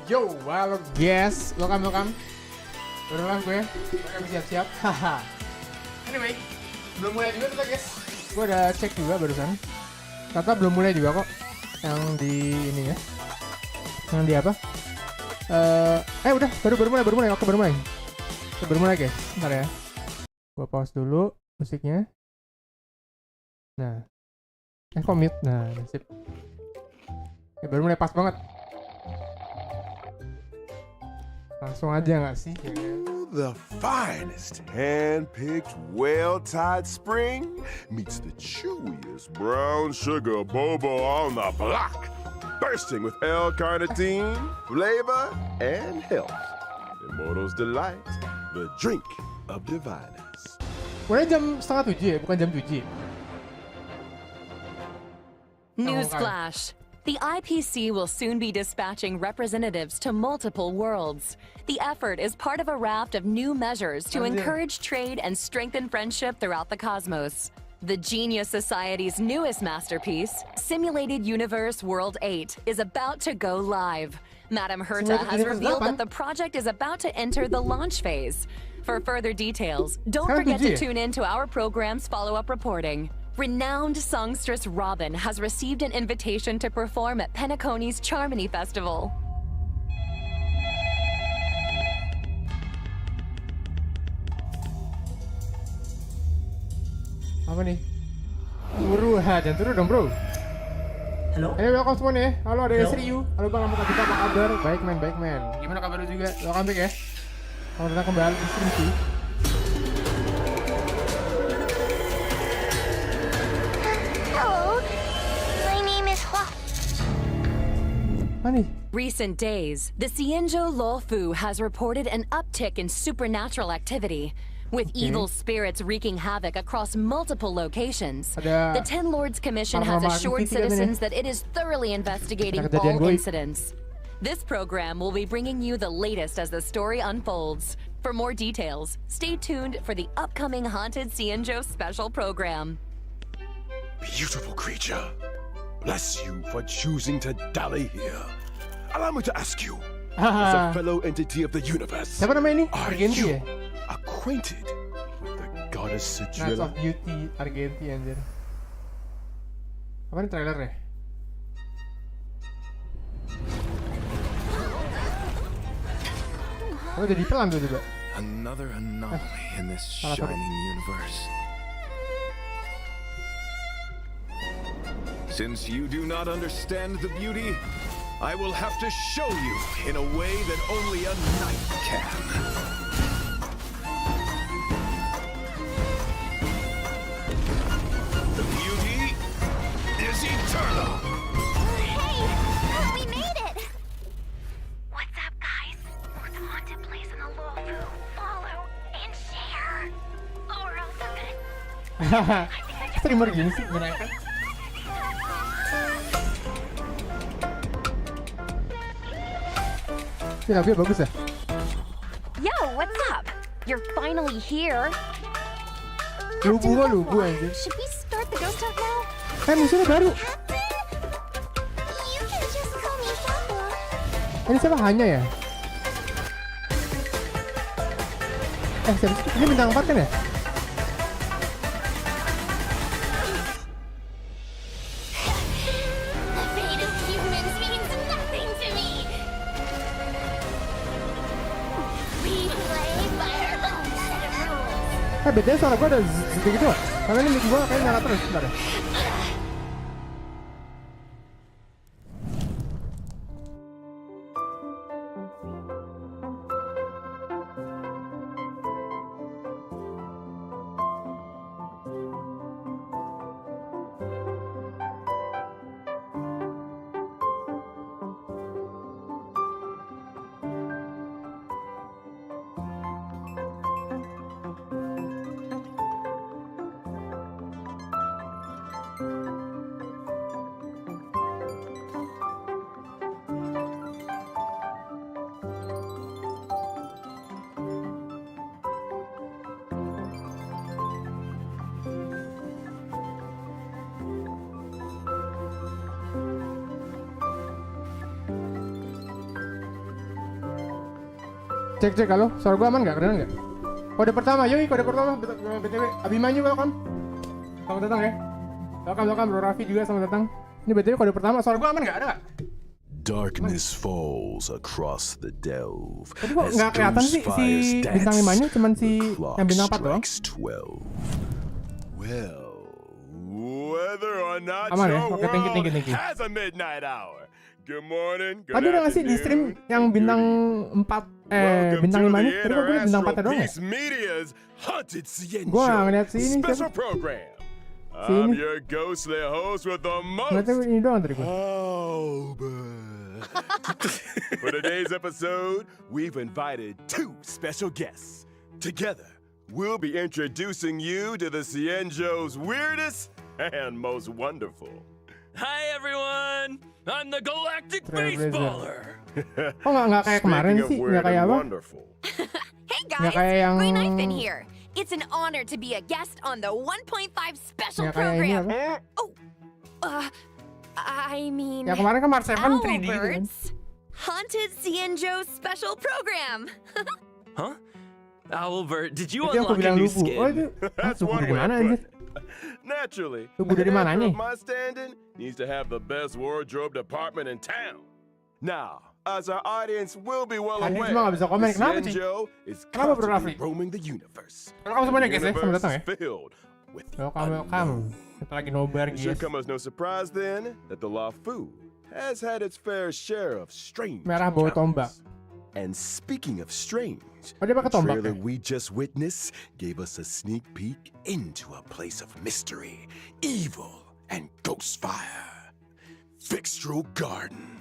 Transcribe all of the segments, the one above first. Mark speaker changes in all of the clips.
Speaker 1: Yo, halo guys, welcome. Barulah gue, siap-siap. Haha. Anyway, belum mulai juga tuh guys. Gue udah cek juga barusan. Kata belum mulai juga kok. Yang di ini ya. Yang di apa? Udah, baru mulai. Oke, baru mulai guys. Bentar ya. Gue pause dulu musiknya. Nah. Commit. Nah, sip. Baru mulai pas banget. Langsung aja nggak sih?
Speaker 2: The finest hand-picked, well-tied spring meets the chewiest brown sugar boba on the block, bursting with L-carnitine, flavor, and health. Immortal's Delight, the drink of diviners.
Speaker 1: Mulai jam 6:30 ya, bukan jam 7.
Speaker 3: Newsflash. The IPC will soon be dispatching representatives to multiple worlds. The effort is part of a raft of new measures to encourage trade and strengthen friendship throughout the cosmos. The Genius Society's newest masterpiece, Simulated Universe World 8, is about to go live. Madam Herta has revealed that the project is about to enter the launch phase. For further details, don't forget to tune in to our program's follow-up reporting. Renowned songstress Robin has received an invitation to perform at Penacony's Charmony Festival.
Speaker 1: Apa nih? Jangan turun dong bro.
Speaker 4: Halo?
Speaker 1: Welcome semua nih. Halo, ada Seriu. Halo bang, apa kabar? Baik man. Gimana kabar lu juga? Welcome back ya. Selamat datang kembali di stream sih.
Speaker 3: Recent days, the Xianzhou Luofu has reported an uptick in supernatural activity, with evil spirits wreaking havoc across multiple locations. The Ten Lords Commission has assured citizens that it is thoroughly investigating all incidents. This program will be bringing you the latest as the story unfolds. For more details, stay tuned for the upcoming Haunted Xianzhou special program.
Speaker 2: Beautiful creature, bless you for choosing to dally here. Allow me to ask you, as a fellow entity of the universe, are you acquainted with the goddess
Speaker 1: Nights
Speaker 2: Citrulla.
Speaker 1: of Beauty Argenti anjir. Apa nih trailer ya? Oh jadi pelan tuh juga.
Speaker 2: Another anomaly in this
Speaker 1: salah satu.
Speaker 2: shining universe. Since you do not understand the beauty, I will have to show you in a way that only a knight can. The beauty is eternal.
Speaker 4: Hey, we made it! What's up, guys? Most haunted place in the Luofu. Follow and share. Or else I'm gonna...
Speaker 1: Streamer gini sih mereka. Ini lagunya bagus ya?
Speaker 4: Yo, what's up? You're finally here.
Speaker 1: Lubu anjir.
Speaker 4: Should we start the ghost talk now?
Speaker 1: Musuhnya baru.
Speaker 4: Captain? You can just call me Papa.
Speaker 1: Ini siapa hanya ya? Siapa sih? Ini bintang 4 kan ya?
Speaker 4: The fate of humans means nothing to me. We play by our own set of rules.
Speaker 1: Bedanya suara gue ada zzz gitu gak? Karena ini mic gue kayaknya nyala terus, bentar ya. Cek halo, suara gua aman nggak? Kedengeran nggak? Kode pertama, yoi kode pertama. BTW, Abimanyu welcome. Selamat datang ya. Welcome Bro Raffi juga selamat datang. Ini BTW kode pertama, suara gua aman nggak? Ada nggak?
Speaker 2: Darkness falls across the delve.
Speaker 1: Tadi kok nggak kelihatan sih si bintang 5-nya, cuman si yang bintang 4 doang.
Speaker 2: 12. Well, whether or not
Speaker 1: Aman ya?
Speaker 2: your
Speaker 1: Oke, thank you.
Speaker 2: world has a midnight hour. Good morning, good
Speaker 1: Tadi udah ngasih di stream yang bintang 4 bintang 5-nya. Tadi kok gue liat bintang 4-nya doang ya?
Speaker 2: Media's Haunted Ciencio
Speaker 1: Gua nggak ngeliat si ini,
Speaker 2: special
Speaker 1: siapa?
Speaker 2: program.
Speaker 1: Si
Speaker 2: I'm
Speaker 1: ini.
Speaker 2: your ghostly host with the
Speaker 1: Ngeliatnya
Speaker 2: most.
Speaker 1: ini doang tadi gue.
Speaker 2: For today's episode, we've invited 2 special guests. Together, we'll be introducing you to the Cienjo's weirdest and most wonderful.
Speaker 5: Hi everyone, I'm the Galactic
Speaker 1: Trailblazer.
Speaker 5: Baseballer.
Speaker 1: Oh nggak kayak kemarin
Speaker 2: Speaking of
Speaker 1: sih,
Speaker 2: weird
Speaker 1: nggak kayak
Speaker 2: and
Speaker 1: apa?
Speaker 2: wonderful,
Speaker 4: Hey
Speaker 1: Nggak
Speaker 4: guys,
Speaker 1: kayak yang
Speaker 4: Green Knifin here. It's an honor to be a guest on the 1.5 special
Speaker 1: nggak kayak ini
Speaker 4: program.
Speaker 1: apa?
Speaker 4: I mean,
Speaker 1: Ya kemarin kan Mars 7 3D gitu kan.
Speaker 4: Albert's Haunted Cienjo special program.
Speaker 5: Huh? Albert, did you
Speaker 1: Itu yang aku
Speaker 5: unlock a
Speaker 1: bilang
Speaker 5: new
Speaker 1: lubu. Oh itu,
Speaker 5: skin?
Speaker 2: That's
Speaker 1: lubu
Speaker 2: one
Speaker 1: dari
Speaker 2: way
Speaker 1: mana
Speaker 2: of
Speaker 1: anjir?
Speaker 2: putting it. Naturally,
Speaker 1: Lubu dari
Speaker 2: the
Speaker 1: mana
Speaker 2: anchor
Speaker 1: nih?
Speaker 2: of my standing needs to have the best wardrobe department in town. Now, as our audience will be well
Speaker 1: Tadi
Speaker 2: aware,
Speaker 1: semua nggak bisa komen.
Speaker 2: the
Speaker 1: Kenapa, Ci?
Speaker 2: Cienjo is
Speaker 1: Kenapa, Bro
Speaker 2: constantly
Speaker 1: Raffi?
Speaker 2: roaming the universe.
Speaker 1: Welcome semuanya guys ya, selamat
Speaker 2: Universe
Speaker 1: datang ya.
Speaker 2: is filled with the
Speaker 1: Welcome. Kita lagi nobar
Speaker 2: It should
Speaker 1: guys.
Speaker 2: come as no surprise then that the Luofu has had its fair share of strange
Speaker 1: Merah bawa tombak.
Speaker 2: encounters. And speaking of strange,
Speaker 1: Oh, dia pakai
Speaker 2: the
Speaker 1: tombak
Speaker 2: trailer
Speaker 1: ya?
Speaker 2: we just witnessed gave us a sneak peek into a place of mystery, evil, and ghost fire. Fixtral Garden.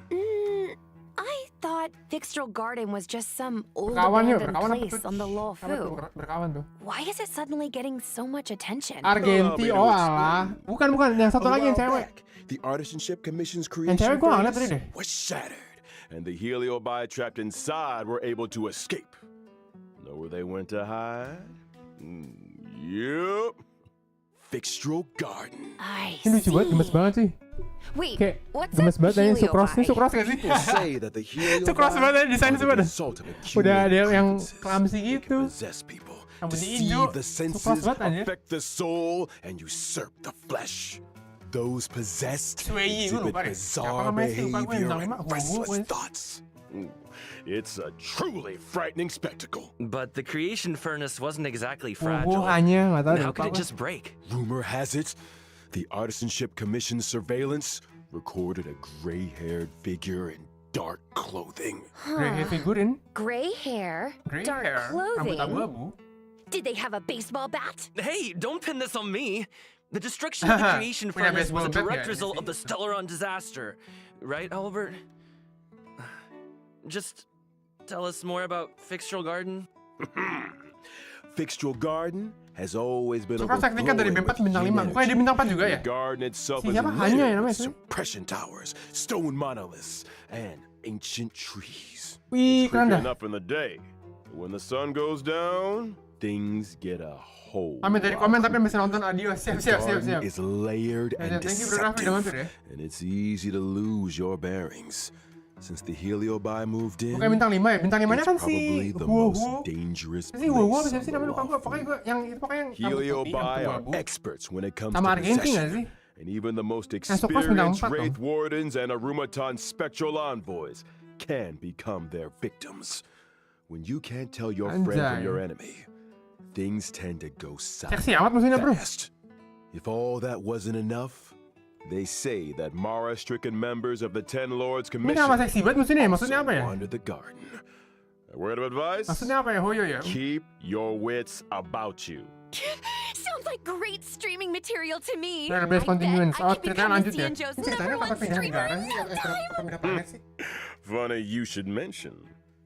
Speaker 4: I thought Fixtral Garden was just some old
Speaker 1: Berkawan yuk,
Speaker 4: abandoned
Speaker 1: berkawan apa
Speaker 4: place
Speaker 1: tuh?
Speaker 4: on the
Speaker 1: Apa tuh
Speaker 4: Luofu.
Speaker 1: berkawan tuh?
Speaker 4: Why is it suddenly getting so much attention?
Speaker 1: Argenti, oh alah. Bukan, yang satu
Speaker 2: A
Speaker 1: lagi yang
Speaker 2: while
Speaker 1: cewek.
Speaker 2: back, the Artisanship Commission's
Speaker 1: Yang cewek
Speaker 2: creation
Speaker 1: gua nggak ngeliat tadi
Speaker 2: furnace
Speaker 1: deh.
Speaker 2: was shattered, and the Heliobi trapped inside were able to escape. Know where they went to hide? Yup. Fixtral Garden.
Speaker 4: I
Speaker 1: Ini lucu banget, gemes
Speaker 4: see.
Speaker 1: banget sih.
Speaker 4: Wait,
Speaker 1: Kayak
Speaker 4: what's
Speaker 1: gemes
Speaker 4: a
Speaker 1: banget aja Sucrose. Ini
Speaker 4: Heliobi?
Speaker 1: Sucrose gak sih?
Speaker 2: People say that the Heliobi
Speaker 1: Itu keras banget ya, desainnya
Speaker 2: are the
Speaker 1: coba dah.
Speaker 2: result of
Speaker 1: Udah ada
Speaker 2: accumulated
Speaker 1: yang
Speaker 2: frequencies
Speaker 1: clumsy
Speaker 2: that can
Speaker 1: gitu.
Speaker 2: possess people deceive the senses, affect the soul, and usurp the flesh. Those possessed exhibit bizarre behavior and restless thoughts. It's a truly frightening spectacle.
Speaker 5: But the creation furnace wasn't exactly fragile.
Speaker 1: Hanya, nggak tahu.
Speaker 5: How could it just break?
Speaker 2: Rumor has it, the Artisanship Commission's surveillance recorded a gray-haired figure in dark clothing.
Speaker 1: Gray-haired figurin.
Speaker 4: Gray hair, dark
Speaker 1: Rambut
Speaker 4: clothing.
Speaker 1: abu-abu.
Speaker 4: Did they have a baseball bat?
Speaker 5: Hey, don't pin this on me. The destruction of the creation
Speaker 1: Punya
Speaker 5: furnace was a
Speaker 1: baseball bat
Speaker 5: direct
Speaker 1: nggak
Speaker 5: result
Speaker 1: di
Speaker 5: of the
Speaker 1: sini?
Speaker 5: Stellaron disaster. Right, Albert? Just tell us more about Fixtural Garden.
Speaker 2: Fixtural Garden has always been
Speaker 1: Suka Saktika dari
Speaker 2: overflowing
Speaker 1: B4
Speaker 2: with
Speaker 1: bintang 5.
Speaker 2: human
Speaker 1: Kok ada bintang 4 juga ya?
Speaker 2: The garden itself
Speaker 1: Si
Speaker 2: is
Speaker 1: siapa? Hanya ya
Speaker 2: littered
Speaker 1: namanya,
Speaker 2: with
Speaker 1: sorry.
Speaker 2: suppression towers, stone monoliths, and ancient trees.
Speaker 1: Wih,
Speaker 2: It's
Speaker 1: keren
Speaker 2: creepy
Speaker 1: dah.
Speaker 2: enough in the day, but when the sun goes down, things get a whole
Speaker 1: Pamit dari
Speaker 2: lot
Speaker 1: komen tapi masih nonton audio. Siap.
Speaker 2: garden is layered and
Speaker 1: Thank you, Bro Raffi, udah mampir ya.
Speaker 2: deceptive, and it's easy to lose your bearings. Since the Heliobi moved in,
Speaker 1: Bukan bintang 5 ya? Bintang 5-nya kan
Speaker 2: it's
Speaker 1: si
Speaker 2: probably the
Speaker 1: Huo.
Speaker 2: most dangerous
Speaker 1: Si Huo
Speaker 2: place
Speaker 1: siapa sih namanya lupa
Speaker 2: on
Speaker 1: gue.
Speaker 2: Oahu.
Speaker 1: Pokoknya gue yang itu pokoknya yang
Speaker 2: Heliobi are
Speaker 1: abu-abu.
Speaker 2: experts when it comes
Speaker 1: Sama
Speaker 2: to
Speaker 1: Argenti nggak
Speaker 2: possession,
Speaker 1: sih?
Speaker 2: and even the most
Speaker 1: Masuk kelas bintang
Speaker 2: experienced
Speaker 1: 4 dong.
Speaker 2: Wraith Wardens and Arumaton spectral envoys can become their victims. When you can't tell your friend from
Speaker 1: Anjay.
Speaker 2: your enemy, things tend to go south
Speaker 1: Seksi amat musuhnya bro.
Speaker 2: fast. If all that wasn't enough, they say that Mara-stricken members of the Ten Lords
Speaker 1: Ini
Speaker 2: Commission
Speaker 1: kenapa seksi banget musuhnya ya? Maksudnya apa ya?
Speaker 2: wander the garden. A word of advice?
Speaker 1: Maksudnya apa ya? Hoyo ya?
Speaker 2: Keep your wits about you.
Speaker 4: Sounds like great streaming material to me.
Speaker 1: Nah, best
Speaker 4: I bet
Speaker 1: continuance.
Speaker 4: I
Speaker 1: Oh,
Speaker 4: could
Speaker 1: ceritanya
Speaker 4: become
Speaker 1: lanjut
Speaker 4: the
Speaker 1: ya?
Speaker 4: CNJO's
Speaker 1: Ini ceritanya
Speaker 4: #1
Speaker 1: kapan pindah
Speaker 4: streamer
Speaker 1: negara
Speaker 4: in
Speaker 1: sih?
Speaker 4: no time.
Speaker 1: Pindah planet sih?
Speaker 2: Funny you should mention.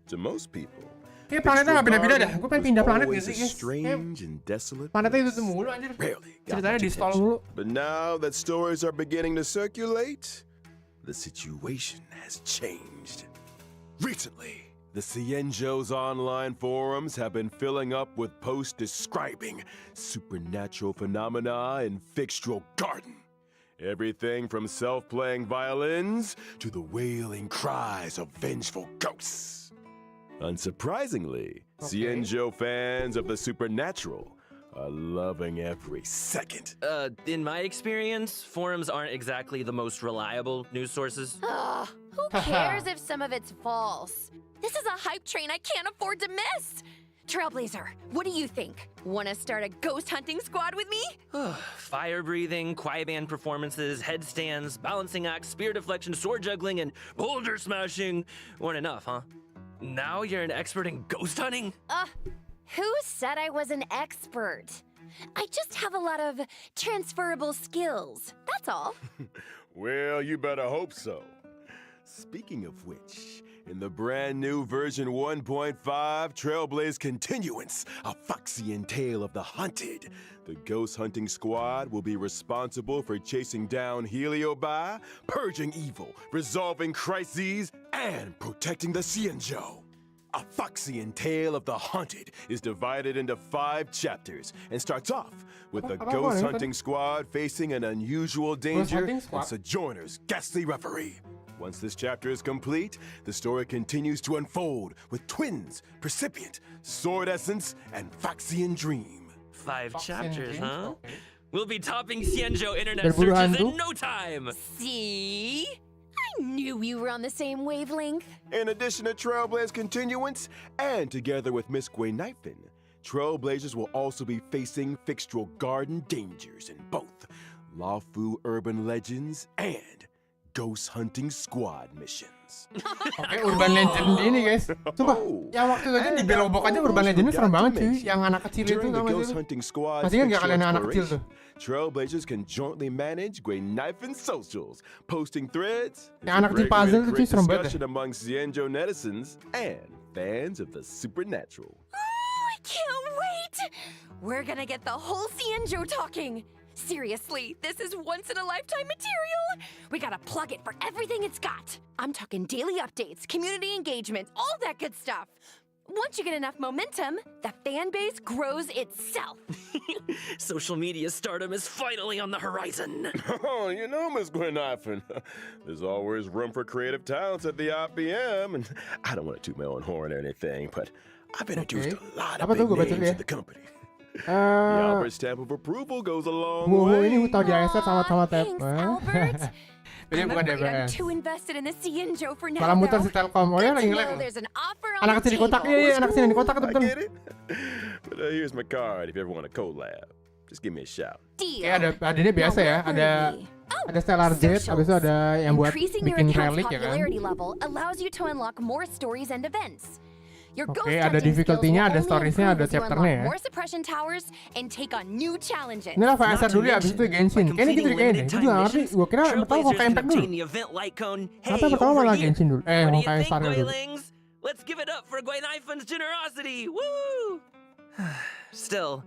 Speaker 2: To most people,
Speaker 1: Kayak planetnya nggak pindah-pindah dah. Gue pengen pindah planet
Speaker 2: always
Speaker 1: gitu
Speaker 2: a
Speaker 1: sih guys. Kayak
Speaker 2: strange and desolate
Speaker 1: planetnya
Speaker 2: place.
Speaker 1: itu mulu anjir.
Speaker 2: Rarely got
Speaker 1: Ceritanya
Speaker 2: much
Speaker 1: di stall
Speaker 2: attention.
Speaker 1: mulu.
Speaker 2: But now that stories are beginning to circulate, the situation has changed. Recently, the CNJO's online forums have been filling up with posts describing supernatural phenomena in Fixtural Garden. Everything from self-playing violins to the wailing cries of vengeful ghosts. Unsurprisingly, CNJO fans of the supernatural are loving every second.
Speaker 5: In my experience, forums aren't exactly the most reliable news sources.
Speaker 4: Ugh, who cares if some of it's false? This is a hype train I can't afford to miss. Trailblazer, what do you think? Want to start a ghost hunting squad with me?
Speaker 5: Fire breathing, quiet band performances, headstands, balancing acts, spear deflection, sword juggling, and boulder smashing weren't enough, huh? Now you're an expert in ghost hunting?
Speaker 4: Who said I was an expert? I just have a lot of transferable skills. That's all.
Speaker 2: Well, you better hope so. Speaking of which, in the brand new version 1.5 Trailblaze Continuance, a Foxian Tale of the Hunted, the Ghost Hunting Squad will be responsible for chasing down Heliobi, purging evil, resolving crises, and protecting the CNJO. A Foxian Tale of the Hunted is divided into 5 chapters and starts off with the Ghost Hunting Squad facing an unusual danger
Speaker 1: Hunting
Speaker 2: and
Speaker 1: Squad?
Speaker 2: Sojourner's ghastly referee. Once this chapter is complete, the story continues to unfold with twins, Precipient, Sword Essence, and Foxian Dream.
Speaker 5: 5
Speaker 1: Fox
Speaker 5: chapters,
Speaker 1: and
Speaker 5: huh?
Speaker 1: Dreams?
Speaker 5: We'll be topping CNJO internet
Speaker 1: Berburu
Speaker 5: searches
Speaker 1: hantu?
Speaker 5: in no time!
Speaker 4: See? I knew we were on the same wavelength.
Speaker 2: In addition to Trailblaze Continuance, and together with Miss Gwen Knifin, Trailblazers will also be facing Fixtural Garden dangers in both Lawfu Urban Legends and Ghost Hunting Squad missions.
Speaker 1: Oke, Urban Legend ini guys. Sumpah, yang waktu itu aja di Belobok aja Urban Legendnya serem banget cuy. Yang anak kecil itu
Speaker 2: During the
Speaker 1: tau gak
Speaker 2: Ghost
Speaker 1: sih?
Speaker 2: Hunting Squad
Speaker 1: Masih ingat gak kalian yang anak kecil tuh?
Speaker 2: Trailblazers can jointly manage Gwen Knifin socials, posting threads,
Speaker 1: Yang anak kecil puzzle tuh cuy, serem banget
Speaker 2: discussion among Cienjo netizens and fans of the supernatural.
Speaker 4: I can't wait! We're gonna get the whole CNJO talking. Seriously, this is once-in-a-lifetime material. We gotta plug it for everything it's got. I'm talking daily updates, community engagement, all that good stuff. Once you get enough momentum, the fan base grows itself.
Speaker 5: Social media stardom is finally on the horizon.
Speaker 2: Oh, you know, Miss Gwen Knifin, there's always room for creative talents at the IPM, and I don't want to toot my own horn or anything, but I've introduced a lot of
Speaker 1: Apa tuh,
Speaker 2: big
Speaker 1: gua baca
Speaker 2: names
Speaker 1: dulu ya.
Speaker 2: to the company. The Albert stamp of approval goes a long way.
Speaker 1: Ini gue tau di ASYIQUE sama tab.
Speaker 4: Thanks, Albert.
Speaker 1: Jadi
Speaker 4: I'm
Speaker 1: bukan
Speaker 4: afraid I'm
Speaker 1: DBS.
Speaker 4: too invested in the Cienjo for now,
Speaker 1: Malah muter si
Speaker 4: though.
Speaker 1: Telkom. Oh ya lagi
Speaker 4: Good to
Speaker 1: ngelag.
Speaker 4: know there's an offer on
Speaker 1: Anak
Speaker 4: the
Speaker 1: kecil di kotak.
Speaker 4: table.
Speaker 1: Iya, anak kecil di kotak
Speaker 2: I
Speaker 1: betul.
Speaker 2: get it. But here's my card if you ever want a collab. Just give me a shout.
Speaker 4: Deal.
Speaker 1: Kayak ada ini biasa ya.
Speaker 4: Now,
Speaker 1: Ada
Speaker 4: what will it be? Oh,
Speaker 1: Stellar Jet. Habis itu ada yang buat
Speaker 4: Increasing your
Speaker 1: bikin
Speaker 4: account's
Speaker 1: relik ya kan.
Speaker 4: popularity level allows you to unlock more stories and events. Your
Speaker 1: Oke,
Speaker 4: ghost
Speaker 1: ada
Speaker 4: hunting
Speaker 1: difficulty-nya,
Speaker 4: skills
Speaker 1: ada
Speaker 4: will only
Speaker 1: storiesnya,
Speaker 4: improve
Speaker 1: ada
Speaker 4: as you
Speaker 1: chapternya
Speaker 4: unlock
Speaker 1: ya.
Speaker 4: more suppression towers and take on new challenges.
Speaker 1: Ini lah
Speaker 5: Not
Speaker 1: VSR
Speaker 5: to
Speaker 1: dulu ya, abis itu
Speaker 5: mention,
Speaker 1: Genshin.
Speaker 5: by
Speaker 1: Kayaknya gitu deh kayaknya.
Speaker 5: completing
Speaker 1: Gue juga nggak ngerti.
Speaker 5: limited
Speaker 1: Gue kira
Speaker 5: time
Speaker 1: pertama
Speaker 5: missions,
Speaker 1: Honkai Impact
Speaker 5: Trailblazers
Speaker 1: dulu.
Speaker 5: can obtain the event light cone.
Speaker 1: Kenapa
Speaker 5: Hey,
Speaker 1: pertama
Speaker 5: over
Speaker 1: malah
Speaker 5: here.
Speaker 1: Genshin dulu?
Speaker 5: What do you
Speaker 1: Honkai
Speaker 5: think,
Speaker 1: Star dulu.
Speaker 5: Guilings? Let's give it up for Guinaifan's generosity. Woo! Still,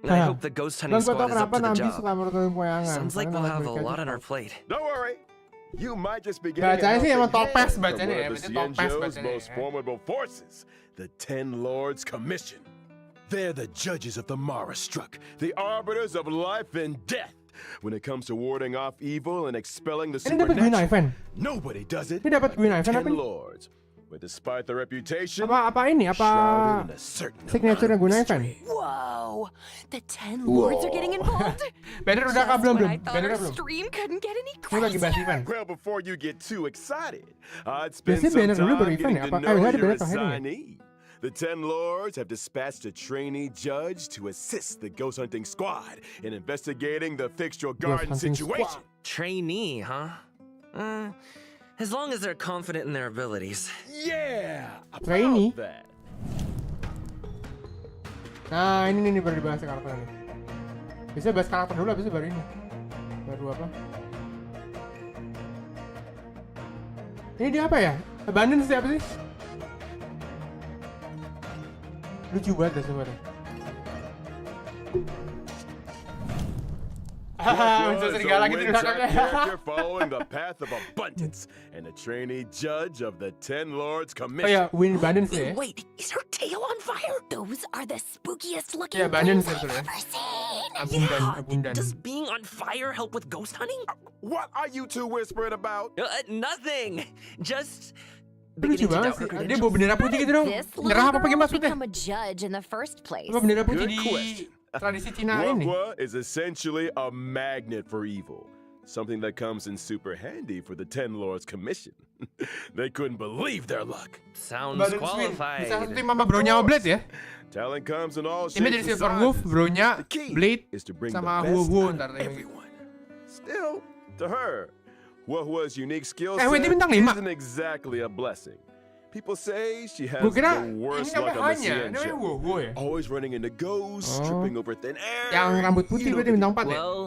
Speaker 5: I hope the ghost hunting
Speaker 1: Dan gue tau
Speaker 5: squad is up
Speaker 1: kenapa
Speaker 5: to the
Speaker 1: Nabi
Speaker 5: job.
Speaker 1: suka merekam poyangan.
Speaker 5: Sounds like
Speaker 1: Karena
Speaker 5: we'll have a
Speaker 1: mereka
Speaker 5: lot on
Speaker 1: juga-
Speaker 5: our plate.
Speaker 2: Don't worry. You might just be getting
Speaker 1: Bacanya sih
Speaker 2: a
Speaker 1: emang
Speaker 2: helping
Speaker 1: topes
Speaker 2: hand
Speaker 1: bacanya
Speaker 2: from
Speaker 1: ya,
Speaker 2: one of
Speaker 1: bacanya
Speaker 2: the
Speaker 1: topes
Speaker 2: Cienjo's
Speaker 1: bacanya
Speaker 2: most
Speaker 1: ya.
Speaker 2: formidable forces, the Ten Lords Commission. They're the judges of the Mara struck, the arbiters of life and death. When it comes to warding off evil and expelling the
Speaker 1: Ini dapat Green
Speaker 2: supernatural,
Speaker 1: Ivan.
Speaker 2: nobody does it.
Speaker 1: Ini dapat Green
Speaker 2: like
Speaker 1: Ivan
Speaker 2: the
Speaker 1: apa
Speaker 2: Ten
Speaker 1: nih?
Speaker 2: Lords, but despite their reputation,
Speaker 1: Apa ini? Apa
Speaker 2: shrouded in a certain
Speaker 1: signature-nya
Speaker 2: amount of
Speaker 1: Green Ivan?
Speaker 2: mystery.
Speaker 4: Whoa, the 10 lords are getting involved.
Speaker 1: Banner udah
Speaker 4: Just
Speaker 1: kah belum?
Speaker 4: when I thought
Speaker 1: Banner
Speaker 4: our
Speaker 1: belum?
Speaker 4: stream couldn't get any
Speaker 1: Ini lagi bahas
Speaker 4: crazier.
Speaker 1: event.
Speaker 2: Well, before you get too excited, I'd spend
Speaker 1: Biasanya
Speaker 2: some
Speaker 1: banner dulu baru
Speaker 2: time
Speaker 1: event
Speaker 2: getting
Speaker 1: ya?
Speaker 2: to
Speaker 1: Apa?
Speaker 2: know
Speaker 1: Hari
Speaker 2: your
Speaker 1: banner terakhir ya?
Speaker 2: assignee. The Ten Lords have dispatched a trainee judge to assist the ghost hunting squad in investigating the fixed your garden
Speaker 1: hunting
Speaker 2: situation.
Speaker 5: Trainee, huh? As long as they're confident in their abilities.
Speaker 2: Yeah,
Speaker 1: Trainee?
Speaker 2: about that.
Speaker 1: Nah ini nih baru dibahas karakter nih. Bisa bahas karakter dulu, habis itu baru ini. Baru apa? Ini dia apa ya? Abandon sih apa sih? Lucu banget dah sebenarnya. Hahaha,
Speaker 2: Was
Speaker 1: bisa
Speaker 2: a
Speaker 1: serigala gitu di
Speaker 2: Windsor
Speaker 1: belakangnya.
Speaker 2: character following the path of abundance and a trainee judge of the Ten Lords
Speaker 1: Oh
Speaker 2: Commission.
Speaker 1: ya, Win Abandon sih ya.
Speaker 5: Wait, is her tail on fire?
Speaker 4: Those are the spookiest looking
Speaker 1: Yeah, Banyan
Speaker 4: things
Speaker 1: sih
Speaker 4: I've
Speaker 1: betul ya.
Speaker 4: ever seen.
Speaker 1: Abundan, abundan.
Speaker 5: Does being on fire help with ghost hunting?
Speaker 2: What are you two whispering about?
Speaker 5: Nothing. Just
Speaker 1: Lucu
Speaker 5: beginning to
Speaker 1: banget
Speaker 5: doubt her
Speaker 1: sih. Dia bawa bendera putih gitu dong.
Speaker 4: This
Speaker 1: Nyerah apa
Speaker 4: little
Speaker 1: pakai
Speaker 4: girl
Speaker 1: maksudnya?
Speaker 4: become a judge in the first place.
Speaker 1: Bawa bendera putih
Speaker 2: Good
Speaker 1: di
Speaker 2: question.
Speaker 1: tradisi Cina ini.
Speaker 2: Wah is essentially a magnet for evil. Something that comes in super handy for the Ten Lords Commission. They couldn't believe their luck.
Speaker 5: sounds
Speaker 1: Abandon Swin.
Speaker 5: qualified.
Speaker 1: Bisa satu tim sama Bronya sama Blade ya.
Speaker 2: Talent comes in all
Speaker 1: Timnya
Speaker 2: shapes
Speaker 1: dari
Speaker 2: and
Speaker 1: Silver Wolf,
Speaker 2: sizes.
Speaker 1: Bronya,
Speaker 2: The key
Speaker 1: Blade,
Speaker 2: is to bring
Speaker 1: sama
Speaker 2: the best
Speaker 1: Huo
Speaker 2: out
Speaker 1: ntar
Speaker 2: of
Speaker 1: lagi.
Speaker 2: everyone. Still, to her, Hua's unique skill
Speaker 1: wait,
Speaker 2: set
Speaker 1: dia bintang 5.
Speaker 2: isn't exactly a blessing. People say she has
Speaker 1: Gue kira
Speaker 2: the
Speaker 1: ini
Speaker 2: worst
Speaker 1: namanya
Speaker 2: luck on the
Speaker 1: Hanya, namanya
Speaker 2: Cienjo.
Speaker 1: Huo ya.
Speaker 2: Always running into ghosts,
Speaker 1: Oh.
Speaker 2: tripping over thin air.
Speaker 1: Yang rambut putih
Speaker 2: You know
Speaker 1: berarti
Speaker 2: the
Speaker 1: bintang 4 ya.
Speaker 5: Well,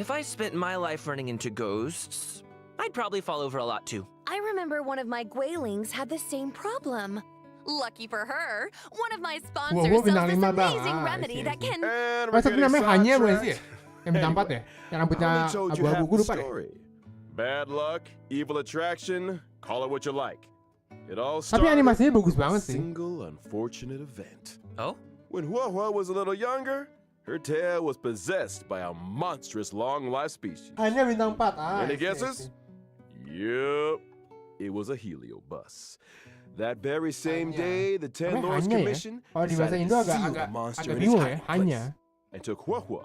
Speaker 5: if I spent my life running into ghosts, I'd probably fall over a lot too.
Speaker 4: I remember one of my Guilings had the same problem. Lucky for her, one of my sponsors
Speaker 1: Whoa,
Speaker 4: sells
Speaker 1: bintang
Speaker 4: this
Speaker 1: 5 bang.
Speaker 4: amazing
Speaker 1: Ah,
Speaker 4: remedy
Speaker 1: I see,
Speaker 4: that
Speaker 1: I see.
Speaker 4: can...
Speaker 2: And
Speaker 1: Oh,
Speaker 2: we're
Speaker 1: satu
Speaker 2: getting
Speaker 1: namanya Hanya bukan sih ya?
Speaker 2: sidetracked.
Speaker 1: Yang bintang 4 ya? Yang rambutnya
Speaker 2: I only told you
Speaker 1: abu-abu,
Speaker 2: half
Speaker 1: gue
Speaker 2: the
Speaker 1: lupa deh.
Speaker 2: story. Bad luck, evil attraction, call it what you like. It all
Speaker 1: Tapi
Speaker 2: started
Speaker 1: animasinya bagus
Speaker 2: with a
Speaker 1: banget sih.
Speaker 2: single unfortunate event.
Speaker 5: Oh?
Speaker 2: When Hua was a little younger, her tail was possessed by a monstrous long-life species.
Speaker 1: Hanya bintang 4. Ah,
Speaker 2: Any
Speaker 1: I see, I
Speaker 2: guesses?
Speaker 1: see.
Speaker 2: Yep, it was a heliobus. That very same
Speaker 1: Hanya.
Speaker 2: day, the Ten
Speaker 1: Namanya
Speaker 2: Lords
Speaker 1: Hanya ya?
Speaker 2: Commission
Speaker 1: Kalau di bahasa
Speaker 2: decided
Speaker 1: Indo
Speaker 2: to
Speaker 1: agak
Speaker 2: seal
Speaker 1: agak
Speaker 2: the monster
Speaker 1: agak
Speaker 2: in its
Speaker 1: bingung ya.
Speaker 2: hiding
Speaker 1: Hanya.
Speaker 2: place and took Hua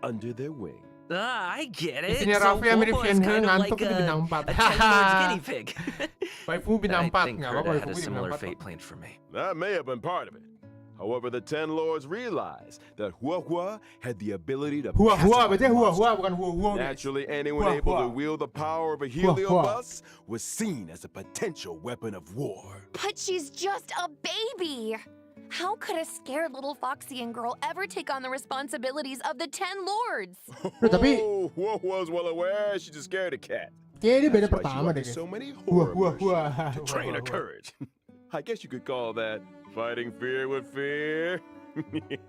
Speaker 2: under their wing.
Speaker 5: I get it.
Speaker 1: Istrinya Raffi yang mirip
Speaker 5: Huo is
Speaker 1: Shenhe
Speaker 5: kind of
Speaker 1: ngantuk
Speaker 5: like
Speaker 1: di bintang 4.
Speaker 5: a Ten Lords guinea pig.
Speaker 1: Waifu bintang
Speaker 5: I
Speaker 1: 4.
Speaker 5: think
Speaker 1: Nggak
Speaker 5: Herta
Speaker 1: apa-apa,
Speaker 5: had a
Speaker 1: waifu bintang
Speaker 5: similar
Speaker 1: 4.
Speaker 5: fate planned for me.
Speaker 2: That may have been part of it. However, the Ten Lords realized that Hua had the ability to
Speaker 1: Hua,
Speaker 2: pacify
Speaker 1: berarti
Speaker 2: the
Speaker 1: Hua,
Speaker 2: monster.
Speaker 1: bukan Huo.
Speaker 2: Naturally, anyone
Speaker 1: Hua,
Speaker 2: able to
Speaker 1: Hua.
Speaker 2: wield the power of a
Speaker 1: Hua.
Speaker 2: heliobus was seen as a potential weapon of war.
Speaker 4: But she's just a baby! How could a scared little Foxian girl ever take on the responsibilities of the 10 lords?
Speaker 1: Loh, tapi
Speaker 2: Oh, Hua was well aware she's a scaredy cat.
Speaker 1: kayaknya dia beda
Speaker 2: That's why she
Speaker 1: pertama
Speaker 2: went
Speaker 1: deh.
Speaker 2: to
Speaker 1: guys.
Speaker 2: so many
Speaker 1: Hua,
Speaker 2: horror
Speaker 1: Hua,
Speaker 2: immersions
Speaker 1: Hua.
Speaker 2: to train her courage. I guess you could call that fighting fear with fear.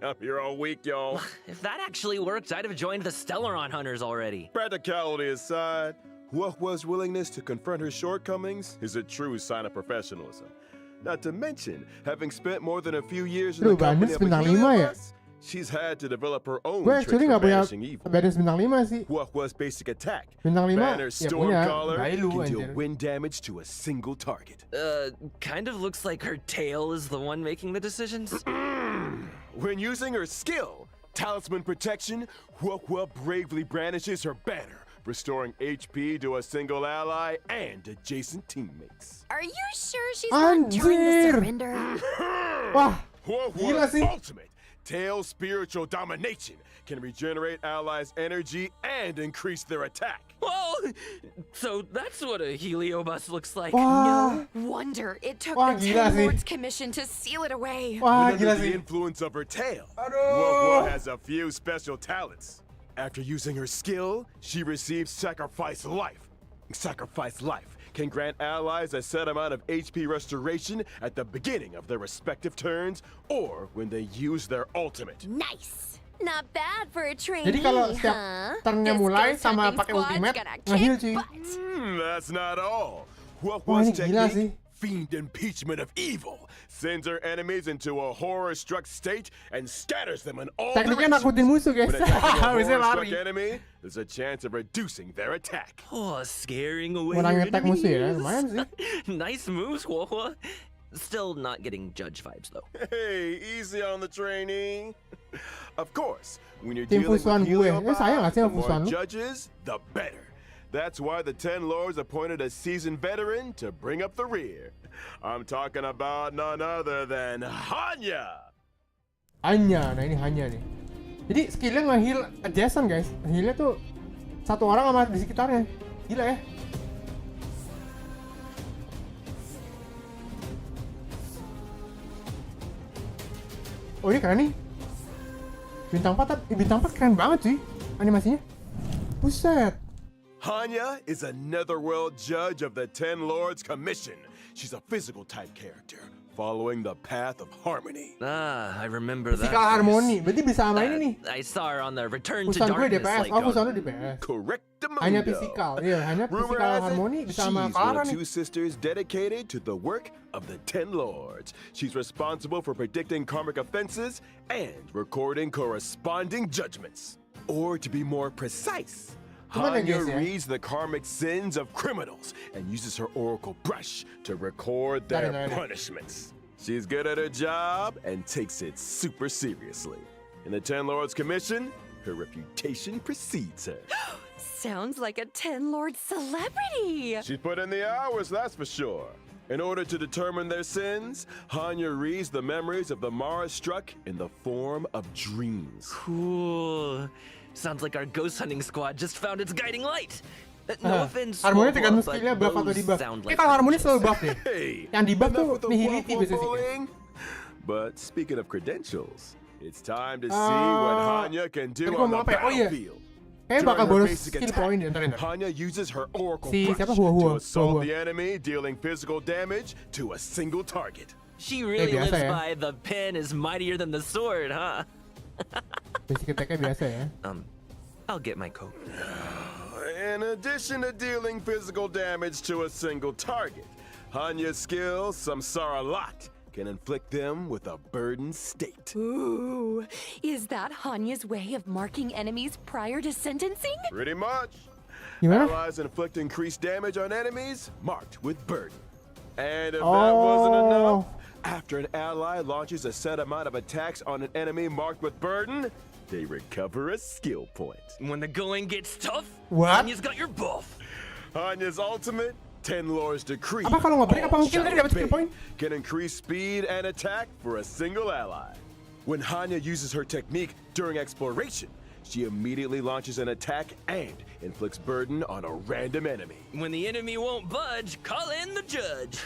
Speaker 2: I'm here all week, y'all.
Speaker 5: If that actually worked, I'd have joined the Stellaron Hunters already.
Speaker 2: Practicality aside, Hua's willingness to confront her shortcomings is a true sign of professionalism. Not to mention, having spent more than a few years in
Speaker 1: Aduh,
Speaker 2: the company
Speaker 1: Bandit
Speaker 2: of a
Speaker 1: bintang 5 ya?
Speaker 2: heliobus, she's had to develop her own
Speaker 1: Gue
Speaker 2: tricks
Speaker 1: actually
Speaker 2: for
Speaker 1: nggak punya
Speaker 2: banishing evil.
Speaker 1: badan bintang 5 sih.
Speaker 2: Huahua's basic attack,
Speaker 1: Bintang 5
Speaker 2: Banner's
Speaker 1: ya punya.
Speaker 2: Stormcaller,
Speaker 1: Bailu
Speaker 2: can deal
Speaker 1: anjir.
Speaker 2: wind damage to a single target.
Speaker 5: Kind of looks like her tail is the one making the decisions.
Speaker 2: When using her skill, Talisman Protection, Huahua bravely brandishes her banner, restoring HP to a single ally and adjacent teammates.
Speaker 4: Are you sure she's not trying to
Speaker 1: Anjir.
Speaker 4: surrender?
Speaker 1: Wah, gila
Speaker 2: Huahua's
Speaker 1: sih.
Speaker 2: ultimate, Tail Spiritual Domination, can regenerate allies' energy and increase their attack.
Speaker 5: Well, so that's what a heliobus looks like.
Speaker 1: Wah,
Speaker 4: Wonder it took
Speaker 1: Wah,
Speaker 4: the
Speaker 1: gila
Speaker 4: Ten
Speaker 1: sih.
Speaker 4: Lords Commission to seal it away.
Speaker 1: wah
Speaker 2: Under
Speaker 1: gila
Speaker 2: the
Speaker 1: sih.
Speaker 2: influence of her tail,
Speaker 1: Aduh.
Speaker 2: Huahua has a few special talents. After using her skill, she receives Sacrifice Life. Sacrifice Life can grant allies a set amount of HP restoration at the beginning of their respective turns or when they use their ultimate.
Speaker 4: Nice. Not bad for a trainee,
Speaker 1: Jadi kalau setiap
Speaker 4: huh?
Speaker 1: turnnya
Speaker 4: This
Speaker 1: mulai
Speaker 4: ghost
Speaker 1: sama
Speaker 4: hunting
Speaker 1: pakai
Speaker 4: squad's
Speaker 1: ultimate,
Speaker 4: gonna
Speaker 1: nge-heal
Speaker 4: kick
Speaker 1: cuy.
Speaker 4: butt.
Speaker 2: That's not all.
Speaker 1: Wah,
Speaker 2: Huahua's
Speaker 1: ini gila sih.
Speaker 2: technique, Fiend Impeachment of Evil, sends her enemies into a horror-struck state and scatters them in all
Speaker 1: Tekniknya
Speaker 2: directions.
Speaker 1: nakutin musuh guys.
Speaker 2: When attacking a
Speaker 1: Bisa
Speaker 2: horror-struck
Speaker 1: lari.
Speaker 2: enemy, there's a chance of reducing their attack.
Speaker 5: Oh, scaring away
Speaker 1: Menang
Speaker 5: your
Speaker 1: attack musuh ya,
Speaker 5: enemies.
Speaker 1: lumayan sih.
Speaker 5: Nice moves, Huahua. Still not getting judge vibes though.
Speaker 2: Hey, easy on the trainee. Of course, when you're
Speaker 1: Tim
Speaker 2: dealing
Speaker 1: fusuhan
Speaker 2: with
Speaker 1: gue.
Speaker 2: Heliobot,
Speaker 1: Sayang gak sih
Speaker 2: the
Speaker 1: sama
Speaker 2: more
Speaker 1: fusuhan lu?
Speaker 2: judges, the better. That's why the 10 Lords appointed a seasoned veteran to bring up the rear. I'm talking about none other than Hanya.
Speaker 1: Hanya, nah ini hanya nih. Jadi skillnya nge-heal adjacent guys. Healnya tuh satu orang sama di sekitarnya. Gila ya. Oh ini keren nih. Bintang 4 keren banget sih animasinya. Buset.
Speaker 2: Hanya is a netherworld judge of the 10 Lords Commission. She's a physical type character, following the path of harmony.
Speaker 5: Ah, I remember that.
Speaker 1: Physical harmony. Berarti bisa sama ini nih.
Speaker 5: I saw her on the Return to
Speaker 1: Fusuhan gue
Speaker 5: Darkness.
Speaker 1: DPS.
Speaker 5: Like,
Speaker 1: Oh fusuhan lu DPS.
Speaker 2: Correct.
Speaker 1: Hanya physical. Iya, hanya
Speaker 2: Rumor
Speaker 1: physical
Speaker 2: has it,
Speaker 1: harmony bisa
Speaker 2: she's
Speaker 1: sama
Speaker 2: one
Speaker 1: Clara
Speaker 2: of
Speaker 1: nih.
Speaker 2: two sisters dedicated to the work of the 10 Lords. She's responsible for predicting karmic offenses and recording corresponding judgments. Or to be more precise,
Speaker 1: Gimana,
Speaker 2: Hanya
Speaker 1: guys, ya?
Speaker 2: reads the karmic sins of criminals and uses her oracle brush to record their
Speaker 1: Got it.
Speaker 2: punishments. She's good at her job and takes it super seriously. In the 10 Lords Commission, her reputation precedes her.
Speaker 3: Sounds like a 10 Lord celebrity.
Speaker 2: She's put in the hours, that's for sure. In order to determine their sins, Hanya reads the memories of the Mara struck in the form of dreams.
Speaker 5: Cool. Sounds like our ghost hunting squad just found its guiding light. No offense,
Speaker 1: Harmoni
Speaker 5: Huahua,
Speaker 1: tergantung
Speaker 5: but
Speaker 1: skillnya buff atau
Speaker 5: those
Speaker 1: di buff.
Speaker 5: sound
Speaker 1: Kayak
Speaker 5: like
Speaker 1: kalau harmoni
Speaker 5: witches.
Speaker 1: selalu buff deh.
Speaker 2: Hey,
Speaker 1: Yang di buff
Speaker 2: enough
Speaker 1: tuh
Speaker 2: with the
Speaker 1: nihility
Speaker 2: Huahua
Speaker 1: biasanya sih.
Speaker 2: bullying. But speaking of credentials, it's time to see what Hanya can do
Speaker 1: tadi gua
Speaker 2: on
Speaker 1: mau
Speaker 2: the
Speaker 1: apa ya? Oh iya.
Speaker 2: battlefield.
Speaker 1: Kayaknya bakal
Speaker 2: During her
Speaker 1: bonus
Speaker 2: basic
Speaker 1: skill
Speaker 2: attack,
Speaker 1: point ntar.
Speaker 2: Hanya uses her oracle
Speaker 1: Si
Speaker 2: brush
Speaker 1: siapa?
Speaker 2: to
Speaker 1: Huahua.
Speaker 2: assault
Speaker 1: Huahua.
Speaker 2: the enemy, dealing physical damage to a single target.
Speaker 5: She really
Speaker 1: biasa
Speaker 5: lives
Speaker 1: ya.
Speaker 5: by the pen is mightier than the sword, huh?
Speaker 1: Basic attack-nya biasa ya.
Speaker 5: I'll get my coat.
Speaker 2: In addition to dealing physical damage to a single target, Hanya's skill, Samsara Lot, can inflict them with a burdened state.
Speaker 3: Ooh, is that Hanya's way of marking enemies prior to sentencing?
Speaker 2: Pretty much.
Speaker 1: Gimana?
Speaker 2: Allies inflict increased damage on enemies marked with burden. And if that wasn't enough, after an ally launches a set amount of attacks on an enemy marked with burden, they recover a skill point.
Speaker 5: When the going gets tough,
Speaker 1: What?
Speaker 5: Hanya's got your buff.
Speaker 2: Hanya's ultimate, 10 Lords Decree,
Speaker 1: Apa kalau nge-break apa mungkin tadi dapat skill
Speaker 2: Shadow
Speaker 1: point?
Speaker 2: Bait, can increase speed and attack for a single ally. When Hanya uses her technique during exploration, she immediately launches an attack and inflicts burden on a random enemy.
Speaker 5: When the enemy won't budge, call in the judge.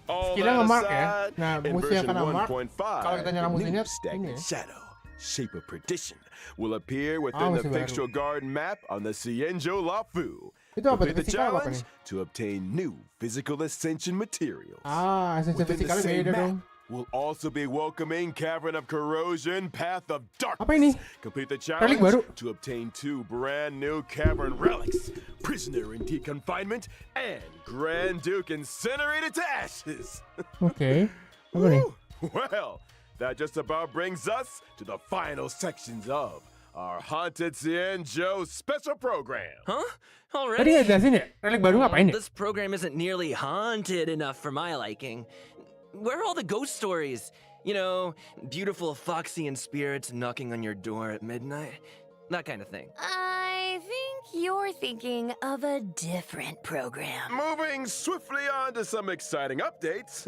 Speaker 2: All
Speaker 1: Skillnya
Speaker 2: that
Speaker 1: nge-mark ya.
Speaker 2: aside,
Speaker 1: Nah,
Speaker 2: in
Speaker 1: musuh yang
Speaker 2: version
Speaker 1: kena mark,
Speaker 2: 1.5,
Speaker 1: kalau kita nyerang
Speaker 2: the
Speaker 1: musuhnya,
Speaker 2: new stagnant
Speaker 1: ini ya.
Speaker 2: shadow, Shape of Perdition, will appear within the
Speaker 1: musuh baru.
Speaker 2: Fixtual Garden map on the Cienjo Lafu.
Speaker 1: Itu apa?
Speaker 2: Complete the
Speaker 1: Physical apa
Speaker 2: challenge
Speaker 1: nih?
Speaker 2: to obtain new physical ascension materials.
Speaker 1: Esensi
Speaker 2: Within the
Speaker 1: fisikal
Speaker 2: same
Speaker 1: beda
Speaker 2: map,
Speaker 1: dong.
Speaker 2: we'll also be welcoming Cavern of Corrosion, Path of Darkness.
Speaker 1: Apa ini?
Speaker 2: Complete the
Speaker 1: Relik
Speaker 2: challenge
Speaker 1: baru.
Speaker 2: to obtain 2 brand new Cavern relics, Prisoner in Deep Confinement, and Grand Duke Incinerated to Ashes.
Speaker 1: Oke. Apa nih?
Speaker 2: Well, that just about brings us to the final sections of our Haunted Cienjo special program.
Speaker 5: Huh?
Speaker 1: Tadi
Speaker 5: Already?
Speaker 1: nggak jelasin ya? Relic baru ngapain ya?
Speaker 5: This program isn't nearly haunted enough for my liking. Where are all the ghost stories? You know, beautiful Foxian spirits knocking on your door at midnight? That kind of thing.
Speaker 3: I think you're thinking of a different program.
Speaker 2: Moving swiftly on to some exciting updates.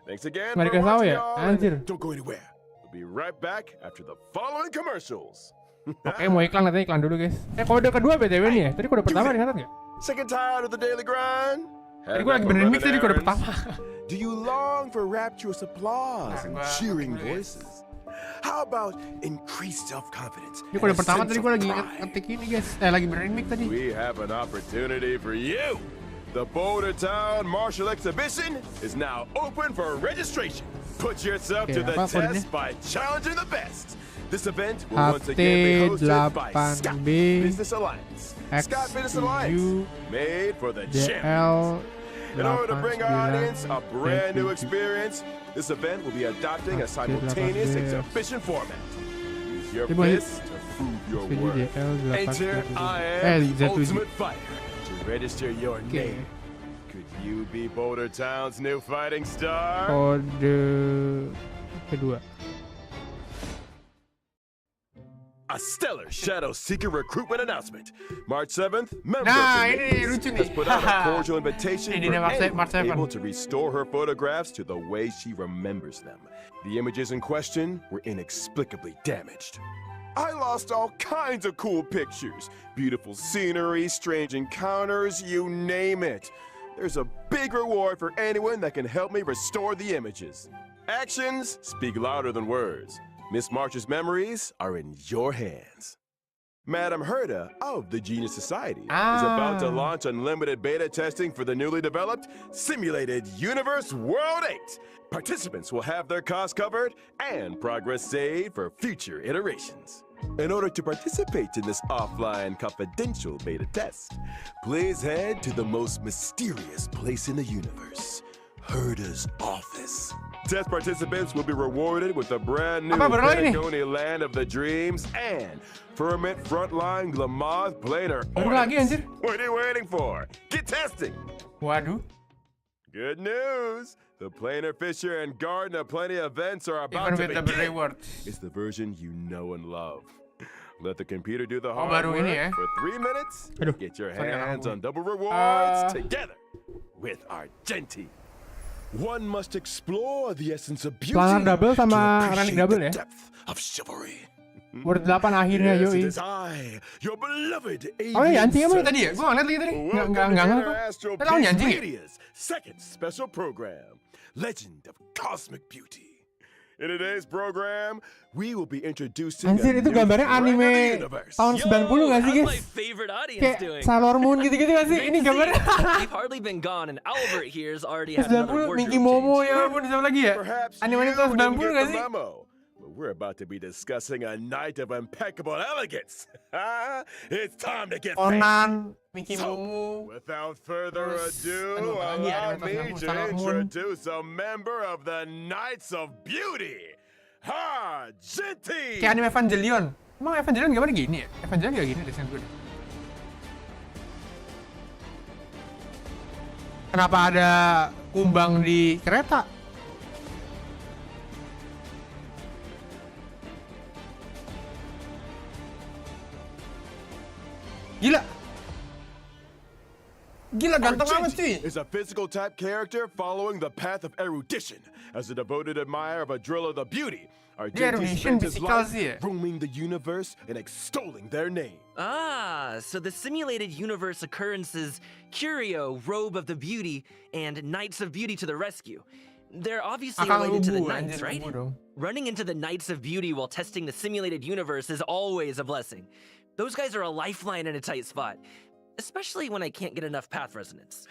Speaker 2: Thanks again
Speaker 1: Nggak
Speaker 2: for
Speaker 1: dikasih tahu
Speaker 2: watching,
Speaker 1: ya?
Speaker 2: y'all,
Speaker 1: Anjir.
Speaker 2: and don't go anywhere. We'll be right back after the following commercials.
Speaker 1: Oke, mau iklan nanti iklan dulu guys. Kode kedua BTW nih ya. Tadi kode pertama diingat nggak?
Speaker 2: Sick and tired of the daily grind?
Speaker 1: Tadi gue lagi benerin mix tadi kode pertama.
Speaker 2: Do you long for rapturous applause and cheering voices? How about increased self-confidence?
Speaker 1: Ini kode
Speaker 2: and a
Speaker 1: pertama
Speaker 2: sense
Speaker 1: tadi
Speaker 2: of
Speaker 1: gue lagi
Speaker 2: pride?
Speaker 1: ngetik ini guys. Lagi benerin mix tadi.
Speaker 2: We have an opportunity for you. The Boulder Town Martial Exhibition is now open for registration. Put yourself to the
Speaker 1: apa kodenya?
Speaker 2: test by challenging the best. This event will once again be hosted by Scott
Speaker 1: HT8B
Speaker 2: Business Alliance. Scott Business Alliance,
Speaker 1: XU
Speaker 2: made for the champions.
Speaker 1: JL
Speaker 2: In order to bring our
Speaker 1: 89
Speaker 2: audience a brand new
Speaker 1: 87.
Speaker 2: experience, this event will be adopting a simultaneous
Speaker 1: 88.
Speaker 2: exhibition format. Use your
Speaker 1: Dia mau hit.
Speaker 2: fists to prove your
Speaker 1: XU
Speaker 2: worth.
Speaker 1: JL
Speaker 2: Enter
Speaker 1: 87.
Speaker 2: I am the
Speaker 1: Z7.
Speaker 2: Ultimate Fighter to register your
Speaker 1: Oke.
Speaker 2: name. Could you be Boulder Town's new fighting star?
Speaker 1: Kode kedua.
Speaker 2: A stellar Shadow Seeker recruitment announcement. March 7th, member
Speaker 1: Nah,
Speaker 2: of the
Speaker 1: ini
Speaker 2: Matrix
Speaker 1: lucu nih.
Speaker 2: has put out a cordial invitation
Speaker 1: Ini
Speaker 2: for
Speaker 1: March
Speaker 2: anyone
Speaker 1: 7.
Speaker 2: able to restore her photographs to the way she remembers them. The images in question were inexplicably damaged. I lost all kinds of cool pictures. Beautiful scenery, strange encounters, you name it. There's a big reward for anyone that can help me restore the images. Actions speak louder than words. Miss March's memories are in your hands. Madam Herda of the Genius Society is about to launch unlimited beta testing for the newly developed Simulated Universe World 8. Participants will have their costs covered and progress saved for future iterations. In order to participate in this offline confidential beta test, please head to the most mysterious place in the universe, Herda's office. Test participants will be rewarded with a brand new
Speaker 1: Apa bro ini?
Speaker 2: Patagonia Land of the Dreams and Firmament Frontline Glamoth Planar
Speaker 1: Baru lagi anjir.
Speaker 2: What are you waiting for? Get testing!
Speaker 1: Waduh.
Speaker 2: Good news! The Planar Fisher and Garden of Plenty events are about
Speaker 1: Even
Speaker 2: to
Speaker 1: with the
Speaker 2: begin.
Speaker 1: rewards.
Speaker 2: It's the version you know and love. Let the computer do the
Speaker 1: Oh,
Speaker 2: hard
Speaker 1: baru
Speaker 2: work
Speaker 1: ini ya.
Speaker 2: for 3 minutes.
Speaker 1: Aduh,
Speaker 2: Get your
Speaker 1: sorry,
Speaker 2: hands
Speaker 1: anak
Speaker 2: on double rewards
Speaker 1: gue.
Speaker 2: together with Argenti. One must explore the essence of beauty
Speaker 1: Planar double sama
Speaker 2: to
Speaker 1: running
Speaker 2: appreciate
Speaker 1: double
Speaker 2: the
Speaker 1: ya.
Speaker 2: depth of chivalry.
Speaker 1: Word 8 akhirnya
Speaker 2: Yes,
Speaker 1: yoi.
Speaker 2: it is I, your beloved
Speaker 1: Oh ya
Speaker 2: avian
Speaker 1: anjing emang
Speaker 2: servant.
Speaker 1: tadi ya? Gue ngeliat lagi tadi.
Speaker 2: Welcome
Speaker 1: Enggak
Speaker 2: to
Speaker 1: kok.
Speaker 2: Astro
Speaker 1: Tahu nih anjing ya?
Speaker 2: Media's second special program, Legend of Cosmic Beauty. In today's program, we will be introducing
Speaker 1: Anjir
Speaker 2: a
Speaker 1: itu
Speaker 2: new
Speaker 1: gambarnya
Speaker 2: friend of the
Speaker 1: anime
Speaker 2: universe.
Speaker 1: tahun 90 gak sih
Speaker 5: how's
Speaker 1: guys?
Speaker 5: my favorite audience
Speaker 1: Kayak
Speaker 5: doing?
Speaker 1: Sailor Moon gitu-gitu gak sih?
Speaker 5: Great
Speaker 1: Ini
Speaker 5: to see.
Speaker 1: gambarnya.
Speaker 5: We've hardly been gone, and Albert here's already had another
Speaker 1: 90
Speaker 5: wardrobe
Speaker 1: Mickey Momo
Speaker 5: change.
Speaker 1: ya ampun siapa lagi ya?
Speaker 2: Perhaps
Speaker 1: Animenya
Speaker 2: you
Speaker 1: tahun
Speaker 2: didn't
Speaker 1: 90
Speaker 2: get
Speaker 1: gak
Speaker 2: the
Speaker 1: sih?
Speaker 2: memo, but we're about to be discussing a night of impeccable elegance. It's time to get fancy.
Speaker 1: Conan, Mickey
Speaker 2: So,
Speaker 1: Momo.
Speaker 2: without further
Speaker 1: Terus,
Speaker 2: ado,
Speaker 1: aduh, apa lagi ya?
Speaker 2: allow
Speaker 1: Ada
Speaker 2: me
Speaker 1: Sailor
Speaker 2: to
Speaker 1: Moon.
Speaker 2: introduce a member of the Knights of Beauty, Argenti.
Speaker 1: Kayak anime Evangelion. Emang Evangelion gimana gini ya? Evangelion gak gini desain gue deh. Kenapa ada kumbang di kereta? Gila. Gila ganteng amat cuy.
Speaker 2: Argenti is a physical type character following the path of erudition. As a devoted admirer of Adrilla the Beauty, Argenti
Speaker 1: erudition
Speaker 2: spends his
Speaker 1: physical
Speaker 2: life
Speaker 1: sih ya?
Speaker 2: roaming the universe and extolling their name.
Speaker 5: Ah, so the simulated universe occurrences Curio, Robe of the Beauty, and Knights of Beauty to the rescue. They're obviously
Speaker 1: Akang
Speaker 5: related to the
Speaker 1: lubu,
Speaker 5: Knights,
Speaker 1: anjir,
Speaker 5: right?
Speaker 1: lubu dong.
Speaker 5: Running into the Knights of Beauty while testing the simulated universe is always a blessing. Those guys are a lifeline in a tight spot, especially when I can't get enough path resonance.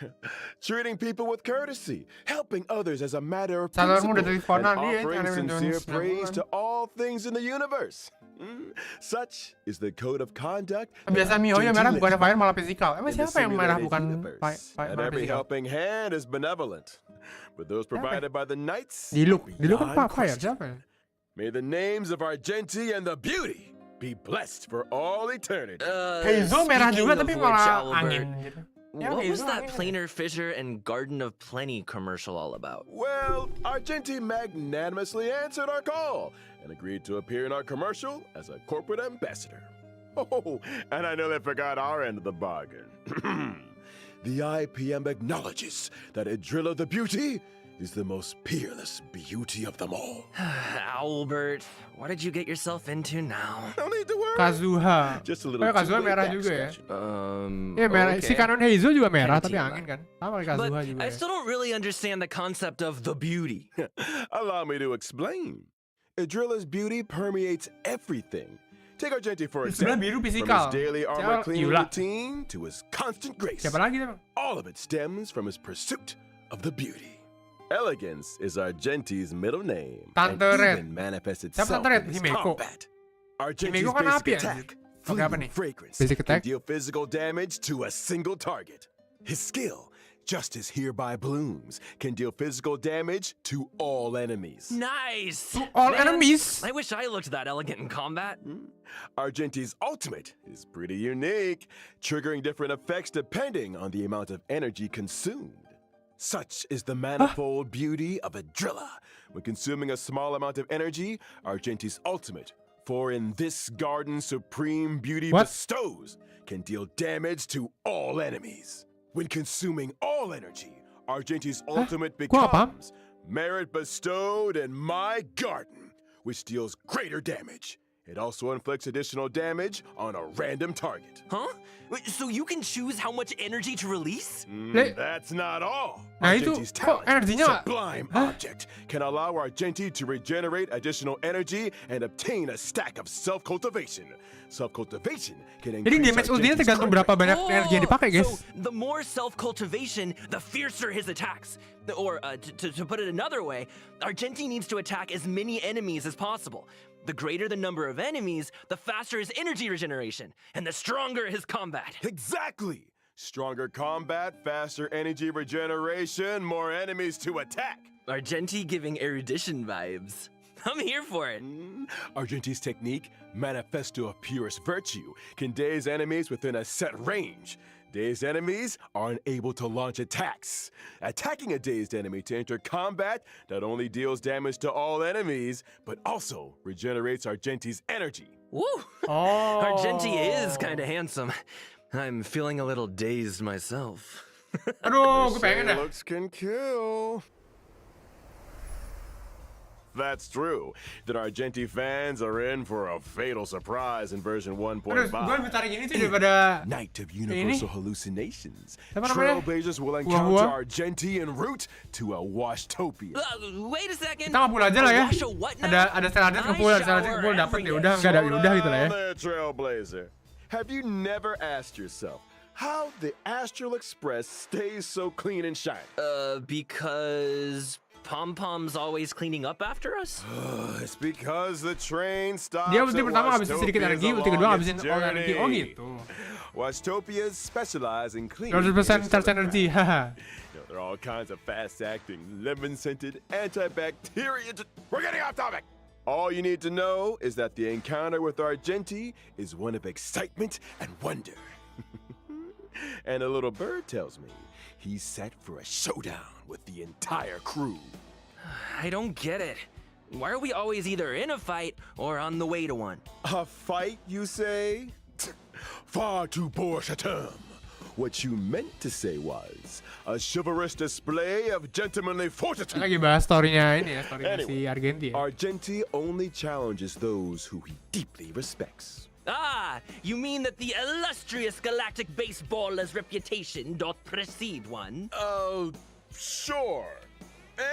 Speaker 2: Treating people with courtesy, helping others as a matter of
Speaker 1: Sailor Moon
Speaker 2: principle,
Speaker 1: dari Conan
Speaker 2: and
Speaker 1: dia,
Speaker 2: offering
Speaker 1: anime
Speaker 2: sincere
Speaker 1: tahun
Speaker 2: praise
Speaker 1: 90-an.
Speaker 2: to all things in the universe. Such is the code of conduct.
Speaker 1: Biasa Mihoyo merah bukan fire malah physical. Emang
Speaker 2: in the
Speaker 1: siapa yang merah
Speaker 2: simulated
Speaker 1: bukan
Speaker 2: universe, and
Speaker 1: malah
Speaker 2: every
Speaker 1: physical?
Speaker 2: helping hand is benevolent. But those provided by the knights,
Speaker 1: Di look kan
Speaker 2: beyond
Speaker 1: fire
Speaker 2: question.
Speaker 1: siapa ya?
Speaker 2: May the names of Argenti and the Beauty be blessed for all eternity.
Speaker 1: Heizo merah
Speaker 5: Speaking
Speaker 1: juga
Speaker 5: of
Speaker 1: tapi
Speaker 5: which,
Speaker 1: malah
Speaker 5: Albert,
Speaker 1: angin gitu. Ya,
Speaker 5: what was
Speaker 1: Heizo
Speaker 5: that
Speaker 1: angin.
Speaker 5: planar fissure and Garden of Plenty commercial all about?
Speaker 2: Well, Argenti magnanimously answered our call and agreed to appear in our commercial as a corporate ambassador. Oh, and I nearly forgot our end of the bargain. The IPM acknowledges that Idrilla the Beauty is the most peerless beauty of them all.
Speaker 5: Albert, what did you get yourself into now?
Speaker 2: No need to worry.
Speaker 1: Kazuha.
Speaker 2: Just a little
Speaker 1: Oh, Kazuha
Speaker 2: two-way
Speaker 1: merah juga ya.
Speaker 2: backstretching.
Speaker 1: Ya merah. Si
Speaker 5: okay.
Speaker 1: kanon Heizo juga merah tapi
Speaker 5: Kayaknya
Speaker 1: angin kan. Sama kayak Kazuha
Speaker 5: But
Speaker 1: juga.
Speaker 5: I
Speaker 1: Ya.
Speaker 5: still don't really understand the concept of the beauty.
Speaker 2: Allow me to explain. Idrilla's beauty permeates everything. Take Argenti for
Speaker 1: Sebelah
Speaker 2: example.
Speaker 1: biru
Speaker 2: From
Speaker 1: fisikal.
Speaker 2: his daily armor
Speaker 1: Siapa?
Speaker 2: cleaning
Speaker 1: Yula.
Speaker 2: routine to his constant grace.
Speaker 1: Siapa lagi tuh?
Speaker 2: All of it stems from his pursuit of the beauty. Elegance is Argenti's middle name
Speaker 1: Tante
Speaker 2: and
Speaker 1: Red.
Speaker 2: even manifests
Speaker 1: Siapa
Speaker 2: itself
Speaker 1: Tante Red?
Speaker 2: in his
Speaker 1: Himeko.
Speaker 2: combat. Argenti's
Speaker 1: Himeko kan
Speaker 2: basic
Speaker 1: api ya?
Speaker 2: attack,
Speaker 1: Pakai apa
Speaker 2: fleeting
Speaker 1: nih?
Speaker 2: fragrance,
Speaker 1: Basic
Speaker 2: can
Speaker 1: attack?
Speaker 2: deal physical damage to a single target. His skill, Justice Hereby Blooms, can deal physical damage to all enemies.
Speaker 5: Nice!
Speaker 1: To all
Speaker 5: Man,
Speaker 1: enemies?
Speaker 5: I wish I looked that elegant in combat.
Speaker 2: Argenti's ultimate is pretty unique, triggering different effects depending on the amount of energy consumed. Such is the manifold beauty of Idrilla. When consuming a small amount of energy, Argenti's ultimate, for in this garden supreme beauty
Speaker 1: What?
Speaker 2: bestows, can deal damage to all enemies. When consuming all energy, Argenti's ultimate
Speaker 1: Gua apa?
Speaker 2: becomes merit bestowed in my garden, which deals greater damage. It also inflicts additional damage on a random target.
Speaker 5: Huh? Wait, so you can choose how much energy to release?
Speaker 2: That's not all.
Speaker 1: Nah, itu
Speaker 2: Argenti's
Speaker 1: kok
Speaker 2: talent,
Speaker 1: energinya-
Speaker 2: Sublime
Speaker 1: Hah?
Speaker 2: Object, can allow Argenti to regenerate additional energy and obtain a stack of self-cultivation. Self-cultivation can
Speaker 1: Jadi
Speaker 2: increase
Speaker 1: damage ultinya
Speaker 2: Argenti's
Speaker 1: tergantung
Speaker 2: crit
Speaker 1: berapa
Speaker 2: rate.
Speaker 1: banyak energi yang dipakai guys.
Speaker 5: So the more self-cultivation, the fiercer his attacks. Or to put it another way, Argenti needs to attack as many enemies as possible. The greater the number of enemies, the faster his energy regeneration, and the stronger his combat.
Speaker 2: Exactly. Stronger combat, faster energy regeneration, more enemies to attack.
Speaker 5: Argenti giving erudition vibes. I'm here for it.
Speaker 2: Argenti's technique, Manifesto of Purest Virtue, can daze enemies within a set range. Dazed enemies are unable to launch attacks. Attacking a dazed enemy to enter combat not only deals damage to all enemies, but also regenerates Argenti's energy.
Speaker 5: Woo!
Speaker 1: Oh.
Speaker 5: Argenti is kind of handsome. I'm feeling a little dazed myself.
Speaker 1: Aduh, gue pengen
Speaker 2: Say
Speaker 1: dah.
Speaker 2: looks can kill. That's true. That Argenti fans are in for a fatal surprise in version
Speaker 1: Aduh,
Speaker 2: 1.5.
Speaker 1: gue lebih tarik ini tuh daripada
Speaker 2: Night of Universal Hallucinations.
Speaker 1: Apa namanya?
Speaker 2: Trailblazers will
Speaker 1: Hua-hua?
Speaker 2: encounter Argenti en route to a Washtopia.
Speaker 5: Wait a second.
Speaker 1: kita nggak aja lah ya.
Speaker 5: Wash a what now?
Speaker 1: Ada selanjut ngebul, ada selanjut ngebul dapet ya udah nggak ada ya udah gitu lah ya.
Speaker 2: Slow down there, Trailblazer. Have you never asked yourself how the Astral Express stays so clean and shiny?
Speaker 5: Because Pom-Pom's always cleaning up after us?
Speaker 2: It's because the train stops
Speaker 1: Dia ulti
Speaker 2: at
Speaker 1: pertama ngabisin sedikit
Speaker 2: Washtopia's
Speaker 1: energi, ulti kedua
Speaker 2: along
Speaker 1: ngabisin
Speaker 2: its
Speaker 1: all energi. Oh
Speaker 2: journey.
Speaker 1: gitu.
Speaker 2: Washtopias specialize in cleaning
Speaker 1: 100% charge
Speaker 2: interstellar
Speaker 1: energi, haha.
Speaker 2: There are all kinds of fast-acting, lemon-scented, antibacterial... We're getting off topic! All you need to know is that the encounter with Argenti is one of excitement and wonder. And a little bird tells me he's set for a showdown with the entire crew.
Speaker 5: I don't get it. Why are we always either in a fight or on the way to one?
Speaker 2: A fight, you say? Far too poor a term. What you meant to say was a chivalrous display of gentlemanly fortitude.
Speaker 1: Lagi bahas story-nya ini ya, story-nya si
Speaker 2: Anyway,
Speaker 1: Argenti ya.
Speaker 2: Argenti only challenges those who he deeply respects.
Speaker 5: Ah, you mean that the illustrious galactic baseballer's reputation doth precede one?
Speaker 2: Sure.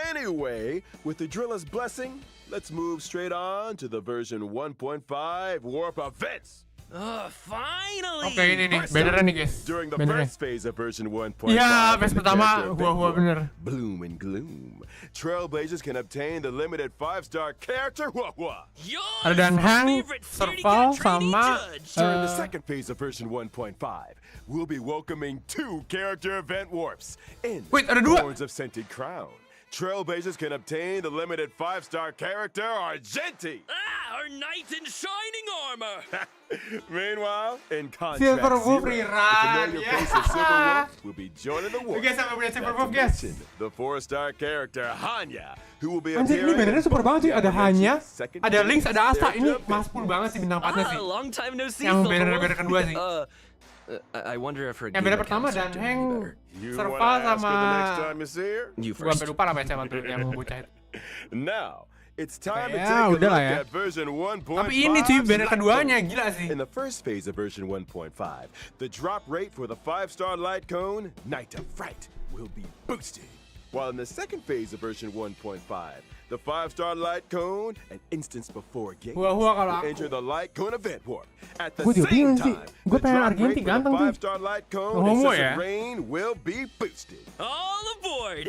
Speaker 2: Anyway, with the Drilla's blessing, let's move straight on to the version 1.5 warp events.
Speaker 5: Finally!
Speaker 1: Oke ini nih, beneran nih guys.
Speaker 2: During the
Speaker 1: Beneran.
Speaker 2: first phase of version 1.5,
Speaker 1: Iya,
Speaker 2: in
Speaker 1: phase
Speaker 2: the
Speaker 1: pertama
Speaker 2: character
Speaker 1: gua
Speaker 2: event
Speaker 1: bener.
Speaker 2: Bloom and Gloom, Trailblazers can obtain the limited 5-star character
Speaker 5: Yours
Speaker 1: Ada Dan Hang,
Speaker 5: favorite
Speaker 1: Serval,
Speaker 5: 30-cat trainee
Speaker 1: sama
Speaker 5: judge.
Speaker 2: During the second phase of version 1.5, we'll be welcoming 2 character event warps in
Speaker 1: Wait, ada dua?
Speaker 2: Thorns of Scented Crown, Trailblazers can obtain the limited 5-star character Argenti.
Speaker 5: Our knight in shining armor.
Speaker 2: Meanwhile, in contract
Speaker 1: Silver Wolf
Speaker 2: Zero, the
Speaker 1: rerun,
Speaker 2: familiar
Speaker 1: yeah.
Speaker 2: face of Silver Wolf will be joining the war.
Speaker 1: Guys, sampai punya Silver
Speaker 2: Not
Speaker 1: Wolf,
Speaker 2: to
Speaker 1: guys.
Speaker 2: mention the 4-star character Hanya, who will be
Speaker 1: Anjir, ini
Speaker 2: appearing
Speaker 1: bannernya
Speaker 2: in
Speaker 1: super banget sih. Ada Hanya,
Speaker 2: second
Speaker 1: ada Lynx, ada Asta.
Speaker 2: Their
Speaker 1: Ini
Speaker 2: job
Speaker 1: maspul banget sih bintang 4-nya sih.
Speaker 5: Long time no see.
Speaker 1: Yang
Speaker 5: Silver
Speaker 1: banner-banner
Speaker 5: Wolf.
Speaker 1: kedua sih.
Speaker 5: I wonder if her
Speaker 1: Yang
Speaker 5: game
Speaker 1: banner pertama
Speaker 5: accounts are
Speaker 1: dan
Speaker 5: doing
Speaker 1: Hank
Speaker 5: better.
Speaker 2: You
Speaker 1: Serval
Speaker 2: wanna ask
Speaker 1: sama
Speaker 2: her the next time you see her?
Speaker 5: You
Speaker 1: gua sampai
Speaker 5: first.
Speaker 1: lupa lah baca apa tuh yang bocah itu.
Speaker 2: Now, it's time to
Speaker 1: Ya,
Speaker 2: take a look
Speaker 1: udah lah ya.
Speaker 2: at version 1.5.
Speaker 1: Tapi ini cuy banner keduanya gila sih.
Speaker 2: In the first phase of version 1.5, the drop rate for the 5-star light cone, Night of Fright, will be boosted. While in the second phase of version 1.5, the 5-star light cone, an instance before game,
Speaker 1: Hua kalau
Speaker 2: will
Speaker 1: aku.
Speaker 2: enter the light cone event warp. At the
Speaker 1: Gua juga
Speaker 2: same
Speaker 1: bingung sih.
Speaker 2: time,
Speaker 1: Gua
Speaker 2: the
Speaker 1: pengen
Speaker 2: drop
Speaker 1: Argenti
Speaker 2: rate for
Speaker 1: ganteng
Speaker 2: the
Speaker 1: tuh.
Speaker 2: 5-star light cone,
Speaker 1: Homo
Speaker 2: Incessant
Speaker 1: ya?
Speaker 2: Rain, will be boosted.
Speaker 5: All aboard.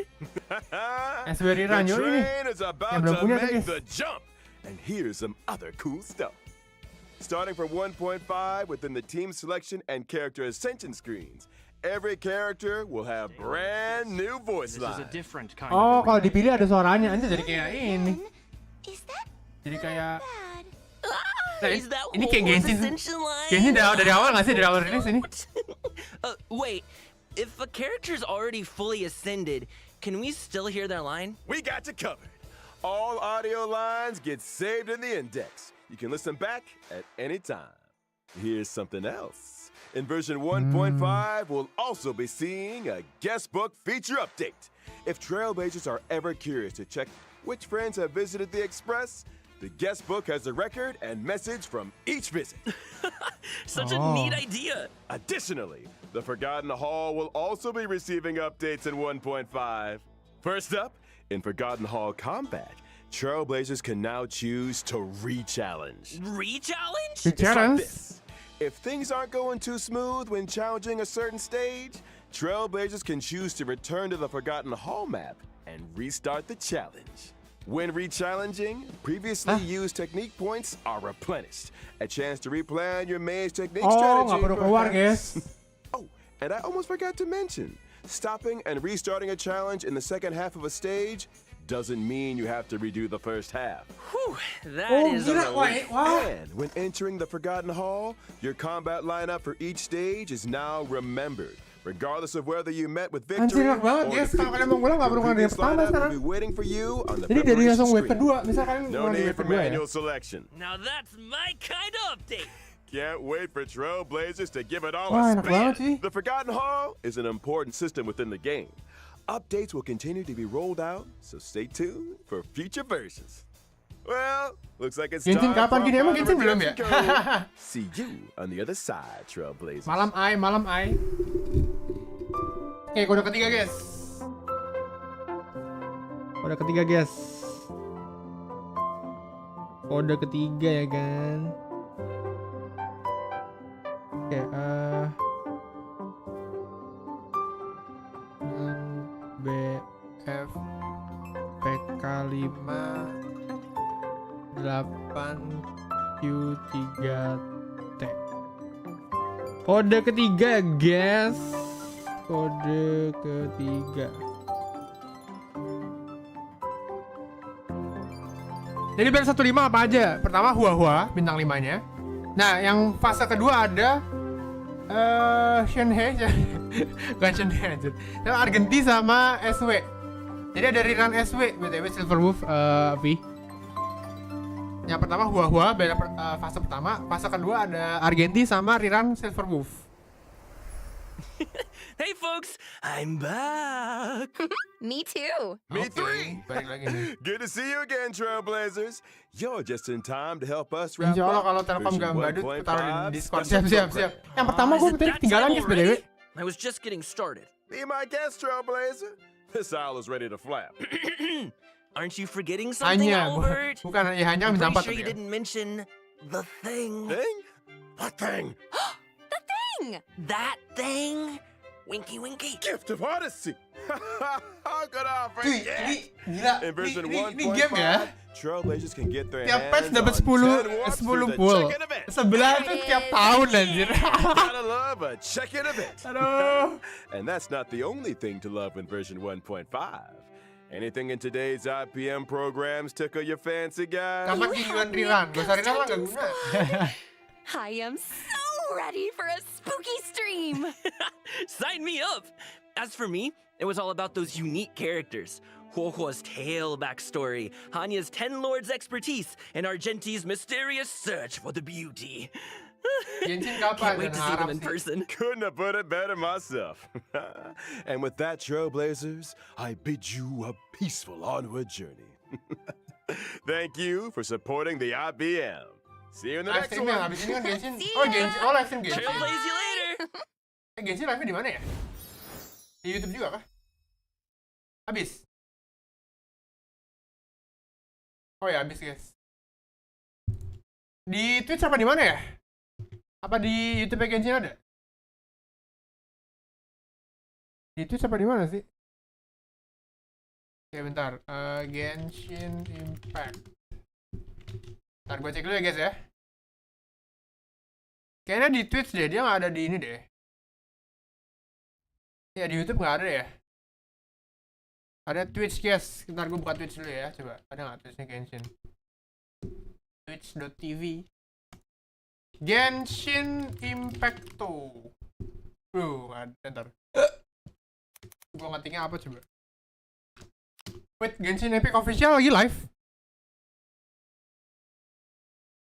Speaker 1: Raspberry
Speaker 2: The
Speaker 1: Ranyo ini.
Speaker 2: train is about
Speaker 1: Yang belum
Speaker 2: to
Speaker 1: punya tuh,
Speaker 2: make
Speaker 1: guys.
Speaker 2: the jump. And here's some other cool stuff. Starting from 1.5 within the team selection and character ascension screens, every character will have brand new voice lines.
Speaker 5: different kind
Speaker 1: Oh, kalau dipilih ada suaranya. Anjir jadi kayak ini.
Speaker 4: Is that
Speaker 1: Jadi kayak
Speaker 4: bad?
Speaker 1: Nah,
Speaker 5: Is that
Speaker 1: ini kayak
Speaker 5: Wolf's
Speaker 1: Genshin.
Speaker 5: ascension line?
Speaker 1: Genshin dari awal nggak sih, dari awal rilis ini?
Speaker 5: Wait, if a character's already fully ascended, can we still hear their line?
Speaker 2: We got you covered. All audio lines get saved in the index. You can listen back at any time. Here's something else. In version 1.5, we'll also be seeing a guest book feature update. If Trailblazers are ever curious to check which friends have visited the Express, the guest book has a record and message from each visit.
Speaker 5: Such a neat idea.
Speaker 2: Additionally, the Forgotten Hall will also be receiving updates in 1.5. First up, in Forgotten Hall Combat, Trailblazers can now choose to re-challenge.
Speaker 5: Re-challenge?
Speaker 2: It's like
Speaker 1: Challenge?
Speaker 2: this. If things aren't going too smooth when challenging a certain stage, Trailblazers can choose to return to the Forgotten Hall map and restart the challenge. When re-challenging, previously used technique points are replenished. A chance to replan your maze technique
Speaker 1: Oh,
Speaker 2: strategy.
Speaker 1: nggak perlu keluar,
Speaker 2: perhaps.
Speaker 1: guys.
Speaker 2: Oh, and I almost forgot to mention, stopping and restarting a challenge in the second half of a stage doesn't mean you have to redo the first half.
Speaker 5: Whew, that
Speaker 1: Oh,
Speaker 5: is a
Speaker 1: gila,
Speaker 5: relief.
Speaker 1: wah.
Speaker 2: And when entering the Forgotten Hall, your combat lineup for each stage is now remembered. Regardless of whether you met with victory
Speaker 1: Anjir, enak banget,
Speaker 2: or
Speaker 1: guys. Kalau
Speaker 2: defeat,
Speaker 1: kalian mau ngulang, nggak perlu
Speaker 2: your
Speaker 1: ngulang dari
Speaker 2: previous
Speaker 1: pertama
Speaker 2: lineup will
Speaker 1: sekarang.
Speaker 2: be waiting for you on the
Speaker 1: Jadi dari
Speaker 2: preparation
Speaker 1: langsung wave
Speaker 2: screen.
Speaker 1: kedua, misal kalian
Speaker 2: No
Speaker 1: ngulang di
Speaker 2: need
Speaker 1: wave
Speaker 2: for
Speaker 1: kedua ya.
Speaker 2: manual selection.
Speaker 5: Now that's my kind of update.
Speaker 2: Can't wait for Trailblazers to give it all
Speaker 1: Wah,
Speaker 2: a
Speaker 1: enak banget sih.
Speaker 2: spin. The Forgotten Hall is an important system within the game. Updates will continue to be rolled out, so stay tuned for future versions. Well, looks like it's
Speaker 1: Genshin
Speaker 2: time
Speaker 1: kapan
Speaker 2: for
Speaker 1: gini?
Speaker 2: our
Speaker 1: Emang Genshin belum ya?
Speaker 2: redemption code. See you on the other side, Trailblazers.
Speaker 1: Malam ai. Oke, kode ketiga, guys. Kode ketiga, guys. Kode ketiga ya kan. Oke, B F PK5 8 Q3T. Kode ketiga, guys. Kode ketiga. Jadi band 15 apa aja? Pertama Hua bintang 5-nya. Nah, yang fase kedua ada Shenhe. Bukan Shenhe aja. Sama Argenti sama SW. Jadi ada rerun SW, BTW Silver Wolf V. Yang pertama Hua band fase pertama, fase kedua ada Argenti sama rerun Silver Wolf.
Speaker 5: Hey folks, I'm back.
Speaker 3: Me too.
Speaker 2: Me three.
Speaker 1: Balik lagi nih.
Speaker 2: Good to see you again, Trailblazers. You're just in time to help us wrap
Speaker 1: Insya Allah
Speaker 2: up
Speaker 1: kalau Telkom
Speaker 2: version
Speaker 1: gak badut,
Speaker 2: 1.5
Speaker 1: taruh di Discord.
Speaker 2: special
Speaker 1: Siap.
Speaker 2: program.
Speaker 1: Yang pertama gue
Speaker 5: Is it
Speaker 1: tadi
Speaker 5: that
Speaker 1: ketinggalan
Speaker 5: time
Speaker 1: guys, BTW.
Speaker 5: already? I was just getting started.
Speaker 2: Be my guest, Trailblazer. This owl is ready to flap.
Speaker 5: Aren't you forgetting something,
Speaker 1: Hanya,
Speaker 5: Albert?
Speaker 1: bukan hanya
Speaker 5: I'm
Speaker 1: bintang 4
Speaker 5: pretty sure you didn't mention the thing.
Speaker 2: Thing? What thing?
Speaker 5: That thing? Winky winky.
Speaker 2: Gift of Odyssey. How could I
Speaker 1: Cuy,
Speaker 2: forget?
Speaker 1: ini gila.
Speaker 2: In version
Speaker 1: Ini game ya.
Speaker 2: 1.5, Trailblazers can get their
Speaker 1: Tiap patch
Speaker 2: hands
Speaker 1: dapat
Speaker 2: on
Speaker 1: 10
Speaker 2: warps through the
Speaker 1: pool.
Speaker 2: check-in event.
Speaker 1: Sebelah tuh tiap tahun anjir.
Speaker 2: Gotta love a check-in event.
Speaker 1: Aduh.
Speaker 2: And that's not the only thing to love in version 1.5. Anything in today's IPM programs tickle your fancy, guys?
Speaker 1: Kapan giliran Riran? Gak usah Riran lah, gak guna.
Speaker 3: I am so ready for a spooky stream.
Speaker 5: Sign me up! As for me, it was all about those unique characters. Huohuo's tale backstory, Hanya's Ten Lords expertise, and Argenti's mysterious search for the beauty.
Speaker 1: Genshin kapan?
Speaker 5: Can't wait to see them in
Speaker 1: Harap sih.
Speaker 5: person.
Speaker 2: Couldn't have put it better myself. And with that, Trailblazers, I bid you a peaceful onward journey. Thank you for supporting the IBM. See you in the
Speaker 1: Live
Speaker 2: next
Speaker 1: stream yang
Speaker 2: one.
Speaker 1: abis ini kan Genshin.
Speaker 3: See
Speaker 1: Oh
Speaker 3: ya.
Speaker 1: Genshin, oh live stream Genshin.
Speaker 5: Trailblaze you later!
Speaker 1: Genshin live-nya di mana ya? Di YouTube juga kah? Habis. Oh ya habis guys. Di Twitch apa di mana ya? Apa di YouTube Genshin ada? Di Twitch apa di mana sih? Oke bentar. Genshin Impact. Ntar gue cek dulu ya guys ya. Kayaknya di Twitch deh, dia nggak ada di ini deh. Ya di YouTube nggak ada ya. Ada Twitch guys. Ntar gue buka Twitch dulu ya. Coba ada nggak Twitchnya Genshin? Twitch.tv Genshin Impacto. Ada ntar. Gue ngetiknya apa coba? Wait, Genshin Epic Official lagi live.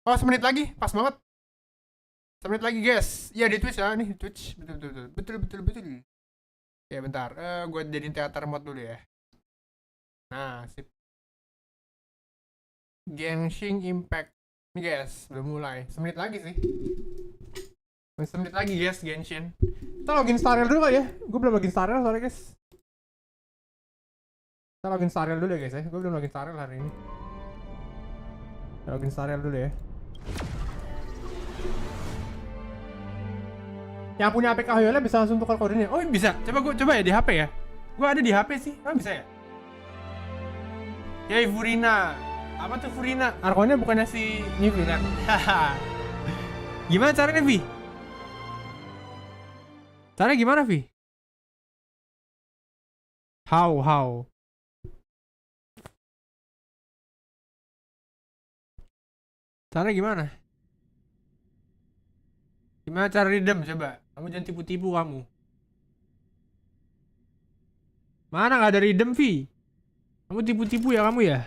Speaker 1: Oh, semenit lagi, pas banget. Semenit lagi, guys. Ya di Twitch ya, nih Twitch. Betul. Ya bentar, gue jadiin teater mode dulu ya. Nah, sip. Genshin Impact. Nih guys, udah mulai. Semenit lagi sih. Semenit lagi guys, Genshin. Kita login Starrel dulu kali ya. Gue belum login Starrel soalnya guys. Kita login Starrel dulu ya guys ya. Gue belum login Starrel hari ini. Kita login Starrel dulu ya. Yang punya APK Hoyola bisa langsung tukar kodenya. Oh bisa, coba ya di HP ya. Gue ada di HP sih, bisa ya? Yay Furina. Apa tuh Furina? Arkonnya bukannya si Furina. Gimana caranya Vi? Caranya gimana Vi? How? Caranya gimana? Gimana cara redeem coba? Kamu jangan tipu-tipu kamu. Mana nggak ada redeem, Vi? Kamu tipu-tipu ya kamu ya?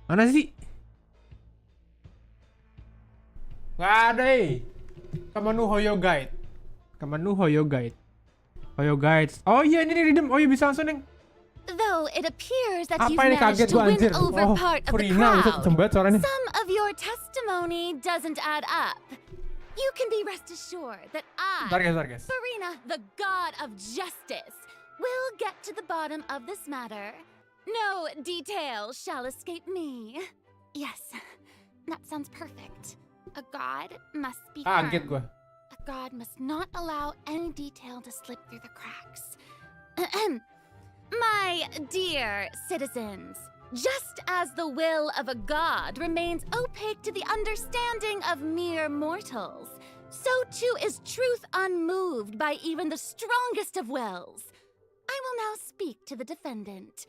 Speaker 1: Mana sih? Nggak ada Kamanu Hoyo Guide. Hoyo Guides. Oh iya ini nih redeem. Oh iya bisa langsung neng.
Speaker 4: Though it appears that
Speaker 1: Apa
Speaker 4: you've
Speaker 1: ini
Speaker 4: managed
Speaker 1: kaget
Speaker 4: to
Speaker 1: gua
Speaker 4: win
Speaker 1: anjir.
Speaker 4: over
Speaker 1: Oh,
Speaker 4: part of the
Speaker 1: Furina itu
Speaker 4: crowd,
Speaker 1: cembat suaranya.
Speaker 4: some of your testimony doesn't add up. You can be rest assured that
Speaker 1: Bentar
Speaker 4: I,
Speaker 1: guys.
Speaker 4: Furina, the god of justice, will get to the bottom of this matter. No detail shall escape me. Yes, that sounds perfect. A god must be
Speaker 1: Kaget
Speaker 4: firm.
Speaker 1: gua.
Speaker 4: A god must not allow any detail to slip through the cracks. My dear citizens, just as the will of a god remains opaque to the understanding of mere mortals, so too is truth unmoved by even the strongest of wills. I will now speak to the defendant.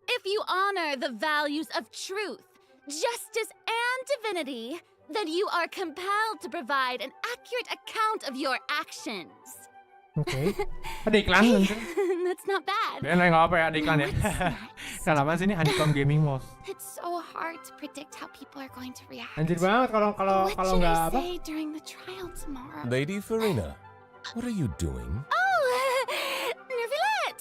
Speaker 4: If you honor the values of truth, justice, and divinity, then you are compelled to provide an accurate account of your actions.
Speaker 1: Oke. Ada iklan nanti.
Speaker 4: That's not bad.
Speaker 1: Biar nggak apa ya ada iklan ya.
Speaker 4: What's next?
Speaker 1: Kenapa sih ini Honeycomb Gaming Mouse?
Speaker 4: It's so hard to predict how people are going to react.
Speaker 1: Anjir banget kalau
Speaker 4: What should
Speaker 1: nggak
Speaker 4: I
Speaker 1: apa?
Speaker 4: say during the trial tomorrow?
Speaker 6: Lady Farina, what are you doing?
Speaker 4: Oh, Nervilet!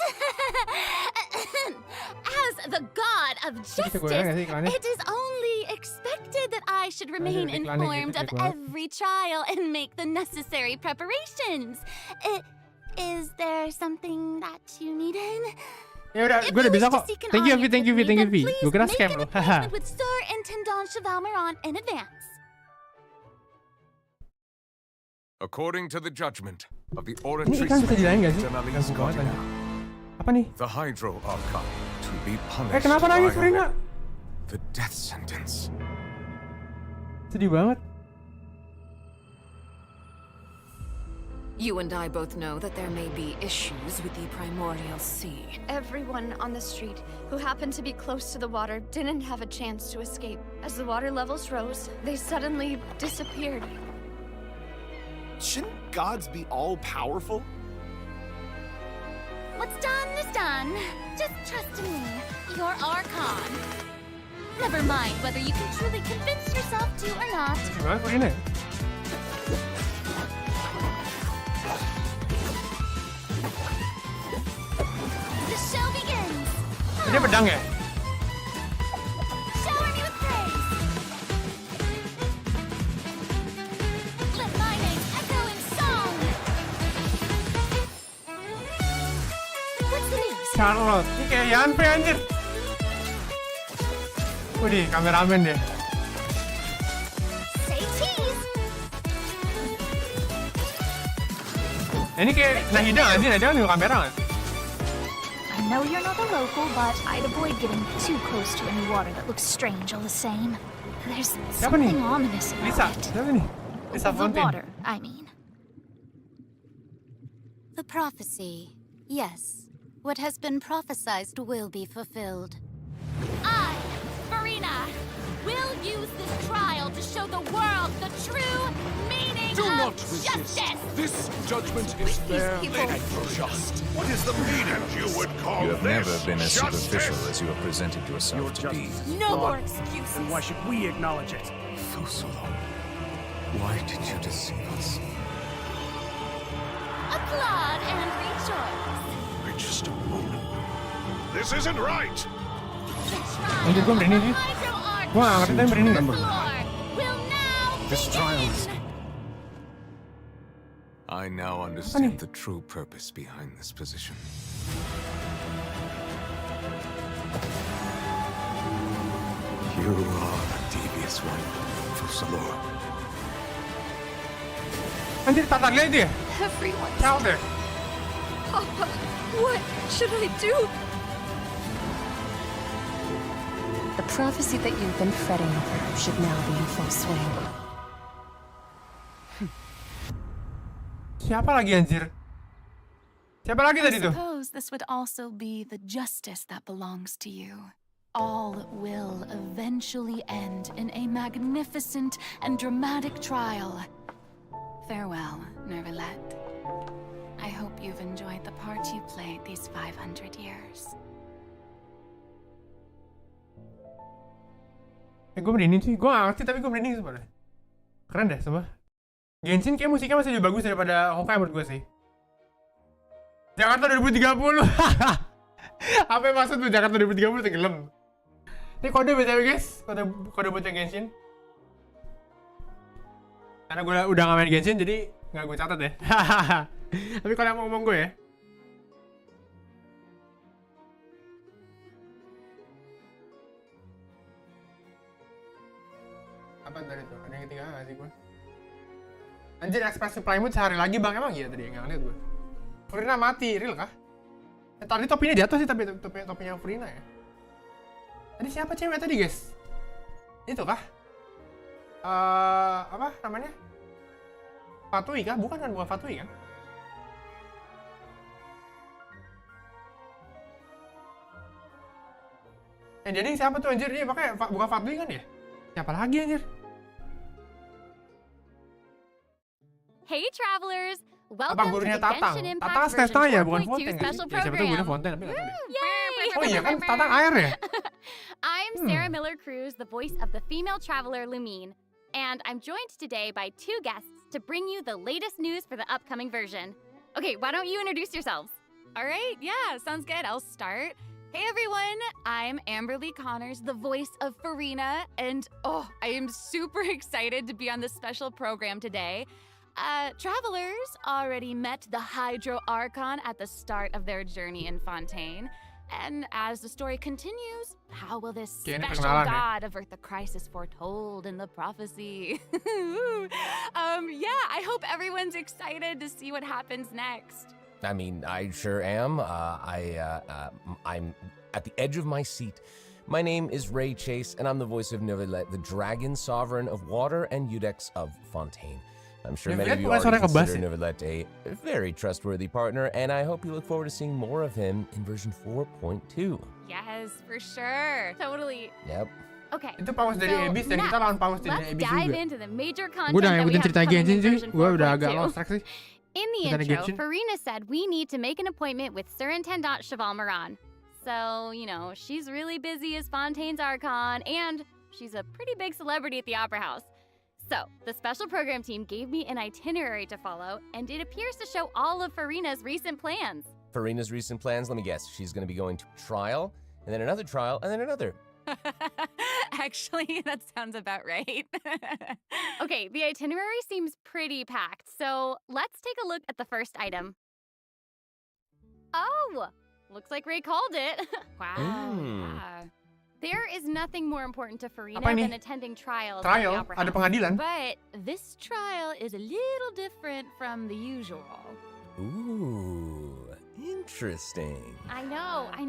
Speaker 4: As the god of
Speaker 1: Bisa gue
Speaker 4: justice,
Speaker 1: nggak sih iklannya?
Speaker 4: it is only expected that I should remain
Speaker 1: iklannya
Speaker 4: informed
Speaker 1: gitu,
Speaker 4: of
Speaker 1: jelek banget.
Speaker 4: every trial and make the necessary preparations. Is there something that you needed?
Speaker 1: Ya udah,
Speaker 4: If
Speaker 1: gue udah
Speaker 4: you
Speaker 1: bisa
Speaker 4: wish to
Speaker 1: kok.
Speaker 4: seek an
Speaker 1: Thank you Vi.
Speaker 4: audience with me, then please
Speaker 1: Gue kira
Speaker 4: make
Speaker 1: scam
Speaker 4: an
Speaker 1: loh.
Speaker 4: appointment with Sir Intendant Chevalmeron in advance.
Speaker 6: According to the judgment of the
Speaker 1: Ini
Speaker 6: Oratrice
Speaker 1: iklan bisa dilain nggak sih?
Speaker 6: Denali's
Speaker 1: Ganggu banget
Speaker 6: Guardian,
Speaker 1: anjir. Apa nih?
Speaker 6: the Hydro Archon to be punished
Speaker 1: Kenapa nangis
Speaker 6: by
Speaker 1: Farina?
Speaker 6: the death sentence.
Speaker 1: Sedih banget.
Speaker 7: You and I both know that there may be issues with the primordial sea.
Speaker 4: Everyone on the street who happened to be close to the water didn't have a chance to escape. As the water levels rose, they suddenly disappeared.
Speaker 8: Shouldn't gods be all-powerful?
Speaker 4: What's done is done. Just trust in me. You're Archon. Never mind whether you can truly convince yourself to or not.
Speaker 1: Gimana Furina?
Speaker 4: The show begins.
Speaker 1: Dia pedang ya?
Speaker 4: Shower me with praise. Let my name echo in song. What's the news?
Speaker 1: Charlotte. Ini kayak Yanpei anjir. Widih, kameramen deh.
Speaker 4: Say cheese.
Speaker 1: Ini kayak Nahida anjir, Nahida kan juga kamera kan?
Speaker 9: I know you're not a local, but I'd avoid getting too close to any water that looks strange all the same. There's
Speaker 1: Siapa nih?
Speaker 9: something ominous
Speaker 1: Lisa,
Speaker 9: about it.
Speaker 1: siapa nih? Lisa
Speaker 9: The
Speaker 1: Fontaine.
Speaker 9: water, I mean.
Speaker 10: The prophecy. Yes. What has been prophesied will be fulfilled.
Speaker 4: I, Farina, will use this trial to show the world the true meaning
Speaker 6: Do
Speaker 4: of
Speaker 6: not resist.
Speaker 4: justice.
Speaker 6: This judgment is fair
Speaker 4: people.
Speaker 6: and just. What is the meaning you would call
Speaker 11: You have never been as
Speaker 6: justice?
Speaker 11: superficial as you have presented yourself to be.
Speaker 4: No more excuses.
Speaker 8: Then why should we acknowledge it?
Speaker 6: Fusolo, why did you deceive us?
Speaker 4: Applaud and rejoice.
Speaker 6: We're just a moment. This isn't right!
Speaker 4: The trial
Speaker 1: Anjir, gua merinding sih.
Speaker 4: of Hydro Arch
Speaker 1: Gua nggak ngerti tapi merinding.
Speaker 4: floor will now
Speaker 6: This trial is...
Speaker 4: begin.
Speaker 6: I now understand the true purpose behind this position. You are a devious one, Fusalo.
Speaker 1: Anjir, tatar lihat itu ya?
Speaker 4: Everyone,
Speaker 1: Ciao deh.
Speaker 4: Papa, what should I do?
Speaker 3: The prophecy that you've been fretting over should now be in full swing.
Speaker 1: Siapa lagi anjir? Siapa lagi tadi tuh?
Speaker 7: Suppose this would also be the justice that belongs to you. All will eventually end in a magnificent and dramatic trial. Farewell, Nervalette. I hope you've enjoyed the part you played these 500 years.
Speaker 1: Gue merinding sih, gue gak ngerti tapi gue merinding sebenernya. Keren deh, sumpah. Genshin kayak musiknya masih lebih bagus daripada Honkai menurut gue sih. Jakarta 2030. Apa yang maksud tuh Jakarta 2030 tenggelam? Ini kode BTW guys, kode buat yang Genshin. Karena gue udah gak main Genshin jadi gak gue catat ya. Tapi kalau yang mau ngomong gue ya. Apa tadi tuh? Ada yang ketinggalan gak sih gue? Anjir, ekspresi Plymouth sehari lagi bang, emang iya tadi nggak ngeliat gue. Furina mati, real kah? Tadi topinya jatuh sih, tapi topinya Furina ya. Tadi siapa cewek tadi guys? Itu kah? Apa namanya? Fatui kah? Bukan kan, bukan Fatui kan? Jadi siapa tuh anjir? Dia pakai bukan Fatui kan ya? Siapa lagi anjir?
Speaker 4: Hey travelers,
Speaker 1: Apa
Speaker 4: welcome to
Speaker 1: gurunya
Speaker 4: the
Speaker 1: Tatang?
Speaker 4: Genshin Impact
Speaker 1: Tatang
Speaker 4: version
Speaker 1: Stesta ya, bukan
Speaker 4: 4.2
Speaker 1: Fontaine kan?
Speaker 4: special
Speaker 1: Ya siapa tuh gurunya
Speaker 4: program.
Speaker 1: Fontaine tapi nggak tahu deh.
Speaker 4: Yay!
Speaker 1: Oh iya kan Tatang air ya?
Speaker 4: I'm Sarah Miller Cruz, the voice of the female traveler Lumine, and I'm joined today by two guests to bring you the latest news for the upcoming version. Okay, why don't you introduce yourselves?
Speaker 7: All right, yeah, sounds good. I'll start. Hey everyone, I'm Amberly Connors, the voice of Farina, and I am super excited to be on this special program today. Travelers already met the Hydro Archon at the start of their journey in Fontaine. And as the story continues, how will this
Speaker 1: Kayaknya
Speaker 7: special
Speaker 1: perkenalan ya.
Speaker 7: god avert the crisis foretold in the prophecy? Yeah, I hope everyone's excited to see what happens next.
Speaker 12: I mean, I sure am. I'm at the edge of my seat. My name is Ray Chase, and I'm the voice of Neuvillette, the dragon sovereign of water and Eudex of Fontaine. I'm sure
Speaker 1: Neuvillette
Speaker 12: many of you
Speaker 1: bukan
Speaker 12: already
Speaker 1: seorang ngebas
Speaker 12: consider
Speaker 1: ya?
Speaker 12: Neuvillette a very trustworthy partner, and I hope you look forward to seeing more of him in version 4.2.
Speaker 7: Yes, for sure. Totally.
Speaker 12: Yep.
Speaker 7: Okay.
Speaker 1: Itu paus dari
Speaker 7: so
Speaker 1: Abyss dan kita
Speaker 7: next,
Speaker 1: lawan paus dari
Speaker 7: let's
Speaker 1: Abyss
Speaker 7: dive
Speaker 1: juga.
Speaker 7: into the major
Speaker 1: Gue
Speaker 7: content
Speaker 1: udah
Speaker 7: that we
Speaker 1: ngikutin
Speaker 7: have
Speaker 1: cerita
Speaker 7: coming in
Speaker 1: Genshin sih.
Speaker 7: version
Speaker 1: Gue udah agak
Speaker 7: 4.2.
Speaker 1: lost track sih.
Speaker 7: In the
Speaker 1: Cerita
Speaker 7: intro,
Speaker 1: Genshin.
Speaker 7: Farina said we need to make an appointment with Surintendant Cheval Moran. So, you know, she's really busy as Fontaine's Archon, and she's a pretty big celebrity at the Opera House. So, the special program team gave me an itinerary to follow, and it appears to show all of Farina's recent plans.
Speaker 12: Farina's recent plans, let me guess. She's going to be going to trial, and then another trial, and then another.
Speaker 7: Actually, that sounds about right. Okay, the itinerary seems pretty packed, so let's take a look at the first item. Oh, looks like Ray called it. Wow. Yeah. There is nothing more important to Farina
Speaker 1: Apa ini?
Speaker 7: than attending trials at the
Speaker 1: Trial?
Speaker 7: Opera
Speaker 1: Ada
Speaker 7: House.
Speaker 1: pengadilan?
Speaker 7: But this trial is a little different from the usual.
Speaker 12: Ooh, interesting.
Speaker 7: I know. I'm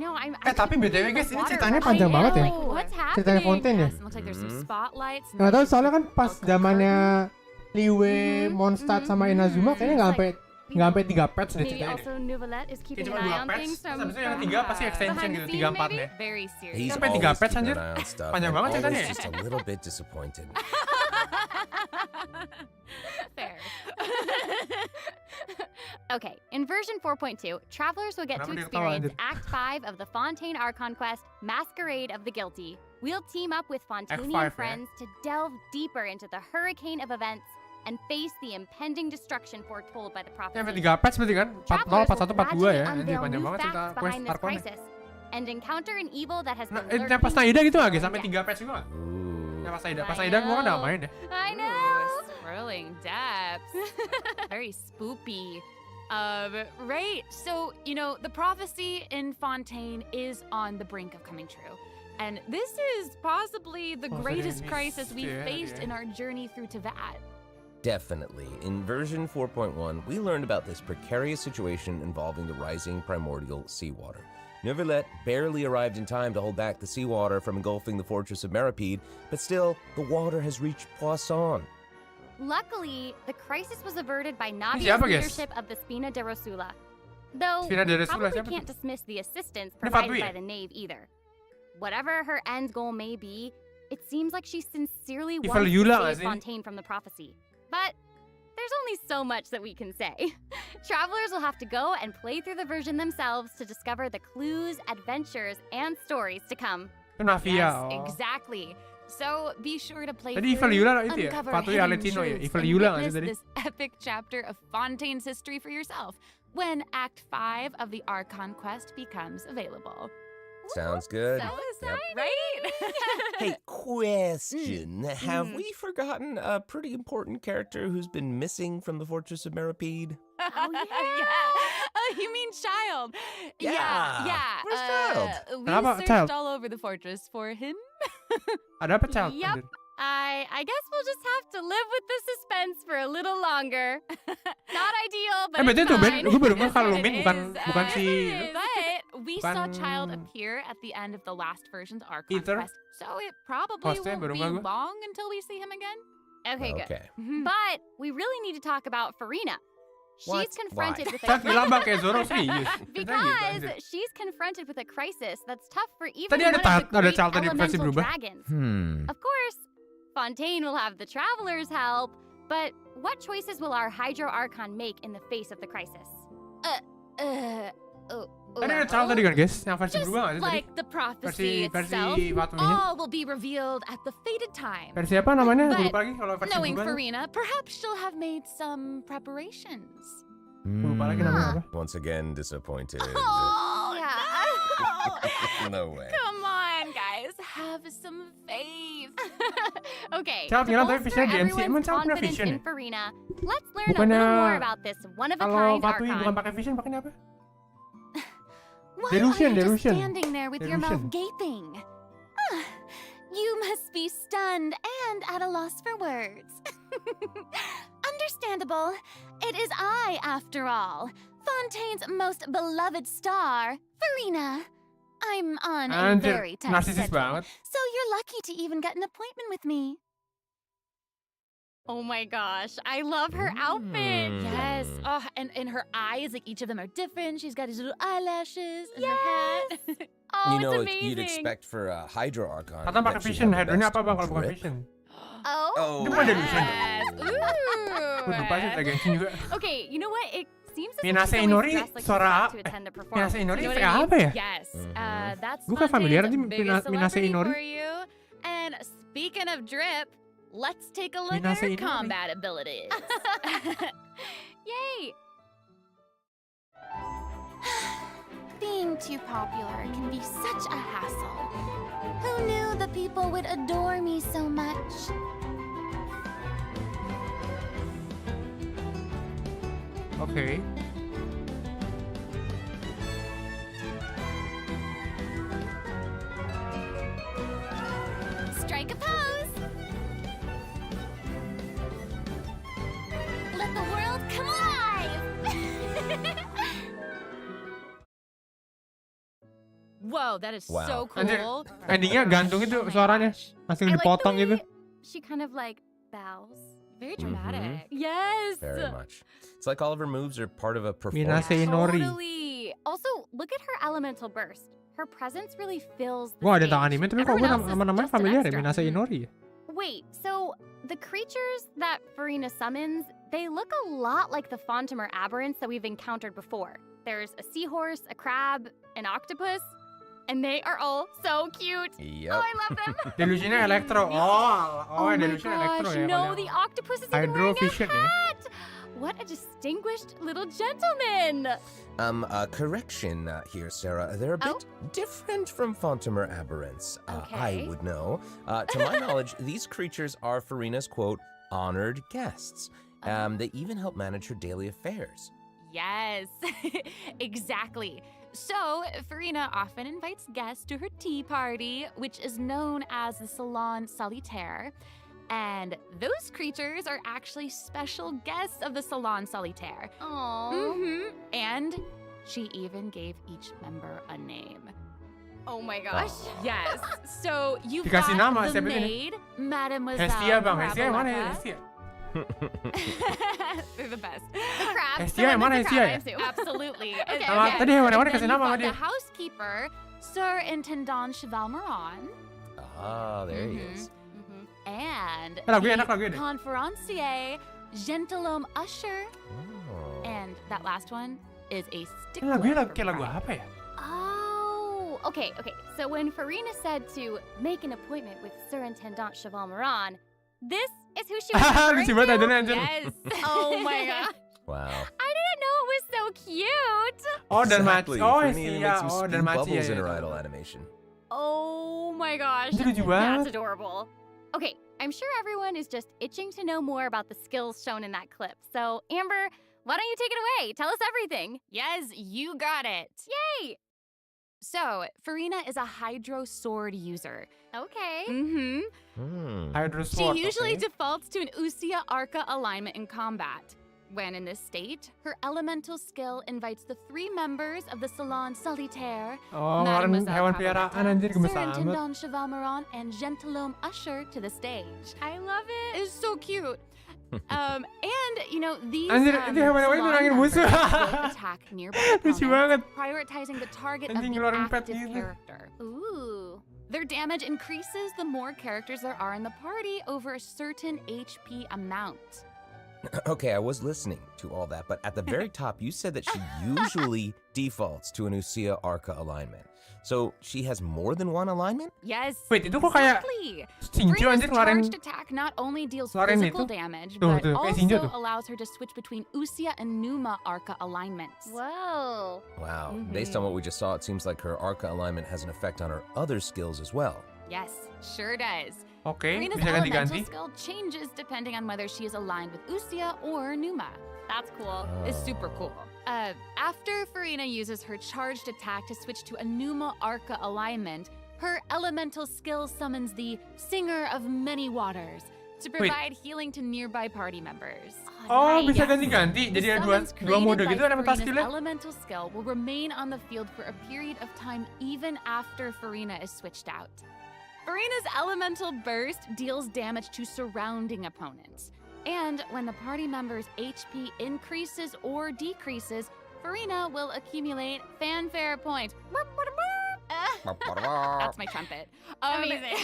Speaker 1: tapi BTW guys, ini
Speaker 7: water
Speaker 1: ceritanya
Speaker 7: rushing
Speaker 1: panjang
Speaker 7: in.
Speaker 1: banget ya.
Speaker 7: Like, what's happening?
Speaker 1: Ceritanya Fontaine ya?
Speaker 7: Yes, it looks like there's some spotlights. and
Speaker 1: Nggak tahu
Speaker 7: like
Speaker 1: soalnya kan pas
Speaker 7: some
Speaker 1: zamannya Liwe,
Speaker 7: Mhm,
Speaker 1: Mondstadt sama
Speaker 7: mhm,
Speaker 1: Inazuma
Speaker 7: mhm.
Speaker 1: kayaknya nggak sampai
Speaker 7: It's
Speaker 1: 3 patch deh
Speaker 7: Maybe
Speaker 1: ceritanya.
Speaker 7: also Neuvillette is keeping
Speaker 1: cuma
Speaker 7: an eye
Speaker 1: 2
Speaker 7: on
Speaker 1: patch,
Speaker 7: things
Speaker 1: terus
Speaker 7: from
Speaker 1: habis itu yang 3 pasti extension
Speaker 7: behind
Speaker 1: gitu,
Speaker 7: the
Speaker 1: 3
Speaker 7: scene,
Speaker 1: 4
Speaker 7: maybe?
Speaker 1: deh.
Speaker 7: Very serious.
Speaker 12: He's
Speaker 1: Sampai 3
Speaker 12: always
Speaker 1: patch,
Speaker 12: keeping
Speaker 1: anjir.
Speaker 12: an eye on stuff.
Speaker 1: Panjang
Speaker 12: I'm
Speaker 1: banget
Speaker 12: always
Speaker 1: ceritanya.
Speaker 12: just a little bit disappointed.
Speaker 7: Fair. Okay, in version 4.2, travelers will get to
Speaker 1: Kenapa dia ketawa,
Speaker 7: experience
Speaker 1: anjir?
Speaker 7: Act 5 of the Fontaine Archon quest, Masquerade of the Guilty. We'll team up with
Speaker 1: Act 5
Speaker 7: Fontainian
Speaker 1: ya?
Speaker 7: friends to delve deeper into the hurricane of events and face the impending destruction foretold by the
Speaker 1: Sampai
Speaker 7: prophecy.
Speaker 1: 3 patch berarti kan? 40,
Speaker 7: Travelers
Speaker 1: 41,
Speaker 7: will
Speaker 1: 42
Speaker 7: gradually
Speaker 1: ya. Anjir
Speaker 7: unveil
Speaker 1: panjang
Speaker 7: new
Speaker 1: banget cerita
Speaker 7: facts
Speaker 1: quest
Speaker 7: behind this
Speaker 1: Arkonnya.
Speaker 7: crisis and encounter an evil that has
Speaker 1: Nah,
Speaker 7: been lurking
Speaker 1: pas Naida gitu nggak guys?
Speaker 7: for
Speaker 1: Sampai 3 patch juga nggak?
Speaker 12: Ooh.
Speaker 1: Ya pas Naida gue kan udah main ya.
Speaker 7: I know. Swirling depths. Very spoopy. Right. So, you know, the prophecy in Fontaine is on the brink of coming true. And this is possibly the greatest crisis we've faced in our journey through Teyvat.
Speaker 12: Definitely. In version 4.1, we learned about this precarious situation involving the rising primordial seawater. Neuvillette barely arrived in time to hold back the seawater from engulfing the fortress of Meripede, but still, the water has reached Poisson.
Speaker 7: Luckily, the crisis was averted by Nabia's
Speaker 1: siapa, guys?
Speaker 7: leadership of the Spina de Rosula. Though,
Speaker 1: Spina de Rosula
Speaker 7: probably
Speaker 1: siapa
Speaker 7: can't
Speaker 1: tuh?
Speaker 7: dismiss the assistance
Speaker 1: Ini
Speaker 7: provided
Speaker 1: Fatui
Speaker 7: by
Speaker 1: ya?
Speaker 7: the Knave either. Whatever her end goal may be, it seems like she sincerely
Speaker 1: Evil
Speaker 7: wants
Speaker 1: Yula
Speaker 7: to
Speaker 1: nggak
Speaker 7: save
Speaker 1: sih?
Speaker 7: Fontaine from the prophecy. But there's only so much that we can say. Travelers will have to go and play through the version themselves to discover the clues, adventures, and stories to come.
Speaker 1: Itu Navia.
Speaker 7: Yes,
Speaker 1: Oh.
Speaker 7: exactly. So be sure to play
Speaker 1: Tadi
Speaker 7: through,
Speaker 1: Evil Yula itu ya?
Speaker 7: uncover
Speaker 1: Fatui
Speaker 7: hidden
Speaker 1: Aletino ya?
Speaker 7: truths,
Speaker 1: Evil
Speaker 7: and
Speaker 1: Yula nggak sih
Speaker 7: witness
Speaker 1: tadi?
Speaker 7: this epic chapter of Fontaine's history for yourself when Act 5 of the Archon quest becomes available.
Speaker 12: Sounds good.
Speaker 7: So
Speaker 12: Yep.
Speaker 7: exciting, right?
Speaker 12: Hey, question. Have
Speaker 7: Mm.
Speaker 12: we forgotten a pretty important character who's been missing from the Fortress of Meripede?
Speaker 7: Oh, yeah. Oh, you mean Child?
Speaker 12: Yeah. Where's Child?
Speaker 7: We
Speaker 1: Kenapa
Speaker 7: searched
Speaker 1: Child?
Speaker 7: all over the fortress for him.
Speaker 1: Ada apa Child?
Speaker 7: Yep.
Speaker 1: Anjir.
Speaker 7: I guess we'll just have to live with the suspense for a little longer. Not ideal, but
Speaker 1: Betul
Speaker 7: it's
Speaker 1: tuh Ben,
Speaker 7: fine.
Speaker 1: gue baru ngeh kalau
Speaker 7: It
Speaker 1: Lumin bukan
Speaker 7: is.
Speaker 1: si
Speaker 7: But we saw
Speaker 1: bukan-
Speaker 7: Child appear at the end of the last version's Archon
Speaker 1: Ether?
Speaker 7: quest, so it probably
Speaker 1: Hostnya
Speaker 7: won't
Speaker 1: baru
Speaker 7: be
Speaker 1: ngeh gue.
Speaker 7: long until we see him again. Okay, good.
Speaker 12: Okay.
Speaker 7: But we really need to talk about Farina.
Speaker 12: What?
Speaker 7: She's confronted with
Speaker 1: Child
Speaker 7: a
Speaker 1: dilambang kayak Zoro serius. Ceritanya gitu,
Speaker 7: because
Speaker 1: anjir.
Speaker 7: she's confronted with a crisis that's tough for even
Speaker 1: Tadi ada
Speaker 7: one of the
Speaker 1: ada
Speaker 7: great
Speaker 1: Child tadi versi
Speaker 7: elemental
Speaker 1: berubah.
Speaker 7: dragons.
Speaker 12: Hmm.
Speaker 7: Of course, Fontaine will have the travelers help, but what choices will our Hydro Archon make in the face of the crisis?
Speaker 1: Tadi ada Child tadi kan guys, yang versi
Speaker 7: Just
Speaker 1: berubah nggak sih tadi?
Speaker 7: like the prophecy
Speaker 1: Versi
Speaker 7: itself,
Speaker 1: Fatuinya.
Speaker 7: all will be revealed at the fated time.
Speaker 1: Versi apa namanya? Gue
Speaker 7: But
Speaker 1: lupa lagi kalau versi
Speaker 7: knowing
Speaker 1: berubah.
Speaker 7: Farina, perhaps she'll have made some preparations.
Speaker 1: Gue lupa lagi namanya apa.
Speaker 12: Once again, disappointed.
Speaker 7: Oh, yeah.
Speaker 12: No way.
Speaker 7: Come on, guys. Have some faith. Okay.
Speaker 1: Child
Speaker 7: to
Speaker 1: ngilang tapi
Speaker 7: bolster
Speaker 1: visionnya di MC.
Speaker 7: everyone's
Speaker 1: Emang Child punya
Speaker 7: confidence
Speaker 1: vision
Speaker 7: in
Speaker 1: ya?
Speaker 7: Farina, let's learn a
Speaker 1: Bukannya
Speaker 7: little more about this
Speaker 1: Kalau
Speaker 7: one-of-a-kind
Speaker 1: Fatui bukan
Speaker 7: Archon.
Speaker 1: pakai vision, pakainya apa?
Speaker 7: Why
Speaker 1: Delusion,
Speaker 7: are you just
Speaker 1: delusion.
Speaker 7: standing there with your mouth
Speaker 1: Delusion.
Speaker 7: gaping? You must be stunned and at a loss for words. Understandable. It is I, after all. Fontaine's most beloved star, Farina. I'm on a
Speaker 1: Anjir,
Speaker 7: very tight
Speaker 1: narsisis
Speaker 7: schedule,
Speaker 1: banget.
Speaker 7: so you're lucky to even get an appointment with me. Oh my gosh, I love her outfit. Yes. Oh, and her eyes, like each of them are different. She's got these little eyelashes and her hat. Oh,
Speaker 12: You know,
Speaker 7: it's
Speaker 12: what
Speaker 7: amazing.
Speaker 12: you'd expect for a Hydro Archon.
Speaker 1: Kata pakai
Speaker 12: that she'd
Speaker 1: vision
Speaker 12: have the
Speaker 1: head. Ini
Speaker 12: best
Speaker 1: apa bang kalau bukan
Speaker 12: drip.
Speaker 1: vision?
Speaker 7: Oh.
Speaker 1: Itu ada vision.
Speaker 7: Yes.
Speaker 1: Gue lupa sih tag gengsi juga.
Speaker 7: Okay, you know what? It seems as if
Speaker 1: Minase
Speaker 7: she's always
Speaker 1: Inori,
Speaker 7: dressed like she's
Speaker 1: suara
Speaker 7: about to attend a performance.
Speaker 1: Minase Inori
Speaker 7: You know
Speaker 1: kayak
Speaker 7: what I
Speaker 1: apa ya?
Speaker 7: mean? Yes. That's
Speaker 1: Gue kayak familiar aja
Speaker 7: Fontane's biggest
Speaker 1: Minase
Speaker 7: celebrity
Speaker 1: Inori.
Speaker 7: for you. And speaking of drip, let's take a look
Speaker 1: Minase
Speaker 7: at her
Speaker 1: Inori.
Speaker 7: combat abilities. Yay!
Speaker 4: Being too popular can be such a hassle. Who knew the people would adore me so much?
Speaker 1: Oke.
Speaker 4: Strike a pose. Let the world come alive.
Speaker 7: Whoa, that is
Speaker 12: Wow.
Speaker 7: so
Speaker 1: Anjir,
Speaker 7: cool.
Speaker 1: endingnya gantung itu suaranya. Langsung
Speaker 7: I like
Speaker 1: dipotong
Speaker 7: the
Speaker 1: gitu.
Speaker 7: way She kind of like bows. Very
Speaker 12: Mhm.
Speaker 7: dramatic. Yes.
Speaker 12: Very much. It's like all of her moves are part of a performance.
Speaker 1: Minase Inori.
Speaker 7: Totally. Also, look at her elemental burst. Her presence really fills the
Speaker 1: Gua ada
Speaker 7: stage.
Speaker 1: tahu anime tapi kok gue
Speaker 7: Everyone else is
Speaker 1: nama-namanya
Speaker 7: just an
Speaker 1: familiar ya,
Speaker 7: extra.
Speaker 1: Minase Inori ya?
Speaker 7: Wait, so the creatures that Farina summons, they look a lot like the Fontamer aberrants that we've encountered before. There's a seahorse, a crab, an octopus, and they are all so cute.
Speaker 12: Yep.
Speaker 7: Oh, I love them.
Speaker 1: Delusionnya Electro. Oh,
Speaker 7: my
Speaker 1: Delusion Electro
Speaker 7: gosh,
Speaker 1: ya.
Speaker 7: no,
Speaker 1: kalau
Speaker 7: the
Speaker 1: yang
Speaker 7: octopus is even
Speaker 1: Hydro
Speaker 7: wearing a
Speaker 1: Vision ya.
Speaker 7: hat. What a distinguished little gentleman.
Speaker 12: Correction here, Sarah. They're a bit different from Fontamer aberrants. I
Speaker 7: Okay.
Speaker 12: would know. To my knowledge, these creatures are Farina's, quote, honored guests. They even help manage her daily affairs.
Speaker 7: Yes, exactly. So, Farina often invites guests to her tea party, which is known as the Salon Solitaire. And those creatures are actually special guests of the Salon Solitaire.
Speaker 4: Aww.
Speaker 7: And she even gave each member a name. Oh my gosh. Yes. So you've
Speaker 1: Dikasih
Speaker 7: got
Speaker 1: nama,
Speaker 7: the
Speaker 1: siapa ini?
Speaker 7: maid, Mademoiselle
Speaker 1: Hestia bang, Hestia yang mana ya
Speaker 7: Raboletta.
Speaker 1: Hestia?
Speaker 7: They're the best. The crab.
Speaker 1: Hestia yang mana Hestia ya?
Speaker 7: Absolutely.
Speaker 4: Okay,
Speaker 1: Nama
Speaker 4: okay.
Speaker 1: tadi yang mana-mana
Speaker 7: And
Speaker 1: kasih
Speaker 7: then
Speaker 1: nama
Speaker 7: you've
Speaker 1: sama
Speaker 7: got
Speaker 1: dia.
Speaker 7: the housekeeper, Sir Intendant Cheval Moran.
Speaker 12: Ah, there he is.
Speaker 7: And
Speaker 1: Lagu
Speaker 7: the
Speaker 1: enak, lagu enak.
Speaker 7: conferencier, Gentilhomme Usher.
Speaker 12: Oh.
Speaker 7: And that last one is a stickler.
Speaker 1: Lagunya
Speaker 7: for
Speaker 1: kayak lagu
Speaker 7: pride.
Speaker 1: apa ya?
Speaker 7: Oh, okay. So when Farina said to make an appointment with Sir Intendant Cheval Moran, this is who she was referring
Speaker 1: Lucu banget
Speaker 7: to?
Speaker 1: adanya, anjir.
Speaker 7: Yes. Oh my god.
Speaker 12: Wow.
Speaker 7: I didn't know it was so cute.
Speaker 1: Oh,
Speaker 12: Exactly.
Speaker 1: Darmachi. Oh,
Speaker 12: Farina even
Speaker 1: Hestia.
Speaker 12: makes some
Speaker 1: Oh,
Speaker 12: spew
Speaker 1: Darmachi ya.
Speaker 12: bubbles in her
Speaker 1: ya.
Speaker 12: idol animation.
Speaker 7: Oh my gosh.
Speaker 1: Itu lucu
Speaker 7: That's
Speaker 1: banget.
Speaker 7: adorable. Okay, I'm sure everyone is just itching to know more about the skills shown in that clip. So, Amber, why don't you take it away? Tell us everything. Yes, you got it. Yay! So, Farina is a Hydro Sword user. Okay.
Speaker 1: Hydro
Speaker 7: She
Speaker 1: Sword.
Speaker 7: usually
Speaker 1: oke.
Speaker 7: defaults to an Usia Arca alignment in combat. When in this state, her elemental skill invites the 3 members of the Salon Solitaire,
Speaker 1: Oh, kemarin
Speaker 7: Mademoiselle
Speaker 1: hewan peliharaan
Speaker 7: Raboletta,
Speaker 1: anjir gemes
Speaker 7: Sir
Speaker 1: amat.
Speaker 7: Intendant Cheval Moran, and Gentilhomme Usher to the stage. I love it. It's so cute. And you know these
Speaker 1: Anjir, itu hewan-hewan itu
Speaker 7: salon
Speaker 1: nangin
Speaker 7: members
Speaker 1: musuh.
Speaker 7: will attack nearby
Speaker 1: Lucu
Speaker 7: opponents,
Speaker 1: banget.
Speaker 7: prioritizing the target of
Speaker 1: Anjing
Speaker 7: the
Speaker 1: ngeluarin pet
Speaker 7: active
Speaker 1: gitu.
Speaker 7: character. Ooh. Their damage increases the more characters there are in the party over a certain HP amount.
Speaker 12: Okay, I was listening to all that, but at the very top, you said that she usually defaults to an Usia Arca alignment. So she has more than one alignment?
Speaker 7: Yes.
Speaker 1: Wait, itu kok kayak
Speaker 7: exactly.
Speaker 1: Shinjo
Speaker 7: Farina's
Speaker 1: anjir ngeluarin
Speaker 7: charged attack not only deals
Speaker 1: ngeluarin
Speaker 7: physical
Speaker 1: itu.
Speaker 7: damage,
Speaker 1: Tuh,
Speaker 7: but
Speaker 1: kayak Shinjo
Speaker 7: also
Speaker 1: tuh.
Speaker 7: allows her to switch between Usia and Numa Arca alignments.
Speaker 4: Whoa.
Speaker 12: Wow. Based on what we just saw, it seems like her Arca alignment has an effect on her other skills as well.
Speaker 7: Yes, sure does.
Speaker 1: Oke,
Speaker 7: Farina's
Speaker 1: bisa
Speaker 7: elemental
Speaker 1: ganti-ganti.
Speaker 7: skill changes depending on whether she is aligned with Usia or Numa. That's cool. It's super cool. After Farina uses her charged attack to switch to a Numa Arca alignment, her elemental skill summons the Singer of Many Waters to provide healing to nearby party members.
Speaker 1: Oh,
Speaker 7: nice.
Speaker 1: bisa ganti-ganti.
Speaker 7: The
Speaker 1: Jadi ada
Speaker 7: summons
Speaker 1: dua mode
Speaker 7: created
Speaker 1: gitu
Speaker 7: by
Speaker 1: elemental
Speaker 7: Farina's
Speaker 1: skillnya.
Speaker 7: elemental skill will remain on the field for a period of time even after Farina is switched out. Farina's elemental burst deals damage to surrounding opponents. And when the party member's HP increases or decreases, Farina will accumulate fanfare points. That's my trumpet.
Speaker 13: Amazing.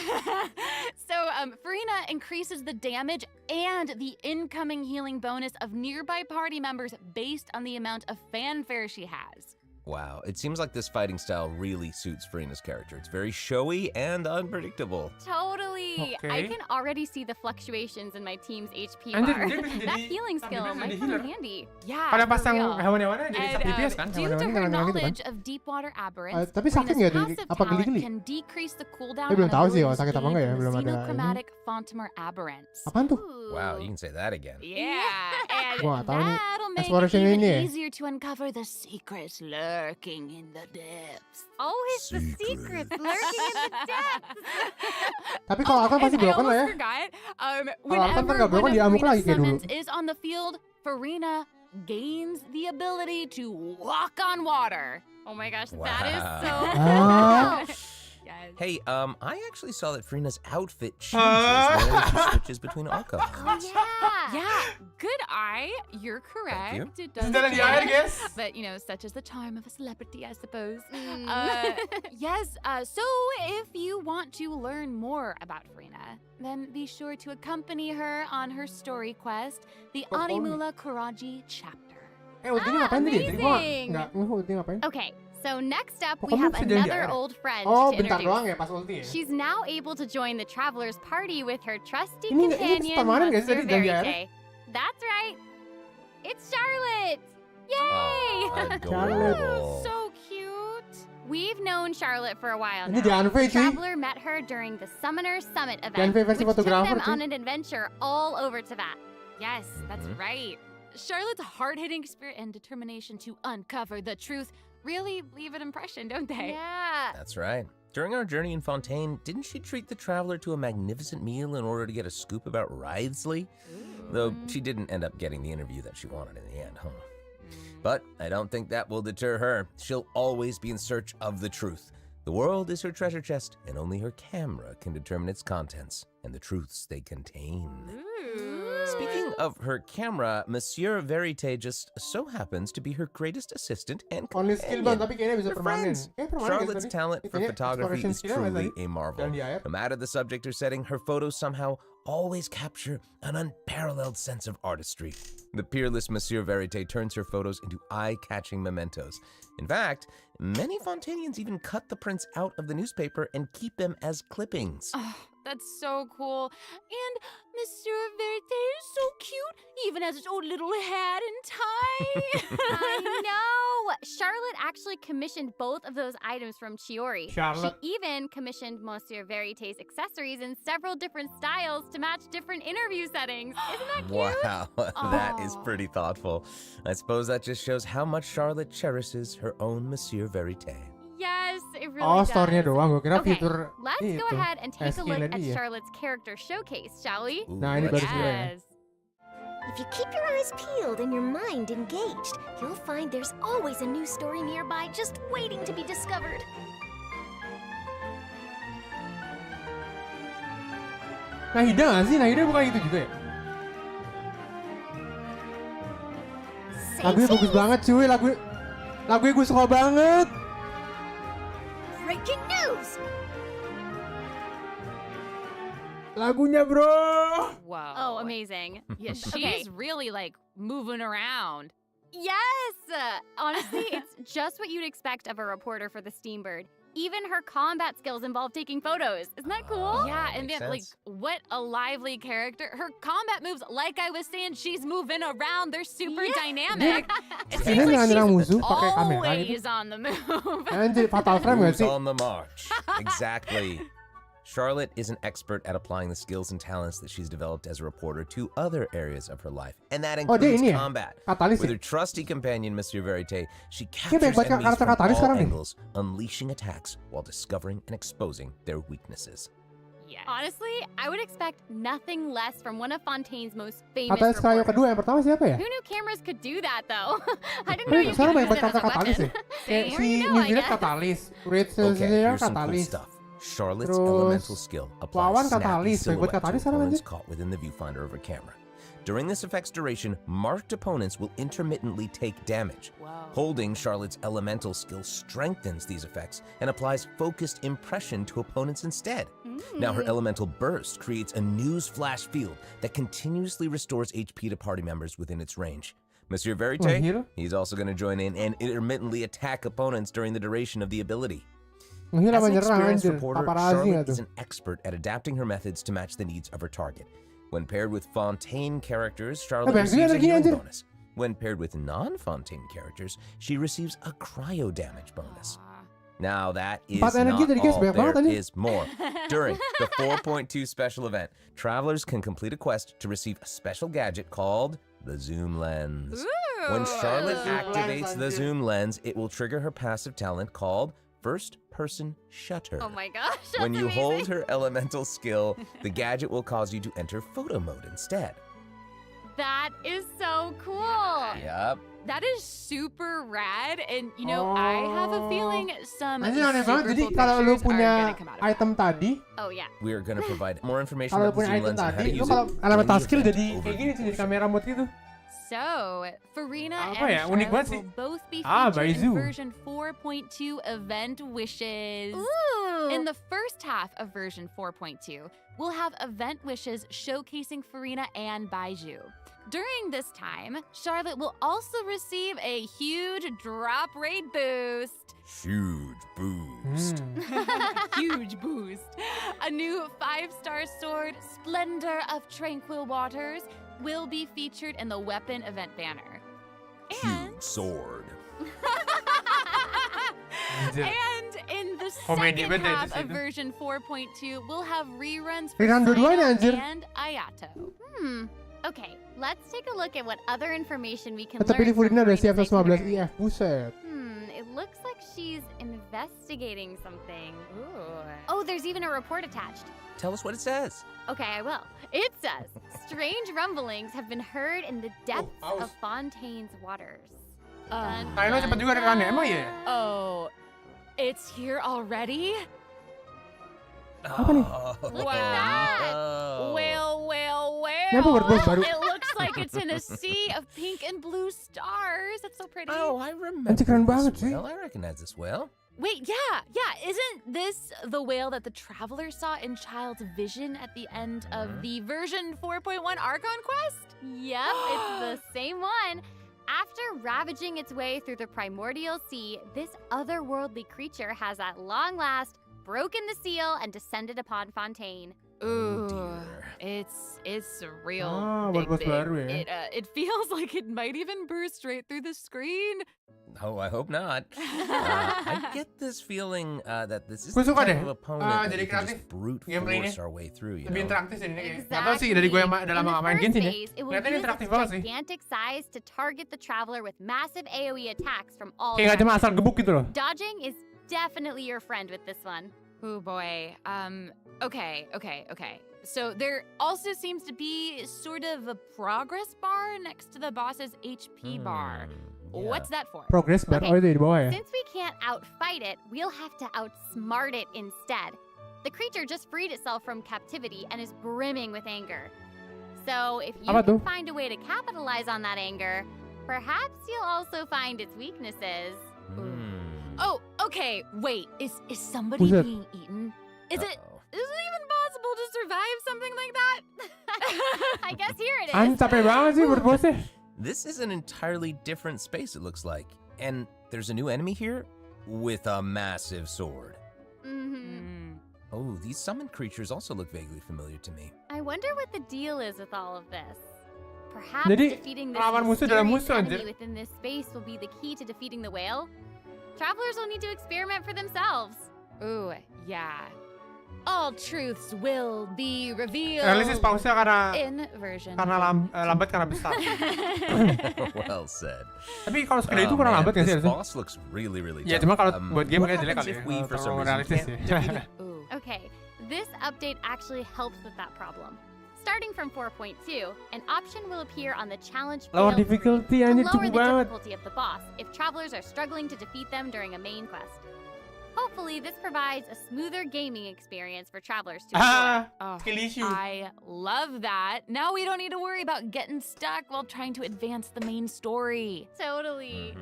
Speaker 7: So Farina increases the damage and the incoming healing bonus of nearby party members based on the amount of fanfare she has.
Speaker 12: Wow, it seems like this fighting style really suits Farina's character. It's very showy and unpredictable.
Speaker 13: Totally.
Speaker 1: Okay.
Speaker 13: I can already see the fluctuations in my team's HP
Speaker 1: Anjir,
Speaker 13: bar.
Speaker 1: dia bisa
Speaker 13: That
Speaker 1: jadi-
Speaker 13: healing
Speaker 1: sampai
Speaker 13: skill
Speaker 1: bisa
Speaker 13: might
Speaker 1: jadi
Speaker 13: come in
Speaker 1: healer.
Speaker 13: handy.
Speaker 7: Yeah,
Speaker 1: Pada
Speaker 7: for
Speaker 1: pasang
Speaker 7: real.
Speaker 1: hewan-hewannya jadi
Speaker 7: And,
Speaker 1: DPS kan?
Speaker 7: due to
Speaker 1: Hewan-hewannya
Speaker 7: her
Speaker 1: nyerang gitu kan?
Speaker 7: knowledge of deepwater aberrants,
Speaker 1: Tapi sakit
Speaker 7: Farina's
Speaker 1: nggak dari-
Speaker 7: passive
Speaker 1: apa
Speaker 7: talent
Speaker 1: geli-geli?
Speaker 7: can decrease the cooldown
Speaker 1: Saya belum
Speaker 7: on
Speaker 1: tahu sih kalau
Speaker 7: abilities
Speaker 1: sakit apa
Speaker 7: gained
Speaker 1: nggak ya,
Speaker 7: from
Speaker 1: belum ada ini.
Speaker 7: xenochromatic Fontamer aberrants.
Speaker 1: Apaan tuh?
Speaker 12: Wow, you can say that again.
Speaker 7: Yeah, and
Speaker 1: Gua nggak tahu nih.
Speaker 7: that'll make it
Speaker 1: Exploration
Speaker 7: even
Speaker 1: ini ya?
Speaker 7: easier to uncover the secrets lurking in the depths.
Speaker 13: Always the secrets lurking in the depths.
Speaker 1: Tapi kalau Arkan pasti
Speaker 7: And I
Speaker 1: broken lah ya.
Speaker 7: almost forgot.
Speaker 1: Arkan kan
Speaker 7: Whenever
Speaker 1: nggak broken,
Speaker 7: one of
Speaker 1: diamuk
Speaker 7: Farina's
Speaker 1: lagi kayak dulu.
Speaker 7: summons is on the field, Farina gains the ability to walk on water.
Speaker 13: Oh my gosh,
Speaker 12: Wow.
Speaker 13: that is so
Speaker 1: Ah.
Speaker 13: cool.
Speaker 7: Yes.
Speaker 12: Hey, I actually saw that Farina's outfit changes whenever she switches between alcohol.
Speaker 13: Oh yeah.
Speaker 7: Yeah, good eye. You're correct.
Speaker 12: you.
Speaker 7: It does
Speaker 1: Jalan di air,
Speaker 7: change.
Speaker 1: guys.
Speaker 7: But, you know, such is the charm of a celebrity, I suppose.
Speaker 13: Mm.
Speaker 7: Yes, so if you want to learn more about Farina, then be sure to accompany her on her story quest, the
Speaker 1: Oh,
Speaker 7: Animula Kuraji chapter.
Speaker 1: Ultinya ngapain tadi? Tadi gua
Speaker 13: amazing.
Speaker 1: nggak ultinya ngapain?
Speaker 13: Okay, so next up
Speaker 1: Kok
Speaker 13: we
Speaker 1: kamu
Speaker 13: have
Speaker 1: bisa jalan di
Speaker 13: another
Speaker 1: air?
Speaker 13: old friend
Speaker 1: Oh,
Speaker 13: to
Speaker 1: bentar
Speaker 13: introduce.
Speaker 1: doang ya pas ulti ya?
Speaker 13: She's now able to join the traveler's party with her trusty
Speaker 1: Ini
Speaker 13: companion,
Speaker 1: pertemanan nggak sih
Speaker 13: Monsieur
Speaker 1: tadi jalan di air?
Speaker 13: Verite. That's right. It's Charlotte. Yay!
Speaker 12: Oh, adorable.
Speaker 7: So cute.
Speaker 13: We've known Charlotte for a while
Speaker 1: Ini
Speaker 13: now.
Speaker 1: Janve cuy.
Speaker 13: Traveler met her during the Summoner Summit event,
Speaker 1: Janve versi
Speaker 13: which took
Speaker 1: fotografer
Speaker 13: them
Speaker 1: cuy.
Speaker 13: on an adventure all over Tibet.
Speaker 7: Yes, that's right. Charlotte's hard-hitting spirit and determination to uncover the truth really leave an impression, don't they?
Speaker 13: Yeah.
Speaker 12: That's right. During our journey in Fontaine, didn't she treat the traveler to a magnificent meal in order to get a scoop about Wriothesley? Though she didn't end up getting the interview that she wanted in the end, huh? But I don't think that will deter her. She'll always be in search of the truth. The world is her treasure chest, and only her camera can determine its contents and the truths they contain. Speaking of her camera, Monsieur Verite just so happens to be her greatest assistant and
Speaker 1: Only skill bang,
Speaker 12: companion.
Speaker 1: tapi kayaknya bisa
Speaker 12: They're
Speaker 1: permanen.
Speaker 12: friends.
Speaker 1: Permanen guys
Speaker 12: Charlotte's
Speaker 1: tadi.
Speaker 12: talent for
Speaker 1: Itunya
Speaker 12: photography
Speaker 1: exploration
Speaker 12: is
Speaker 1: skill apa
Speaker 12: truly
Speaker 1: tadi?
Speaker 12: a marvel.
Speaker 1: Jalan di air.
Speaker 12: No matter the subject or setting, her photos somehow always capture an unparalleled sense of artistry. The peerless Monsieur Verite turns her photos into eye-catching mementos. In fact, many Fontanians even cut the prints out of the newspaper and keep them as clippings.
Speaker 7: Oh, that's so cool. And Monsieur Verite is so cute. He even has his own little hat and tie.
Speaker 13: I know! Charlotte actually commissioned both of those items from Chiori.
Speaker 1: Charlotte.
Speaker 13: She even commissioned Monsieur Verite's accessories in several different styles to match different interview settings. Isn't that cute?
Speaker 12: Wow, that is
Speaker 7: Aw.
Speaker 12: pretty thoughtful. I suppose that just shows how much Charlotte cherishes her own Monsieur Verite.
Speaker 13: Yes, it really
Speaker 1: Oh,
Speaker 13: does.
Speaker 1: story-nya doang. Gua kira
Speaker 13: Okay,
Speaker 1: fitur
Speaker 13: let's go
Speaker 1: itu.
Speaker 13: ahead and take a
Speaker 1: skill
Speaker 13: look
Speaker 1: tadi
Speaker 13: at
Speaker 1: ya.
Speaker 13: Charlotte's character showcase, shall we?
Speaker 12: Ooh,
Speaker 1: Nah, ini
Speaker 12: let's
Speaker 1: baru
Speaker 12: do
Speaker 1: skill
Speaker 12: it.
Speaker 1: ya.
Speaker 13: Yes.
Speaker 4: If you keep your eyes peeled and your mind engaged, you'll find there's always a new story nearby just waiting to be discovered.
Speaker 1: Nahida nggak sih? Nahida bukan gitu juga ya? Lagunya bagus banget cuy, lagunya gue suka banget.
Speaker 4: Breaking news!
Speaker 1: Lagunya bro.
Speaker 7: Wow.
Speaker 13: Oh, amazing.
Speaker 7: Yeah, she's
Speaker 13: Okay.
Speaker 7: really like moving around.
Speaker 13: Yes! Honestly, it's just what you'd expect of a reporter for the Steambird. Even her combat skills involve taking photos. Isn't that cool?
Speaker 7: Yeah, and
Speaker 12: makes
Speaker 7: then like
Speaker 12: sense.
Speaker 7: what a lively character. Her combat moves, like I was saying, she's moving around. They're super dynamic. It
Speaker 1: Ini
Speaker 7: seems like
Speaker 1: nyerang
Speaker 7: she's
Speaker 1: musuh pakai kamera gitu.
Speaker 7: always on the move.
Speaker 1: Anjir, fatal frame nggak
Speaker 12: Who's
Speaker 1: sih?
Speaker 12: on the march? Exactly. Charlotte is an expert at applying the skills and talents that she's developed as a reporter to other areas of her life, and that
Speaker 1: Oh, dia
Speaker 12: includes
Speaker 1: ini ya?
Speaker 12: combat.
Speaker 1: Katalis
Speaker 12: With
Speaker 1: ya?
Speaker 12: her trusty companion, Monsieur Verite, she
Speaker 1: Dia
Speaker 12: captures
Speaker 1: baik-baik
Speaker 12: enemies
Speaker 1: karakter
Speaker 12: from
Speaker 1: Katalis
Speaker 12: all
Speaker 1: sekarang nih.
Speaker 12: angles, unleashing attacks while discovering and exposing their weaknesses.
Speaker 7: Yes.
Speaker 13: Honestly, I would expect nothing less from one of Fontaine's most famous
Speaker 1: Katalis Kayo
Speaker 13: reporters.
Speaker 1: kedua, yang pertama siapa ya?
Speaker 13: Who knew cameras could do that, though? I didn't know
Speaker 1: Tapi
Speaker 13: you
Speaker 1: sekarang
Speaker 13: could use
Speaker 1: banyak
Speaker 13: it as
Speaker 1: kata
Speaker 13: a
Speaker 1: katalis
Speaker 13: weapon.
Speaker 1: ya. Kayak
Speaker 13: More
Speaker 1: si
Speaker 13: you know,
Speaker 1: New
Speaker 13: I
Speaker 1: Zealand
Speaker 13: guess.
Speaker 1: katalis, Red
Speaker 12: Okay, here's some cool
Speaker 1: katalis.
Speaker 12: stuff. Charlotte's
Speaker 1: Terus,
Speaker 12: elemental skill
Speaker 1: Wawan
Speaker 12: applies snappy
Speaker 1: katalis, baik buat
Speaker 12: silhouette to
Speaker 1: katalis sekarang
Speaker 12: opponents
Speaker 1: anjir.
Speaker 12: caught within the viewfinder of her camera. During this effect's duration, marked opponents will intermittently take damage.
Speaker 3: Wow.
Speaker 12: Holding Charlotte's elemental skill strengthens these effects and applies focused impression to opponents instead. Now her elemental burst creates a news flash field that continuously restores HP to party members within its range. Monsieur Verite, he's also going to join in and intermittently attack opponents during the duration of the ability. As an experienced reporter, Charlotte is an expert at adapting her methods to match the needs of her target. When paired with Fontaine characters, Charlotte receives a healing bonus. When paired with non-Fontaine characters, she receives a cryo damage bonus. Now that is not all, there is more. During the 4.2 special event, travelers can complete a quest to receive a special gadget called the Zoom Lens. When Charlotte activates the Zoom Lens, it will trigger her passive talent called First Person Shutter.
Speaker 13: Oh my gosh, that's
Speaker 12: When you
Speaker 13: amazing.
Speaker 12: hold her elemental skill, the gadget will cause you to enter photo mode instead.
Speaker 13: That is so cool.
Speaker 12: Yep.
Speaker 7: That is super rad, and you know, I have a feeling some
Speaker 1: Anjir aneh
Speaker 7: super
Speaker 1: banget. Jadi
Speaker 7: cool
Speaker 1: kalau lu
Speaker 7: pictures are
Speaker 1: punya
Speaker 7: gonna come out of it.
Speaker 1: item tadi,
Speaker 13: Oh yeah.
Speaker 12: We are going to provide more information
Speaker 1: kalau lu
Speaker 12: about the
Speaker 1: punya
Speaker 12: Zoom
Speaker 1: item
Speaker 12: Lens and how
Speaker 1: tadi,
Speaker 12: to
Speaker 1: lu
Speaker 12: use
Speaker 1: kalau
Speaker 12: it.
Speaker 1: elemental
Speaker 12: during
Speaker 1: skill
Speaker 12: the
Speaker 1: jadi
Speaker 12: event
Speaker 1: kayak gini jadi kamera mode gitu.
Speaker 7: So, Farina
Speaker 1: Apa
Speaker 7: and
Speaker 1: ya? Unik banget
Speaker 7: Charlotte
Speaker 1: sih.
Speaker 7: will both be
Speaker 1: Ah,
Speaker 7: featured
Speaker 1: Baizu.
Speaker 7: in version 4.2 event wishes.
Speaker 13: Ooh.
Speaker 7: In the first half of version 4.2, we'll have event wishes showcasing Farina and Baiju. During this time, Charlotte will also receive a huge drop rate boost.
Speaker 12: Huge boost.
Speaker 7: Huge boost. A new 5-star sword, Splendor of Tranquil Waters, will be featured in the weapon event banner.
Speaker 12: Huge sword.
Speaker 7: And in the
Speaker 1: Komedi
Speaker 7: second
Speaker 1: banget
Speaker 7: half
Speaker 1: itu
Speaker 7: of
Speaker 1: sih.
Speaker 7: version 4.2, we'll have reruns for
Speaker 1: Rerun dua-duanya,
Speaker 7: Sayaka
Speaker 1: anjir.
Speaker 7: and Ayato.
Speaker 13: Okay, let's take a look at what other information we can
Speaker 1: Tapi
Speaker 13: learn
Speaker 1: di Farina
Speaker 13: from
Speaker 1: udah siap
Speaker 13: Farina's
Speaker 1: 115
Speaker 13: itinerary.
Speaker 1: IF. Buset.
Speaker 13: It looks like she's investigating something. Oh, there's even a report attached.
Speaker 12: Tell us what it says.
Speaker 13: Okay, I will. It says, strange rumblings have been heard in the depths of Fontaine's waters.
Speaker 1: Kayaknya cepet juga rerunnya. Emang iya?
Speaker 7: Oh, it's here already?
Speaker 1: Apa nih?
Speaker 13: Look at that!
Speaker 7: Well,
Speaker 1: Kenapa baru baru?
Speaker 7: it looks like it's in a sea of pink and blue stars. That's so pretty.
Speaker 12: Oh, I remember
Speaker 1: Anjir keren banget
Speaker 12: this
Speaker 1: sih.
Speaker 12: whale. I recognize this whale.
Speaker 7: Wait, yeah. Isn't this the whale that the traveler saw in Child's vision at the end of the version 4.1 Archon quest?
Speaker 13: Yep, it's the same one. After ravaging its way through the primordial sea, this otherworldly creature has at long last broken the seal and descended upon Fontaine.
Speaker 7: Ooh,
Speaker 12: dear.
Speaker 7: it's real
Speaker 1: Ah,
Speaker 7: big.
Speaker 1: buat baru ya.
Speaker 7: It feels like it might even burst straight through the screen.
Speaker 12: Oh, I hope not. I get this feeling that this is
Speaker 1: Gue
Speaker 12: the
Speaker 1: suka
Speaker 12: type
Speaker 1: deh.
Speaker 12: of opponent that
Speaker 1: Jadi
Speaker 12: we can
Speaker 1: kreatif.
Speaker 12: just brute
Speaker 1: Gameplaynya.
Speaker 12: force our way through, you
Speaker 1: Lebih
Speaker 12: know?
Speaker 1: interaktif sih ini kayaknya. Gak tau sih dari gue yang udah lama gak main Genshin ya.
Speaker 13: It will
Speaker 1: Kelihatannya
Speaker 13: use
Speaker 1: interaktif
Speaker 13: its
Speaker 1: banget sih.
Speaker 13: gigantic size to target the traveler with massive AoE attacks from all
Speaker 1: Kayak gak cuma
Speaker 13: directions.
Speaker 1: asal gebuk gitu loh.
Speaker 13: Dodging is definitely your friend with this one.
Speaker 7: Oh boy. Okay. So there also seems to be sort of a progress bar next to the boss's HP bar.
Speaker 12: Yeah.
Speaker 7: What's that for?
Speaker 1: Progress bar.
Speaker 13: Okay.
Speaker 1: Oh itu di bawah ya.
Speaker 13: Since we can't outfight it, we'll have to outsmart it instead. The creature just freed itself from captivity and is brimming with anger. So if you
Speaker 1: Apa
Speaker 13: can
Speaker 1: tuh?
Speaker 13: find a way to capitalize on that anger, perhaps you'll also find its weaknesses.
Speaker 7: Oh, okay. Wait, is somebody
Speaker 1: Buset.
Speaker 7: being eaten? Is it
Speaker 12: Uh-oh.
Speaker 7: even possible to survive something like that?
Speaker 13: I guess here it is.
Speaker 1: Anjir capek banget sih buat bosnya.
Speaker 12: This is an entirely different space, it looks like. And there's a new enemy here with a massive sword. Oh, these summoned creatures also look vaguely familiar to me.
Speaker 13: I wonder what the deal is with all of this. Perhaps
Speaker 1: Jadi,
Speaker 13: defeating this
Speaker 1: lawan musuh dalam
Speaker 13: mysterious
Speaker 1: musuh,
Speaker 13: enemy
Speaker 1: anjir.
Speaker 13: within this space will be the key to defeating the whale. Travelers will need to experiment for themselves.
Speaker 7: Ooh, yeah. All truths will be revealed.
Speaker 1: Realistis pause-nya karena
Speaker 7: in version.
Speaker 1: lambat karena besar.
Speaker 12: Well said.
Speaker 1: Tapi kalau sekedar itu kurang lambat nggak sih?
Speaker 12: This boss looks really, really
Speaker 1: Ya
Speaker 12: tough.
Speaker 1: cuma kalau buat game
Speaker 12: what
Speaker 1: kayak jelek
Speaker 12: happens
Speaker 1: kali
Speaker 12: if
Speaker 1: ya.
Speaker 12: we, for some
Speaker 1: Terlalu
Speaker 12: reason,
Speaker 1: realistis
Speaker 12: can't
Speaker 1: ya.
Speaker 12: defeat it?
Speaker 13: Okay, this update actually helps with that problem. Starting from 4.2, an option will appear on the challenge
Speaker 1: Lower
Speaker 13: field
Speaker 1: difficulty
Speaker 13: to
Speaker 1: anjir
Speaker 13: lower
Speaker 1: cukup
Speaker 13: the
Speaker 1: banget.
Speaker 13: difficulty of the boss if travelers are struggling to defeat them during a main quest. Hopefully, this provides a smoother gaming experience for travelers to enjoy.
Speaker 7: Oh,
Speaker 1: skill issue.
Speaker 7: I love that. Now we don't need to worry about getting stuck while trying to advance the main story.
Speaker 13: Totally.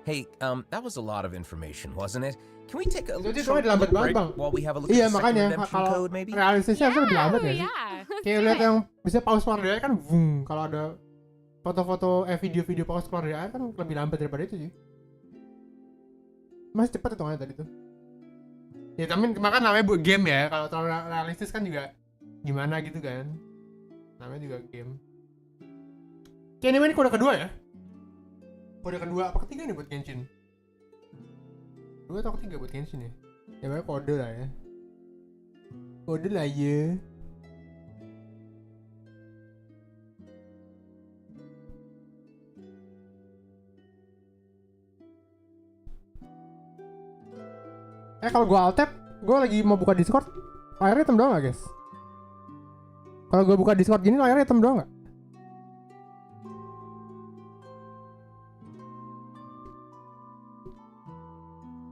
Speaker 12: Hey, that was a lot of information, wasn't it? Can we take a
Speaker 1: Jadi
Speaker 12: short
Speaker 1: soalnya lambat
Speaker 12: little
Speaker 1: banget
Speaker 12: break
Speaker 1: bang.
Speaker 12: while we have a look
Speaker 1: Iya
Speaker 12: at the second
Speaker 1: makanya
Speaker 12: redemption
Speaker 1: kalau
Speaker 12: code, maybe?
Speaker 1: realistisnya harusnya lebih lambat ya sih.
Speaker 7: Yeah.
Speaker 1: Kayak lihat yang bisa pause keluar dari air kan, vung. Kalau ada foto-foto video-video pause keluar dari air kan lebih lambat daripada itu sih. Masih cepat hitungannya tadi tuh. Ya tapi makan namanya buat game ya. Kalau terlalu realistis kan juga gimana gitu kan. Namanya juga game. Kayak ini kode kedua ya. Kode kedua apa ketiga nih buat Genshin? Dua atau ketiga buat Genshin ya? Ya pokoknya kode lah ya. Kode lah ya. Kalau gua alt tab, gua lagi mau buka Discord, layarnya hitam doang gak guys? Kalau gua buka Discord gini layarnya hitam doang gak?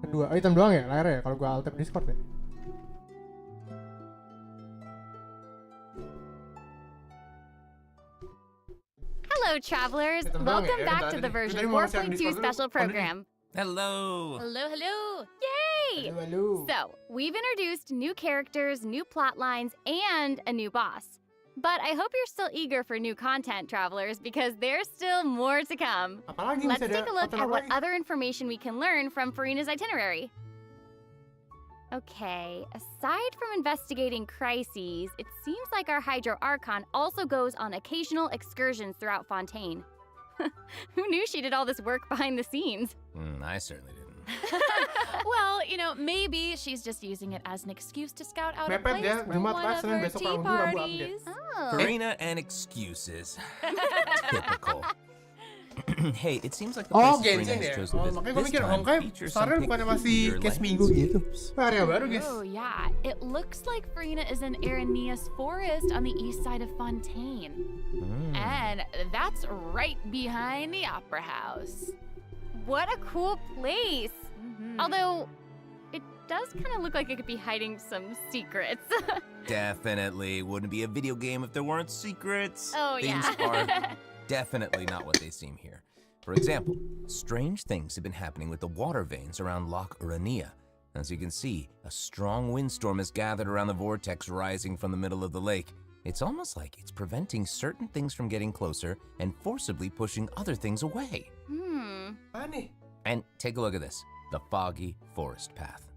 Speaker 1: Kedua, hitam doang ya layarnya ya kalau gua alt tab Discord ya?
Speaker 13: Hello, travelers. Welcome back to the version 4.2 special program.
Speaker 12: Hello.
Speaker 13: Hello. Yay!
Speaker 1: Hello.
Speaker 13: So, we've introduced new characters, new plot lines, and a new boss. But I hope you're still eager for new content, travelers, because there's still more to come. Let's take a look at what other information we can learn from Farina's itinerary. Okay, aside from investigating crises, it seems like our Hydro Archon also goes on occasional excursions throughout Fontaine. Who knew she did all this work behind the scenes?
Speaker 12: I certainly didn't.
Speaker 7: Well, you know, maybe she's just using it as an excuse to scout out a
Speaker 1: Mepet
Speaker 7: place
Speaker 1: ya,
Speaker 7: for
Speaker 1: Jumat
Speaker 7: one
Speaker 1: pas,
Speaker 7: of
Speaker 1: Senin
Speaker 7: her
Speaker 1: besok
Speaker 7: tea
Speaker 1: Rabu, Rabu
Speaker 7: parties.
Speaker 1: update.
Speaker 12: Farina and excuses. Typical. Hey, it seems like the
Speaker 1: Oh,
Speaker 12: place
Speaker 1: Genshin
Speaker 12: Farina has
Speaker 1: ya?
Speaker 12: chosen
Speaker 1: Oh,
Speaker 12: to visit
Speaker 1: makanya gue
Speaker 12: this
Speaker 1: mikir
Speaker 12: time
Speaker 1: Honkai
Speaker 12: features
Speaker 1: sekarang
Speaker 12: some
Speaker 1: bukannya
Speaker 12: pictures
Speaker 1: masih
Speaker 12: of your
Speaker 1: kayak seminggu
Speaker 12: landscapes.
Speaker 1: gitu. Area baru guys.
Speaker 7: Oh, yeah. It looks like Farina is in Aranea's forest on the east side of Fontaine. And that's right behind the Opera House.
Speaker 13: What a cool place! Although, it does kind of look like it could be hiding some secrets.
Speaker 12: Definitely. Wouldn't be a video game if there weren't secrets.
Speaker 13: Oh,
Speaker 12: Things
Speaker 13: yeah.
Speaker 12: are definitely not what they seem here. For example, strange things have been happening with the water veins around Loch Urania. As you can see, a strong windstorm has gathered around the vortex rising from the middle of the lake. It's almost like it's preventing certain things from getting closer and forcibly pushing other things away.
Speaker 1: Aneh.
Speaker 12: And take a look at this, the foggy forest path.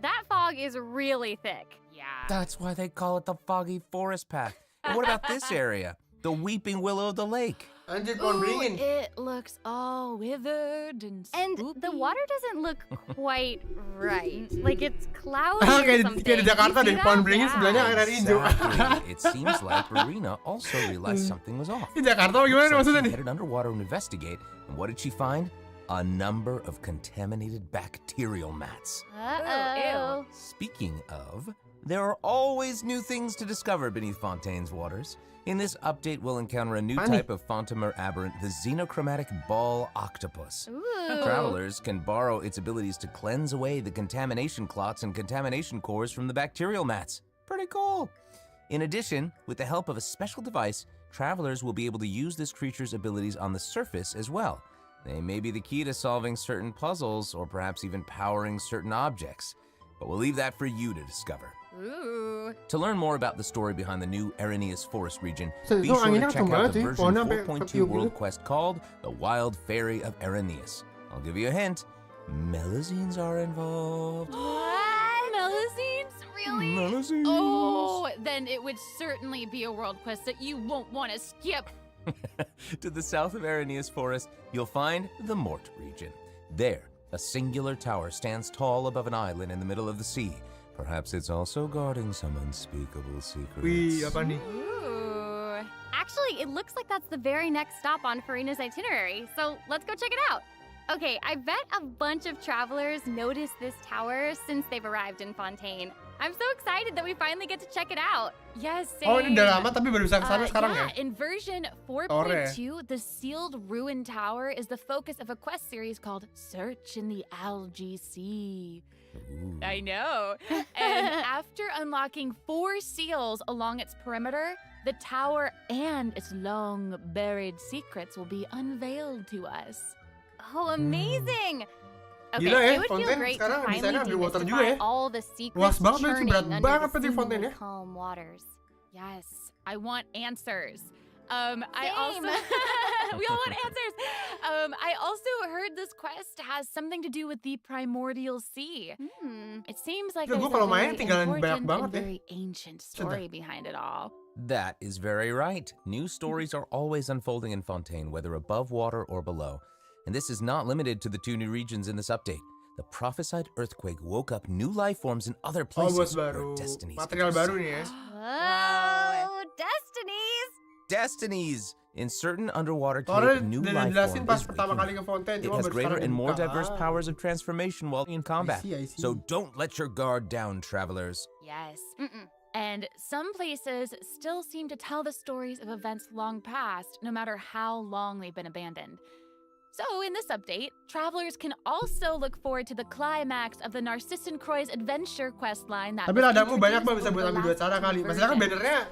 Speaker 13: That fog is really thick.
Speaker 7: Yeah.
Speaker 12: That's why they call it the foggy forest path. And what about this area? The weeping willow of the lake.
Speaker 1: Anjir, pohon
Speaker 7: Ooh,
Speaker 1: beringin.
Speaker 7: it looks all withered and
Speaker 13: And
Speaker 7: spoopy.
Speaker 13: the water doesn't look quite right. Like it's cloudy
Speaker 1: Ah,
Speaker 13: or something.
Speaker 1: kayak di Jakarta
Speaker 13: You
Speaker 1: deh,
Speaker 13: see
Speaker 1: pohon
Speaker 13: that?
Speaker 1: beringin sebelahnya air hijau.
Speaker 12: Exactly. It seems like Marina also realized something was off.
Speaker 1: Di Jakarta gimana
Speaker 12: Looks like
Speaker 1: maksudnya
Speaker 12: she
Speaker 1: nih?
Speaker 12: headed underwater to investigate, and what did she find? A number of contaminated bacterial mats.
Speaker 13: Uh-oh.
Speaker 12: Speaking of, there are always new things to discover beneath Fontaine's waters. In this update, we'll encounter a new type of Fontamer aberrant, the xenochromatic ball octopus.
Speaker 13: Ooh.
Speaker 12: Travelers can borrow its abilities to cleanse away the contamination clots and contamination cores from the bacterial mats. Pretty cool. In addition, with the help of a special device, travelers will be able to use this creature's abilities on the surface as well. They may be the key to solving certain puzzles or perhaps even powering certain objects. But we'll leave that for you to discover.
Speaker 7: Ooh.
Speaker 12: To learn more about the story behind the new Aranea's Forest region,
Speaker 1: So,
Speaker 12: be
Speaker 1: itu
Speaker 12: sure
Speaker 1: anginnya
Speaker 12: to check
Speaker 1: kenceng
Speaker 12: out
Speaker 1: banget
Speaker 12: the
Speaker 1: sih,
Speaker 12: version
Speaker 1: pohonnya sampai
Speaker 12: 4.2
Speaker 1: ketiup
Speaker 12: world
Speaker 1: gitu.
Speaker 12: quest called The Wild Fairy of Araneus. I'll give you a hint. Melazines are involved.
Speaker 7: What? Melazines? Really?
Speaker 12: Melazines.
Speaker 7: Oh, then it would certainly be a world quest that you won't want to skip.
Speaker 12: To the south of Araneus Forest, you'll find the Mort region. There, a singular tower stands tall above an island in the middle of the sea. Perhaps it's also guarding some unspeakable secrets.
Speaker 1: Wih, apa nih?
Speaker 13: Ooh. Actually, it looks like that's the very next stop on Farina's itinerary. So let's go check it out. Okay, I bet a bunch of travelers noticed this tower since they've arrived in Fontaine. I'm so excited that we finally get to check it out.
Speaker 7: Yes, same.
Speaker 1: Oh, ini udah lama tapi baru bisa kesana sekarang ya?
Speaker 7: In version 4.2, the sealed ruin tower is the focus of a quest series called Search in the Algae Sea. I know. And after unlocking 4 seals along its perimeter, the tower and its long buried secrets will be unveiled to us.
Speaker 13: Oh, amazing! Okay,
Speaker 1: Gila ya,
Speaker 13: it would feel
Speaker 1: Fontaine
Speaker 13: great to
Speaker 1: sekarang
Speaker 13: finally
Speaker 1: desainnya underwater juga
Speaker 13: demystify
Speaker 1: ya.
Speaker 13: all the secrets
Speaker 1: Luas banget, berarti
Speaker 13: churning
Speaker 1: berat
Speaker 13: under
Speaker 1: banget
Speaker 13: the
Speaker 1: berarti Fontaine ya.
Speaker 13: seemingly calm waters.
Speaker 7: Yes, I want answers. I also we all want answers. I also heard this quest has something to do with the primordial sea. It seems like
Speaker 1: Ya,
Speaker 7: there's
Speaker 1: gua kalau
Speaker 7: a
Speaker 1: main
Speaker 7: very
Speaker 1: tinggalan banyak
Speaker 7: important
Speaker 1: banget
Speaker 7: and
Speaker 1: ya.
Speaker 7: very ancient story behind it all.
Speaker 12: That is very right. New stories are always unfolding in Fontaine, whether above water or below. And this is not limited to the 2 new regions in this update. The prophesied earthquake woke up new life forms in other
Speaker 1: Oh,
Speaker 12: places
Speaker 1: buat
Speaker 12: where
Speaker 1: baru.
Speaker 12: destinies
Speaker 1: Material baru nih ya.
Speaker 13: Whoa, destinies!
Speaker 12: Destinies! In certain underwater
Speaker 1: Soalnya
Speaker 12: cave, new
Speaker 1: udah
Speaker 12: life
Speaker 1: dijelasin
Speaker 12: form
Speaker 1: pas
Speaker 12: is
Speaker 1: pertama kali
Speaker 12: waking
Speaker 1: ke Fontaine,
Speaker 12: up. It
Speaker 1: cuma
Speaker 12: has
Speaker 1: baru
Speaker 12: greater
Speaker 1: sekarang
Speaker 12: and more
Speaker 1: dibuka.
Speaker 12: diverse powers of transformation while in combat.
Speaker 1: I see.
Speaker 12: So don't let your guard down, travelers.
Speaker 7: Yes. And some places still seem to tell the stories of events long past, no matter how long they've been abandoned. So in this update, travelers can also look forward to the climax of the Narcissan Croix adventure quest line that
Speaker 1: Tapi
Speaker 7: was
Speaker 1: ladamu banyak
Speaker 7: introduced
Speaker 1: bisa
Speaker 7: over
Speaker 1: buat
Speaker 7: the
Speaker 1: ambil 2
Speaker 7: last
Speaker 1: cara
Speaker 7: 2
Speaker 1: kali. Masalahnya kan
Speaker 7: versions.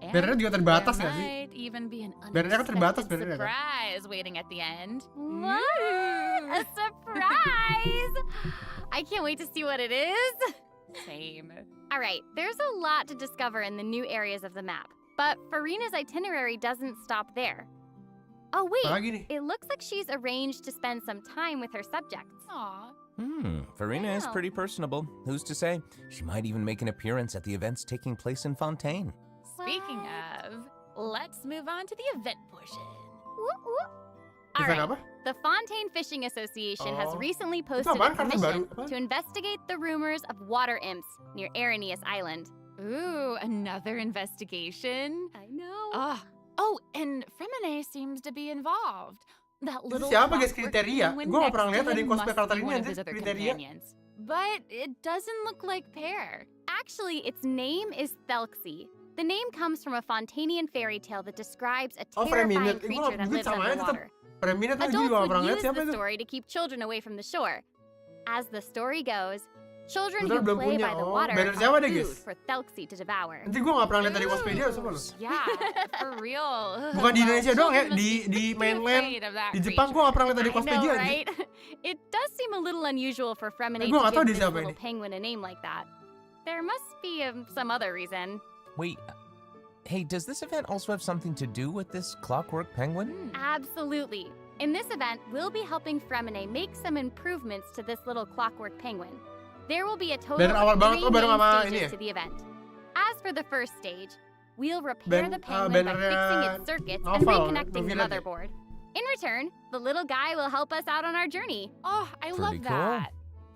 Speaker 1: bannernya juga terbatas
Speaker 7: There
Speaker 1: nggak sih?
Speaker 7: might even be an
Speaker 1: Bannernya kan terbatas
Speaker 7: unexpected
Speaker 1: bannernya kan?
Speaker 7: surprise waiting at the end.
Speaker 13: What? A surprise! I can't wait to see what it is.
Speaker 7: Same.
Speaker 13: All right, there's a lot to discover in the new areas of the map, but Farina's itinerary doesn't stop there. Oh wait,
Speaker 1: Apalagi nih?
Speaker 13: it looks like she's arranged to spend some time with her subjects.
Speaker 7: Aw.
Speaker 12: Farina is
Speaker 13: Wow.
Speaker 12: pretty personable. Who's to say? She might even make an appearance at the events taking place in Fontaine.
Speaker 7: Speaking of, let's move on to the event portion.
Speaker 13: All
Speaker 1: Event
Speaker 13: right,
Speaker 1: apa?
Speaker 13: the Fontaine Fishing Association has
Speaker 1: Oh.
Speaker 13: recently
Speaker 1: Itu
Speaker 13: posted a
Speaker 1: apaan? Kartu
Speaker 13: commission
Speaker 1: baru? Apaan?
Speaker 13: to investigate the rumors of water imps near Arrhenius Island.
Speaker 7: Ooh, another investigation.
Speaker 13: I know.
Speaker 7: Oh, and Fremine seems to be involved. That
Speaker 1: Itu
Speaker 7: little
Speaker 1: siapa guys
Speaker 7: clockwork
Speaker 1: kriteria?
Speaker 7: penguin
Speaker 1: Gue gak
Speaker 7: next
Speaker 1: pernah
Speaker 7: to
Speaker 1: lihat ada
Speaker 7: him
Speaker 1: yang cosplay
Speaker 7: must
Speaker 1: karakter
Speaker 7: be
Speaker 1: ini
Speaker 7: one of
Speaker 1: anjir
Speaker 7: his other
Speaker 1: kriteria.
Speaker 7: companions. But it doesn't look like Pear.
Speaker 13: Actually, its name is Thelxie. The name comes from a Fontainian fairy tale that describes a
Speaker 1: Oh,
Speaker 13: terrifying
Speaker 1: Freminute.
Speaker 13: creature that lives
Speaker 1: Sama aja tetap.
Speaker 13: underwater.
Speaker 1: Freminute tuh gue
Speaker 13: Adults
Speaker 1: juga gak pernah
Speaker 13: would
Speaker 1: lihat
Speaker 13: use
Speaker 1: siapa
Speaker 13: the
Speaker 1: itu.
Speaker 13: story to keep children away from the shore. As the story goes, children
Speaker 1: Kebetulan
Speaker 13: who
Speaker 1: belum
Speaker 13: play
Speaker 1: punya.
Speaker 13: by the
Speaker 1: Oh,
Speaker 13: water
Speaker 1: banner
Speaker 13: are
Speaker 1: siapa deh,
Speaker 13: food
Speaker 1: guys?
Speaker 13: for Thelxie to devour.
Speaker 1: Nanti gue gak pernah lihat dari cosplay dia semua loh.
Speaker 7: Yeah, for real.
Speaker 1: Bukan di Indonesia doang ya,
Speaker 7: Children must
Speaker 1: di
Speaker 7: be
Speaker 1: mainland,
Speaker 7: afraid of that
Speaker 1: di Jepang gue
Speaker 7: creature.
Speaker 1: gak pernah lihat dari
Speaker 13: I
Speaker 1: cosplay
Speaker 13: know,
Speaker 1: dia anjir.
Speaker 13: right? It does seem a little unusual for Fremine
Speaker 1: Gua
Speaker 13: to
Speaker 1: nggak tahu
Speaker 13: give
Speaker 1: dia
Speaker 13: this
Speaker 1: siapa
Speaker 13: little
Speaker 1: ini.
Speaker 13: penguin a name like that. There must be some other reason.
Speaker 12: Wait, hey, does this event also have something to do with this clockwork penguin?
Speaker 13: Absolutely. In this event, we'll be helping Fremine make some improvements to this little clockwork penguin. There will be a total
Speaker 1: Banner awal
Speaker 13: of
Speaker 1: banget,
Speaker 13: 3
Speaker 1: baru sama
Speaker 13: main
Speaker 1: ini
Speaker 13: stages
Speaker 1: ya?
Speaker 13: to the event. As for the first stage, we'll repair the penguin by
Speaker 1: bannernya
Speaker 13: fixing its circuits and
Speaker 1: novel,
Speaker 13: reconnecting the
Speaker 1: novelet ya?
Speaker 13: motherboard. In return, the little guy will help us out on our journey.
Speaker 7: Oh, I love
Speaker 12: Pretty cool.
Speaker 7: that.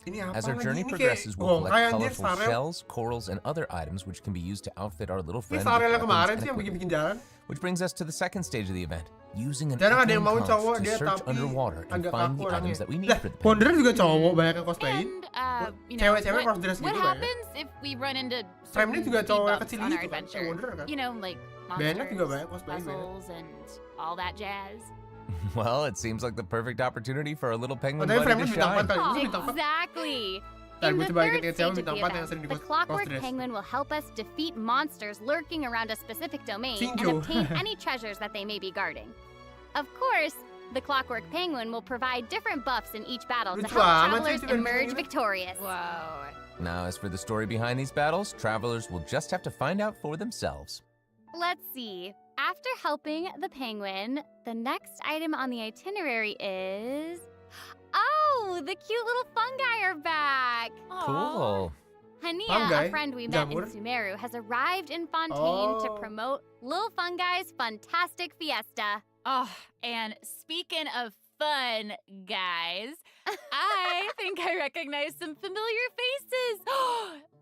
Speaker 1: Ini apa
Speaker 12: As our
Speaker 1: lagi?
Speaker 12: journey
Speaker 1: Ini kayak
Speaker 12: progresses, we'll
Speaker 1: Honkai
Speaker 12: collect
Speaker 1: anjir,
Speaker 12: colorful
Speaker 1: Sarel.
Speaker 12: shells, corals, and other items which can be used to outfit our little
Speaker 1: Ini
Speaker 12: friend
Speaker 1: Sarel
Speaker 12: with
Speaker 1: yang kemarin
Speaker 12: weapons
Speaker 1: sih
Speaker 12: and
Speaker 1: yang
Speaker 12: equipment.
Speaker 1: bikin jalan.
Speaker 12: Which brings us to the second stage of the event, using an
Speaker 1: Jarang ada yang
Speaker 12: echoing
Speaker 1: mau
Speaker 12: conch
Speaker 1: cowok
Speaker 12: to
Speaker 1: dia
Speaker 12: search
Speaker 1: tapi
Speaker 12: underwater and
Speaker 1: agak
Speaker 12: find
Speaker 1: kaku
Speaker 12: the
Speaker 1: orangnya.
Speaker 12: items that we need
Speaker 1: Lah,
Speaker 12: for the
Speaker 1: Wonder juga cowok banyak yang cosplayin.
Speaker 7: And,
Speaker 1: Cewek-cewek cross dress
Speaker 7: what
Speaker 1: gitu kan ya.
Speaker 7: happens if we run into
Speaker 1: Fremine
Speaker 7: certain
Speaker 1: juga
Speaker 7: speed
Speaker 1: cowok
Speaker 7: bumps
Speaker 1: kecil
Speaker 7: on our
Speaker 1: gitu kan,
Speaker 7: adventure?
Speaker 1: kayak Wonder kan.
Speaker 7: You know, like
Speaker 1: Banyak juga
Speaker 7: monsters,
Speaker 1: banyak cosplayin banyak.
Speaker 7: puzzles, and all that jazz.
Speaker 12: Well, it seems like the perfect opportunity for a little
Speaker 1: Oh,
Speaker 12: penguin
Speaker 1: tapi
Speaker 12: buddy
Speaker 1: Fremine
Speaker 12: to
Speaker 1: bintang 4
Speaker 12: shine.
Speaker 1: kali. Ini bintang 4.
Speaker 13: Exactly.
Speaker 1: Ntar
Speaker 13: In
Speaker 1: gue
Speaker 13: the
Speaker 1: coba
Speaker 13: third
Speaker 1: inget-inget siapa
Speaker 13: stage of
Speaker 1: bintang
Speaker 13: the
Speaker 1: 4 yang
Speaker 13: event,
Speaker 1: sering di
Speaker 13: the
Speaker 1: cross
Speaker 13: clockwork
Speaker 1: dress.
Speaker 13: penguin will help us defeat monsters lurking around a specific domain and
Speaker 1: Sinjo.
Speaker 13: obtain any treasures that they may be guarding. Of course, the clockwork penguin will provide different buffs in each battle to
Speaker 1: Lucu
Speaker 13: help
Speaker 1: amat sih
Speaker 13: travelers
Speaker 1: itu dari
Speaker 13: emerge
Speaker 1: sini.
Speaker 13: victorious.
Speaker 7: Whoa.
Speaker 12: Now, as for the story behind these battles, travelers will just have to find out for themselves.
Speaker 13: Let's see. After helping the penguin, the next item on the itinerary is... Oh, the cute little fungi are back!
Speaker 12: Cool.
Speaker 13: Hania,
Speaker 1: Fungi?
Speaker 13: a friend we met
Speaker 1: Jamur?
Speaker 13: in Sumeru, has arrived in Fontaine to
Speaker 1: Oh.
Speaker 13: promote Lil Fungi's Fantastic Fiesta.
Speaker 7: Oh, and speaking of fun, guys, I think I recognize some familiar faces.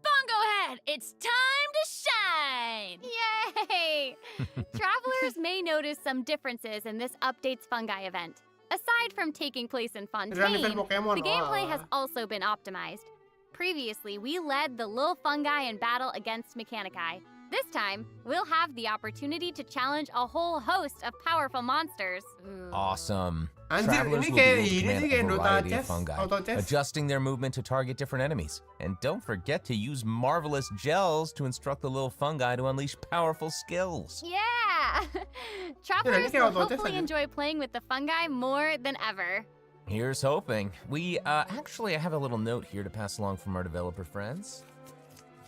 Speaker 7: Bongo Head, it's time to shine!
Speaker 13: Yay! Travelers may notice some differences in this update's fungi event. Aside Aside from taking place in Fontaine,
Speaker 1: Pokemon.
Speaker 13: the gameplay has also been optimized. Previously, we led the little fungi in battle against Mechanici. This time, we'll have the opportunity to challenge a whole host of powerful monsters.
Speaker 12: Awesome.
Speaker 1: Anjir,
Speaker 12: Travelers
Speaker 1: ini
Speaker 12: will be
Speaker 1: kayak
Speaker 12: able to
Speaker 1: ini
Speaker 12: command
Speaker 1: sih kayak
Speaker 12: a
Speaker 1: Dota
Speaker 12: variety of
Speaker 1: Chess,
Speaker 12: fungi,
Speaker 1: Auto Chess.
Speaker 12: adjusting their movement to target different enemies. And don't forget to use marvelous gels to instruct the little fungi to unleash powerful skills.
Speaker 13: Yeah! Travelers will hopefully enjoy playing with the fungi more than ever.
Speaker 12: Here's hoping. We actually I have a little note here to pass along from our developer friends.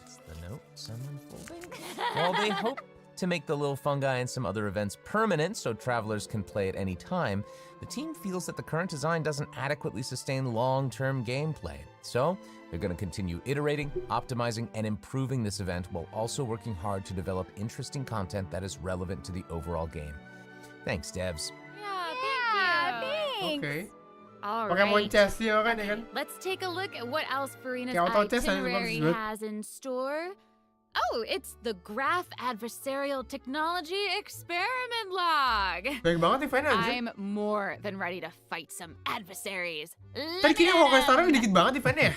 Speaker 12: It's the note someone folding. While they hope to make the little fungi and some other events permanent so travelers can play at any time, the team feels that the current design doesn't adequately sustain long-term gameplay. So they're going to continue iterating, optimizing, and improving this event while also working hard to develop interesting content that is relevant to the overall game. Thanks, devs.
Speaker 7: Yeah, thanks.
Speaker 1: Okay.
Speaker 7: All
Speaker 1: Pokemon
Speaker 7: right.
Speaker 1: Chess ya kan ya kan.
Speaker 7: Let's take a look at what else Farina's
Speaker 1: Kayak Auto Chess aja
Speaker 7: itinerary
Speaker 1: bagus banget.
Speaker 7: has in store. Oh, it's the Graph Adversarial Technology Experiment Log.
Speaker 1: Baik banget eventnya anjir.
Speaker 7: I'm more than ready to fight some adversaries.
Speaker 1: Tadi kayaknya Honkai Star-nya dikit banget eventnya.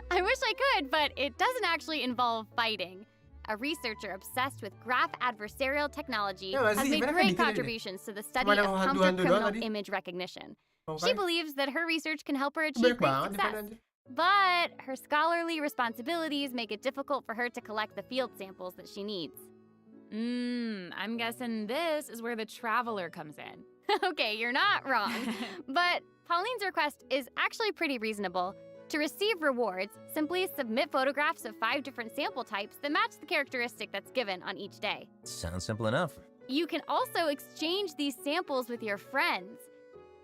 Speaker 13: I wish I could, but it doesn't actually involve fighting. A researcher obsessed with graph adversarial technology
Speaker 1: Yeah,
Speaker 13: has made
Speaker 1: sebenarnya
Speaker 13: great
Speaker 1: dikit aja.
Speaker 13: contributions to the study
Speaker 1: Cuma
Speaker 13: of
Speaker 1: yang hantu-hantu doang
Speaker 13: counter-criminal
Speaker 1: tadi.
Speaker 13: image recognition.
Speaker 1: Honkai.
Speaker 13: She believes that her research can help her
Speaker 1: Banyak
Speaker 13: achieve great
Speaker 1: banget
Speaker 13: success.
Speaker 1: eventnya anjir.
Speaker 13: But her scholarly responsibilities make it difficult for her to collect the field samples that she needs.
Speaker 7: I'm guessing this is where the Traveler comes in.
Speaker 13: Okay, you're not wrong. But Pauline's request is actually pretty reasonable. To receive rewards, simply submit photographs of 5 different sample types that match the characteristic that's given on each day.
Speaker 12: Sounds simple enough.
Speaker 13: You can also exchange these samples with your friends.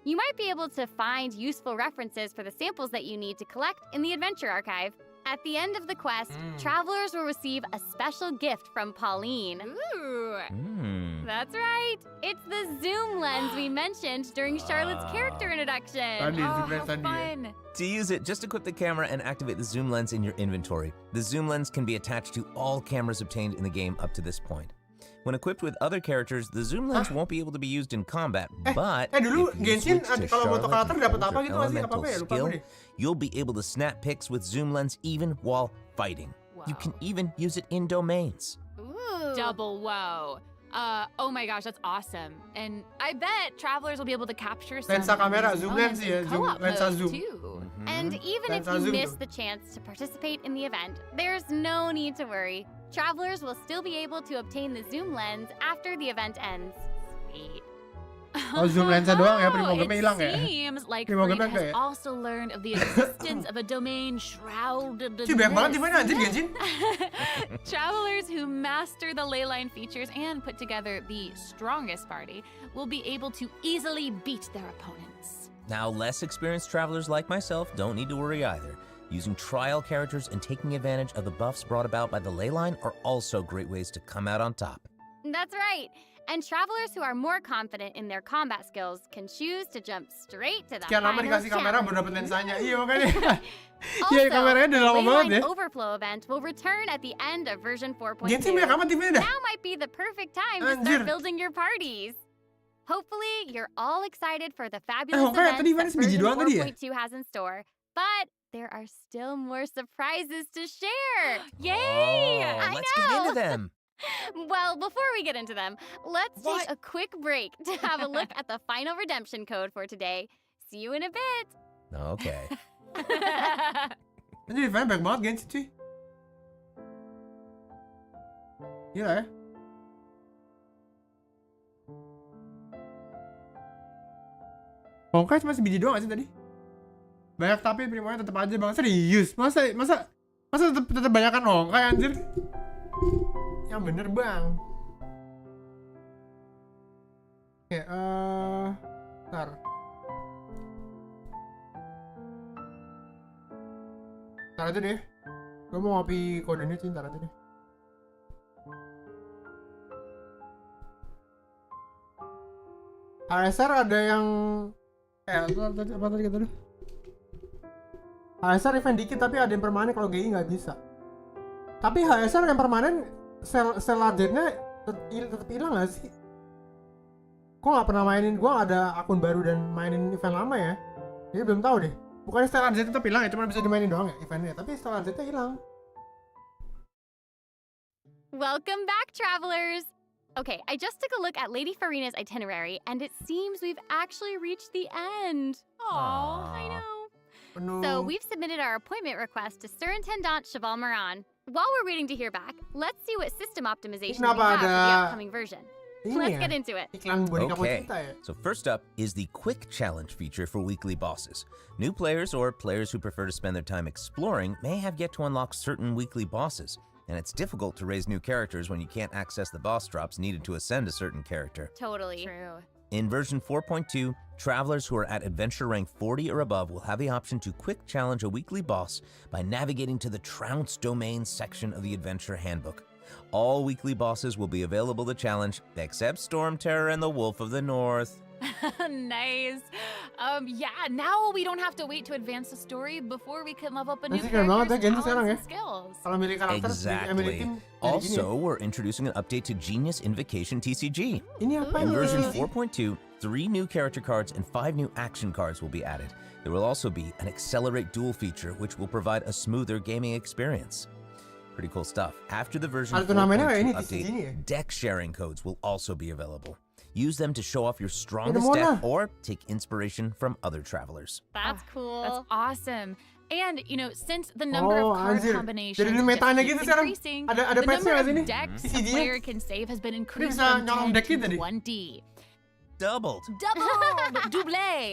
Speaker 13: You might be able to find useful references for the samples that you need to collect in the Adventure Archive. At the end of the quest, travelers will receive a special gift from Pauline.
Speaker 7: Ooh.
Speaker 13: That's right. It's the zoom lens we mentioned during Charlotte's character introduction.
Speaker 1: Tadi,
Speaker 7: Oh,
Speaker 1: zoom lens
Speaker 7: how
Speaker 1: tadi ya.
Speaker 7: fun.
Speaker 12: To use it, just equip the camera and activate the zoom lens in your inventory. The zoom lens can be attached to all cameras obtained in the game up to this point. When equipped with other characters, the zoom lens won't be able to be used in combat, but
Speaker 1: dulu
Speaker 12: if you
Speaker 1: Genshin
Speaker 12: switch to
Speaker 1: kalau foto
Speaker 12: Charlotte
Speaker 1: karakter
Speaker 12: and
Speaker 1: dapat
Speaker 12: use
Speaker 1: apa
Speaker 12: her
Speaker 1: gitu nggak sih?
Speaker 12: elemental
Speaker 1: Apa ya? Lupa
Speaker 12: skill,
Speaker 1: gue deh.
Speaker 12: you'll be able to snap pics with zoom lens even while fighting. You can even use it in domains.
Speaker 13: Ooh.
Speaker 7: Double whoa. Oh my gosh, that's awesome. And I bet travelers will be able to capture some
Speaker 1: Lensa kamera,
Speaker 7: of these
Speaker 1: zoom lens
Speaker 7: moments
Speaker 1: ya,
Speaker 7: in
Speaker 1: zoom,
Speaker 7: co-op
Speaker 1: lensa
Speaker 7: mode
Speaker 1: zoom.
Speaker 7: too.
Speaker 13: And even if
Speaker 1: Lensa
Speaker 13: you
Speaker 1: zoom
Speaker 13: miss
Speaker 1: tuh.
Speaker 13: the chance to participate in the event, there's no need to worry. Travelers will still be able to obtain the zoom lens after the event ends. Sweet.
Speaker 1: Oh, zoom lensa doang ya, primogemnya hilang ya.
Speaker 7: It seems like
Speaker 1: Primogemnya
Speaker 7: Farina has
Speaker 1: enggak ya?
Speaker 7: also learned of the existence of a domain shrouded in
Speaker 1: Cuy, banyak banget
Speaker 7: mist.
Speaker 1: eventnya anjir Genshin.
Speaker 7: Travelers who master the leyline features and put together the strongest party will be able to easily beat their opponents.
Speaker 12: Now, less experienced travelers like myself don't need to worry either. Using trial characters and taking advantage of the buffs brought about by the leyline are also great ways to come out on top.
Speaker 13: That's right. And travelers who are more confident in their combat skills can choose to jump straight to the
Speaker 1: Sekian lama
Speaker 13: final
Speaker 1: dikasih kamera baru dapet
Speaker 13: challenge.
Speaker 1: lensanya. Iya makanya.
Speaker 13: Also,
Speaker 1: Iya kameranya udah
Speaker 13: the
Speaker 1: lama banget
Speaker 13: Leyline
Speaker 1: ya.
Speaker 13: Overflow event will return at the end of version 4.2.
Speaker 1: Genshin banyak amat eventnya dah.
Speaker 13: Now might be the perfect time to
Speaker 1: Anjir.
Speaker 13: start building your parties. Hopefully, you're all excited for the fabulous
Speaker 1: Honkai tadi
Speaker 13: events
Speaker 1: eventnya
Speaker 13: that
Speaker 1: sebiji
Speaker 13: version
Speaker 1: doang tadi ya?
Speaker 13: 4.2 has in store. But there are still more surprises to share.
Speaker 7: Yay!
Speaker 12: Oh,
Speaker 13: I
Speaker 12: let's get
Speaker 13: know.
Speaker 12: into them.
Speaker 13: Well, before we get into them, let's take a quick break to have a look at the final redemption code for today. See you in a bit.
Speaker 12: Okay.
Speaker 1: Anjir eventnya banyak banget Genshin cuy. Gila ya. Honkai cuma sebiji doang gak sih tadi? Banyak tapi primonya tetap aja bang, serius. Masa tetap banyakan Honkai anjir. Yang bener bang. Oke, bentar. Ntar aja deh. Gue mau ngopi kodenya sih, ntar aja deh. ASR ada yang apa tadi kata lu? HSR event dikit tapi ada yang permanen, kalau GI nggak bisa. Tapi HSR yang permanen sel largetnya tetap hilang nggak sih? Kok nggak pernah mainin, gue nggak ada akun baru dan mainin event lama ya. Jadi belum tahu deh. Bukannya Stellar Z tetap hilang ya, cuma bisa dimainin doang ya eventnya. Tapi Stellar Z nya hilang.
Speaker 13: Welcome back, travelers! Okay, I just took a look at Lady Farina's itinerary, and it seems we've actually reached the end. Aww, I know.
Speaker 1: No.
Speaker 13: So we've submitted our appointment request to Surintendant Cheval Moran. While we're waiting to hear back, let's see what system optimizations we have for the upcoming version. Let's get into it.
Speaker 12: Okay, so first up is the Quick Challenge feature for weekly bosses. New players or players who prefer to spend their time exploring may have yet to unlock certain weekly bosses, and it's difficult to raise new characters when you can't access the boss drops needed to ascend a certain character.
Speaker 13: Totally. True.
Speaker 12: In version 4.2, travelers who are at adventure rank 40 or above will have the option to quick challenge a weekly boss by navigating to the Trounce Domain section of the Adventure Handbook. All weekly bosses will be available to challenge, except Storm Terror and the Wolf of the North.
Speaker 7: Nice. Yeah, now we don't have to wait to advance the story before we can level up a new
Speaker 1: banget ya
Speaker 7: character's
Speaker 1: Gen sekarang ya.
Speaker 7: talents and skills.
Speaker 1: Kalau milih karakter
Speaker 12: Exactly. Also, we're introducing an update to Genius Invocation TCG.
Speaker 1: Ini apa
Speaker 12: In
Speaker 1: ini?
Speaker 12: version 4.2, 3 new character cards and 5 new action cards will be added. There will also be an Accelerate Duel feature, which will provide a smoother gaming experience. Pretty cool stuff. After the version 4.2 update, deck sharing codes will also be available. Use them to show off your strongest deck or take inspiration from other travelers.
Speaker 13: That's cool.
Speaker 7: That's awesome. And, you know, since the number of card combinations just keeps increasing, the number of decks a player can save has been increased from 10 to 20.
Speaker 12: Doubled.
Speaker 7: Double.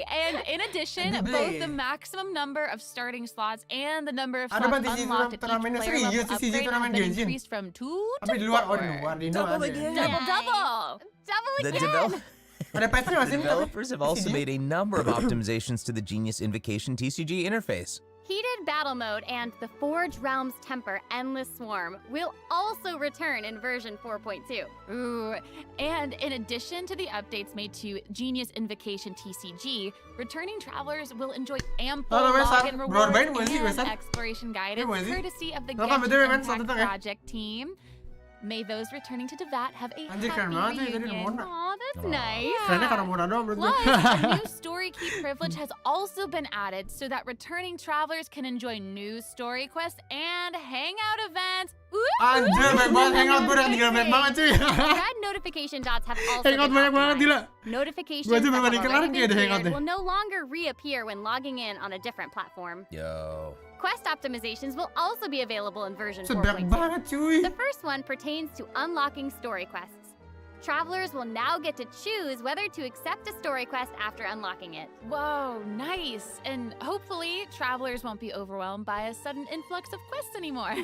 Speaker 7: And in addition, both the maximum number of starting slots and the number of slots unlocked at each player level upgrade have been increased from 2 to 4.
Speaker 12: Double again.
Speaker 7: Double.
Speaker 12: The developers have also made a number of optimizations to the Genius Invocation TCG interface.
Speaker 13: Heated Battle Mode and the Forge Realms Temper Endless Swarm will also return in version 4.2.
Speaker 7: Ooh, and in addition to the updates made to Genius Invocation TCG, returning travelers will enjoy ample login rewards and exploration guidance courtesy of the Genshin Impact Project team. May those returning to Devat have a happy reunion.
Speaker 13: Aw, that's nice.
Speaker 7: Plus, a new story key privilege has also been added so that returning travelers can enjoy new story quests and hangout events.
Speaker 1: Anjir, banyak banget hangout, gue udah ketinggalan banyak banget cuy.
Speaker 13: Red notification dots have also
Speaker 1: hangout banyak banget gila.
Speaker 13: Notifications that have already been cleared will no longer reappear when logging in on a different platform.
Speaker 12: Yo.
Speaker 13: Quest optimizations will also be available in version 4.2.
Speaker 1: Sedap banget cuy.
Speaker 13: The first one pertains to unlocking story quests. Travelers will now get to choose whether to accept a story quest after unlocking it.
Speaker 7: Whoa, nice. And hopefully, travelers won't be overwhelmed by a sudden influx of quests anymore.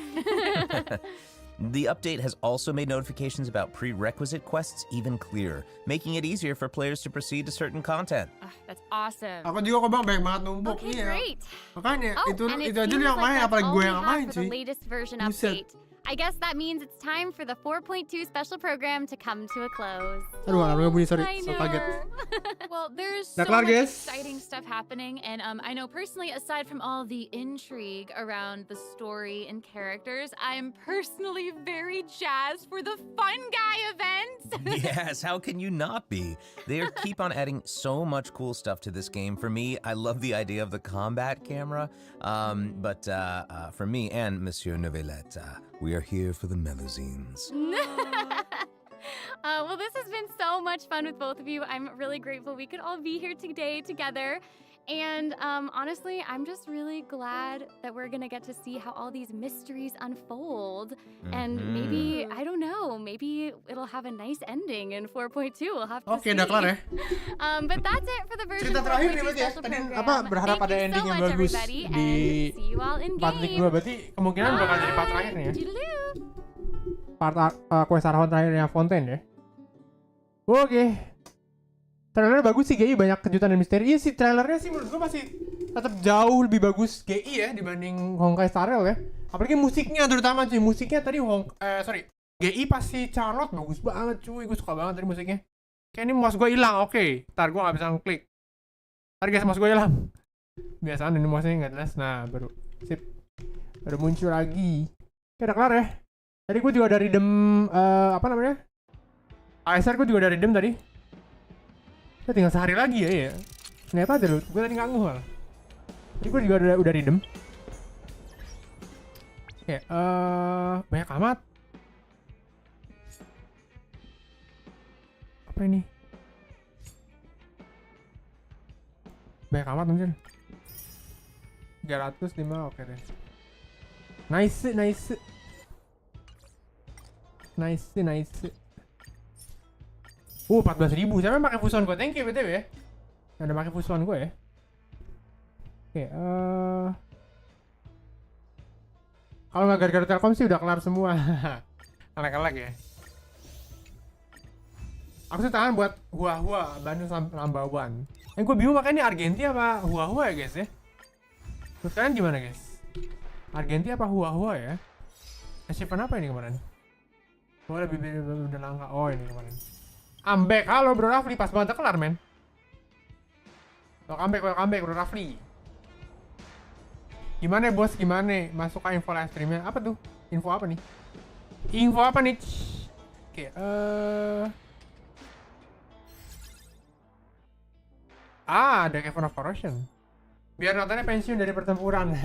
Speaker 12: The update has also made notifications about prerequisite quests even clearer, making it easier for players to proceed to certain content.
Speaker 7: That's awesome.
Speaker 1: Aku juga kok bang, banyak banget numpuk.
Speaker 13: Okay, great.
Speaker 1: Makanya, itu aja
Speaker 13: seems
Speaker 1: yang main,
Speaker 13: that's
Speaker 1: apalagi
Speaker 13: all
Speaker 1: gue
Speaker 13: we
Speaker 1: yang
Speaker 13: have
Speaker 1: main
Speaker 13: for the
Speaker 1: cuy.
Speaker 13: latest version
Speaker 1: Buset.
Speaker 13: update. I guess that means it's time for the 4.2 special program to come to a close.
Speaker 1: Aduh, alarmnya bunyi, sorry.
Speaker 7: I
Speaker 1: So
Speaker 7: know.
Speaker 1: kaget.
Speaker 7: Well, there's
Speaker 1: Udah
Speaker 7: so
Speaker 1: kelar,
Speaker 7: much
Speaker 1: guys.
Speaker 7: exciting stuff happening, and I know personally, aside from all the intrigue around the story and characters, I'm personally very jazzed for the Fun Guy event.
Speaker 12: Yes, how can you not be? They keep on adding so much cool stuff to this game. For me, I love the idea of the combat camera, but for me and Monsieur Novelette, we are here for the melazines.
Speaker 13: Well, this has been so much fun with both of you. I'm really grateful we could all be here today together. And honestly, I'm just really glad that we're gonna get to see how all these mysteries unfold. And maybe, I don't know, maybe it'll have a nice ending in 4.2. We'll have to see.
Speaker 1: Oke, udah kelar ya.
Speaker 13: But that's it for the version
Speaker 1: Cerita terakhir nih
Speaker 13: 4.2
Speaker 1: berarti ya.
Speaker 13: special
Speaker 1: Tadi
Speaker 13: program.
Speaker 1: apa berharap ada ending yang bagus di part week 2, berarti kemungkinan bakal jadi part terakhir nih ya. Part quest Arahon terakhirnya Fontaine ya. Oke. Trailer bagus sih, GI banyak kejutan dan misteri. Iya sih, trailernya sih menurut gue masih tetap jauh lebih bagus GI ya dibanding Honkai Star Rail ya. Apalagi musiknya terutama cuy. Musiknya tadi GI pasti Charlotte bagus banget cuy. Gue suka banget tadi musiknya. Kayak ini mouse gue hilang. Oke, ntar gue gak bisa ngeklik. Ntar guys, mouse gue hilang. Biasaan ini mouse-nya gak jelas. Nah, baru sip. Baru muncul lagi. Oke, udah kelar ya. Tadi gue juga dari dem apa namanya? ASR gue juga dari dem tadi. Udah tinggal sehari lagi ya. Ternyata aja lu, gue tadi nggak nguhal. Jadi gue juga udah redeem. Oke, banyak amat. Apa ini? Banyak amat mungkin. 305, oke deh. Nice. 14.000. Siapa yang pakai fuson gue? Thank you BTW ya. Ada pakai fuson gue ya. Oke, kalau nggak gara-gara Telkom sih udah kelar semua. Kelek ya. Aku sih tahan buat Hua Bandung number 1. Gue bingung makanya ini Argenti apa Hua ya guys ya. Terus kalian gimana guys? Argenti apa Hua ya? Achievement apa ini kemarin? Gue lebih udah langka. Oh ini kemarin. Ambek, halo Bro Rafli, pas banget kelar men. Welcome back Bro Rafli. Gimana bos, gimana? Masuk ke info live streamnya. Apa tuh? Info apa nih? Oke, ada Kevin of Corrosion. Biar nontonnya pensiun dari pertempuran.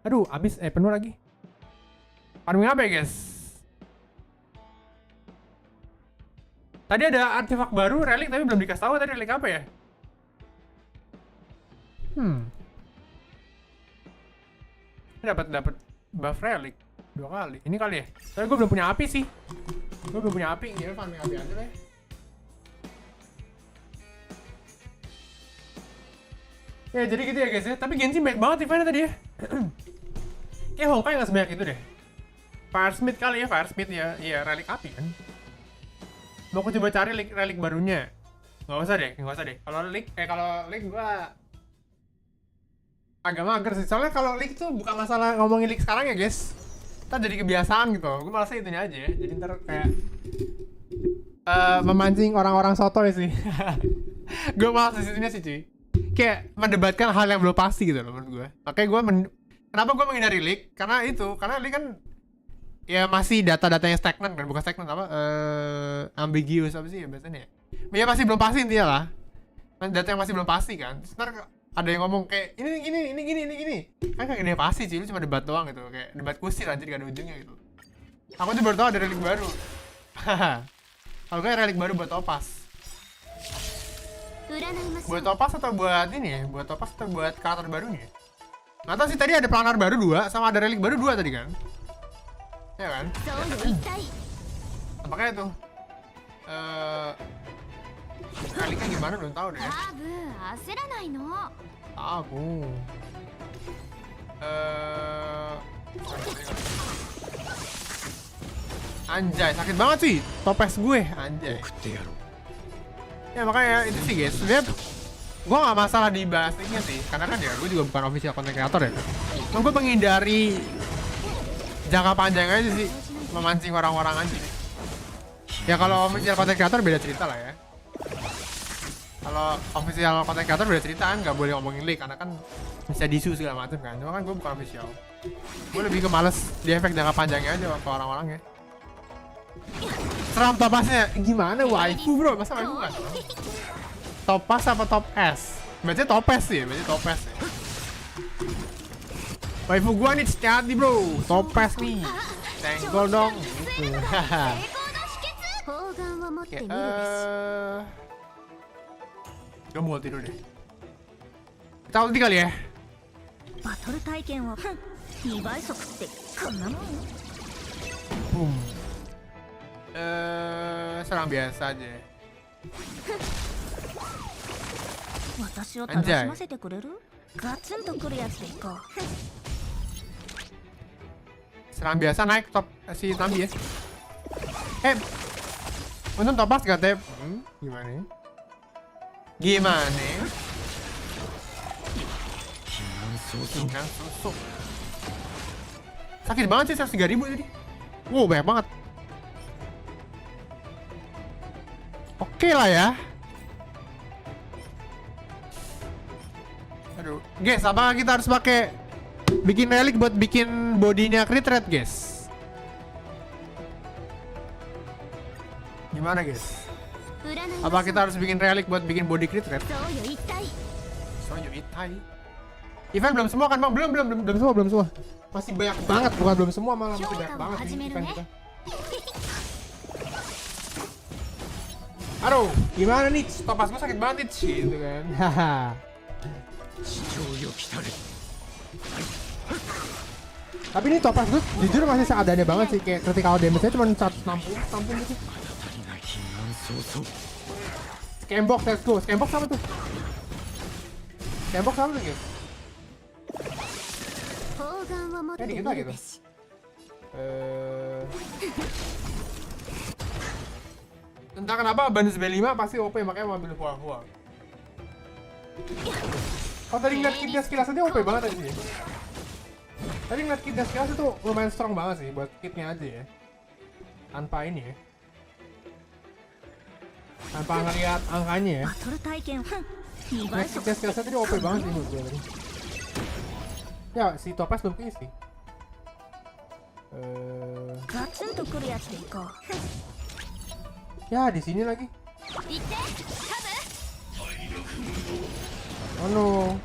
Speaker 1: Aduh, abis, penuh lagi. Farming apa ya guys? Tadi ada artefak baru, relik, tapi belum dikasih tahu tadi relik apa ya? Dapat buff relik 2 kali. Ini kali ya? Tapi gue belum punya api sih. Gimana farming api aja deh. Ya jadi gitu ya guys ya. Tapi Genshin baik banget eventnya tadi ya. Kayak Honkai nggak sebanyak itu deh. Firesmith kali ya, Firesmith ya. Iya, relik api kan. Mau aku coba cari relik barunya. Nggak usah deh. Kalau leak gua agak mager sih. Soalnya kalau leak tuh bukan masalah ngomongin leak sekarang ya guys. Ntar jadi kebiasaan gitu. Gue malasnya itunya aja ya. Jadi ntar kayak memancing orang-orang sotoy sih. Gue malas di situnya sih cuy. Kayak mendebatkan hal yang belum pasti gitu loh menurut gue. Makanya kenapa gue menghindari leak? Karena leak kan ya masih data-datanya stagnan kan, bukan stagnan apa? Ambiguous apa sih ya biasanya? Ya masih belum pasti intinya lah. Data yang masih belum pasti kan. Terus ntar ada yang ngomong kayak ini. Kan kayak gini pasti sih, lu cuma debat doang gitu. Kayak debat kusir aja gak ada ujungnya gitu. Aku tuh baru tau ada relik baru. Kalau gue relik baru buat Topaz. Buat Topaz atau buat ini ya? Buat Topaz atau buat karakter barunya? Nggak tahu sih, tadi ada pelanggar baru 2 sama ada relik baru 2 tadi kan? Ya kan? Makanya tuh reliknya gimana belum tahu deh. Anjay, sakit banget sih topes gue, anjay. Ya makanya itu sih guys, sebenernya gue gak masalah dibahas ini sih. Karena kan ya gue juga bukan official content creator ya. Cuma gue menghindari jangka panjang aja sih, memancing orang-orang aja. Ya kalau official content creator beda cerita lah ya. Kalau official content creator beda cerita kan, gak boleh ngomongin leak karena kan bisa disu segala macam kan. Cuma kan gue bukan official. Gue lebih ke males di efek jangka panjangnya aja ke orang-orangnya. Seram Topaznya gimana waifu bro? Masa waifu kan? Topaz apa top S? Bacanya Topaz sih, Waifu gua nih hati bro, Topaz nih. Tenggol dong. Gitu. Oke, gue mau tidur deh. Kita ulti kali ya. Boom. Serang biasa aja. Anjay. Serang biasa naik top si Tambi ya. Untung Topaz gak tap. Gimana? Gimana susuk. Sakit banget sih 103.000 tadi. Wow, banyak banget. Oke lah ya. Aduh, guys, apakah kita harus pakai bikin relik buat bikin bodinya crit rate, guys? Gimana, guys? Apa kita harus bikin relik buat bikin body crit red? Soyo itai. Event belum semua kan bang? Belum semua. Masih banyak banget, bukan belum semua malah masih banyak banget nih event kita. Aduh, gimana nih? Topas gue sakit banget sih, gitu kan? Haha. Tapi ini topas gue jujur masih seadanya banget sih, kayak critical damage-nya cuma 160 gitu. Scambox, let's go. Scambox sama tuh? Scambox sama tuh guys? Kayak dikit lah gitu. Entah kenapa Bandus B5 pasti OP, makanya mau ambil Hua. Oh tadi ngeliat kitnya sekilas aja OP banget tadi ya. Tadi ngeliat kitnya sekilas itu lumayan strong banget sih buat kitnya aja ya. Tanpa ini ya. Tanpa ngeliat angkanya ya. Ngeliat kitnya sekilas aja tadi OP banget sih menurut gue tadi. Ya si Topaz belum keisi. Ya di sini lagi. Oh no.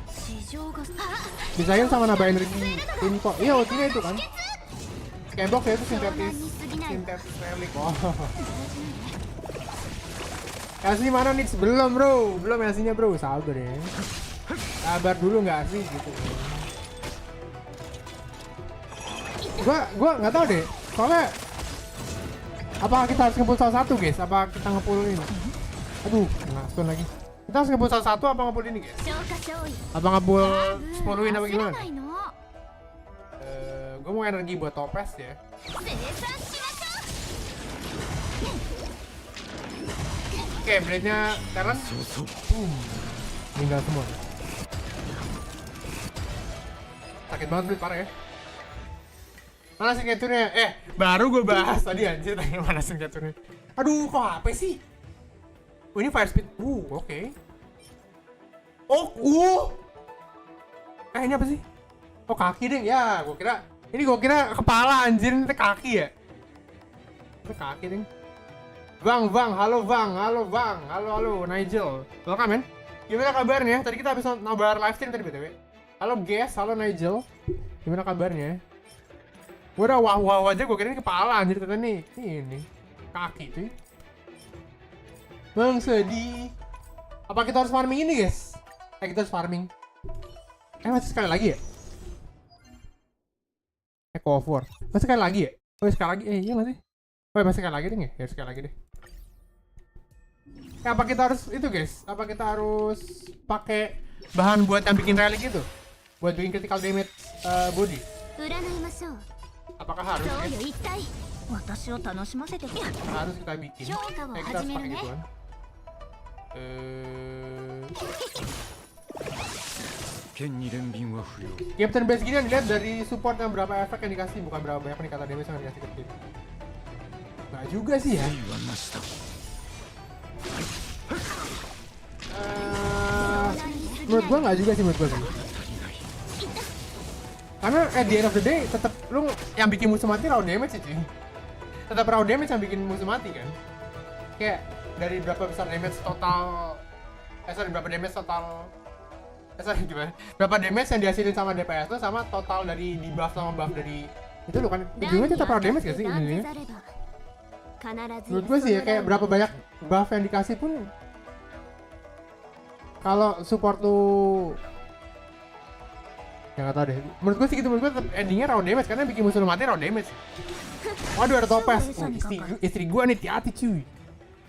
Speaker 1: Disain sama nambah energi info. Iya ultinya itu kan. Scambox ya itu sintetis relik. Oh. Asli mana nih? Belum bro. Belum aslinya bro. Sabar ya. Sabar dulu nggak sih gitu. Gua nggak tahu deh. Soalnya apa kita harus nge-pull salah satu guys? Apa kita nge-pull ini? Aduh, nggak stun lagi. Kita harus nge-pull salah satu apa nge-pull ini guys? Apa nge-pull 10-in apa gimana? Gue mau energi buat Topaz ya. Oke, blade-nya Terran. Meninggal semua. Sakit banget blade, parah ya. Mana signature-nya? Baru gue bahas tadi anjir, tanya mana signature-nya. Aduh, kok HP sih? Oh, ini fire speed. Oke. Ini apa sih? Oh, kaki deh. Ya, gue kira kepala anjir, ini kaki ya. Itu kaki deh. Bang, halo Bang, halo Nigel. Welcome men. Gimana kabarnya? Tadi kita habis nobar live stream tadi BTW. Halo guys, halo Nigel. Gimana kabarnya? Gue udah wow aja, gue kira ini kepala anjir, ternyata nih ini kaki tuh. Bang sedih. Apa kita harus farming ini guys? Kita harus farming. Masih sekali lagi ya? Cover. Masih sekali lagi ya? Oh sekali lagi, iya masih. Oh masih sekali lagi deh ya? Ya sekali lagi deh. Apa kita harus itu guys? Apa kita harus pakai bahan buat yang bikin relik gitu? Buat bikin critical damage body? Apakah harus ya? Harus kita bikin. Kita harus pakai gituan. Captain base gini dilihat dari support yang berapa efek yang dikasih, bukan berapa banyak peningkatan damage yang dikasih ke tim. Nggak juga sih ya. Menurut gua nggak juga sih menurut gua sih. Karena at the end of the day tetap lu yang bikin musuh mati raw damage sih cuy. Tetap raw damage yang bikin musuh mati kan. Kayak dari berapa besar damage total gimana? Berapa damage yang dihasilin sama DPS tuh sama total dari di buff sama buff dari itu lu kan ujungnya tetap raw damage gak sih ini? Menurut gue sih ya kayak berapa banyak buff yang dikasih pun kalau support tuh ya gak tau deh. Menurut gue sih gitu, menurut gue tetap endingnya raw damage karena bikin musuh mati raw damage. Waduh ada Topaz. Istri gue nih hati-hati cuy.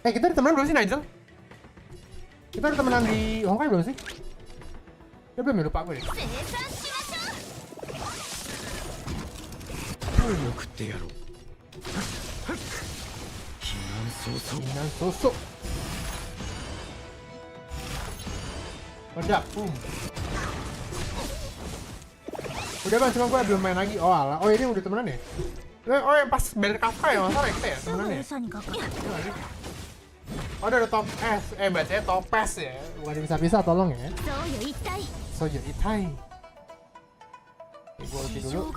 Speaker 1: Kita udah temenan belum sih Nigel? Kita udah temenan di Honkai belum sih? Ya belum ya, lupa gue deh. Hinan sosok. Meledak, Udah bang, cuma gue belum main lagi. Oh alah, oh ini udah temenan ya? Oh yang pas banner Kafka ya, masalah ya kita ya temenan ya? Oh udah ada Topaz, bacanya Topaz ya, bukan bisa-bisa tolong ya. Soyo itai. Gue ulti dulu.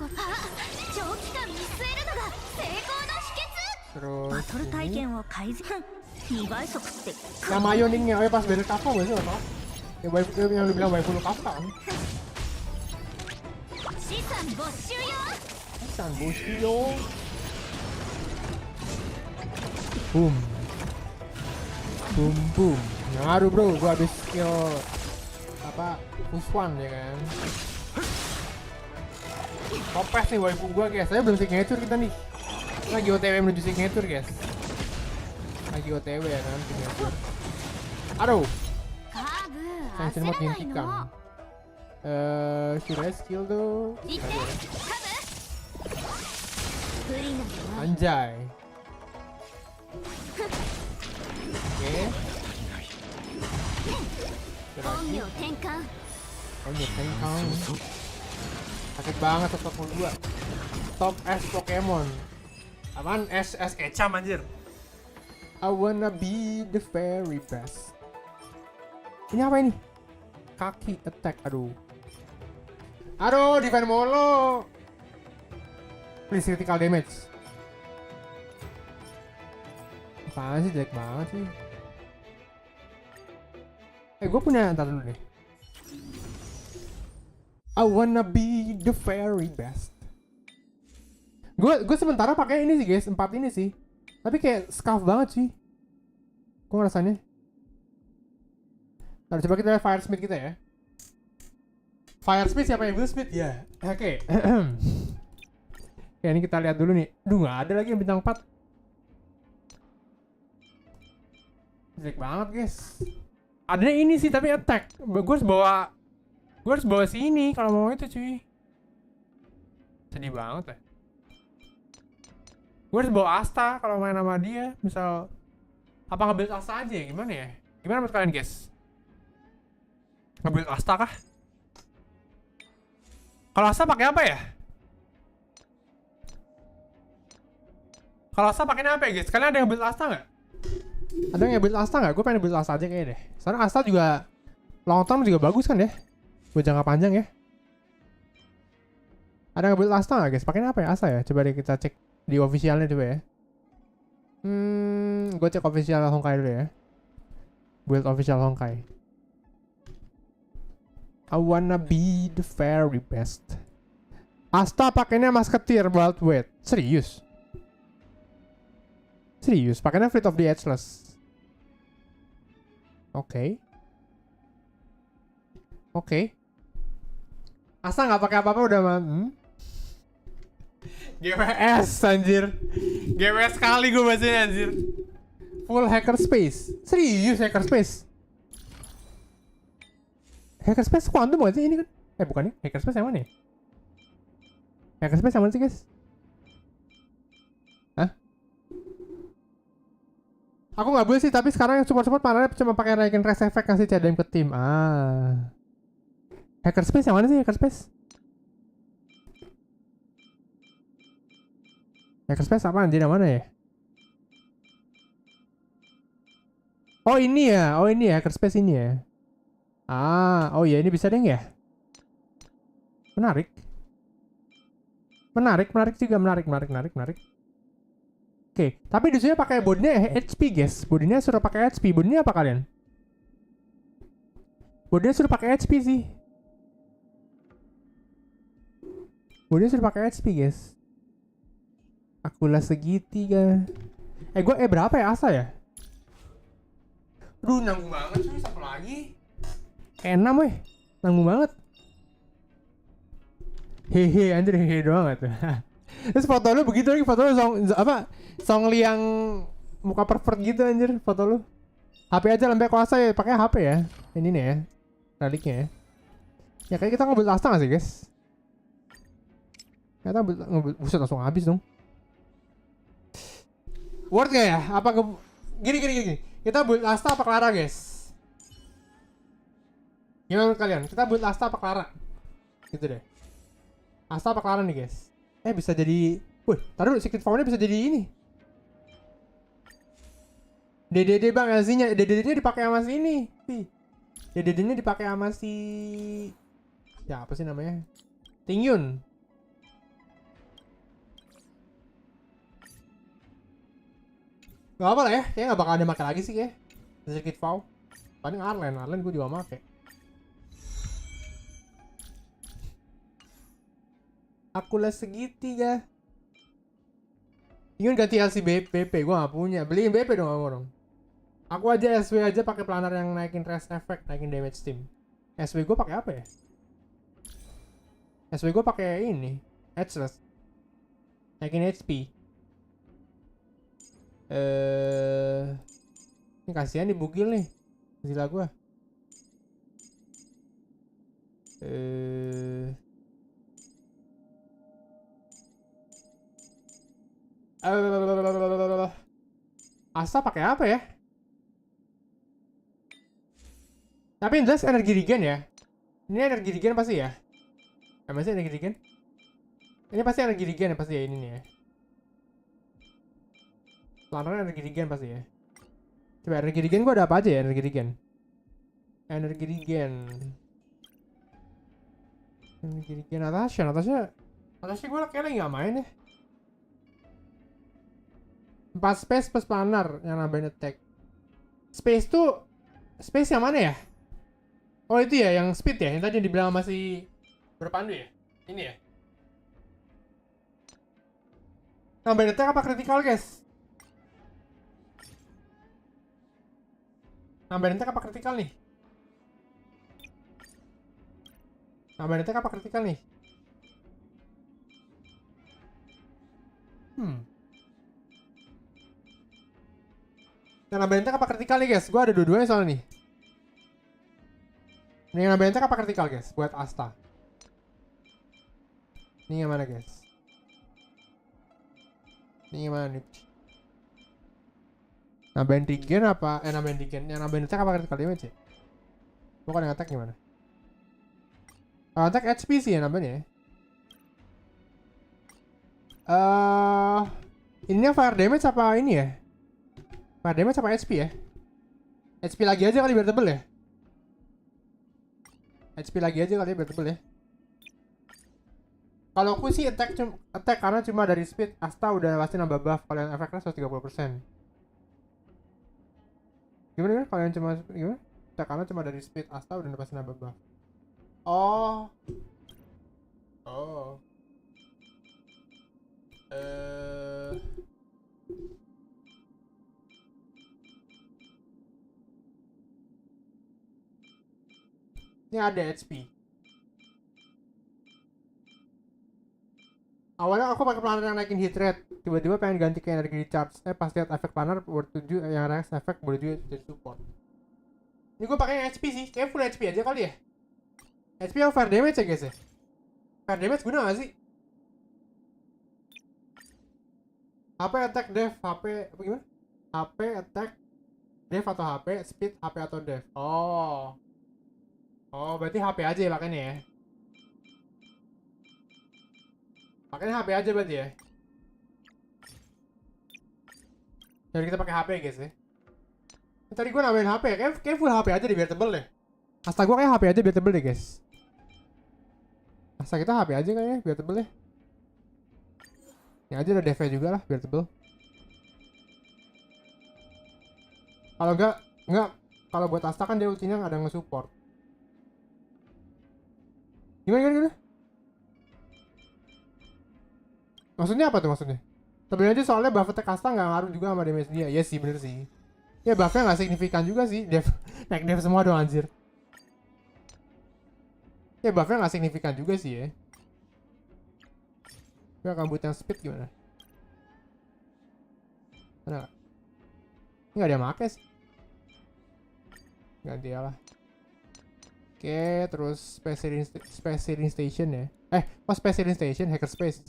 Speaker 1: Terus ini. Nama Yoningnya, pas bener Kafka gak sih apa? Yang lu bilang waifu lu Kafka kan? Shisan Boshuyo. Boom. Boom boom. Ngaruh bro, gua habis skill apa? Uswan ya kan. Kopes nih waifu gua guys. Saya belum signature kita nih. Lagi OTW menuju signature guys. Lagi OTW ya kan signature. Aduh. Saya mau dihentikan. Should I skill tuh? Anjay. Oke. Onyo Tenkan. Sakit banget top 2. Top S Pokemon. Apaan? S Echam anjir. I wanna be the very best. Ini apa ini? Kaki attack. Aduh, defend mulu. Please critical damage. Apaan sih, jelek banget sih. Gue punya, ntar dulu deh. I wanna be the very best. Gue sementara pakai ini sih guys, 4 ini sih. Tapi kayak scuff banget sih. Gue ngerasanya. Ntar coba kita lihat Fire Smith kita ya. Fire Smith siapa yang Blue Smith? Ya. Oke. Oke, ini kita lihat dulu nih. Duh, nggak ada lagi yang bintang 4. Jelek banget guys. Adanya ini sih tapi attack. Gue harus bawa sini kalau mau itu cuy. Sedih banget ya. Gue harus bawa Asta kalau main sama dia. Misal apa nge-build Asta aja ya? Gimana ya? Gimana menurut kalian guys? Nge-build Asta kah? Kalau Asta pakai apa ya? Kalau Asta pakai apa ya guys? Kalian ada yang build Asta nggak? Ada yang build Asta nggak? Gue pengen build Asta aja kayaknya deh. Soalnya Asta juga long term juga bagus kan ya? Buat jangka panjang ya. Ada yang build Asta nggak guys? Pakai apa ya Asta ya? Coba deh kita cek di officialnya coba ya. Gue cek official Honkai dulu ya. Build official Honkai. I wanna be the very best. Asta pakainya Musketeer Wild Weight. Serius? Serius? Pakainya Fleet of the Ageless. Oke. Asta nggak pakai apa-apa udah GWS anjir. GWS kali gue bahasanya anjir. Full hacker space. Serius hacker space? Hacker space quantum bukan sih ini kan? Bukan ya? Hacker space yang mana ya? Hacker space yang mana sih guys? Hah? Aku nggak boleh sih, tapi sekarang yang support parahnya cuma pakai Raiken Rest Effect kasih CDM ke tim. Hacker space yang mana sih hacker space? Hacker space apaan? Di mana ya? Oh ini ya, hacker space ini ya. Oh ya ini bisa deh ya. Menarik juga, menarik. Oke, tapi disuruh pakai bodinya HP guys. Bodinya suruh pakai HP. Bodinya apa kalian? Bodinya suruh pakai HP sih. Bodinya suruh pakai HP guys. Akulah segitiga. Gue berapa ya Asa ya? Aduh nanggung banget cuy, satu lagi. 6 weh, nanggung banget. Hehe anjir, hehe doang tuh. Terus foto lu begitu lagi, foto lu song liang muka pervert gitu anjir foto lu. HP aja lembek kuasa ya, pakai HP ya. Ini nih ya, reliknya ya. Ya kayak kita ngebuild Asta gak sih guys? Kita ngebuild, buset langsung habis dong. Worth gak ya? Apa gini. Kita build Asta apa Clara guys? Gimana menurut kalian? Kita build Asta apa Clara? Gitu deh. Asta apa Clara nih guys? Bisa jadi. Taruh secret found-nya bisa jadi ini. DDD bang, LZ-nya. DDD-nya dipakai sama si ini. DDD-nya dipakai sama si. Ya apa sih namanya? Tingyun. Gak apa lah ya, kayaknya gak bakal ada make lagi sih kayak sedikit foul. Paling Arlen gue juga make. Akulah segitiga. Ingin ganti BP, gue gak punya. Beliin BP dong aku dong. Aku aja SW aja pakai planar yang naikin rest effect, naikin damage team. SW gue pakai apa ya? SW gue pakai ini, Edgeless. Naikin HP. Ini kasihan di bugil nih. Gila gua. Asa pakai apa ya? Tapi yang jelas energi regen ya. Ini energi regen pasti ya. Masih energi regen? Ini pasti energi regen ya pasti ya ini nih ya. Planar energi regen pasti ya. Coba energi regen gua ada apa aja ya energi regen? Energi regen. Energi regen Natasha gua kayaknya nggak main ya. 4 space plus planar yang nambahin attack. Space tuh space yang mana ya? Oh itu ya yang speed ya, yang tadi dibilang masih berpandu ya? Ini ya? Nambahin attack apa critical guys? Nambahin attack apa critical nih? Nambahin attack apa critical nih? Yang nambahin attack apa critical nih guys? Gue ada dua-duanya soalnya nih. Ini yang nambahin attack apa critical guys? Buat Asta. Ini yang mana guys? Ini yang mana nih? Nambahin regen apa? Nambahin regen. Yang nambahin attack apa critical damage ya? Bukan yang attack gimana? Attack HP sih ya nambahin ya. Ini fire damage apa ini ya? Fire damage apa HP ya? HP lagi aja kali biar tebel ya. HP lagi aja kali biar tebel ya. Kalau aku sih attack karena cuma dari speed. Asta udah pasti nambah buff. Kalian efeknya 130%. Gimana? Kalian cuma gimana? Attack karena cuma dari speed. Asta udah pasti nambah buff. Oh. Ini ada HP. Awalnya aku pakai planar yang naikin hit rate, tiba-tiba pengen ganti ke energi recharge. Pas lihat efek planar bertuju yang rest efek boleh juga jadi support. Ini gue pakai yang HP sih, kayak full HP aja kali ya. HP yang fire damage ya guys ya. Fire damage guna gak sih? HP attack def, HP apa gimana? HP attack def atau HP speed, HP atau def. Oh berarti HP aja ya makanya ya. Makanya HP aja berarti ya. Jadi kita pakai HP guys ya. Tadi gue nambahin HP ya, kayak full HP aja deh biar tebel deh. Asta gue kayak HP aja biar tebel deh guys. Asta kita HP aja kayaknya biar tebel deh. Ini aja udah DV juga lah biar tebel. Kalau enggak kalau buat Asta kan dia ultinya nggak ada nge-support. Gimana? Maksudnya apa tuh maksudnya? Tebelin aja soalnya buff attack Asta nggak ngaruh juga sama damage dia. Iya sih bener sih. Ya buffnya nggak signifikan juga sih. Naik dev semua dong anjir. Ya buffnya nggak signifikan juga sih ya. Gue akan buat yang speed gimana? Mana? Ini nggak ada yang make sih. Ganti lah. Oke, terus Space Healing Station ya. Space Healing Station, Hacker Space.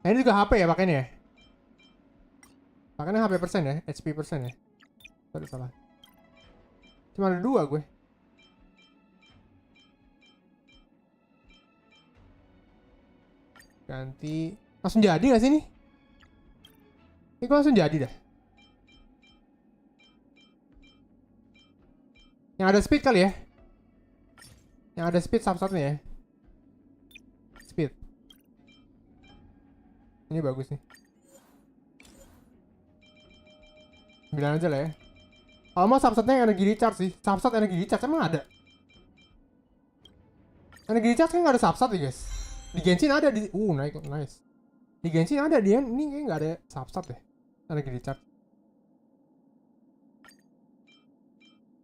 Speaker 1: Nah, ini juga HP ya pakainya ya? Pakainya HP persen ya, HP persen ya. Sorry, salah. Cuma ada 2 gue. Ganti. Langsung jadi gak sih ini? Ini kok langsung jadi dah. Yang ada speed kali ya? Yang ada speed satu-satunya ya? Speed. Ini bagus nih. 9 aja lah ya. Kalau mau subsetnya yang energi recharge sih. Subset energi recharge emang ada? Energi recharge kan nggak ada subset ya guys. Di Genshin ada di... naik, nice. Di Genshin ada dia, ini kayaknya nggak ada subset deh. Energi recharge.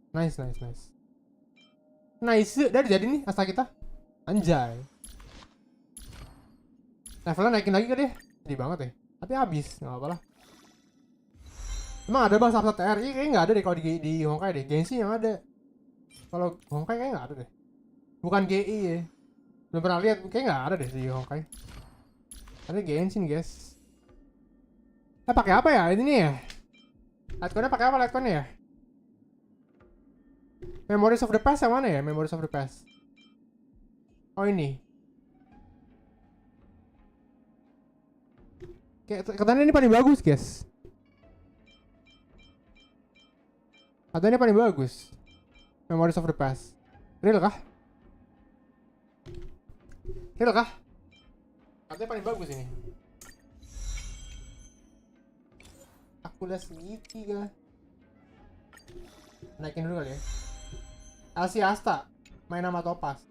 Speaker 1: Nice. Nice, udah jadi nih asta kita. Anjay. Levelnya naikin lagi kan deh. Sedih banget ya. Tapi habis, nggak apa-apa lah. Emang ada bang subset TR? Kayaknya nggak ada deh kalau di Honkai deh. Genshin yang ada. Kalau Honkai kayaknya nggak ada deh. Bukan GI ya. Belum pernah lihat, kayaknya nggak ada deh di Honkai. Ada Genshin guys. Pakai apa ya ini nih ya? Lightcone-nya pakai apa lightcone-nya ya? Memories of the Past yang mana ya? Memories of the Past. Oh ini. Katanya ini paling bagus guys. Katanya paling bagus. Memories of the Past. Real kah? Real kah? Katanya paling bagus ini. Aku udah segitiga. Naikin dulu kali ya. LC Asta main nama Topaz.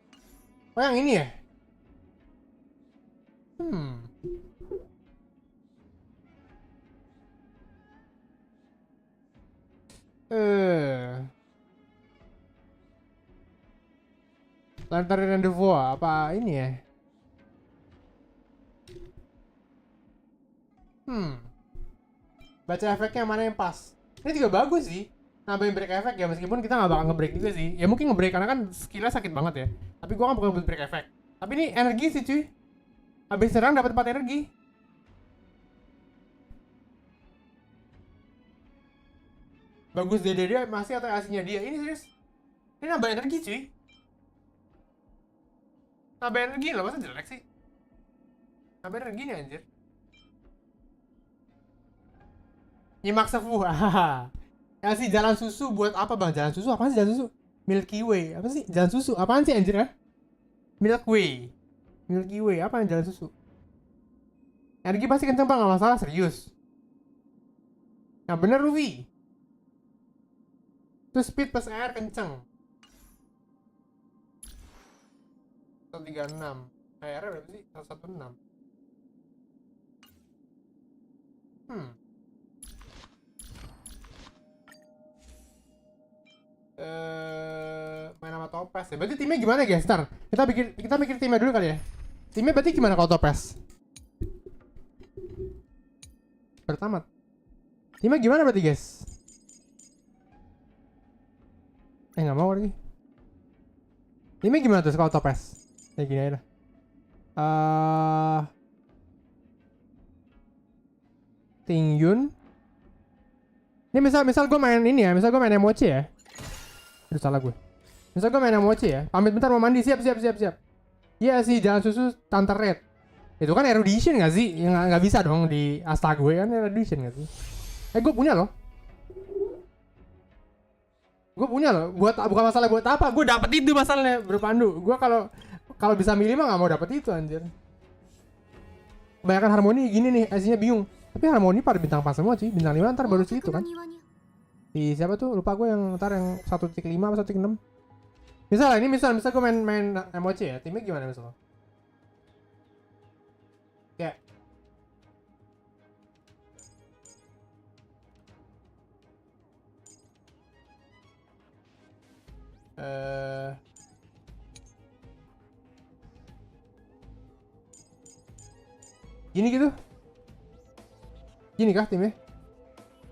Speaker 1: Oh yang ini ya? Lantern Rendezvous apa ini ya? Baca efeknya mana yang pas. Ini juga bagus sih. Nambahin break efek ya, meskipun kita nggak bakal ngebreak juga sih. Ya mungkin ngebreak karena kan skillnya sakit banget ya. Tapi gua kan bukan buat break efek. Tapi ini energi sih cuy. Habis serang dapat 4 energi. Bagus dia masih atau aslinya dia. Ini serius. Ini nambah energi cuy. Nambah energi loh, masa jelek sih? Nambah energi nih anjir. Nyimak sepuh. Ya sih jalan susu buat apa bang? Jalan susu apaan sih jalan susu? Milky Way apa sih? Jalan susu apaan sih anjir ya? Milky Way apa yang jalan susu? Energi pasti kenceng bang, nggak masalah serius. Yang bener Ruby. Itu speed plus air kenceng. 136. Airnya berapa sih? 116. Main sama Topaz ya. Berarti timnya gimana guys? Ntar kita mikir timnya dulu kali ya. Timnya berarti gimana kalau Topaz? Pertama. Timnya gimana berarti guys? Nggak mau lagi. Timnya gimana tuh kalau Topaz? Kayak gini aja lah. Tingyun. Ini misal gue main ini ya. Misal gue main emoji ya. Aduh salah gue. Misal gue main emoji ya. Pamit bentar mau mandi. Siap. Iya sih jalan susu Tante Red. Itu kan erudition gak sih? Yang gak bisa dong di asta gue kan erudition gak sih? Gue punya loh. Buat bukan masalah buat apa? Gue dapet itu masalahnya Bro Pandu. Gue kalau bisa milih mah gak mau dapet itu anjir. Kebanyakan harmoni gini nih, aslinya bingung. Tapi harmoni pada bintang 4 semua sih. Bintang 5 ntar baru segitu kan. Di siapa tuh? Lupa gue yang ntar yang 1.5 atau 1.6. Misal gue main emoji ya. Timnya gimana misal? Ya. Gini gitu. Gini kah timnya?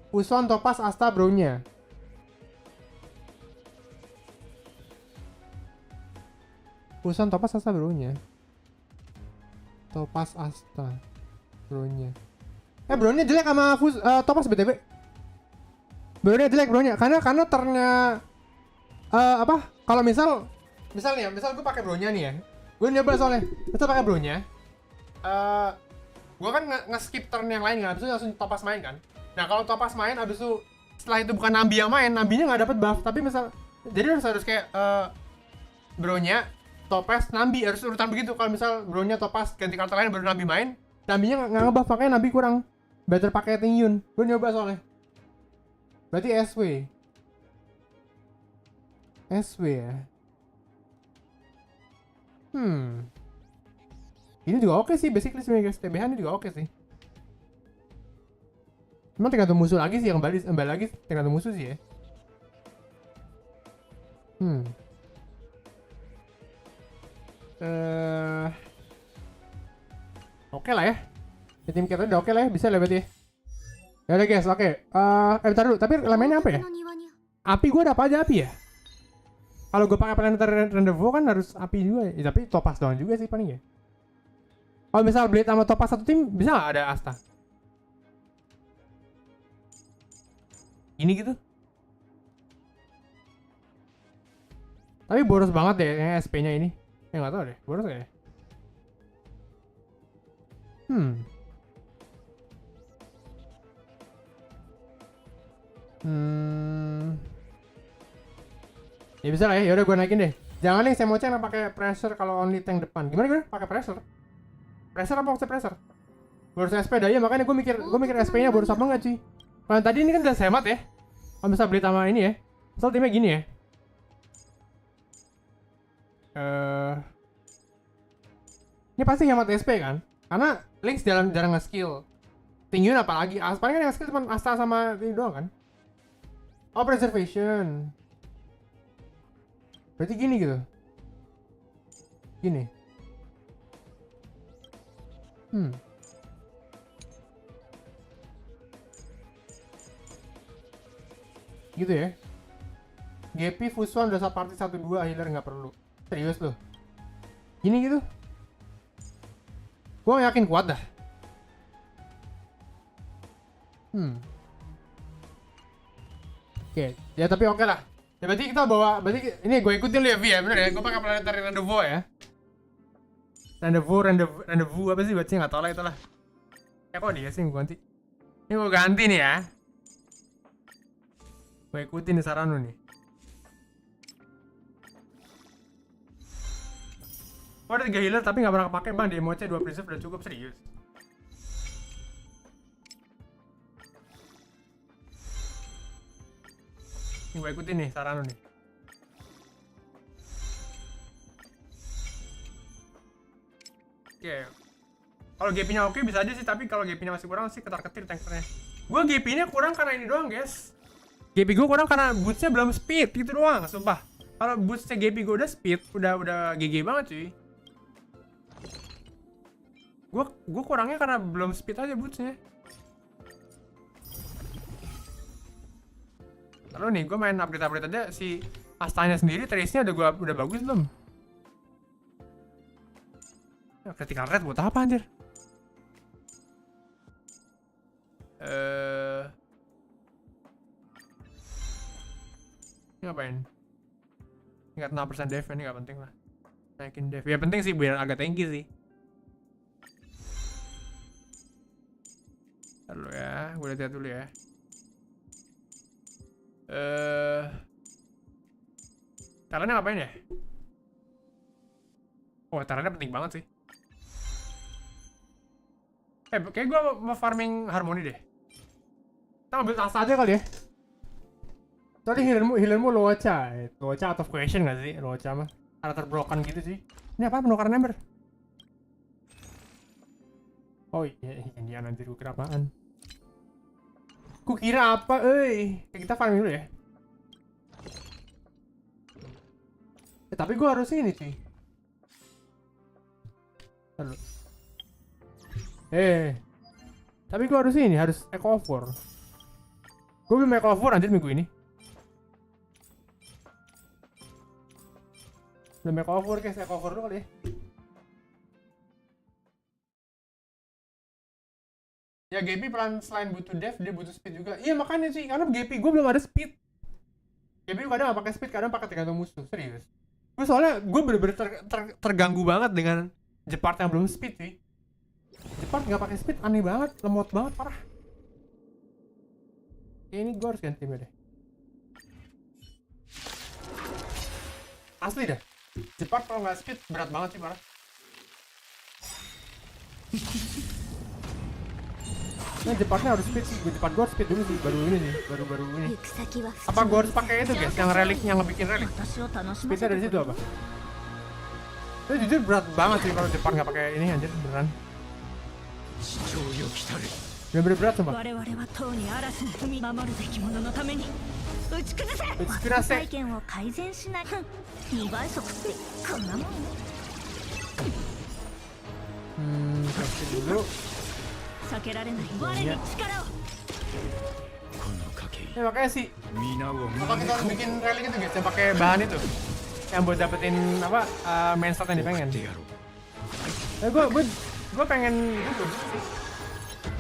Speaker 1: Fuson, Topaz, Asta, Bronya. Fuson, Topaz, Asta, Bronya. Topaz, Asta, Bronya. Bronya jelek sama Topaz BTW. Bronya jelek Bronya. Karena ternya apa? Kalau misal gue pakai Bronya nih ya. Gue nyoba soalnya. Misal pakai Bronya. Gue kan nge-skip turn yang lain kan. Abis itu langsung Topaz main kan. Nah kalau Topaz main, abis itu setelah itu bukan Nabi yang main, Nabinya nggak dapet buff. Tapi misal, jadi harus kayak Bronya, Topaz, Nabi harus urutan begitu. Kalau misal Bronya, Topaz ganti kartu lain baru Nabi main, Nabinya nggak ngebuff, makanya Nabi kurang. Better pakai Tingyun. Gue nyoba soalnya. Berarti SW. SW ya. Ini juga oke sih, basically sebenarnya guys. TBH ini juga oke sih. Emang tergantung musuh lagi sih, yang kembali lagi tergantung musuh sih ya. Oke lah ya. Tim kita udah oke lah ya, bisa lah berarti ya. Ya udah guys, oke. Bentar dulu, tapi elemennya apa ya? Api gue ada apa aja api ya? Kalau gue pakai planetary rendezvous kan harus api juga ya, tapi topas doang juga sih paling ya. Kalau misal blade sama topas satu tim, bisa nggak ada asta? Ini gitu. Tapi boros banget deh kayaknya SP-nya ini. Nggak tahu deh, boros gak ya? Ya bisa lah ya, yaudah gue naikin deh. Jangan nih saya mau cek pakai pressure kalau only tank depan. Gimana? Pakai pressure? Pressure apa maksudnya pressure? Boros SP dah ya, makanya gue mikir SP-nya boros apa enggak cuy. Kalau tadi ini kan udah hemat ya. Kalau bisa beli sama ini ya. Soal timnya gini ya. Ini pasti hemat SP kan? Karena Lynx jarang nge-skill. Tingyun apalagi, paling kan yang nge-skill cuma Asta sama ini doang kan? Oh, preservation. Berarti gini gitu. Gini. Gitu ya. GP Fusuan udah party 1-2 healer nggak perlu. Serius loh. Gini gitu. Gua yakin kuat dah. Oke, ya tapi oke lah. Ya berarti kita bawa, berarti ini gue ikutin lu ya Vi ya, bener ya? Gue pakai planetary rendezvous ya. Rendezvous apa sih bacanya, nggak tau lah itulah. Kok dia sih gue ganti. Ini gue ganti nih ya. Gue ikutin nih saran lu nih. Oh ada 3 healer tapi nggak pernah kepake bang, di emoce 2 preserve udah cukup, serius. Ini gue ikutin nih saran lu nih. Oke. Kalau GP-nya oke bisa aja sih, tapi kalau GP-nya masih kurang sih ketar-ketir tankernya. Gue GP-nya kurang karena ini doang guys. GP gue kurang karena boots-nya belum speed gitu doang, sumpah. Kalau boots-nya GP gue udah speed, udah GG banget cuy. Gue kurangnya karena belum speed aja boots-nya. Lalu nih, gue main upgrade aja si Astanya sendiri, trace-nya udah bagus belum? Ya, critical rate buat apa anjir? Ini ngapain? Ingat 6% def, ini gak penting lah. Naikin def, ya penting sih biar agak tanky sih. Lalu ya, gue lihat dulu ya. Talentnya ngapain ya? Oh, talentnya penting banget sih. Kayak gue mau farming harmoni deh. Kita ambil tas aja kali ya. Tadi healermu Loacha out of question gak sih? Loacha mah karakter broken gitu sih. Ini apa? Penukaran member. Oh iya, ini nanti gue kira apaan. Ku kira apa, kita farming dulu ya. Tapi gue harus ini cuy. Lalu. Tapi gue harus ini, harus eco over. Gue belum eco over anjir minggu ini. Belum eco over guys, eco over dulu kali ya. Ya GP pelan selain butuh def, dia butuh speed juga. Iya makanya sih, karena GP gue belum ada speed. GP kadang gak pakai speed, kadang pakai tergantung musuh, serius. Gue soalnya gue bener-bener terganggu banget dengan Jepart yang belum speed sih. Jepart nggak pakai speed aneh banget, lemot banget parah. Ini gue harus ganti timnya deh. Asli dah, Jepart kalau nggak speed berat banget sih parah. Nah, Jepangnya harus speed sih. Jepang gua harus speed dulu sih, baru ini. Apa gua harus pakai itu guys, yang relik, yang ngebikin relik? Speednya dari situ apa? Itu jujur berat banget sih kalau Jepang nggak pakai ini anjir, beneran. Bener-bener berat sumpah. Utsukurase. Kasih dulu. Iya. Makanya sih. Apa kita harus bikin relik itu guys, yang pakai bahan itu, yang buat dapetin apa main stat yang dipengen. Gue pengen itu sih.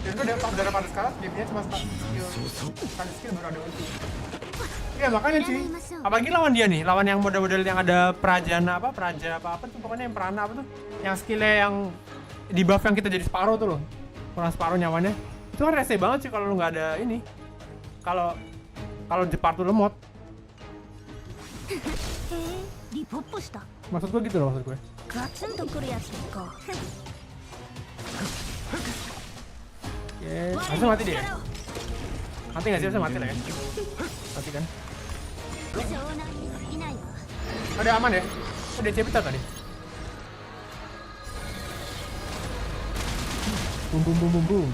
Speaker 1: Dan gue udah pada sekarang gamenya cuma skill baru ada ulti. Iya makanya sih. Apalagi lawan dia nih, lawan yang model-model yang ada praja apa tuh pokoknya yang perana apa tuh, yang skillnya yang di buff yang kita jadi separuh tuh loh, kurang separuh nyawanya. Itu kan rese banget sih kalau lu nggak ada ini. Kalau Jepang tuh lemot. Maksud gue gitu loh, maksud gue. Oke, harusnya mati dia. Mati nggak sih? Harusnya mati lah ya. Mati kan? Ada aman ya? Ada cepita tadi. Bum.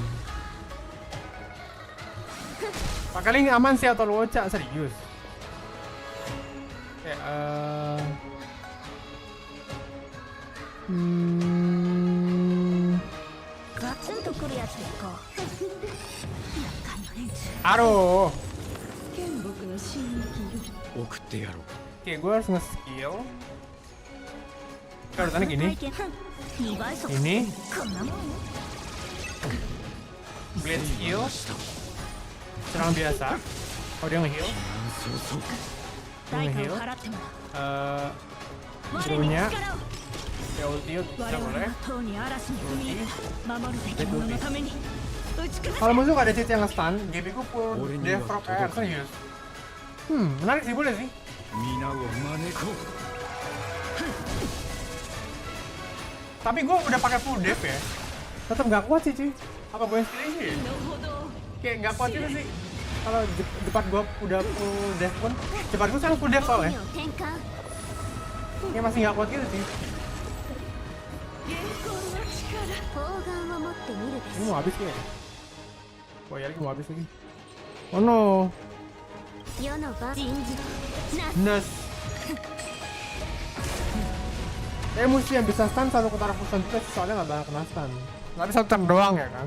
Speaker 1: Paling aman sih atau loca, serius. Ya, Aduh. Oke, gue harus nge-skill. Urutannya gini. Ini. Blade skill. Serang biasa. Oh, dia nge-heal. Hero-nya. Ya ulti bisa boleh. Ulti. Kalau musuh gak ada cheat yang nge-stun, GP ku full death rock air, serius. Menarik sih, boleh sih. Tapi gue udah pakai full death ya. Tetep gak kuat sih cuy. Apa gue yang skill ini? Kayak gak kuat juga sih. Kalau depan gue udah full death pun, depan gue sekarang full death soalnya. Kayak masih gak kuat gitu sih. Ini mau habis kayaknya. Oh ya, lagi mau habis lagi. Oh no. Nas. Musuh yang bisa stun satu ketara fusan juga soalnya gak bakal kena stun. Tapi satu turn doang ya kan.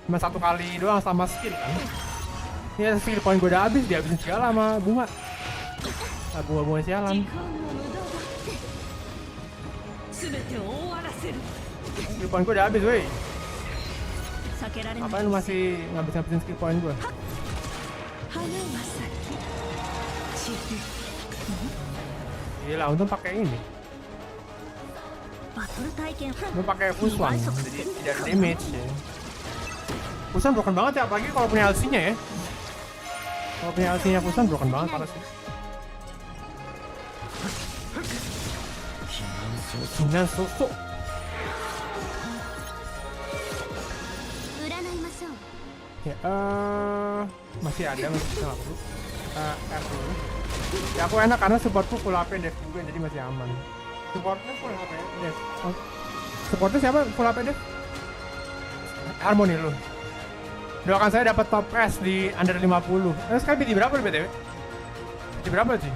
Speaker 1: Cuma satu kali doang sama skill kan. Ini skill point gue udah habis, dihabisin segala sama bunga. Bunga sialan. Skill point gue udah habis wey. Apaan lu masih ngabisin skill point gue? Gila, untung pakai ini. Lu pakai Fusan, jadi tidak ada damage ya. Fusan broken banget ya, apalagi kalau punya LC-nya ya. Kalau punya LC-nya Fusan broken banget parah sih. Kinan Soso. Ya, masih ada masih aku. Dulu. Ya aku enak karena supportku full AP dev juga jadi masih aman. Supportnya full AP dev. Supportnya siapa full AP dev? Harmony lu. Doakan saya dapat top S di under 50. Sekarang BT berapa nih BTW? BT berapa sih?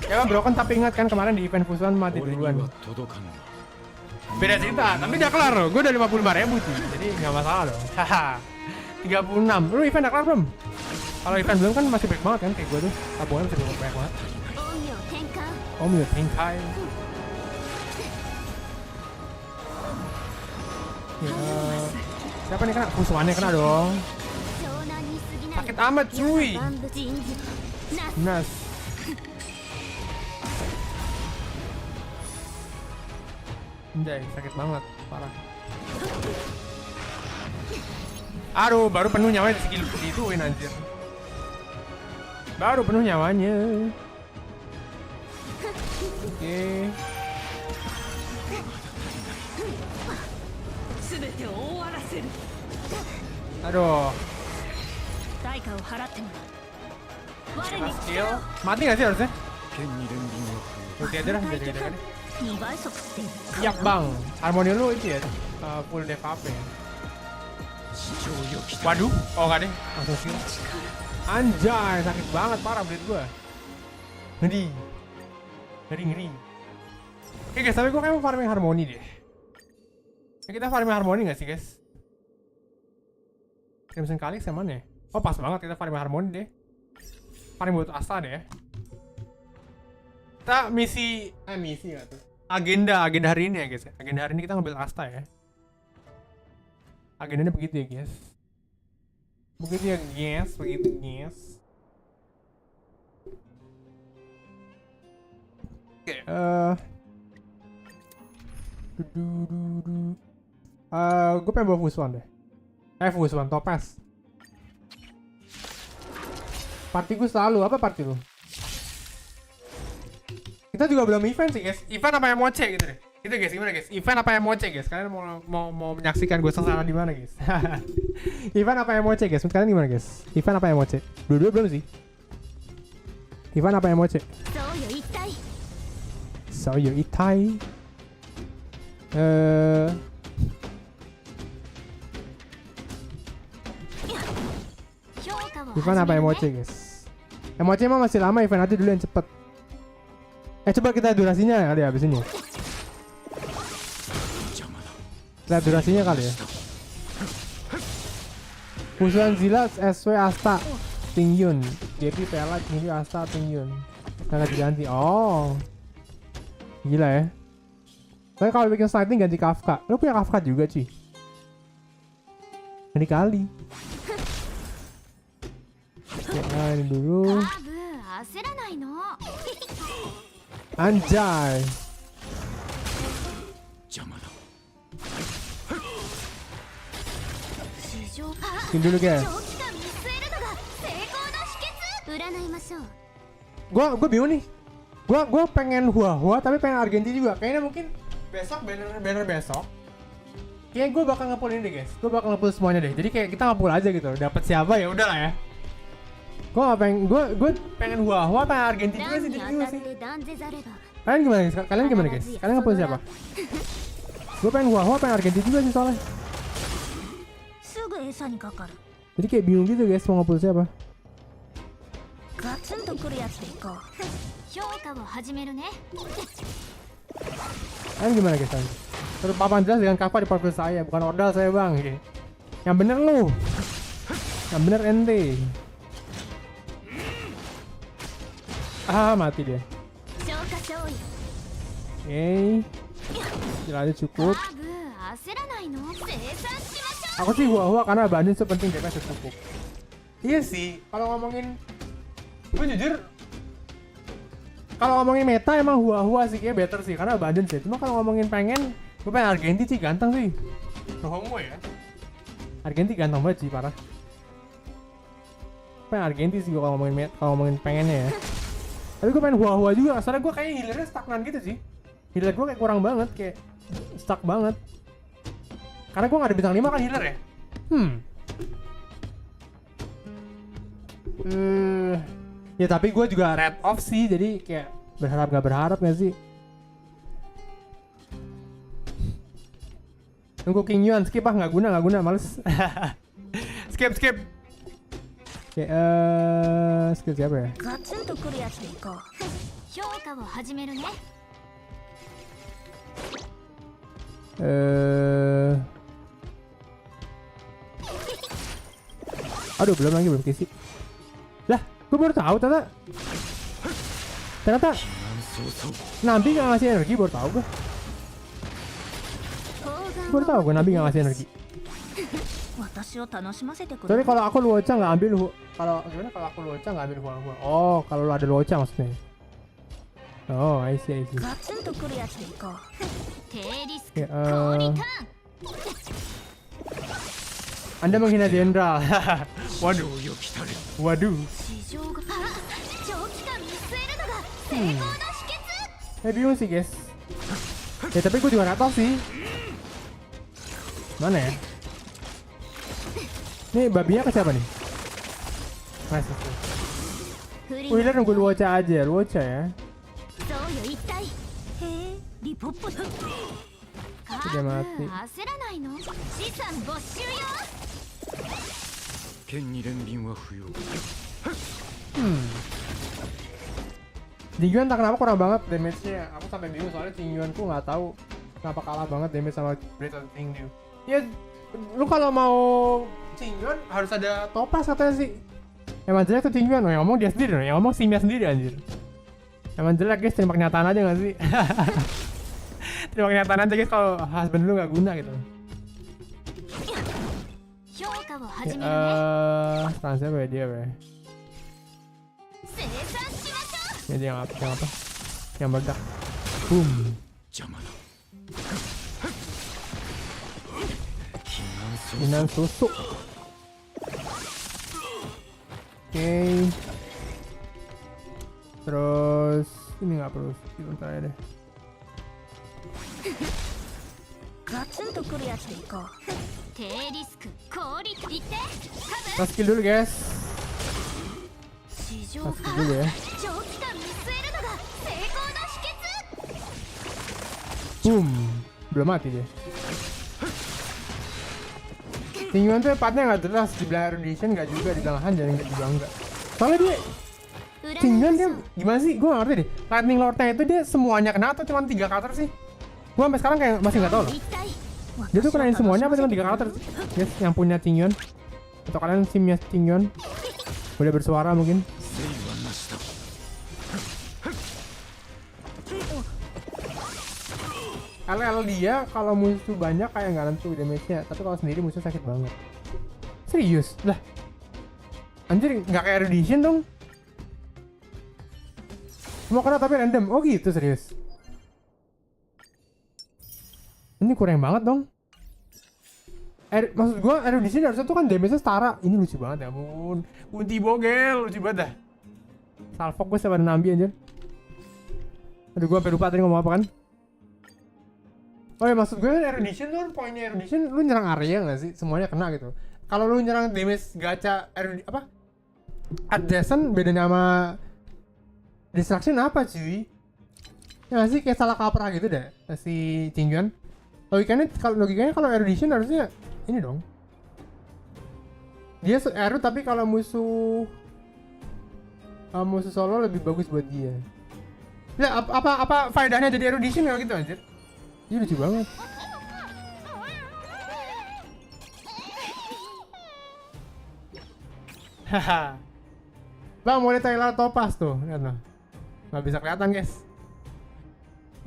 Speaker 1: Ya kan broken tapi ingat kan kemarin di event Fusion mati duluan. Beda cerita, tapi udah kelar loh. Gue udah 55.000 sih, jadi nggak masalah dong. Haha. 36. Lu event udah kelar belum? Kalau event belum kan masih baik banget kan kayak gue tuh. Tabungan masih banyak banget. Honkai. Ya, siapa nih kena? Fusuannya kena dong. Sakit amat cuy. Nas. Anjay, sakit banget, parah. Aduh, baru penuh nyawanya skill dituin anjir. Baru penuh nyawanya. Oke. Aduh. Skill. Mati gak sih harusnya? Oke aja lah, jaga-jaga deh. Siap bang. Harmoni lu itu ya? Full dev apa ya? Waduh. Oh gak deh. Langsung skill. Anjay, sakit banget, parah blade gua. Ngeri. Oke guys, tapi gua kayak mau farming harmoni deh. Kita farming harmoni gak sih guys? Crimson Calyx yang mana ya? Oh pas banget kita farming harmoni deh. Farming buat Asta deh. Kita misi gak tuh? Agenda hari ini ya guys. Agenda hari ini kita ngambil Asta ya. Agendanya begitu ya guys. Begitu guys. Oke, gue pengen bawa Fuswan deh. Fuswan, Topaz. Party gue selalu, apa party lu? Kita juga belum event sih guys. Event apa yang moce gitu deh. Itu guys, gimana guys? Event apa yang moce guys? Kalian mau menyaksikan gue sengsara di mana guys? Event apa yang moce guys? Kalian gimana guys? Event apa yang moce? Dua-dua belum sih? Event apa yang moce? Soyo Itai. Event apa emoji guys? Emoji emang masih lama, event aja dulu yang cepet. Coba kita durasinya kali ya abis ini. Lihat durasinya kali ya. Fusuan Zila, SW Asta, Tingyun, JP Pela, Tingyun Asta, Tingyun. Nggak diganti. Oh, gila ya. Tapi kalau bikin sliding ganti Kafka. Lu punya Kafka juga cuy. Ini kali. Nah, ini dulu. Anjay. Sini dulu guys. Gua bingung nih. Gua pengen Hua tapi pengen Argentina juga. Kayaknya mungkin besok banner besok. Kayaknya gue bakal nge-pull ini deh guys. Gue bakal nge-pull semuanya deh. Jadi kayak kita nge-pull aja gitu. Dapat siapa ya udah lah ya. Gue pengen Hua pengen Argentina sih juga sih. Kalian gimana guys? Kalian nge-pull siapa? Gue pengen Hua pengen Argentina juga sih soalnya. Jadi kayak bingung gitu guys mau nge-pull siapa. Kalian gimana guys? Terus papan jelas dengan Kafka di profil saya, bukan ordal saya bang. Yang bener lu. Yang bener ente. Mati dia. Oke. Jalannya cukup. Aku sih Hua karena banding sepenting DPS cukup. Iya sih, kalau ngomongin gue jujur kalau ngomongin meta emang Hua sih kayak better sih karena badan sih. Cuma kalau ngomongin gue pengen Argentina sih ganteng sih. Homo ya. Argentina ganteng banget sih parah. Pengen Argentina sih kalau ngomongin pengennya ya. Tapi gue pengen Hua juga. Soalnya gue kayak healernya stagnan gitu sih. Healer gue kayak kurang banget, kayak stuck banget. Karena gue gak ada bintang 5 kan healer ya. Ya tapi gue juga red off sih, jadi kayak berharap gak sih? Tunggu King Yuan, skip nggak guna, males. skip. Oke, skill siapa ya? Aduh belum kisi. Lah, gue baru tahu ternyata Nabi nggak ngasih energi, baru tahu gue. Nabi nggak ngasih energi. Tapi kalau aku Luocha nggak ambil kalau aku Luocha nggak ambil Hua. Oh, kalau ada Luocha maksudnya. Oh, I see. Anda menghina jenderal. Waduh. Bingung sih guys. Ya tapi gue juga nggak tahu sih. Mana ya? Nih babinya ke siapa nih? Nice. Wih, nunggu Luocha aja, Luocha ya. Udah mati. Jingyuan tak kenapa kurang banget damage-nya. Aku sampai bingung soalnya Jingyuan ku nggak tahu kenapa kalah banget damage sama Blade of Jingyuan. Ya, lu kalau mau Jingyuan harus ada topas katanya sih. Emang jelek tuh Jingyuan, yang ngomong dia sendiri, yang ngomong Simya sendiri anjir. Emang jelek guys, terima kenyataan aja nggak sih? Terima kenyataan aja guys kalau husband lu nggak guna gitu. Sekarang siapa ya dia ya? Ya dia yang apa? Yang meledak. Boom. Inan susu. Oke. Terus ini nggak perlu bentar aja deh. Kita skill dulu guys. Kita skill dulu ya. Boom. Belum mati dia. Jingyuan tuh partnya nggak jelas, dibilang erudition nggak juga, dibilang hanjar juga enggak. Soalnya dia Jingyuan dia gimana sih? Gue nggak ngerti deh. Lightning Lord-nya itu dia semuanya kena atau cuma 3 karakter sih? Gue sampai sekarang kayak masih nggak tahu loh. Dia tuh kenain semuanya apa cuma 3 karakter? Yes, yang punya Jingyuan. Atau kalian simnya Jingyuan? Udah bersuara mungkin. LL dia kalau musuh banyak kayak nggak nentu damage-nya, tapi kalau sendiri musuh sakit banget. Serius? Lah, anjir nggak kayak erudition dong. Semua kena tapi random. Oh gitu, serius. Ini kurang banget dong. Maksud gua erudition harusnya tuh kan damage-nya setara. Ini lucu banget ya ampun. Kunti bogel, lucu banget dah. Salfok gue sama Nambi anjir. Aduh gua sampai lupa tadi ngomong apa kan. Oh ya maksud gue erudition tuh poinnya erudition lu nyerang area nggak sih? Semuanya kena gitu. Kalau lu nyerang damage gacha apa? Adjacent beda nama distraction apa cuy? Ya nggak sih kayak salah kaprah gitu deh si Jingyuan. Logikanya kalau erudition harusnya ini dong. Dia eru tapi kalau musuh solo lebih bagus buat dia. Ya apa faedahnya jadi erudition kalau gitu anjir? Ini lucu banget. Haha. Bang, mau lihat Taylor topas tuh, lihat loh. Nggak bisa kelihatan guys.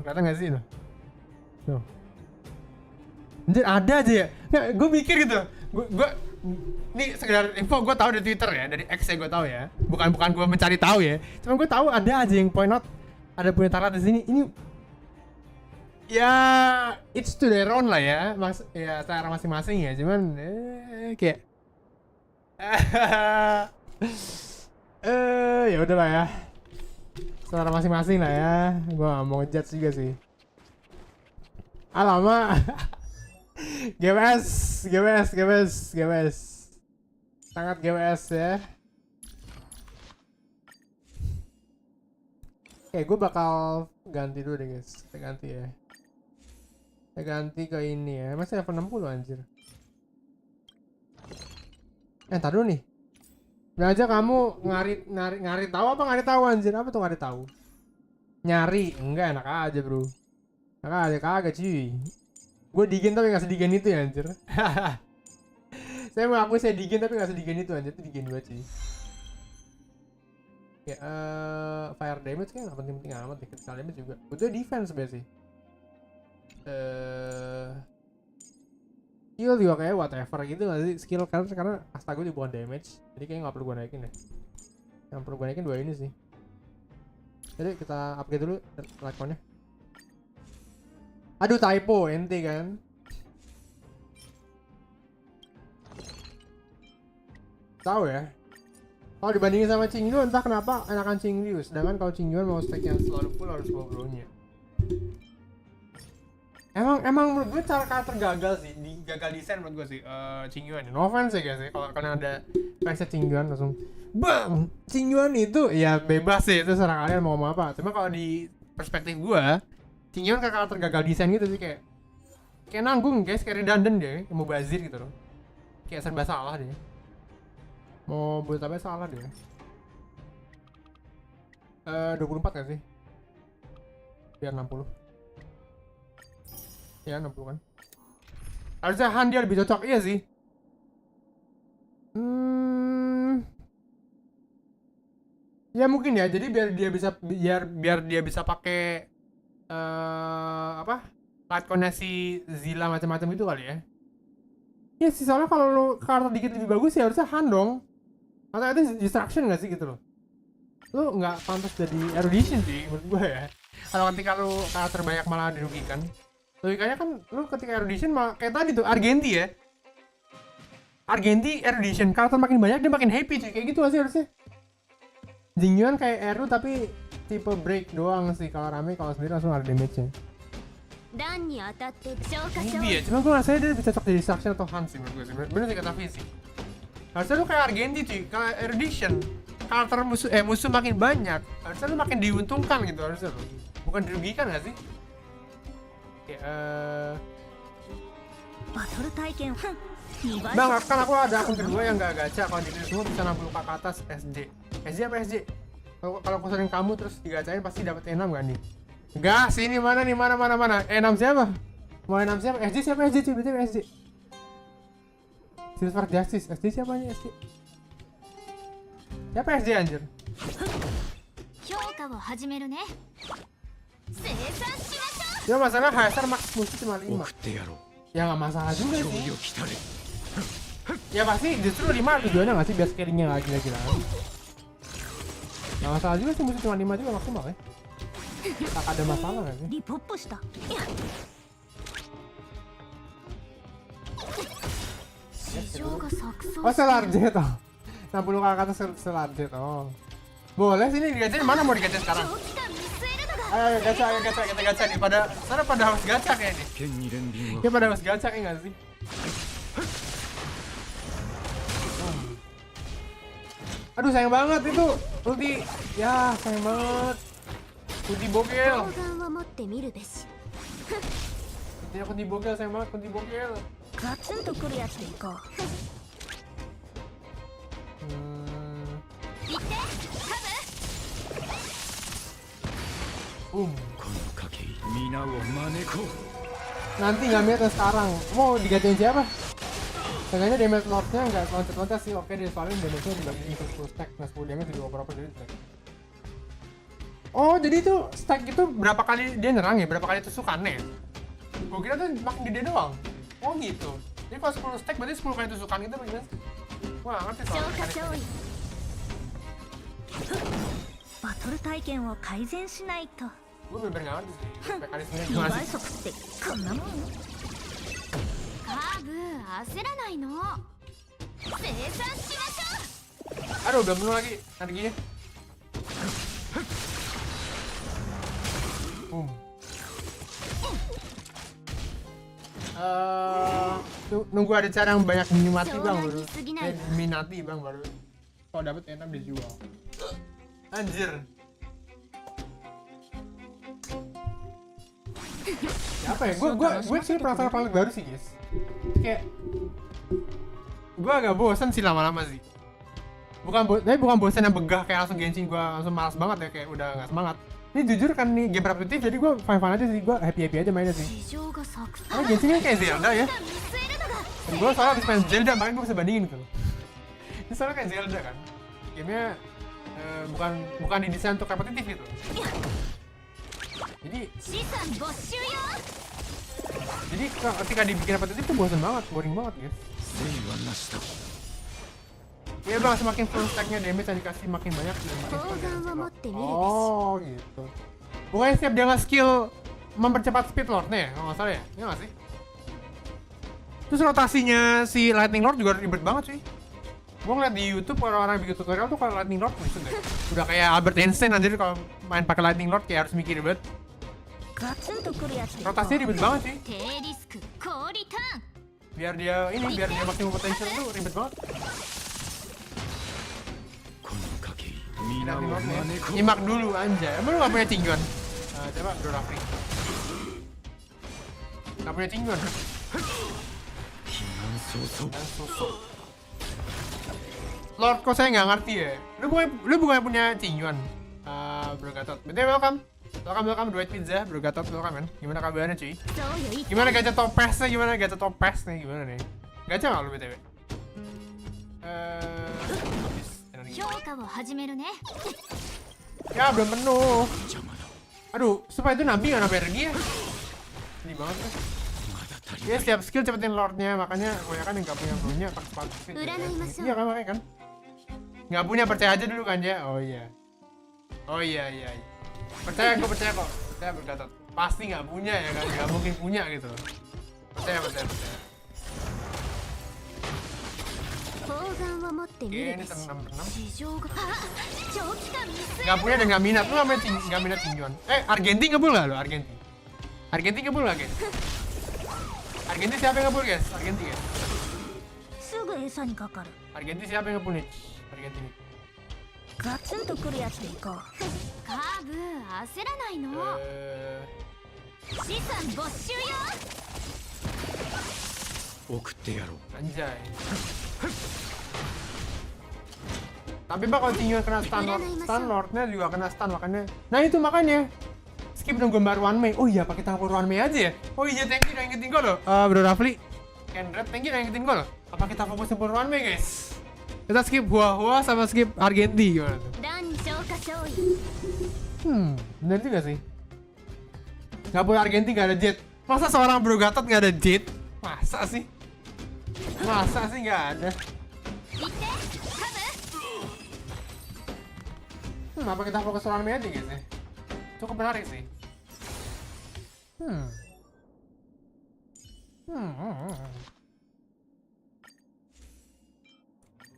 Speaker 1: Kelihatan nggak sih tuh? Tuh. Anjir ada aja ya. Nggak, gue mikir gitu. Gue ini sekedar info gue tahu dari Twitter ya, dari X ya gue tahu ya. Bukan gue mencari tahu ya. Cuma gue tahu ada aja yang point out ada punya Taylor di sini. Ini ya, it's to their own lah ya, ya cara masing-masing ya, cuman kayak ya udahlah ya, cara masing-masing lah ya, gua gak mau ngejudge juga sih. Alamak, GWS, sangat GWS ya. Oke, gue bakal ganti dulu deh guys, kita ganti ya. Kita ganti ke ini ya, masih level 60 anjir. Ntar dulu nih. Bilang aja kamu ngari tahu apa ngari tahu anjir? Apa tuh ngari tahu? Nyari, enggak enak aja bro. Enak aja kagak cuy. Gue digen tapi nggak sedigen itu ya anjir. Saya mau aku saya digen tapi nggak sedigen itu anjir, itu digen 2 cuy. Ya, fire damage kan nggak penting-penting amat, critical damage juga. Butuh defense sebenarnya sih. Skill juga kayak whatever gitu nggak sih, skill karena astaga juga bukan damage, jadi kayaknya nggak perlu gue naikin deh. Yang perlu gue naikin 2 ini sih. Jadi kita upgrade dulu lakonnya. Aduh typo ente kan. Tahu ya. Kalau dibandingin sama Qingyu entah kenapa enakan Qingyu, sedangkan kalau Qingyu mau stack yang selalu full harus bawa bro-nya. Emang menurut gue cara karakter gagal sih, gagal desain menurut gue sih. Qingyuan, no offense ya guys ya. Kalau kalian ada fansnya Qingyuan langsung bang, Qingyuan itu ya bebas sih, itu serang kalian mau ngomong apa. Cuma kalau di perspektif gue, Qingyuan karakter gagal desain gitu sih, kayak nanggung guys, kayak redundant dia, kayak mau bazir gitu loh. Kayak serba salah dia. Mau buat apa salah dia. 24 gak sih? Biar 60. Ya 60 kan. Harusnya Han dia lebih cocok, iya sih. Ya mungkin ya, jadi biar dia bisa pakai apa? Lightcone-nya si Zilla macam-macam itu kali ya. Ya sih, soalnya kalau lo karakter dikit lebih bagus ya harusnya Han dong. Atau itu distraction gak sih gitu loh. Lo nggak pantas jadi erudition sih menurut gue ya. Kalau ketika lo karakter banyak malah dirugikan. Logikanya kan lu ketika erudition kayak tadi tuh Argenti ya. Argenti erudition, karakter makin banyak dia makin happy cuy, kayak gitu sih harusnya. Jingyuan kayak Eru tapi tipe break doang sih, kalau rame kalau sendiri langsung ada damage-nya. Maybe ya, cuma gue rasanya dia bisa cocok jadi Distraction atau Han sih menurut gue sih. Bener sih kata Visi. Harusnya lu kayak Argenti cuy, kalau erudition karakter musuh makin banyak, harusnya lu makin diuntungkan gitu harusnya lu. Bukan dirugikan gak sih? Bang, kan aku ada akun kedua yang gak gacha. Kalau di semua bisa 60k ke atas SJ. SJ apa SJ? Kalau aku sering kamu terus digacain pasti dapat E6 gak nih? Enggak, sini mana nih, mana E6 siapa? Mau E6 siapa? SJ siapa SJ? Coba SJ Silver Justice, SJ siapa nih SJ? Siapa SJ anjir? Ya masalah HSR max musuh cuma 5. Ya nggak masalah juga sih. Ya pasti justru 5 tujuannya nggak sih, biar scalingnya nggak gila-gila. Nggak masalah juga sih, musuh cuma 5 juga maksimal ya. Tak ada masalah nggak sih? Oh selarjet toh. 60k ke atas selarjet. Oh boleh sini digacain, mana mau digacain sekarang? Ayo gacha, kita gacha nih. Sana pada harus gacha kayaknya nih. Ya pada harus gacha kayak nggak sih? Aduh sayang banget itu ulti. Ya sayang banget. Ulti bogel. Ini ulti bogel, sayang banget ulti bogel. Nanti nggak meta sekarang. Mau digacain siapa? Seenggaknya damage lord-nya nggak loncat-loncat sih. Oke, dia soalnya damage-nya dibagi full stack. Nah 10 damage jadi berapa jadi stack. Oh jadi itu stack itu berapa kali dia nyerang ya? Berapa kali tusukannya? Gue kira tuh makin gede doang. Oh gitu. Jadi kalau 10 stack berarti 10 kali tusukan gitu gimana? Wah ngerti soalnya. Gue bener-bener nggak ngerti sih, mekanismenya gimana sih? Aduh, udah penuh lagi energinya. Nunggu ada cara yang banyak minimati bang baru. Minati bang baru. Kalau dapet enak dijual. Anjir. Ya apa ya? Gue sih perasaan paling baru sih guys. Kayak gue agak bosan sih lama-lama sih. Bukan bosan yang begah kayak langsung Genshin, gue langsung malas banget ya, kayak udah nggak semangat. Ini jujur kan nih game repetitif, jadi gue fine aja sih, gue happy aja mainnya sih. Karena Genshin kan kayak Zelda ya. Dan gue soalnya habis main Zelda, makanya gue bisa bandingin gitu. Ini soalnya kayak Zelda kan. Gamenya bukan didesain untuk repetitif gitu. Jadi ketika dibikin repetitif tuh bosan banget, boring banget guys. Iya bang, semakin full stacknya damage yang dikasih makin banyak makin. Oh gitu. Bukannya setiap dia nge-skill mempercepat speed lord-nya ya? Nggak salah ya? Iya nggak sih? Terus rotasinya si lightning lord juga ribet banget sih. Gue ngeliat di YouTube orang-orang bikin tutorial tuh kalau lightning lord gitu deh. Udah kayak Albert Einstein anjir kalau main pakai lightning lord kayak harus mikir banget. Rotasinya ribet banget sih.
Speaker 4: 低リスク高リターン
Speaker 1: Biar dia maksimum potential tuh ribet banget. Nyimak dulu anjay. Emang lu gak punya tinjuan? Coba Bro Rafli. Gak punya tinjuan. Lord, kok saya nggak ngerti ya? Lu bukan punya tinjuan? Bro Gatot. Betul, welcome. Welcome Duet Pizza, Bro Gatot, welcome kan? Gimana kabarnya cuy? Gimana gacha topesnya? Gimana nih? Gacha nggak lu BTW? Habis energi. Ya belum penuh. Aduh, supaya itu nabi nggak nambah energi ya? Ini banget kan? Ya setiap skill cepetin Lordnya, makanya kebanyakan yang nggak punya pakai iya kan makanya kan? Nggak punya, percaya aja dulu kan ya? Oh iya. Percaya kok. Percaya bergatot. Pasti nggak punya ya kan? Nggak mungkin punya gitu. Percaya. Oke, ini tenang. Nggak punya dan nggak minat. Lu nggak minat tinjuan. Argentin ngebul nggak lu? Argentin ngebul nggak guys? Argentin siapa yang ngebul guys? Argentin siapa yang ngebul nih? Argentin.
Speaker 4: ガツンとくるやつでいこう。カーブ焦らないの。資産没収よ。
Speaker 6: 送ってやろう。
Speaker 1: Anjay. Tapi bakal tinggal kena stun Lordnya juga kena stun makanya. Nah itu makanya skip dong gambar One Mei. Oh iya pakai tampur One Mei aja ya. Oh iya thank you udah ingetin gue loh. Bro Rafli. Kendra thank you udah ingetin gue loh. Apa kita fokus tampur One Mei guys? Kita skip Hua sama skip Argenti gimana tuh? Bener juga sih. Gak boleh Argenti gak ada jet. Masa seorang Bro Gatot gak ada jet? Masa sih gak ada? Apa kita fokus One Mei aja guys ya? Cukup menarik sih.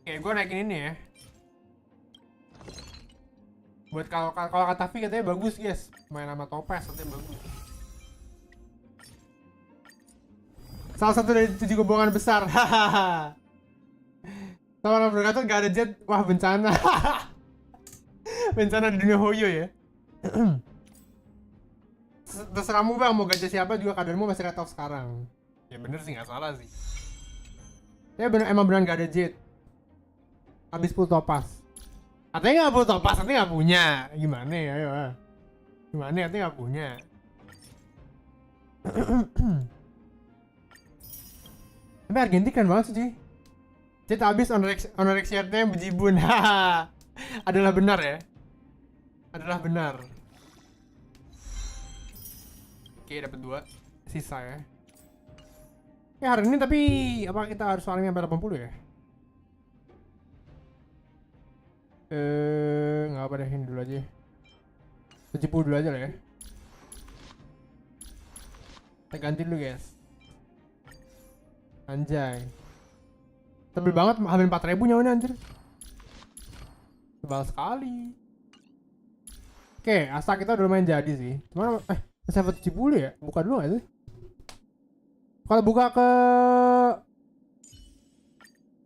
Speaker 1: Oke, gue naikin ini ya. Buat kalau kata Vi katanya bagus guys, main sama topes katanya bagus. Salah satu dari 7 kebohongan besar. Hahaha. Kalau Bro Gatot gak ada jet, wah bencana. Bencana di dunia Hoyo ya. Terserahmu bang, mau gacha siapa juga kadarmu masih red off sekarang. Ya bener sih, gak salah sih. Ya emang beneran gak ada jet. Habis full topas. Katanya gak full topas, katanya gak punya. Gimana ya, ayo. Gimana ya, katanya gak punya. Tapi Argentina keren banget sih cuy. Jet habis onorexia-nya yang bejibun. Adalah benar ya. Adalah benar. Oke, dapat 2 sisa ya. Ya hari ini tapi apa kita harus farming sampai 80 ya? Nggak apa deh, ini dulu aja. 70 dulu aja lah ya. Kita ganti dulu guys. Anjay. Tebel banget, hampir 4000 nyawanya anjir. Tebal sekali. Oke, asa kita udah lumayan jadi sih. Cuma masih 70 ya? Buka dulu gak sih? Kalau buka ke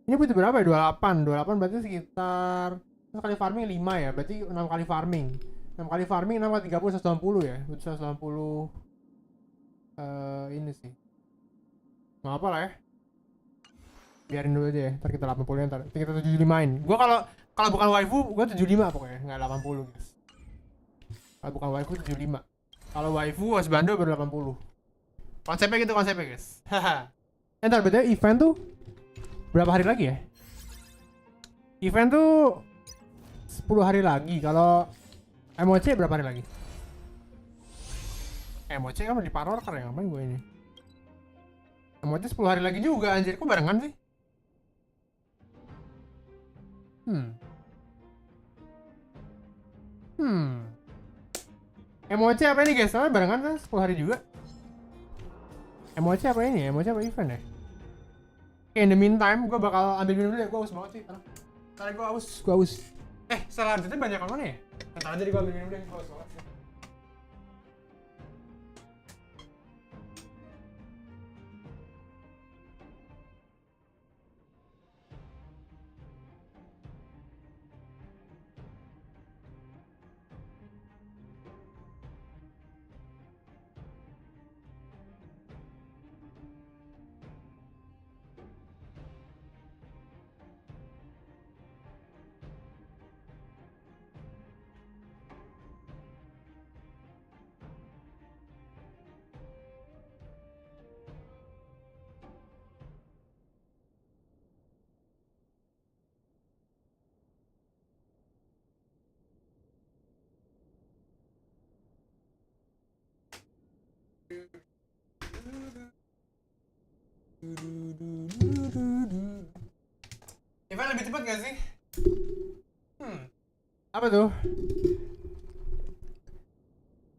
Speaker 1: ini butuh berapa ya? 28 berarti sekitar kali farming 5 ya? Berarti 6 kali farming 6 kali 30 180 ya? Butuh 180 ini sih. Nggak apa lah ya. Biarin dulu aja ya, ntar kita 80 ya, ntar kita 75-in. Gua kalau bukan waifu, gua 75 pokoknya, nggak 80 guys. Kalau bukan waifu 75. Kalau waifu Wasbando baru 80. Konsepnya gitu guys. Haha. Ntar betul event tuh berapa hari lagi ya? Event tuh 10 hari lagi. Kalau MOC berapa hari lagi? MOC kan di parorker ya, ngapain gue ini? MOC 10 hari lagi juga anjir, kok barengan sih? MOC apa ini guys? Soalnya barengan kan 10 hari juga. MOC apa ini? MOC apa event ya? Oke, in the meantime gue bakal ambil minum dulu ya, gue haus banget sih. Karena gue haus. Salah lanjutnya banyak yang mana ya? Ntar aja gue ambil minum dulu, gue haus banget sih. cepet gak sih? Apa tuh?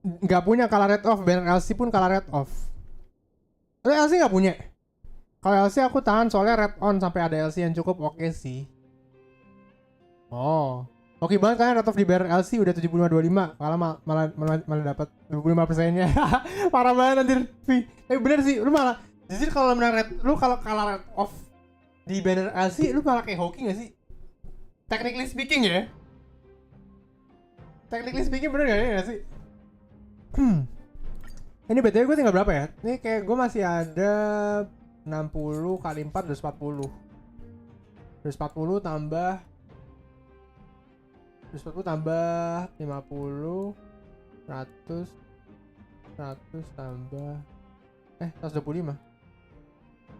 Speaker 1: Nggak punya color red off, banner LC pun color red off. LC nggak punya. Kalau LC aku tahan soalnya red on sampai ada LC yang cukup oke sih. Oh, oke banget kan red off di banner LC udah 75-25, malah dapat 25%-nya. Parah banget anjir. Bener sih, lu malah jujur kalau menang red, lu kalau kalah red off di banner LC lu malah kayak hoki gak sih? Technically speaking ya. Technically speaking bener gak sih? Ini BTW gue tinggal berapa ya? Ini kayak gue masih ada 60 kali 4 240. 240 tambah 50 100 tambah 125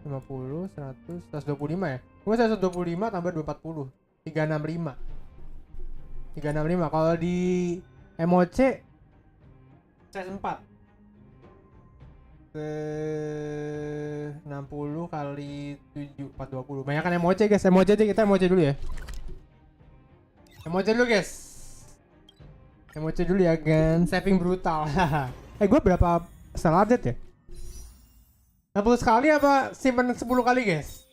Speaker 1: 50 100 125 ya? Gue masih 125 tambah 240 365. Kalau di MOC saya 4 60 kali 7 420. Banyak kan emoji guys. Emoji aja, kita emoji dulu ya. Emoji dulu guys. Emoji dulu ya kan. Saving brutal. Gue berapa setelah update ya? 60 sekali apa simpen 10 kali guys?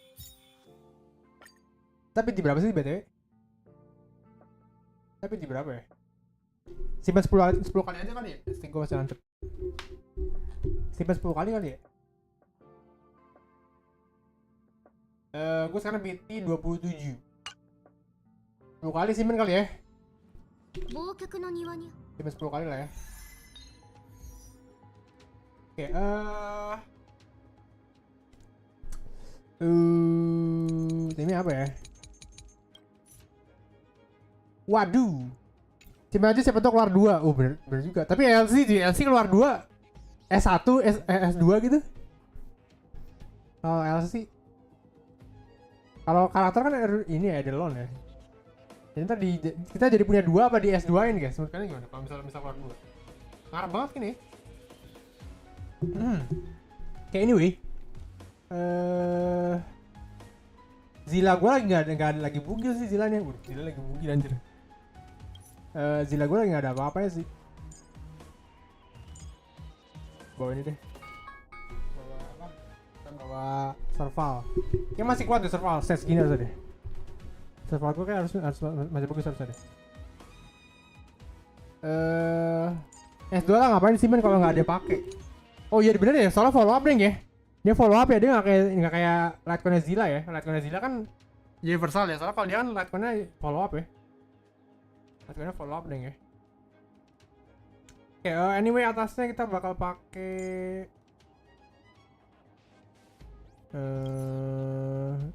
Speaker 1: Tapi di berapa sih BTW? Tapi di berapa ya? Simpan 10 kali aja kali ya? Gue masih lancet. Simpan 10 kali kali ya? Gue sekarang BT 27. 10 kali simpan kali ya? Simpan 10 kali lah ya. Oke, ini apa ya? Waduh. Simpan aja siapa tau keluar 2. Oh bener juga. Tapi LC keluar 2. S1, S2 gitu. Kalau LC, kalau karakter kan ini ya Edelon ya. Jadi ntar kita jadi punya 2 apa di S2-in guys? Menurut kalian gimana? Kalau misalnya keluar 2 ngarep banget gini. Kayak anyway, Zilla gue lagi nggak ada lagi bugil sih Zillanya. Zilla lagi bugil anjir. Zilla gue lagi nggak ada apa-apa ya sih. Bawa ini deh. Bawa apa? Bawa survival. Kayak masih kuat deh survival. Set segini harus deh. Survival gue kayak harus masih bagus harus deh. S2 lah ngapain sih men kalau nggak ada pakai? Oh iya bener ya, soalnya follow up deh ya. Dia follow up ya, dia nggak kayak Litecoin Zilla ya. Litecoin Zilla kan universal ya. Soalnya kalau dia kan Litecoinnya follow up ya. Litecoinnya follow up deh ya. Oke, anyway atasnya kita bakal pakai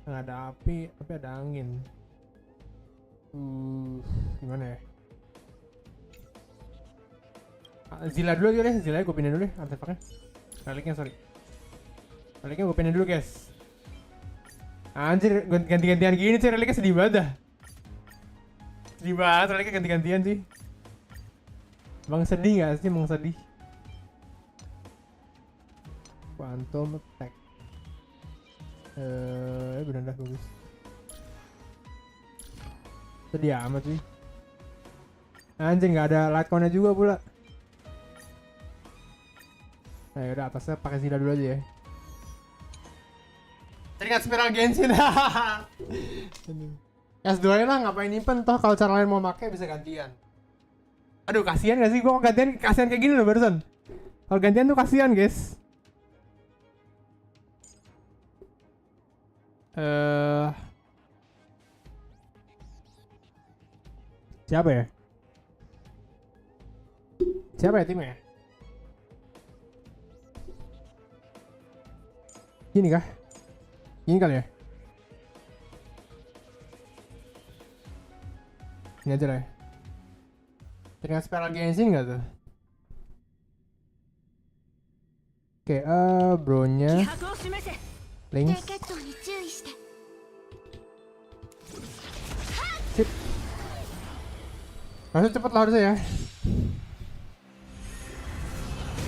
Speaker 1: nggak ada api, tapi ada angin. Gimana ya? Zilla dulu aja deh, Zilla gue pindahin dulu deh artefaknya. Reliknya sorry. Reliknya gue pindahin dulu guys. Anjir, ganti-gantian gini sih reliknya sedih banget dah. Sedih banget, reliknya ganti-gantian sih. Bang sedih gak sih? Bang sedih. Quantum attack. Bener dah bagus. Sedih amat sih. Anjir gak ada Litecoinnya juga pula. Nah yaudah atasnya pakai Zilla dulu aja ya. Teringat spiral Genshin. S2 lah ngapain nyimpen toh kalau cara lain mau pakai bisa gantian. Aduh kasihan gak sih gua gantian kasihan kayak gini loh barusan. Kalau gantian tuh kasihan guys. Siapa ya? Siapa ya timnya? Gini kah? Gini kali ya? Ini aja lah ya. Dengan spiral Genshin nggak tuh? Oke, bro-nya links. Sip. Harusnya cepet lah harusnya ya.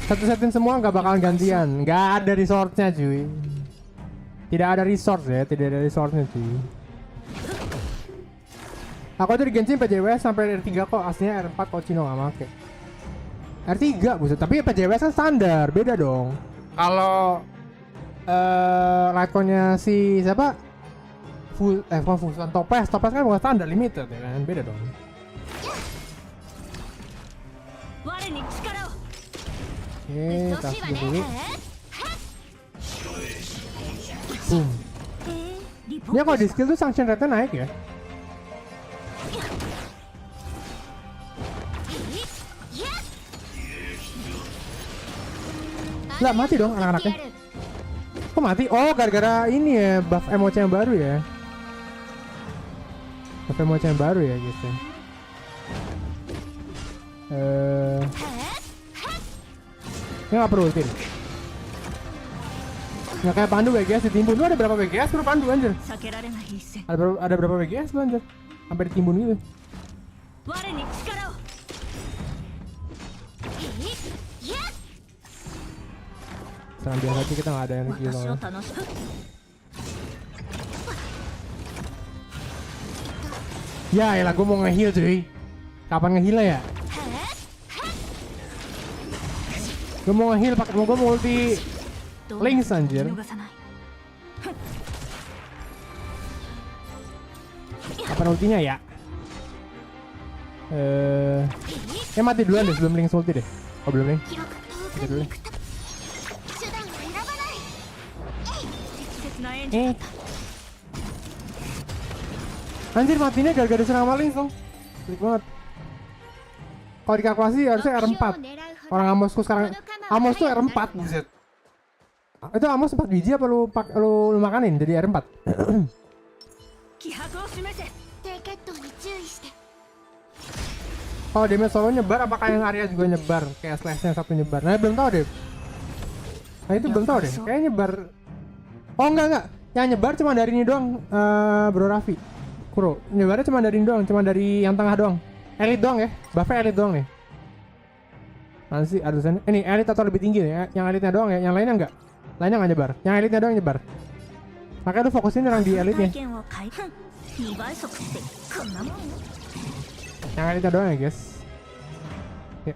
Speaker 1: Satu setin semua nggak bakalan gantian. Nggak ada resource-nya cuy. Tidak ada resource ya, tidak ada resource-nya cuy. Aku tuh di Genshin PJWS sampai R3 kok, aslinya R4 kok Cino gak make. R3 buset, tapi PJWS kan standar, beda dong. Kalau Litecoin-nya si siapa? Bukan Topaz kan bukan standar limited ya kan, beda dong. Oke, kasih dulu. Boom. Ini kalau di skill tuh sanction rate-nya naik ya. Lah mati dong anak-anaknya. Kok mati? Oh gara-gara ini ya, buff emote yang baru ya. Buff emote yang baru ya guys ya. Ini gak perlu ulti. Nggak kayak Pandu WGS ditimbun. Lu ada berapa WGS bro Pandu anjir? Ada berapa WGS lu anjir? Sampai ditimbun gitu. Serang biasa aja, kita nggak ada energi soalnya. Ya elah, gue mau nge-heal cuy. Kapan nge-heal ya? Gue mau nge-heal pakai gue mau ulti links anjir. Kapan ultinya ya? Mati duluan deh sebelum links ulti deh. Oh belum nih? Mati dulu deh. Anjir matinya gara-gara serang maling dong. Klik banget. Kalau dikalkulasi harusnya R4. Orang Amosku sekarang Amos tuh R4 buset. Itu Amos 4 biji apa lu makanin jadi R4? Oh damage solo nyebar apakah yang area juga nyebar? Kayak slash-nya satu nyebar. Nah belum tahu deh. Nah itu belum tahu deh. Kayaknya nyebar. Oh enggak. Yang nyebar cuma dari ini doang, Bro Raffi. Kuro. Nyebarnya cuma dari ini doang, cuma dari yang tengah doang. Elite doang ya. Buffnya elite doang nih. Nanti harusnya ini elite atau lebih tinggi nih. Yang elite-nya doang ya, yang lainnya enggak. Lainnya enggak nyebar. Yang elite-nya doang nyebar. Makanya lu fokusin orang di elite-nya. Yang elite-nya doang ya, guys. Oke,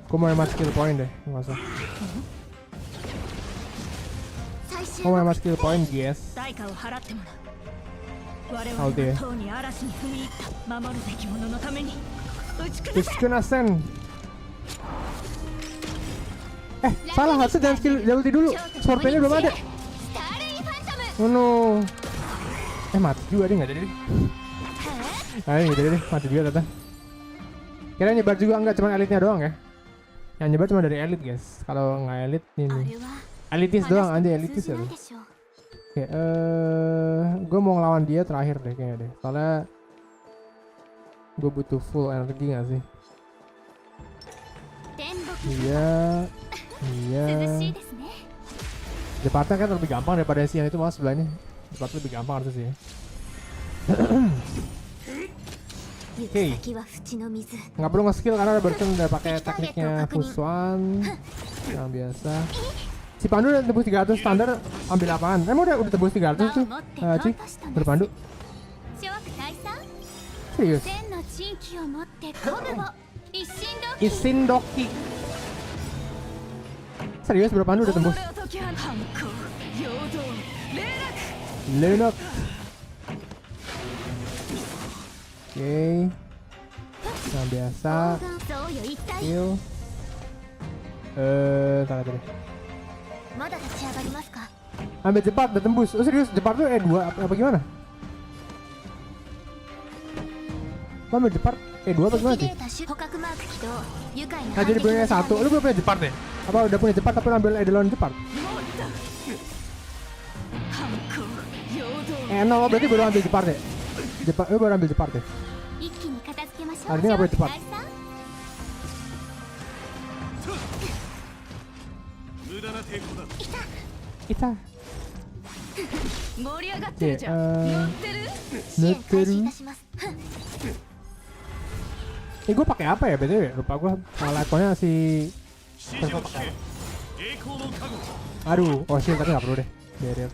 Speaker 1: gue mau hemat skill point deh, nggak usah. Gue mau hemat skill point, guys. Ulti ya. Sen. Salah, harusnya jangan skill ulti dulu. Swordplay-nya belum ada. Oh no. Mati juga deh, nggak jadi deh. Nggak jadi deh, mati juga ternyata. Kira nyebar juga enggak, cuma elite-nya doang ya. Yang nyebar cuma dari elite guys. Kalau nggak elite ini elitis doang, anjay elitis ya tuh. Oke, gue mau ngelawan dia terakhir deh kayaknya deh. Soalnya gue butuh full energi nggak sih? Iya. Departnya kan lebih gampang daripada si yang itu malah sebelahnya. Departnya lebih gampang harusnya sih. Oke. Nggak perlu nge-skill karena udah pakai tekniknya Fusuan yang biasa. Si Pandu udah tebus 300 standar, ambil apaan? Emang udah tebus 300 tuh, Ci? Berpandu? Serius? Isindoki. Serius berpandu udah tembus? Lenak. Oke. Yang biasa. Kill. Tahan deh. Ambil cepat, udah tembus. Oh serius, cepat tuh E2 apa gimana? Lo ambil cepat E2 apa gimana sih? Nah jadi punya E1, lu belum punya cepat deh? Apa udah punya cepat tapi ambil edelon cepat? No, berarti baru ambil cepat deh. Lu baru ambil cepat deh. Hari ini gak boleh cepat. Kita. Ini gue pakai apa ya btw? Lupa gue. Litecoin-nya si. Aduh, oh shield tapi nggak perlu deh. Barrier.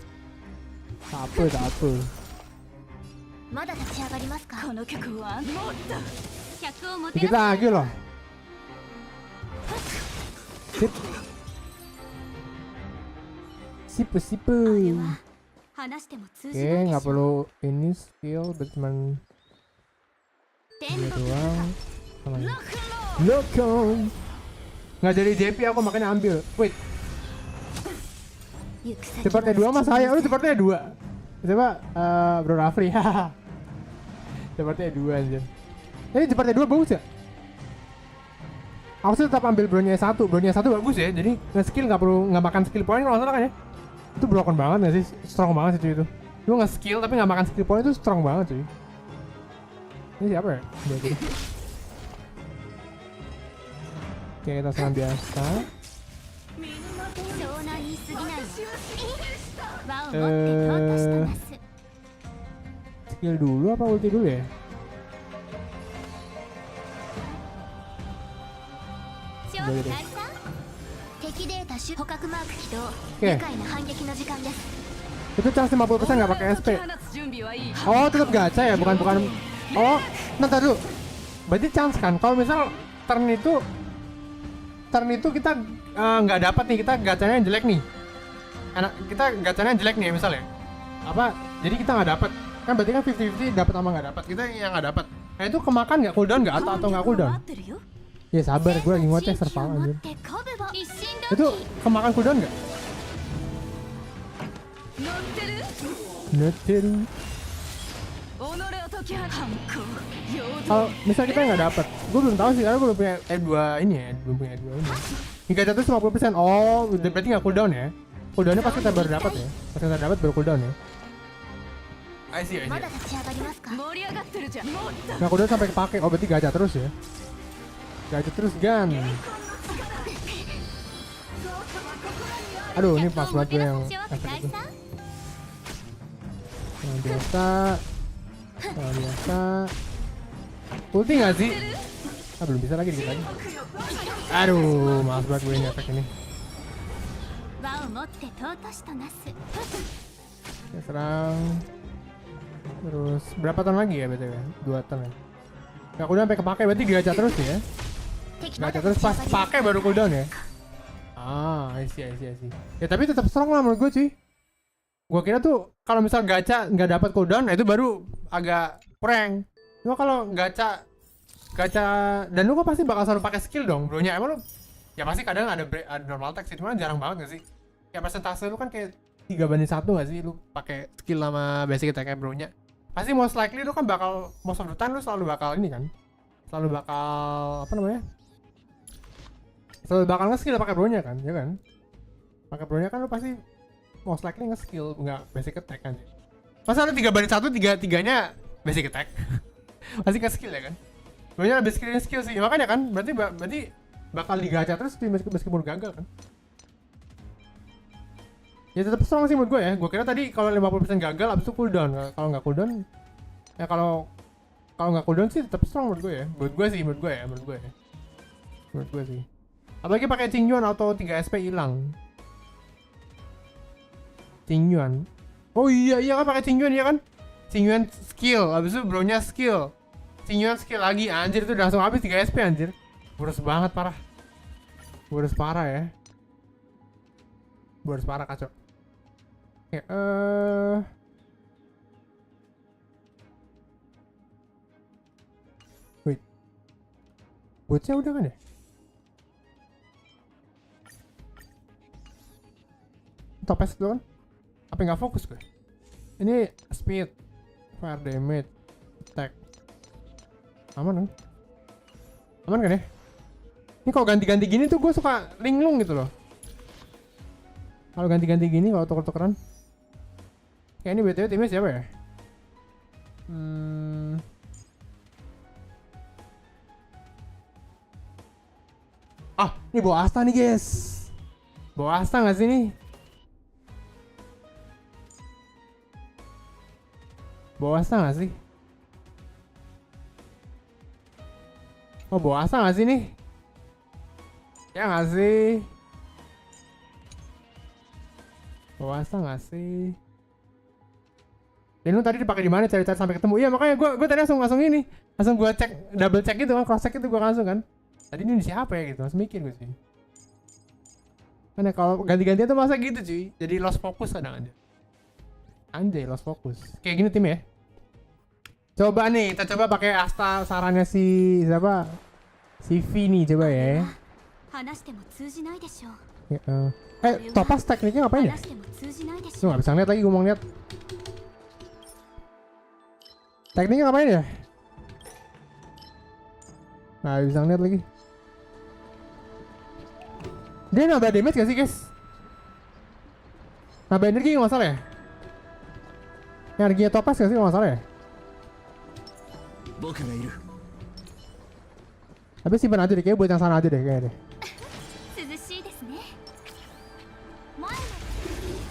Speaker 1: Satu. Dikit lagi loh. Sip. Sipe. Oke, nggak perlu ini skill, cuman dia doang. Lokom. Nggak jadi JP aku makanya ambil. Wait. Cepatnya 2 mas saya. Lu cepatnya 2. Coba Bro Rafli. Cepatnya 2 anjir. Ini cepatnya 2 bagus ya? Aku sih tetap ambil Bronya 1. Bronya 1 bagus ya. Jadi nge-skill nggak makan skill point kalau nggak salah kan ya. Itu broken banget gak sih? Strong banget sih cuy itu. Lu nge-skill tapi nggak makan skill point itu strong banget cuy. Ini siapa ya? Oke, kita serang biasa. Skill dulu apa ulti dulu ya? Oke. Itu chance 50% nggak pakai SP. Oh, tetap gacha ya, bukan. Oh, nanti dulu. Berarti chance kan? Kalau misal turn itu kita nggak dapat nih, kita gacanya jelek nih. Kita gacanya jelek nih misalnya. Apa? Jadi kita nggak dapat. Kan berarti kan 50-50 dapat sama nggak dapat. Kita yang nggak dapat. Nah itu kemakan nggak cooldown nggak atau nggak cooldown? Ya sabar, gue lagi ngoceh serpang aja. Itu kemakan cooldown nggak? Noteru. Kalau misal kita nggak dapat, gue belum tahu sih karena gue belum punya E2 ini ya, belum punya E2 ini. Hingga jatuh 50%. Oh, berarti nggak cooldown ya? Cooldownnya pas kita baru dapat ya? Pas kita dapat baru cooldown ya? I see. Nggak cooldown sampai kepake. Oh, berarti gacha terus ya? Gacha terus gan. Aduh, ini pas banget gue yang efek itu. Yang biasa. Ulti nggak sih? Belum bisa lagi dikit lagi. Aduh, maaf banget gue ini efek ini. Ya, serang. Terus berapa ton lagi ya BTW? 2 ton ya. Nggak cooldown sampai kepake, berarti gacha terus ya? Gacha terus pas pakai baru cooldown ya? I see. Ya tapi tetap strong lah menurut gue cuy. Gue kira tuh kalau misal gacha nggak dapat cooldown, itu baru agak prank. Cuma kalau gacha dan lu kok pasti bakal selalu pakai skill dong, bronya. Emang lu ya pasti kadang ada normal attack sih, cuma jarang banget gak sih? Ya persentase lu kan kayak 3:1 gak sih lu pakai skill sama basic attack bronya. Pasti most likely lu kan bakal most of the time lu selalu bakal ini kan. Selalu bakal apa namanya? Selalu bakal nge-skill pakai bronya kan, ya kan? Pakai bronya kan lu pasti most likely nge-skill, nggak basic attack kan. Masa lu 3:1, 3-3-nya basic attack? Pasti nge-skill ya kan? Bronya lebih skill sih, makanya kan berarti bakal digacha terus meskipun gagal kan? Ya tetap strong sih menurut gue ya. Gue kira tadi kalau 50% gagal abis itu cooldown. Kalau nggak cooldown, ya kalau nggak cooldown sih tetap strong menurut gue ya. Menurut gue sih. Apalagi pakai Qingyuan auto 3 SP hilang. Qingyuan. Oh iya kan pakai Qingyuan ya kan? Qingyuan skill, abis itu bronya skill. Qingyuan skill lagi, anjir itu udah langsung habis 3 SP anjir. Boros banget parah. Boros parah ya. Boros parah kacau. Oke, wait. Botnya udah kan ya? Topes dulu kan? Apa nggak fokus gue? Ini speed, fire damage, attack. Aman kan? Aman kan ya? Ini kalau ganti-ganti gini tuh gue suka linglung gitu loh. Kalau ganti-ganti gini, kalau tuker-tukeran. Kayak ini BTW timnya siapa ya? Ini bawa Asta nih guys. Bawa Asta nggak sih nih? Bawa Asta nggak sih? Oh bawa Asta nggak sih nih? Ya nggak sih? Bawa Asta nggak sih? Dan lu tadi dipakai di mana cari-cari sampai ketemu. Iya makanya gue tadi langsung ini. Langsung gue cek, double check gitu kan, cross check itu gue langsung kan. Tadi ini siapa ya gitu, langsung mikir gue sih. Karena kalau ganti-gantian tuh masa gitu cuy. Jadi lost focus kadang aja. Anjay, lost focus. Kayak gini tim ya. Coba nih, kita coba pakai asta sarannya si siapa? Si V nih coba ya. Topas tekniknya ngapain ya? Lu gak bisa ngeliat lagi, gue mau ngeliat. Tekniknya ngapain ya? Nah, bisa ngeliat lagi. Dia nambah damage gak sih guys? Nambah energi gak masalah ya? Energinya Topas gak sih gak masalah ya? Tapi simpan aja deh, kayaknya buat yang sana aja deh kayaknya deh.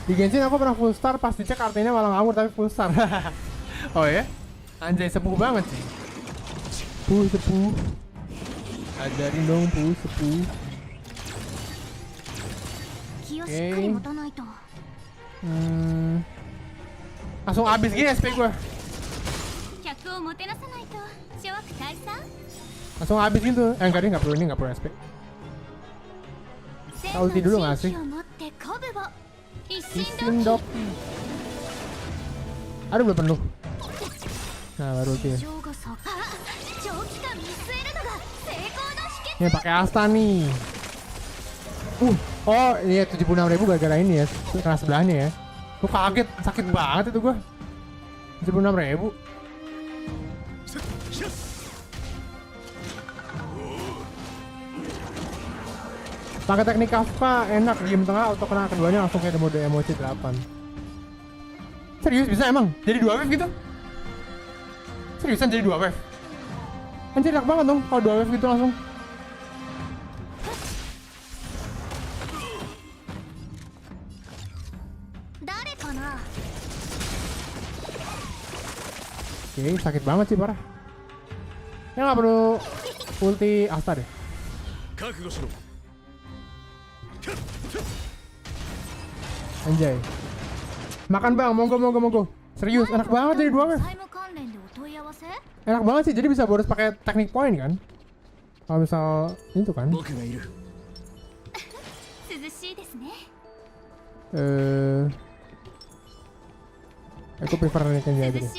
Speaker 1: Di Genshin aku pernah full star, pas dicek artinya malah ngawur tapi full star. Oh ya? Anjay, sepuh banget sih. Sepuh. Ajarin dong, sepuh. Oke. Langsung habis gini SP gue. Langsung habis gitu. Enggak deh, nggak perlu SP. Kita ulti dulu nggak sih? Isin doki. Aduh belum penuh. Nah baru ulti ya. Ini pakai asta nih. Oh iya 76.000 gara-gara ini ya. Kena sebelahnya ya. Gue kaget, sakit banget itu gue. 76.000. Pakai teknik Kafka enak, diem tengah auto kena keduanya langsung kayak mode emoji 8. Serius bisa emang? Jadi 2 wave gitu? Seriusan jadi 2 wave? Anjir enak banget dong kalau 2 wave gitu langsung. Oke, sakit banget sih parah. Ya nggak perlu ulti Asta deh. Anjay. Makan bang, monggo. Serius, enak banget jadi 2 wave. Enak banget sih, jadi bisa bonus pakai teknik point kan. Kalau misal itu kan. Aku prefer Kenji aja deh.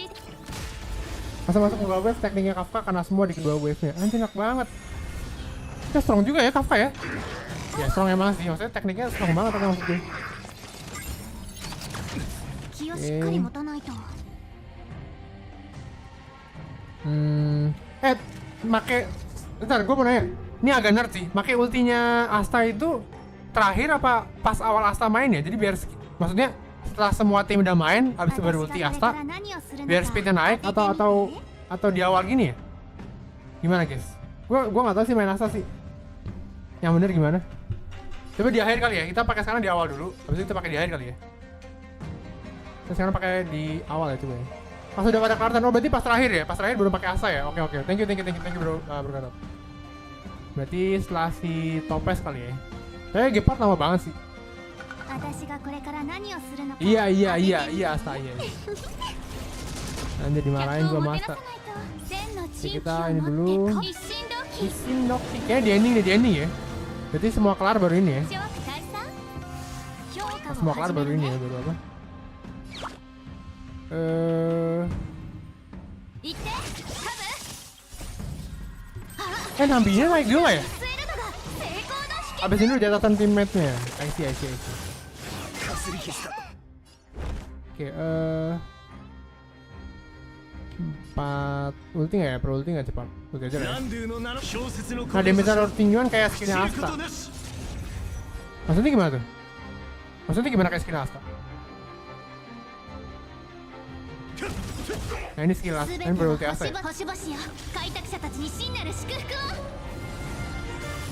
Speaker 1: Masuk ke 2 wave, tekniknya Kafka karena semua di kedua wave-nya. Anjir enak banget. Ya strong juga ya Kafka ya. Ya strong emang sih, maksudnya tekniknya strong banget kan maksud gue. Make bentar, gue mau nanya. Ini agak nerd sih. Make ultinya Asta itu terakhir apa pas awal Asta main ya? Jadi biar maksudnya setelah semua tim udah main, habis itu baru ulti Asta, biar speednya naik atau di awal gini ya? Gimana guys? Gue nggak tahu sih main Asta sih. Yang bener gimana? Coba di akhir kali ya. Kita pakai sekarang di awal dulu. Habis itu kita pakai di akhir kali ya. Kita sekarang pakai di awal ya coba ya. Pas udah pada kelar, oh berarti pas terakhir ya? Pas terakhir baru pakai Asta ya? Oke. Thank you bro Gatot. Berarti setelah si Topes kali ya. Kayaknya G4 lama banget sih. Iya Asta iya. Nanti dimarahin gua Master. Oke, kita ini dulu. Isin doki. Kayaknya di ending ya. Berarti semua kelar baru ini ya. Semua kelar baru ini ya, baru apa? Nambinya naik dulu ya? Abis ini udah catatan teammate-nya. I see. Oke, 4 ulti nggak ya? Pro ulti nggak cepat? Ulti aja lah ya. Nah, damage tinggian kayak skillnya Asta. Maksudnya gimana tuh? Maksudnya gimana kayak skill Asta? Nah ini skill Asta, ini berulti Asta ya?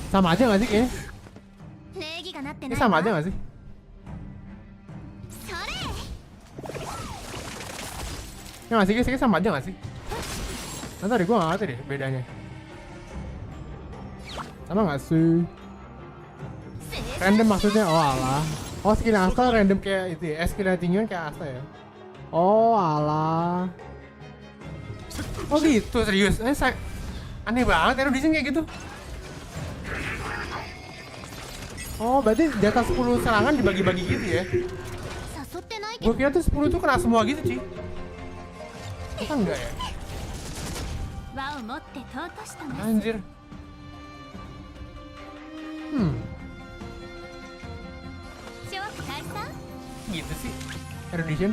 Speaker 1: Sama aja gak sih kayaknya? Ini sama aja gak sih? Ya gak sih guys, sama aja gak sih? Nanti deh, gue gak ngerti deh bedanya. Sama gak sih? Random maksudnya? Oh alah. Oh skill Asta random kayak itu ya? Skill tinggian kayak Asta ya? Oh alah. Oh gitu serius? Aneh banget erudition kayak gitu. Oh berarti di atas 10 serangan dibagi-bagi gitu ya? Gue kira tuh 10 tuh kena semua gitu Ci. Kan enggak ya? Anjir. Gitu sih erudition.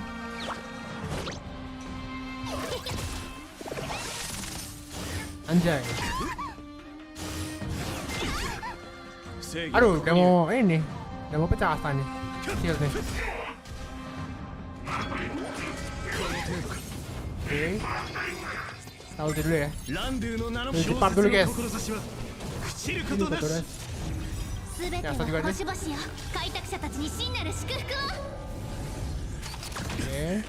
Speaker 1: Anjay. Aduh, udah mau ini. Udah mau pecah asta nih. Shield nih. Oke. Tahu dulu ya. Cepat dulu guys. Ini betul. Ya, satu juga deh. Oke.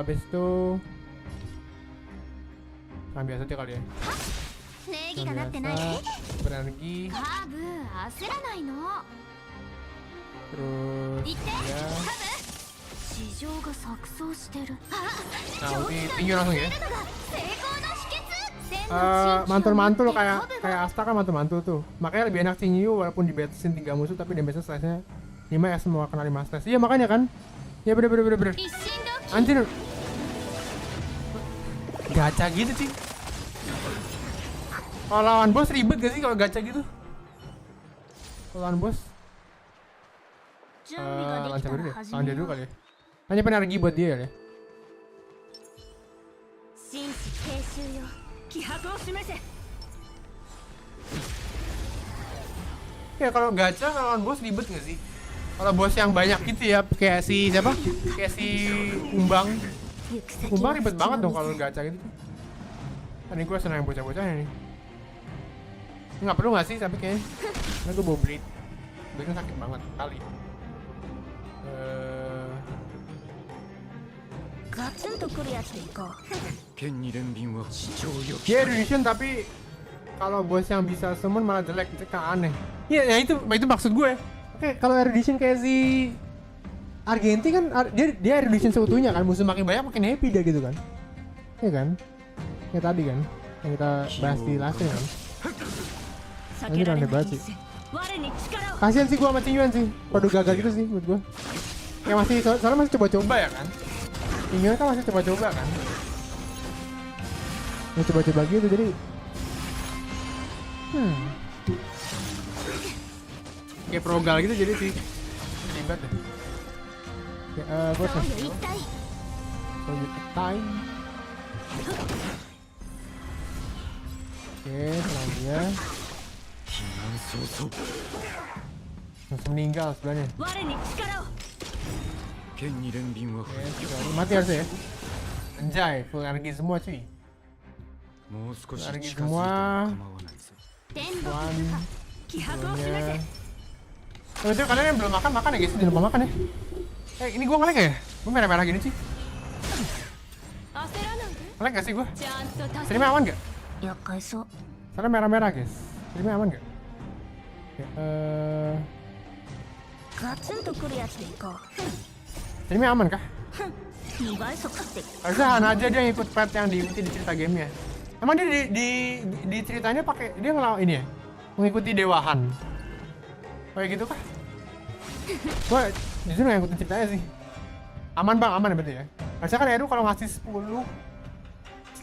Speaker 1: Abis itu kan biasa aja kali ya. Biasa, berenergi. Terus ya. Nah, tinggi langsung ya. Mantul-mantul kayak Asta kan mantul-mantul tuh. Makanya lebih enak Cinyu walaupun dibatasin 3 musuh tapi damage slash-nya 5 ya semua kena 5 slash. Iya makanya kan. Ya bener. Anjir. Gacha gitu sih. Kalau lawan bos ribet gak sih kalau gacha gitu? Kalau lawan bos lancar dulu deh. Lawan dia dulu kali ya. Hanya penergi buat dia ya. Ya kalau gacha kalau lawan bos ribet gak sih? Kalau bos yang banyak gitu ya, kayak si siapa? Kayak si Umbang. Umbang ribet banget dong kalau gacha gitu. Tadi gue senang bocah-bocahnya nih. Nggak perlu nggak sih tapi kayaknya. Karena gue bawa bleed. Bleednya sakit banget kali. Ya erudition tapi kalau bos yang bisa summon malah jelek, itu kan aneh. Iya, ya itu maksud gue. Oke, kalau erudition kayak si Argenti kan dia erudition seutuhnya kan, musuh makin banyak makin happy dia gitu kan. Iya kan? Kayak tadi kan yang kita bahas di last kan. Ini aneh banget sih. Kasian sih gue sama Cingyuan sih, pada gagal gitu sih menurut gue. Kayak masih, soalnya masih coba-coba ya kan. Cingyuan kan masih coba-coba kan. Yang coba-coba gitu jadi kayak progal gitu jadi sih ribet deh. Gue kasih time. Oke, selanjutnya langsung meninggal sebenarnya. Oke, mati harusnya ya. Anjay, full energi semua cuy. Full energi semua. Oh itu kalian yang belum makan ya guys, jangan lupa makan ya. Ini gua nge-lag ya? Gua merah-merah gini sih. Nge-lag gak sih gua? Streamnya aman gak? Karena merah-merah guys. Streamnya aman gak? Streamnya aman kah? Harusnya Hana aja dia ikut pet yang diikuti di cerita gamenya. Emang dia di ceritanya pakai dia ngelawan ini ya? Mengikuti dewahan. Kayak gitu kah? Gua jujur gak ngikutin ceritanya sih. Aman bang, aman ya berarti ya. Harusnya kan Eru kalau ngasih 10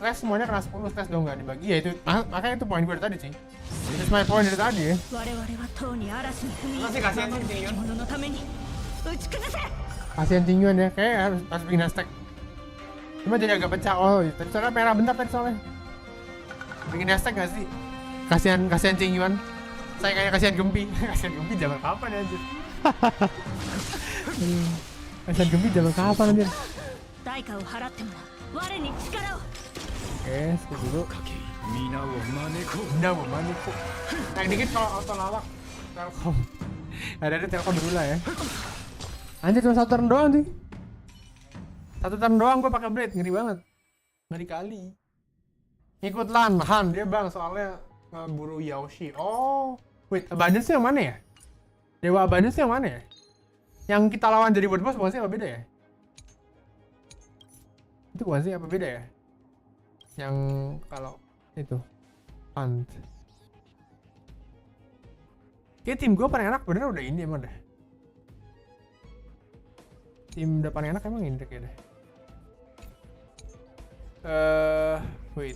Speaker 1: slash semuanya kena 10 slash dong nggak dibagi ya itu. Makanya itu poin gue dari tadi sih. It's my point dari tadi ya. Masih kasihan sih Cingyuan. Kasihan Cingyuan ya, kayak harus bikin hashtag. Cuma jadi agak pecah. Oh, tadi soalnya merah bentar tadi soalnya. Bikin hashtag gak sih? Kasihan Cingyuan. Saya kayak kasihan Gempi. Kasihan Gempi zaman kapan ya anjir? Kasihan Gempi zaman kapan anjir? Oke, skip dulu. Mina wo maneko. Naik dikit kalau auto lawak. Telkom. Ada Telkom dulu lah ya. Anjir cuma 1 turn doang sih. 1 turn doang gua pakai blade, ngeri banget. Ngeri kali. Ikut Han dia bang soalnya buru Yaoshi. Oh, wait, Abundance yang mana ya? Dewa Abundance yang mana ya? Yang kita lawan jadi buat bos bukan sih apa beda ya? Itu bukan sih, apa beda ya? Yang kalau itu Ant. Kayak tim gue paling enak bener udah ini emang deh. Tim udah paling enak emang ini kayaknya deh. Wait.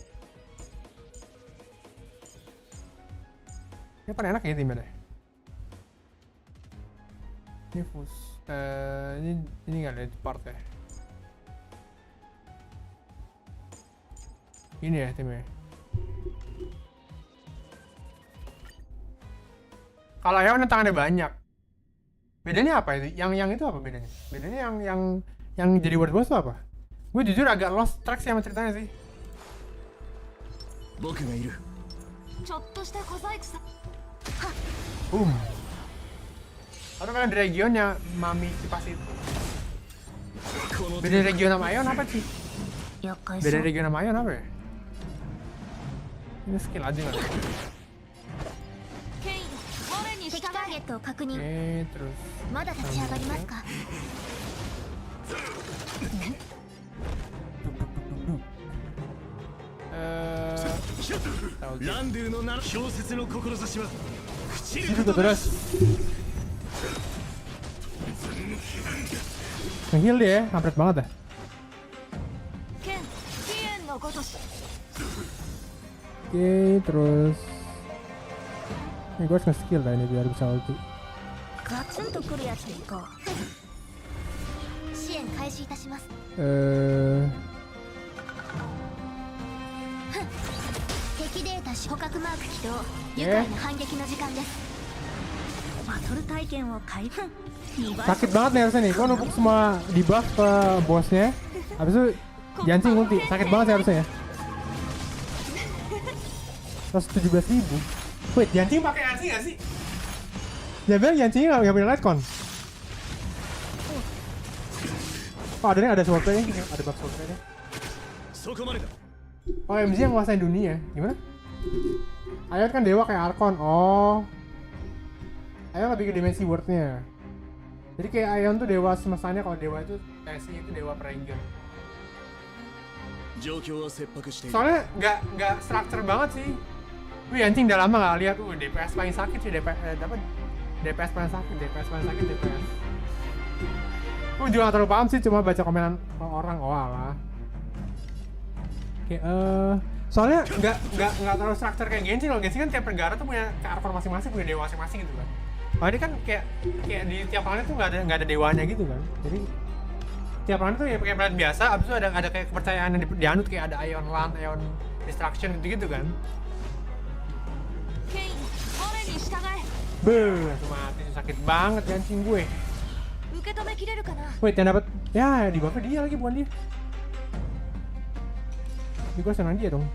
Speaker 1: Ini paling enak ya timnya deh. Ini Fus. Ini nggak ada part ya. Ini ya timnya. Kalau Aeon tangannya banyak. Bedanya apa itu? Yang itu apa bedanya? Bedanya yang jadi world boss itu apa? Gue jujur agak lost track sih sama ceritanya sih. Atau kalian di regionnya Mami kipas itu. Beda region sama Aeon apa sih? Beda region sama Aeon apa ya? Ini skill aja nggak? Terus. Nge-heal dia ya, kampret banget ya. Oke, terus ini gue harus nge-skill lah ini biar bisa ulti. Sakit banget nih harusnya nih, gue numpuk semua debuff ke bosnya. Habis itu Yancing ulti, sakit banget sih harusnya ya. 117.000. Wait, Yancing pakai Yancing gak sih? Dia bilang Yancing nggak punya Lightcon. Oh ada swordplay nih, ada buff swordplay nih. Oh MZ yang nguasain dunia, gimana? Aeon kan dewa kayak Archon, oh Aeon lebih ke dimensi world-nya. Jadi kayak Aeon tuh dewa semestanya, kalau dewa itu TSI itu dewa per-region. Soalnya nggak structure banget sih. Wih anjing udah lama nggak lihat. DPS paling sakit sih, DPS paling sakit. Gue juga nggak terlalu paham sih, cuma baca komenan orang. Oh alah. Kayak soalnya nggak terlalu structure kayak Genshin. Kalau Genshin kan tiap negara tuh punya karakter masing-masing, punya dewa masing-masing gitu kan. Nah ini kan kayak di tiap planet tuh nggak ada dewanya gitu kan. Jadi tiap planet tuh ya pakai planet biasa. Abis itu ada kayak kepercayaan yang dianut, kayak ada Aeon Land, Aeon Destruction gitu kan. Langsung mati, sakit banget Genshin gue. Wait, yang dapat ya di bawah dia lagi, bukan dia. Ini gue senang dia dong.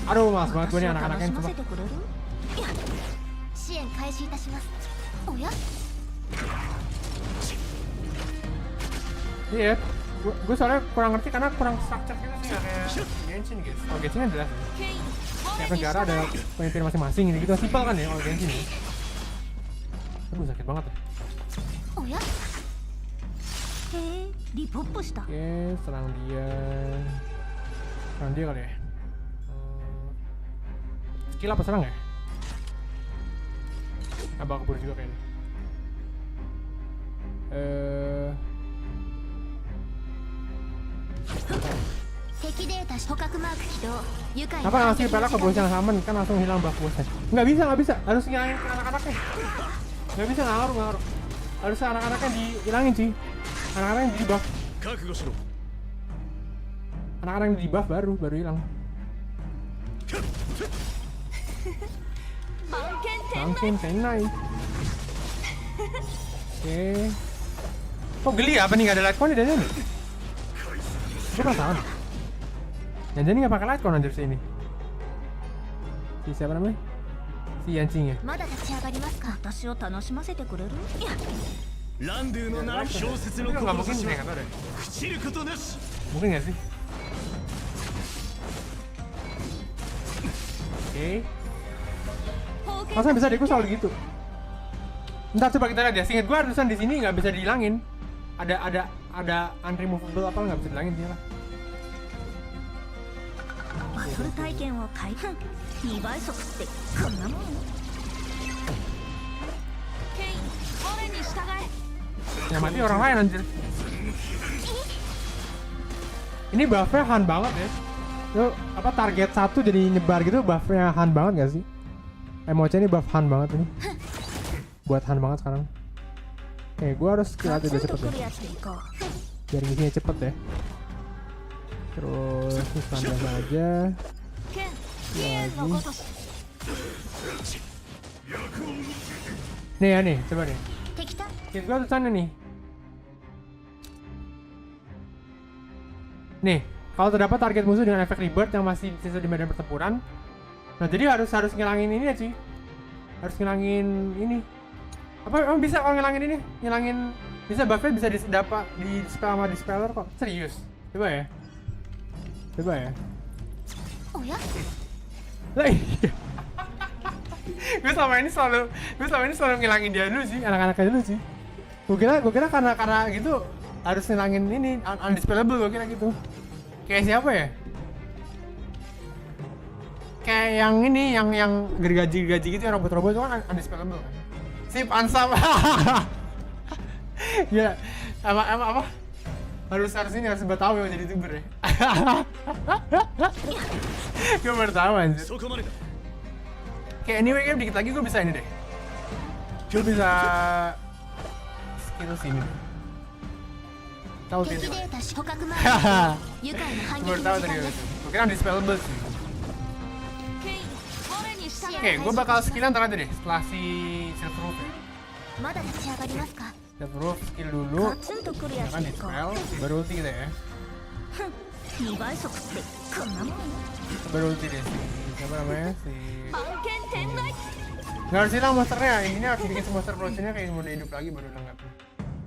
Speaker 1: Aduh, mas banget gue nih anak-anaknya cuma. Iya, gue soalnya kurang ngerti karena kurang structure gitu sih, gak kayak Genshin gitu. Kalau Genshin kan jelas ya. Tiap negara ada pemimpin masing-masing gitu, simpel kan ya kalau Genshin ya. Aduh sakit banget ya. Oke, serang dia kali ya. Skill apa serang ya? Abang keburu juga kayaknya. Apa ngasih pelak ke bos yang sama kan langsung hilang buff bosnya? Nggak bisa, harus ngilangin anak-anaknya. Nggak bisa, ngaruh. Harusnya anak-anaknya dihilangin sih. Anak-anaknya di buff. Anak-anak yang di buff baru hilang. Mungkin tenai. Oke. Kok geli ya? Apa nih nggak ada Lightcon di dalamnya nih? Gue penasaran. Dan jadi nggak pakai Lightcon anjir sini. Si siapa namanya? Si Yancing ya. Nggak mungkin sih, nggak tahu deh. Mungkin nggak sih? Masa bisa deh, gue selalu gitu. Ntar coba kita lihat ya. Seinget gue harusan di sini nggak bisa dihilangin. Ada unremovable apa nggak bisa dihilangin sih lah. Yang mati orang lain anjir. Ini buffnya Han banget ya. Lu apa target 1 jadi nyebar gitu, buffnya Han banget gak sih? Emoce ini buff Han banget ini. Buat Han banget sekarang. Oke, gua harus skill aja biar cepet ya. Biar ngisinya cepet ya. Terus ini biasa aja. Lagi. Nih ya nih, coba nih. Skill gua tulisannya nih. Nih, kalau terdapat target musuh dengan efek rebirth yang masih sisa di medan pertempuran. Nah, jadi harus ngilangin ini ya, cuy. Harus ngilangin ini. Apa emang bisa kalau ngilangin ini? Ngilangin bisa buffnya bisa dapat di spell sama dispeller kok. Serius. Coba ya. Coba ya.
Speaker 9: Oh ya?
Speaker 1: Lah iya. Gue selama ini selalu ngilangin dia dulu sih, anak-anaknya dulu sih. Gue kira karena gitu harus ngilangin ini undispellable, gue kira gitu. Kayak siapa ya? Kayak yang ini, yang gergaji gitu, yang robot-robot itu kan undispellable kan. Sip, ansap. Ya, apa? Harus ini harus tahu ya jadi youtuber ya. Gue baru tahu anjir. Kayak anyway, kayak dikit lagi gue bisa ini deh. Gue bisa skill sini. Tahu sini. Gue baru tahu tadi itu. Gue kira undispellable sih. Oke, gue bakal skill antara aja deh setelah si Silver Roof ya. Silver Roof skill dulu, ya kan dispel, baru ulti kita ya. Baru ulti deh si, siapa namanya? Si... Nggak harus hilang monsternya, ini harus bikin monster produksinya kayak mode hidup lagi baru nangkapnya.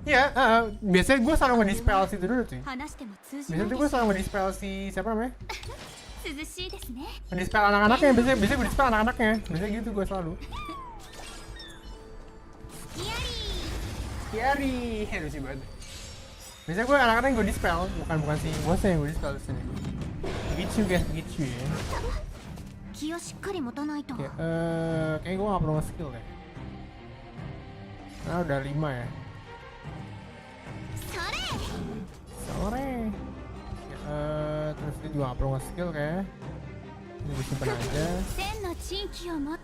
Speaker 1: Iya, biasanya gue selalu nge-dispel si itu dulu cuy. Biasanya tuh gue selalu nge-dispel si, siapa namanya? Nge-dispel anak-anaknya, biasanya gue dispel anak-anaknya. Biasanya gitu gue selalu. Kiari, lucu banget. Biasanya gue anak-anaknya gue dispel, bukan si bosnya yang gue dispel di sini. Begitu guys, begitu ya. Oke, kayaknya gue gak perlu nge-skill deh. Nah udah 5 ya. Sore. Terus dia juga gak perlu nge-skill kayaknya. Ini gue simpen aja.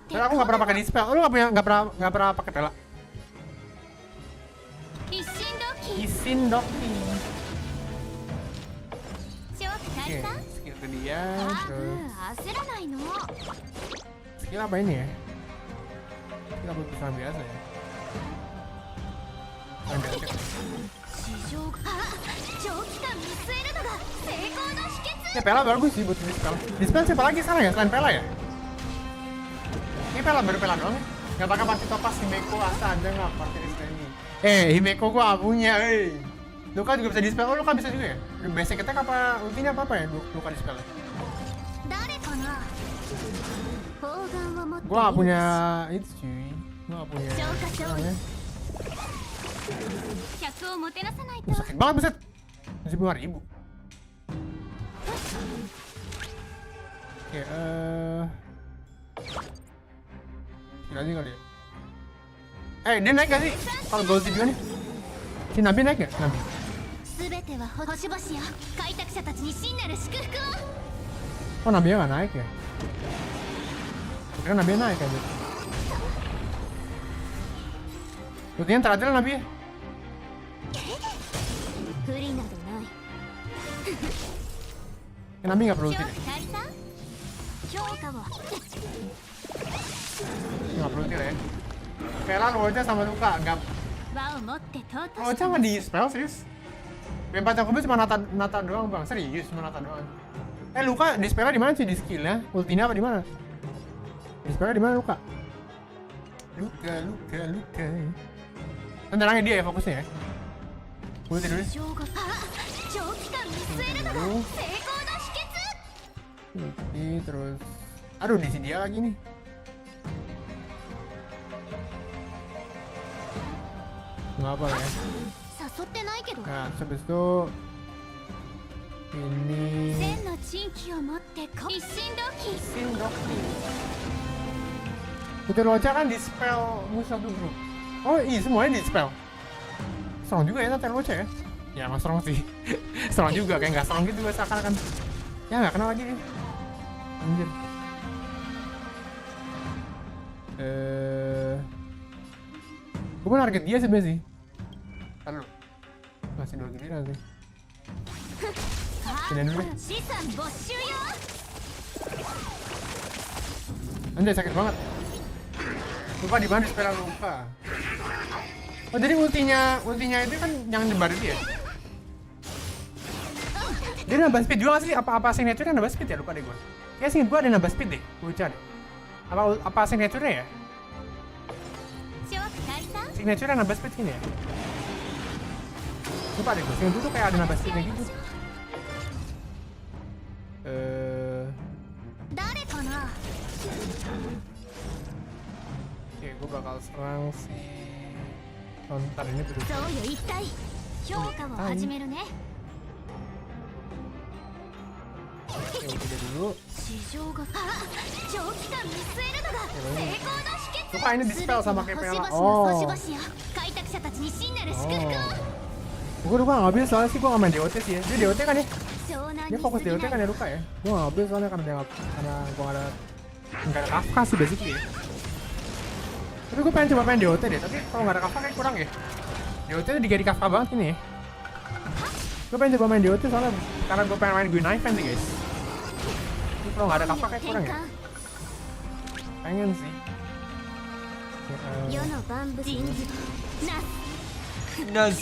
Speaker 1: Tapi aku gak pernah pakai dispel. Lu gak pernah pakai pela? Isindoki. Oke, skill ke dia. Terus skill apa ini ya? Skill apa pesan biasa ya? Ya pela bagus sih buat dispel. Dispel siapa lagi sana ya? Selain pela ya? Ini pela baru pela doang ya? Gak pakai party topas Himeko Asa ada gak party dispel ini? Himeko gua punya Luka juga bisa dispel, Luka bisa juga ya? Basic attack apa ultinya apa ya? Luka dispel ya? Gua gak punya itu cuy. Gua gak punya namanya. Sakit banget buset. 75.000. Oke, lagi kali ya. Dia naik gak sih? Kalau gold juga nih. Si Nabi naik gak? Nabi. Oh Nabi gak naik ya? Kira Nabi naik aja. Buktinya terakhir Nabi ya? Nabi gak perlu ulti deh. Gak perlu ulti lah ya. Pela Roja sama Luka, gak... Roja gak di-spell serius? B4 yang kubis cuma nata doang bang, serius cuma nata doang. Luka di-spellnya dimana sih di skillnya? Ultinya apa dimana? Di-spellnya dimana Luka? Luka. Tenangin dia ya fokusnya ya. Ulti dulu. Ulti terus Aduh, di sini dia lagi nih. Nggak apa ya. Nah, habis itu ini Sindoki. Putih Loca kan dispel musuh dulu. Oh iya, semuanya dispel. Strong juga ya Putih Loca ya. Ya emang strong sih. Strong juga, kayak nggak strong gitu seakan-akan. Ya nggak kenal lagi nih. Anjir. Gue mau target dia sebenernya sih. Kan lu masih 2 giliran sih. Sini dulu deh. Anjay, sakit banget. Lupa di mana spell lupa. Oh jadi ultinya itu kan yang nyebar dia. Dia nambah speed juga gak sih? Apa signature-nya nambah speed ya? Lupa deh gue. Kayaknya singkat gue ada nambah speed deh. Gue lupa deh. Apa signature-nya ya? Signature-nya nambah speed gini ya? Lupa deh gue. Singkat gue tuh kayak ada nambah speednya gitu. Oke, gue bakal serang si Ntar ini berdua. Oke, udah dulu. Lupa ini dispel sama kayak PLA. Gue lupa ngambil soalnya sih gue gak main DOT sih ya. Dia DOT kan ya? Dia fokus DOT kan ya luka ya? Gue gak ngambil soalnya karena gue gak ada Kafka sih basically ya. Tapi gue pengen coba main DOT deh, tapi kalau gak ada Kafka kayak kurang ya. DOT tuh diganti Kafka banget ini ya. Gue pengen coba main DOT soalnya karena gue pengen main Green Knife sih guys. Tapi kalau gak ada Kafka kayak kurang ya. Pengen sih. Nas.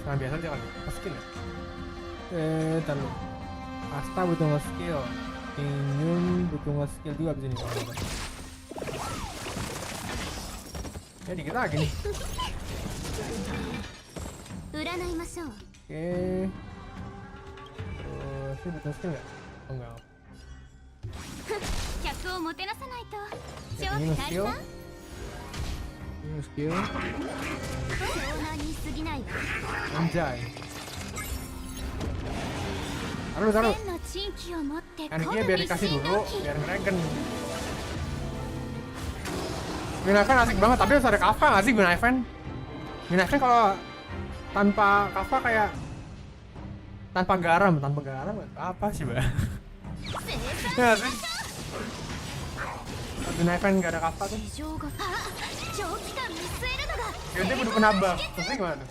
Speaker 1: Sekarang biasa aja kali, nge-skill ya? Ntar lu Asta butuh nge-skill, Inyun butuh nge-skill juga abis ini. Ya dikit lagi nih. Oke. Terus ini butuh skill gak? Oh enggak. Ini nge-skill. Ini skill. Anjay. Taruh. Kaniknya biar dikasih dulu, biar ngeregen. Gunakan asik banget, tapi harus ada Kafka gak sih Gunakan? Gunakan kalau tanpa Kafka kayak tanpa garam apa sih Mbak? Ya sih? Gunakan gak ada Kafka tuh. Dia kudu kena buff, terusnya gimana tuh?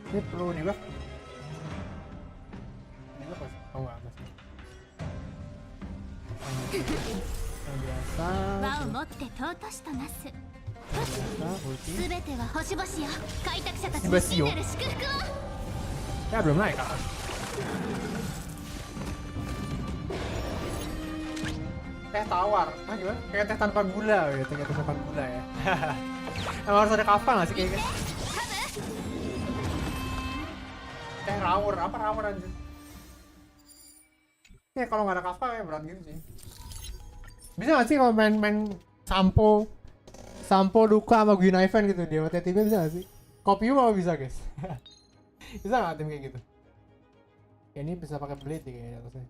Speaker 1: Ini perlu di buff? Di buff masih? Oh enggak, masih. Yang biasa. Basio. Ya belum naik kan? Teh tawar, gimana? Kayak teh tanpa gula ya, teh tanpa gula ya. Emang harus ada Kafka nggak sih kayaknya? Teh rawur, apa rawur anjir? Ya kalau nggak ada Kafka kayak berat gitu sih. Bisa nggak sih kalau main Sampo Duka sama Green Event gitu dia mati timnya bisa nggak sih? Kopi mau bisa guys? Bisa nggak tim kayak gitu? Ya ini bisa pakai blade nih kayaknya atasnya.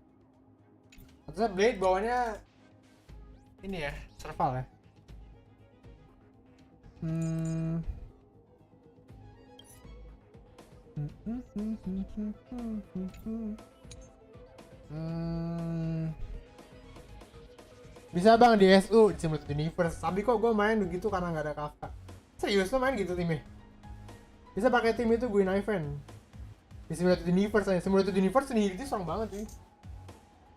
Speaker 1: Atasnya blade, bawahnya ini ya, serval ya. Bisa bang di SU, di Simulated Universe. Tapi kok gue main begitu karena nggak ada Kafka. Serius lo main gitu timnya? Bisa pakai tim itu gue event di Simulated Universe aja. Simulated Universe ini strong banget sih.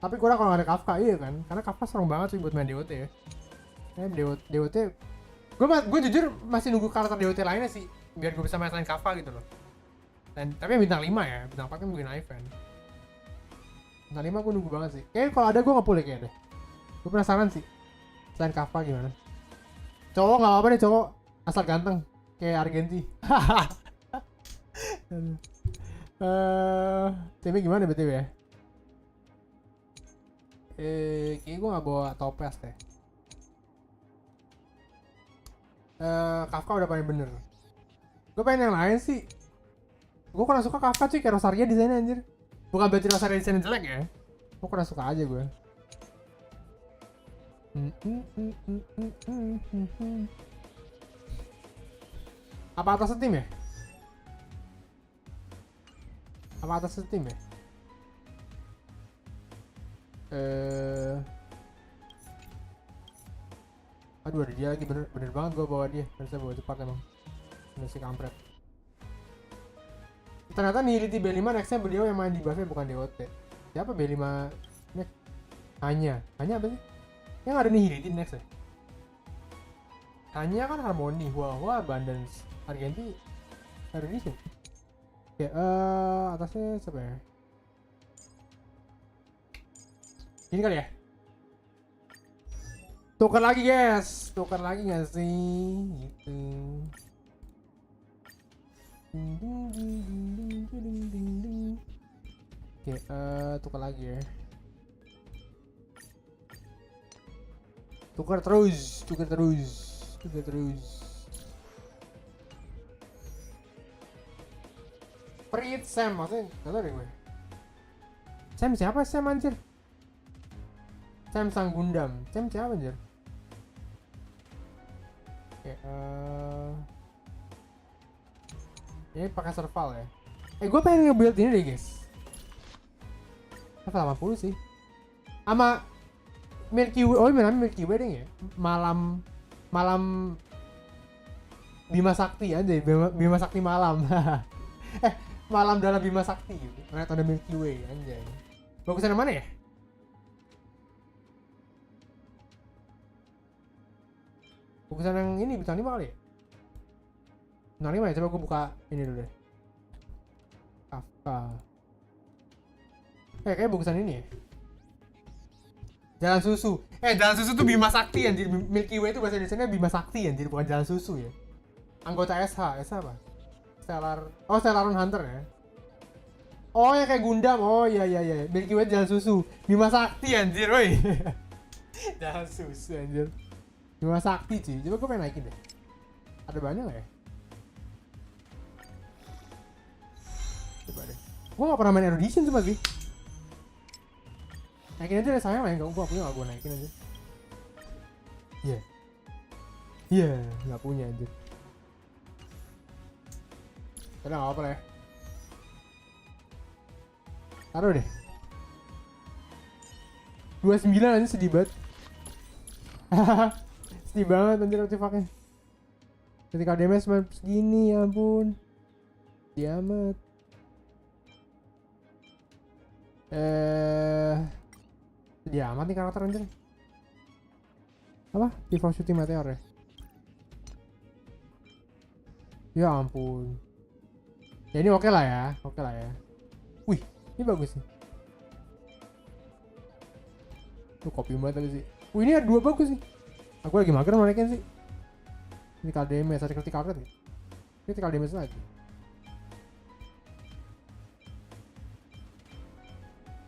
Speaker 1: Tapi kurang kalau nggak ada Kafka, iya kan? Karena Kafka strong banget sih buat main DOT ya. DOT gue jujur masih nunggu karakter DOT lainnya sih biar gue bisa main selain Kafka gitu loh. Tapi bintang 5 ya, bintang 4 kan gue event. Bintang 5 gue nunggu banget sih. Kayaknya kalau ada gue nge-pull ya kayaknya deh. Gue penasaran sih selain Kafka gimana. Cowok nggak apa-apa nih cowok, asal ganteng kayak Argenti. Timnya gimana BTW ya? Kayaknya gue nggak bawa toples deh. Kafka udah paling bener. Gue pengen yang lain sih. Gue kurang suka Kafka cuy, kayak Rosaria desainnya anjir. Bukan berarti Rosaria desainnya jelek ya. Gue kurang suka aja gue. Apa atas Steam ya? Apa atas Steam ya? Aduh ada dia lagi, bener banget gue bawa dia. Harusnya bawa cepat emang. Bener si kampret. Ternyata Nihility B5 nextnya beliau yang main di buffnya bukan DOT. Siapa B5 next? Hanya apa sih? Yang ada Nihility next ya? Hanya kan Harmony, Hua Abundance, Argenti, Erudition. Oke, atasnya siapa ya? Ini kali ya? Tukar lagi guys, tukar lagi nggak sih? Gitu. Oke, tukar lagi ya. Tukar terus. Prit Sam, maksudnya nggak tahu deh gue. Sam siapa Sam anjir? Sam sang Gundam. Sam siapa anjir? Oke, ini pakai survival ya. Gue pengen nge-build ini deh guys. Level 80 sih. Sama Milky Way, namanya Milky Way deh ya. Malam Bima Sakti aja, Bima Sakti malam. Malam dalam Bima Sakti gitu. Lihat ada Milky Way anjay. Bagusan yang mana ya? Bagusan yang ini bintang 5 kali ya? Bintang 5 ya, coba gue buka ini dulu deh. Kafka. Kayaknya bagusan ini ya. Jalan Susu. Jalan Susu tuh Bima Sakti anjir. Milky Way itu bahasa Indonesianya Bima Sakti anjir, bukan Jalan Susu ya. Anggota SH apa? Stellaron Hunter ya. Oh ya kayak Gundam. Oh iya. Milky Way Jalan Susu. Bima Sakti anjir, woi. Jalan Susu anjir. Bima Sakti cuy. Coba gue pengen naikin deh. Ada banyak gak ya? Coba deh. Gue gak pernah main Erudition cuma sih. Naikin aja deh, sayang lah yang gak punya, gak gue naikin aja. Iya, gak punya anjir. Udah gak apa-apa lah ya. Taruh deh. 29 aja sedih banget. Sedih banget anjir artefaknya. Ketika damage cuma segini, ya ampun. Diamat. Sedih amat nih karakter anjir. Apa? Default shooting meteor ya? Ya ampun. Ya ini oke lah ya. Wih, ini bagus nih. Tuh copy banget tadi sih. Wih, ini ada 2 bagus sih. Aku lagi mager naikin sih. Critical damage, ada critical rate ya? Critical damage lagi.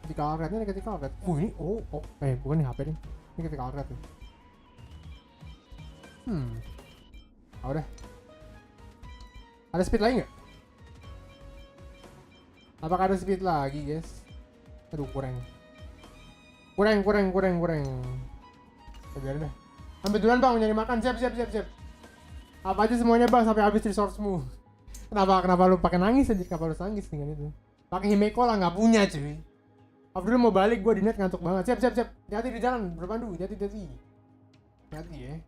Speaker 1: Critical rate-nya ada critical rate. Ini bukan nih HP nih. Ini critical rate nih. Udah. Ada speed lagi nggak? Apakah ada speed lagi guys? Aduh kurang. Biarin deh. Sampai duluan bang nyari makan. Siap. Apa aja semuanya bang sampai habis resource-mu. Kenapa lu pakai nangis aja? Kenapa lu nangis dengan itu? Pakai Himeko lah nggak punya cuy. Abdul mau balik, gue di net ngantuk banget. Siap. Hati-hati di jalan, berpandu. Hati ya.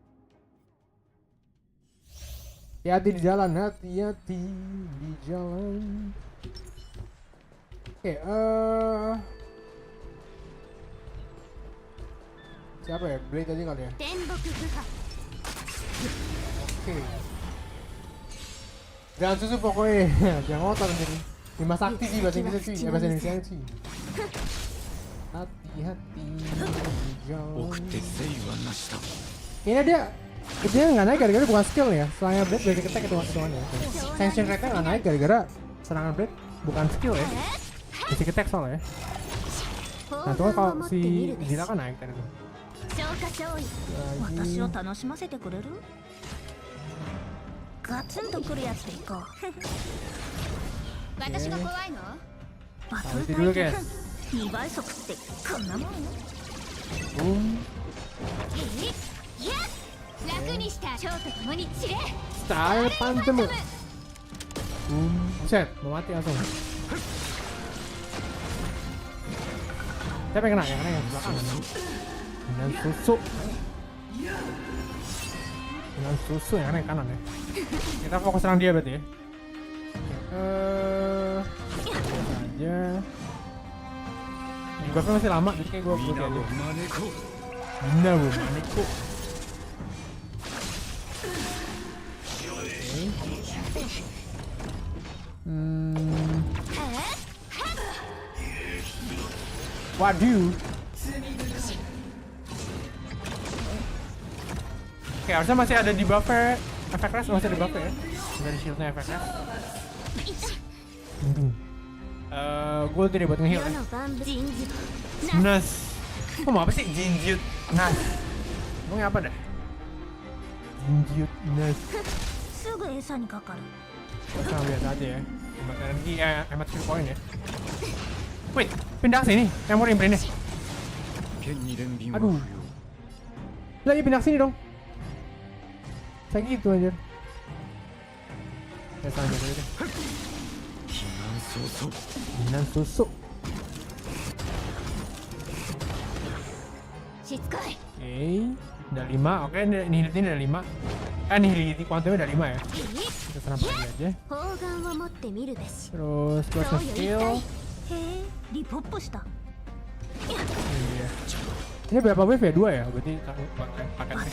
Speaker 1: Hati-hati di jalan. Oke, siapa ya? Blade aja kali ya. Oke. Jangan susu pokoknya. Jangan ngotot jadi. Bima Sakti sih bahasa Inggris sih. Bahasa Indonesia sih. Hati-hati di jalan. Kayaknya dia Dia nggak naik gara-gara bukan skill ya. Serangan Blade basic attack itu hitungannya. Sanction rate-nya nggak naik gara-gara serangan Blade bukan skill ya. Basic attack soalnya. Nah itu kan kalau si Zilla kan naik tadi tuh. Itu dulu guys. Style Phantom. Buset, mau mati langsung. Siapa yang kena? Yang kena yang belakang. Dengan susu. Dengan susu yang kena yang kanan ya. Kita fokus serang dia berarti ya. Aja. Ini buffnya masih lama, jadi kayak gue putih aja. Bina bu, Maneko. Waduh. Oke, harusnya masih ada di buffer. Efek rest masih ada buffer ya. Dari shieldnya efek rest. Gue tidak buat nge-heal ya. Nas. Kok mau apa sih? Jinjut Nas. Ngomongnya apa dah? Jinjut Nas. Sama biasa aja ya. Hemat energi, hemat skill point ya. Wait, pindah ke sini. Yang mau imprint nih. Aduh. Lah ya pindah ke sini dong. Saya gitu anjir. Ya sama aja deh. Minan susu. Oke, udah 5. Oke, nihility ini udah 5. Nihility kuantumnya udah 5 ya. Kita serang lagi aja. Terus gue skill. Iya. Ini berapa wave ya? 2 ya? Berarti paketnya.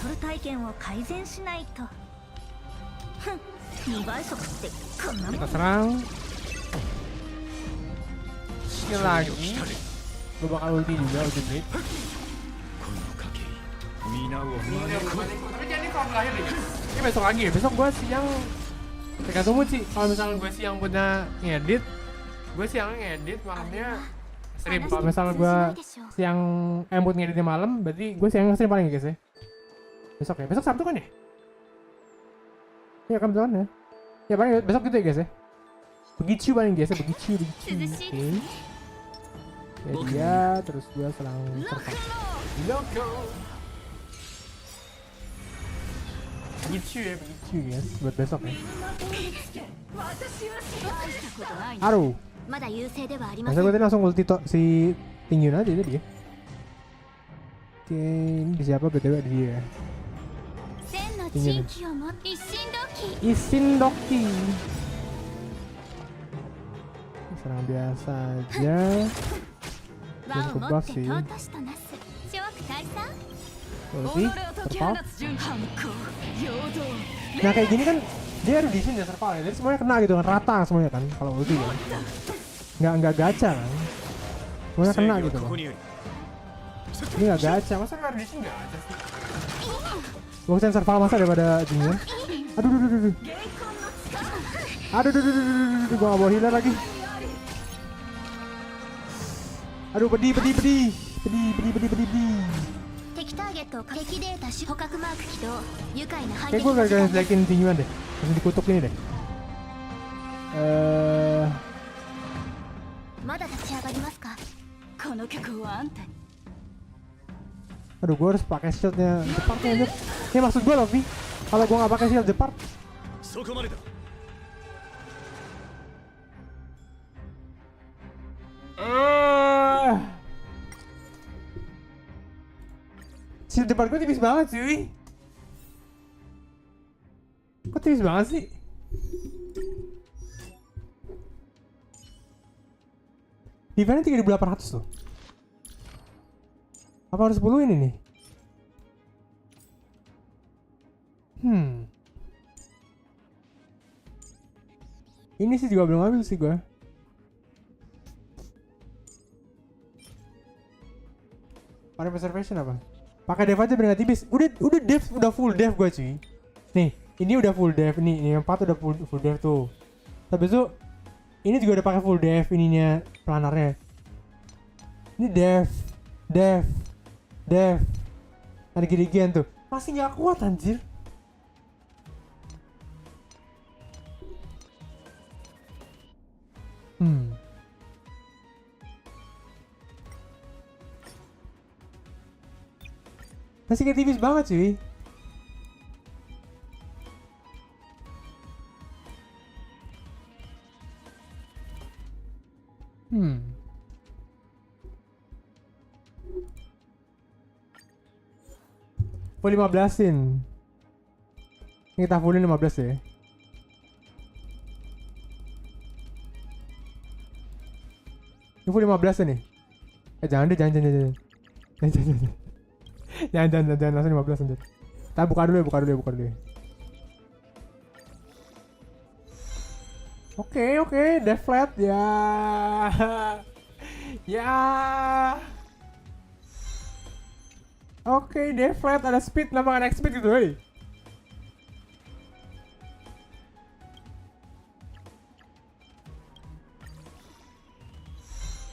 Speaker 1: Kita serang. Skill lagi. Gue bakal ulti juga, ulti blade. Tapi jangan ini kalau terakhir deh guys. Ini besok lagi ya, besok gue siang. Tergantung mood sih, kalau misalnya gue siang punya ngedit, gue siang ngedit, malamnya stream. Kalau misalnya gue siang mood ngeditnya malam, berarti gue siang stream paling ya guys ya. Besok ya, besok Sabtu kan ya? Iya kan betul ya? Ya paling besok gitu ya guys ya. Begitu paling guys ya, begitu. Oke. Ya dia, terus gue selang serta. Logo. Begitu ya guys, buat besok ya. Aduh. Masa gue tadi langsung ulti si Tingyun aja tadi ya. Oke, ini di siapa btw dia. Tingyun. Isindoki. Serang biasa aja. Belum ke buff sih. Ulti, terpal. Nah kayak gini kan dia ada di sini ya terpal ya. Jadi semuanya kena gitu kan, rata semuanya kan kalau ulti kan. Nggak gacha kan. Semuanya kena gitu loh. Ini nggak gacha, masa nggak ada di sini nggak gacha sih? Gue sensor terpal masa daripada Jingyun. Aduh. Gue nggak bawa healer lagi. Aduh pedih. Kayak gue gak ngejelekin Tingyun deh. Langsung dikutuk ini deh. Aduh gue harus pakai shieldnya Depart aja. Ini maksud gue loh Vi. Kalau gue gak pakai shield Depart. Shield Depart gue tipis banget sih. Kok tipis banget sih? Defense 3800 tuh. Apa harus 10 ini nih? Ini sih juga belum ambil sih gue. Pada preservation apa? Pakai dev aja biar nggak tipis. Udah dev, udah full dev gue cuy. Nih, ini udah full dev nih. Ini 4 udah full dev tuh. Habis itu ini juga udah pakai full dev ininya planarnya. Ini dev. Ada gini-ginian tuh. Masih nggak kuat anjir. Masih kayak tipis banget cuy. Full 15-in. Ini kita fullin 15 ya. Ini full 15 nih. Jangan deh, jangan langsung 15 anjir. Kita buka dulu ya. Oke, dev flat ya. Oke, dev flat ada speed, nama next speed gitu, hey.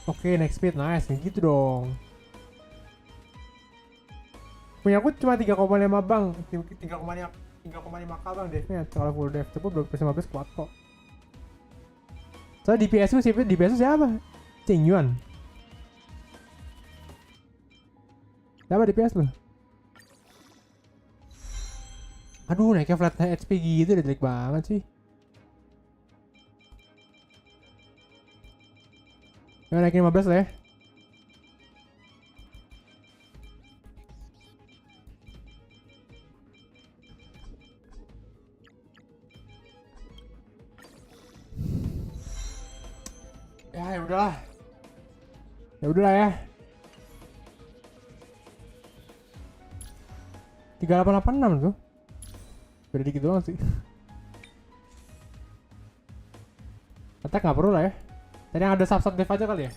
Speaker 1: Oke, next speed, nice, gitu dong. Punya aku cuma 3,5 bang, 3,5k bang devnya, kalau full dev cepet 15 kuat kok. Soalnya DPS siapa? Cingyuan. Siapa DPS lu? Aduh, naiknya flat HP gitu udah jelek banget sih. Naikin 15 lah ya. Ya udahlah. Ya. 3886 tuh. Beda dikit doang sih. Attack nggak perlu lah ya. Tadi yang ada sub dev aja kali ya.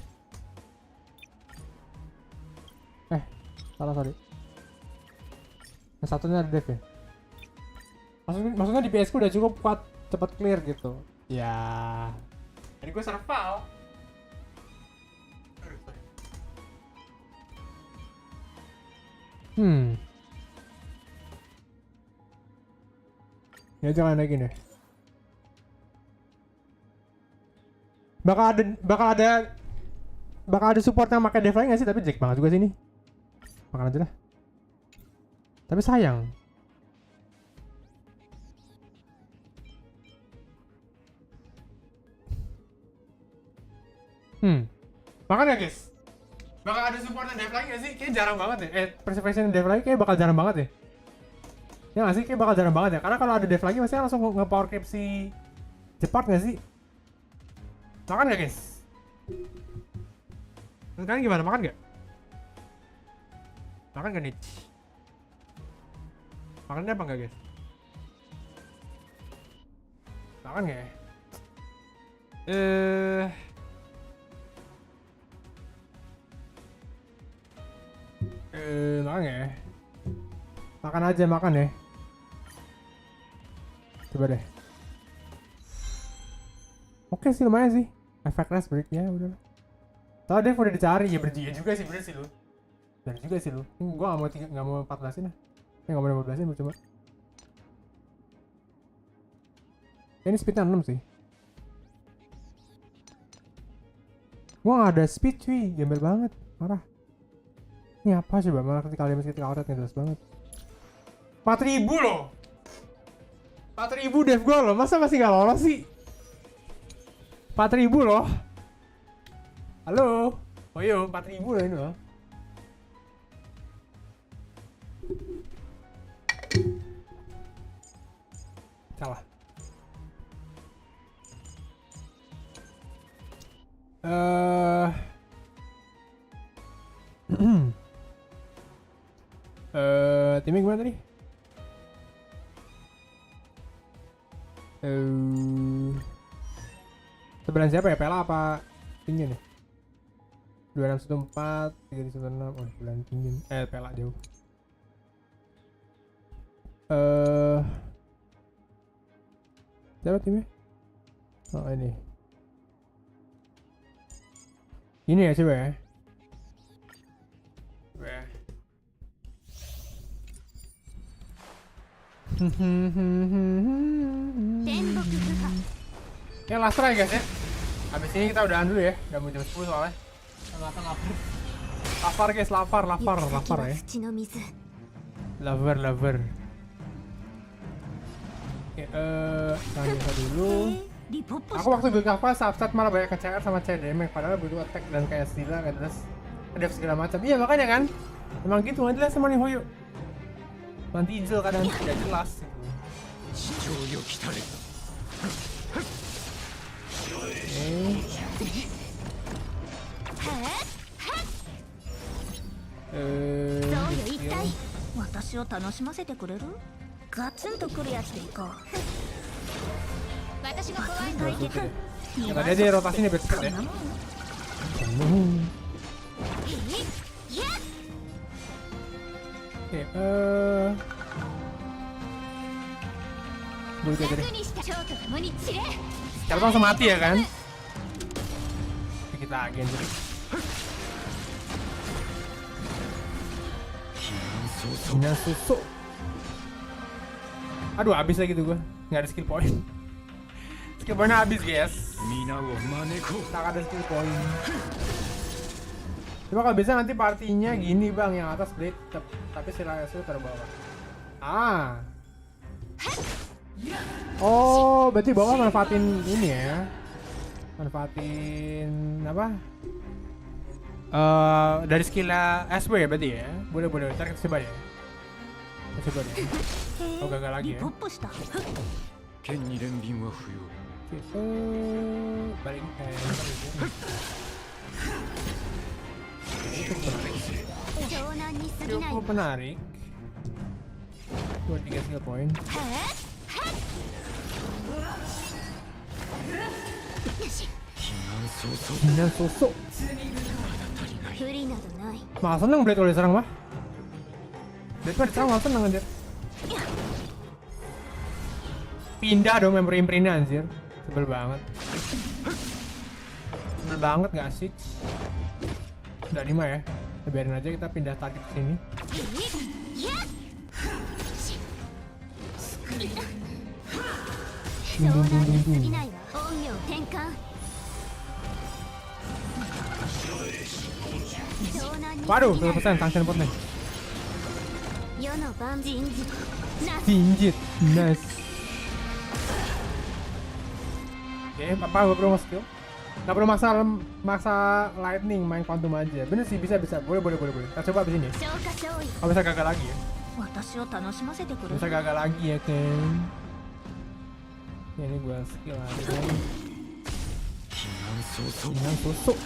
Speaker 1: Salah sorry. Yang satunya ada dev ya. Maksudnya di PS ku udah cukup kuat, cepat clear gitu. Ya. Jadi gue survival. Ya jangan naikin deh. Bakal ada support yang pakai dev lain nggak sih? Tapi jelek banget juga sih ini. Makan aja lah. Tapi sayang. Makan ya guys. Bakal ada support yang dev lain nggak sih? Kayaknya jarang banget ya. Preservation dev lain kayak bakal jarang banget ya. Ya nggak sih? Kayak bakal jarang banget ya. Karena kalau ada dev lagi pasti langsung nge-power cap si Jepart nggak sih? Makan gak guys? Kalian gimana? Makan gak? Makan gak nih? Makannya apa gak guys? Makan gak ya? Makan gak ya? Makan aja, makan ya. Coba deh. Oke sih, lumayan sih. Efek rest break ya udah. Tahu deh udah dicari ya, berjaya juga sih, bener sih lu. Bener juga sih lu. Ini gua nggak mau 14-in lah. Nggak mau 15-in coba. Ini speednya 6 sih. Gua nggak ada speed cuy, gembel banget, parah. Ini apa coba, malah ketika outlet nggak jelas banget. 4.000 loh. 4.000 dev gua loh, masa masih nggak lolos sih? 4.000 loh. Halo. Oh iya, 4.000 loh ini loh. Salah. Timnya gimana tadi? Sebelah siapa ya? Pela apa Pingin ya? 2614, 316. Oh, sebelah Pingin. Pela jauh. Siapa timnya? Oh ini. Ini ya coba ya. Coba ya. Ya last try guys ya. Habis ini kita udahan dulu ya. Udah mau jam 10 soalnya. Lapar guys, lapar ya. Lover. Oke, lanjut dulu. Aku waktu gue cover subset malah banyak ke-CR sama CDM padahal butuh attack dan kayak stila kan terus ada segala macam. Iya makanya kan. Emang gitu nggak jelas sama nih Hoyo. Nanti Izil kadang tidak jelas Tadi aja rotasi nih best ya. Oke, Gue aja deh. Cara langsung mati ya kan? Kita agen dulu. Susu. Aduh, habis lagi tuh gue. Nggak ada skill point. Skill pointnya habis guys. Tak ada skill point. Coba kalau bisa nanti partinya gini bang, yang atas blade tapi silahkan terbawah. Oh, berarti bawah manfaatin ini ya. Manfaatin apa? Dari skillnya SW ya berarti ya. Boleh. Ntar kita coba ya. Coba deh. Oh gagal lagi ya. Balik cukup menarik. 2-3 skill point. Hinan sosok. Malah seneng Blade kalau diserang mah. Blade mah diserang malah seneng anjir. Pindah dong member imprintnya anjir. Sebel banget. Sebel banget gak sih? Udah 5 ya. Biarin aja kita pindah target ke sini. Waduh, 100% sanction pot nih. Jinjit, nice. Oke, apa gue perlu skill? Gak perlu maksa lightning, main quantum aja. Bener sih, bisa. Boleh. Kita coba abis ini. Kalau bisa gagal lagi ya. Bisa gagal lagi ya kan. Ya, ini gue skill aja. Hinan sosok.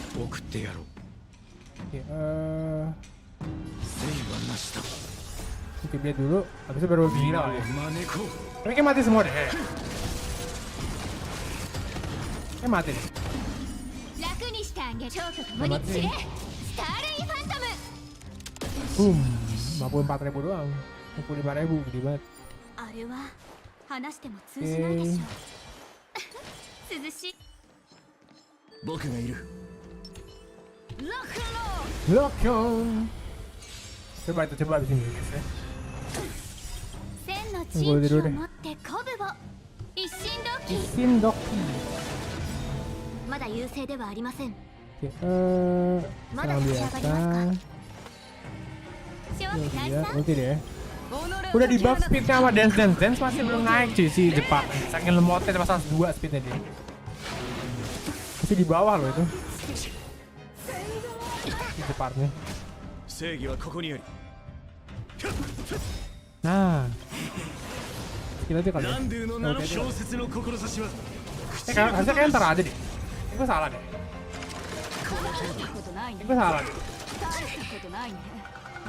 Speaker 1: Oke, biar dulu. Habis itu baru gila ya. Tapi kayak mati semua deh. Kayak mati deh. Mati. Boom. 54.000 doang. 65.000 gede banget. Lockdown. Coba abis ini guys ya. Gue dulu deh. Isin Doki. Sekarang biasa. Ulti deh. Udah di buff speednya sama dance masih belum naik cuy si Jepang. Saking lemotnya pasal 2 speednya dia. Masih di bawah loh itu. Si Jepangnya. Nah. Kita aja kali ya. Harusnya kayak ntar aja deh. Gue salah deh.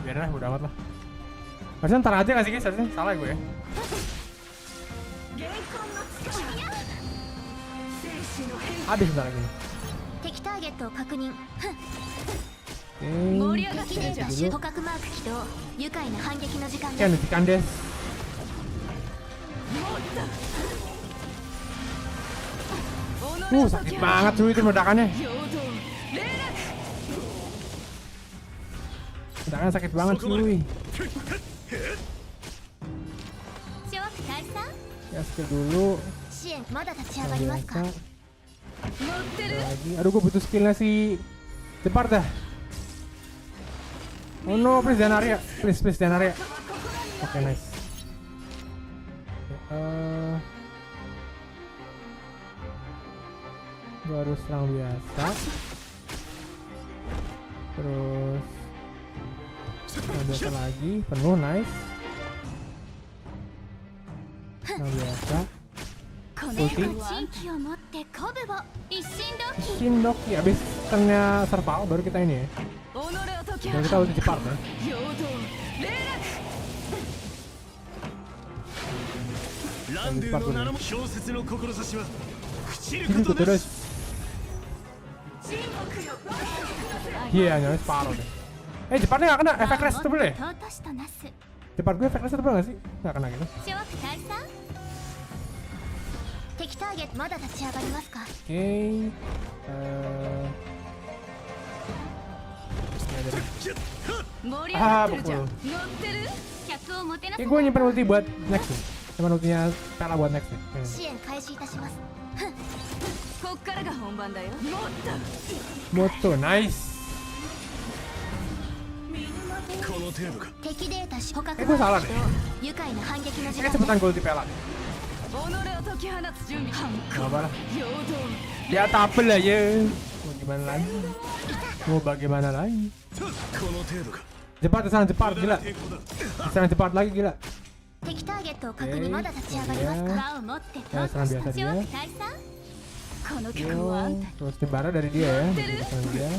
Speaker 1: Biarin lah, udah amat lah. Harusnya ntar aja gak sih guys? Harusnya salah gue ya. Habis bentar lagi. Oke, hentikan des. Sakit banget cuy itu meledakannya. Ledakannya sakit banget cuy. Ya skill dulu. Biasa. Lagi. Aduh gue butuh skillnya si Jepar dah. Oh no, please dan area. Please dan area. Oke, nice. Gue harus serang biasa. Terus serang biasa lagi, penuh, nice. Serang biasa. Ulti. Shindoki, abis turnnya serval baru kita ini ya. Dan kita ulti cepat ya. Cepat dulu. Ini tuh terus. Iya, nyawa separuh deh. Cepatnya gak kena efek restable ya? Cepat gue efek restable gak sih? Gak kena gitu. Pukul. Gue nyimpen ulti buat next nih. Nyimpen ultinya Pela buat next nih. Moto, nice. Gue salah deh. Cepetan gue ulti Pela. Gak apa lah. Ya tapel lah ya. Mau gimana lagi? Mau bagaimana lagi? Cepat kesana cepat, gila. Kesana cepat lagi, gila. Ya, serang biasa dia. Terus jembara dari dia ya. Dia.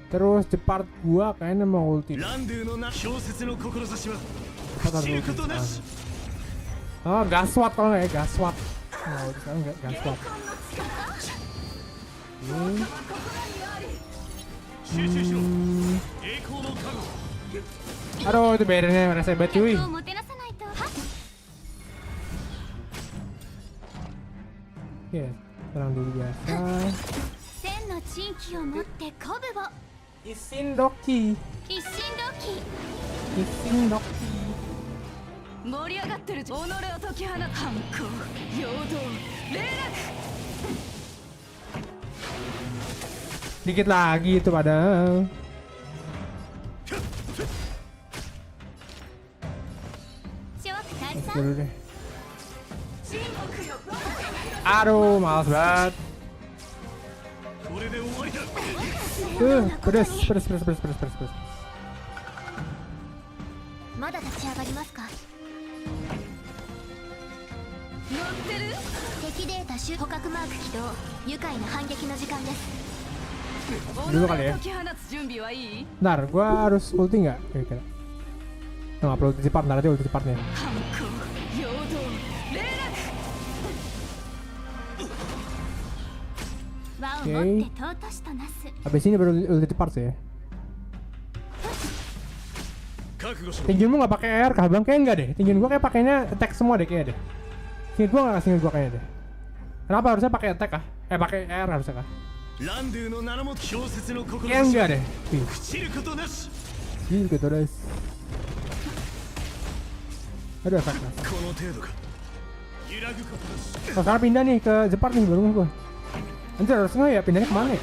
Speaker 1: Terus cepat gua kayaknya mau ulti. Cepat harus ulti. Oh, GASSWAT kalau nggak ya, GASSWAT. Nah, sekarang nggak GASSWAT. Aduh, itu BIAR-nya rasa hebat cuy. Oke, serang dulu biasa. Isindoki. Dikit lagi itu padahal. Dulu deh. Aduh, males banget. Pedes. Dulu kali ya. Bentar, gua harus ulti nggak? Kira-kira. Nggak perlu ulti cepat, ntar aja ulti cepatnya. Oke. Habis ini baru ulti cepat sih ya. Tinjun gua nggak pakai air kah bang? Kayaknya enggak deh. Tinjun gua kayak pakainya attack semua deh kayaknya deh. Singkat gua nggak kasih gua kayaknya deh. Kenapa harusnya pakai attack kah? Pakai air harusnya kah? Kayaknya enggak deh. Gitu terus. Aduh efek lah. Oh, sekarang pindah nih ke Jepar nih baru gua. Anjir harusnya ya pindahnya kemana ya?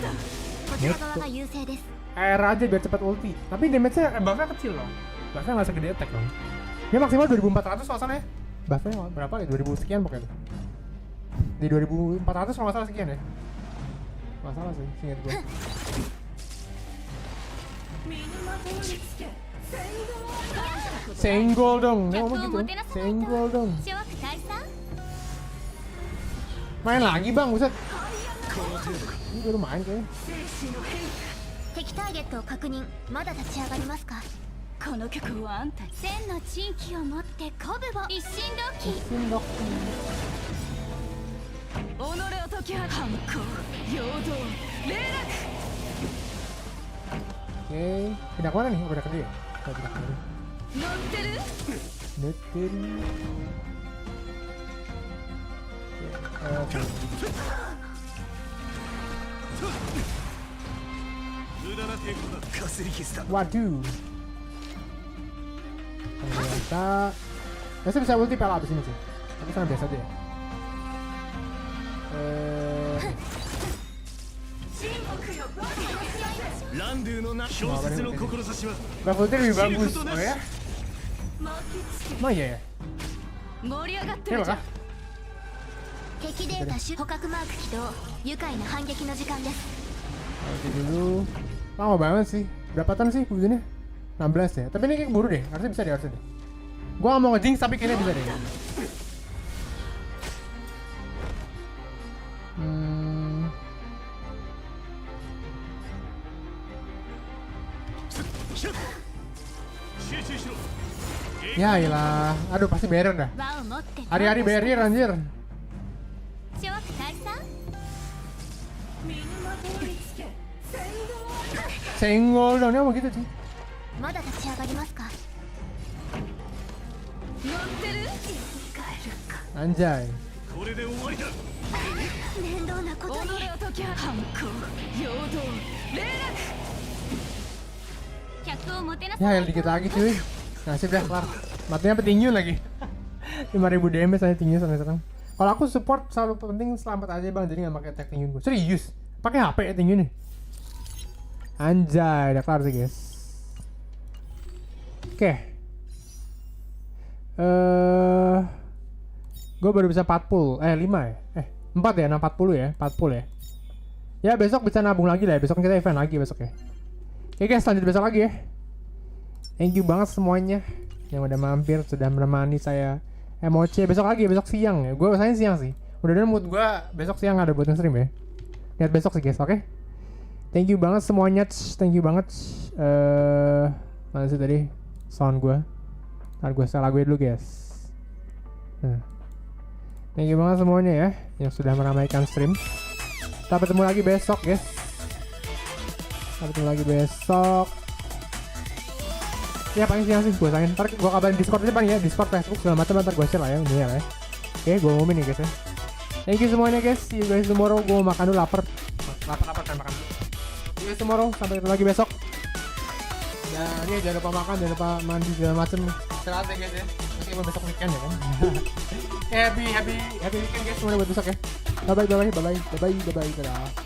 Speaker 1: Air aja biar cepat ulti. Tapi damage-nya buff-nya kecil loh. Buff-nya nggak segede attack dong. Dia maksimal 2400 kalau salah ya. Buff-nya berapa ya? 2000 sekian pokoknya. Di 2400 kalau nggak salah sekian ya. Nggak salah sih, ingat gue. Senggol dong, ngomong gitu. Senggol dong. Main lagi bang, buset. Ini baru main kayaknya. Oke, pindah kemana nih? Udah ke dia. Pindah ke dia. Oke. Waduh. Ternyata biasa bisa ulti pel abis ini sih. Tapi sangat biasa aja ya. Buff ulti lebih bagus. Oh ya? Oh iya ya? Ini kah?
Speaker 4: 敵データ捕獲マーク起動愉快な反撃の時間です
Speaker 1: Oke dulu. Lama banget sih. Berapa tahun sih begini? 16 ya. Tapi ini kayak keburu deh. Harusnya bisa deh, harusnya deh. Gua gak mau ngejinx tapi kayaknya bisa deh. Ya iyalah. Aduh pasti barrier dah. Hari-hari barrier anjir. Senggol dong, ini apa gitu sih? Anjay. Ya dikit lagi cuy. Nasib dah kelar. Matinya petinju lagi. 5000 damage aja tinggi sampai sekarang. Kalau aku support selalu penting selamat aja bang, jadi nggak pakai attack tinggi gue. Serius? Pakai HP ya tinggi nih. Anjay, udah kelar sih guys. Oke. Gue baru bisa 40, 5 ya? 4 ya, 40 ya, 40 ya. Ya besok bisa nabung lagi lah ya, besok kita event lagi besok ya. Oke guys, lanjut besok lagi ya. Thank you banget semuanya yang udah mampir, sudah menemani saya emoji. Besok lagi, besok siang ya. Gue biasanya siang sih. Mudah-mudahan mood gue besok siang ada buat nge-stream ya. Lihat besok sih guys, oke? Thank you banget semuanya, thank you banget. Mana sih tadi sound gue? Ntar gue setel lagu dulu guys. Nah. Thank you banget semuanya ya yang sudah meramaikan stream. Kita ketemu lagi besok guys. Kita ketemu lagi besok. Ya paling siang sih gue sayang. Ntar gue kabarin Discord aja paling ya, Discord, Facebook segala macam ntar gue share lah ya, ini ya. Oke, gue ngumumin nih guys ya. Thank you semuanya guys. See you guys tomorrow. Gue mau makan dulu, lapar kan makan. See you tomorrow. Sampai ketemu lagi besok. Dan ini jangan lupa makan, jangan lupa mandi segala macem. Istirahat ya guys ya. Nanti gue besok weekend ya kan. happy weekend guys semuanya buat besok ya. Bye bye. Dadah.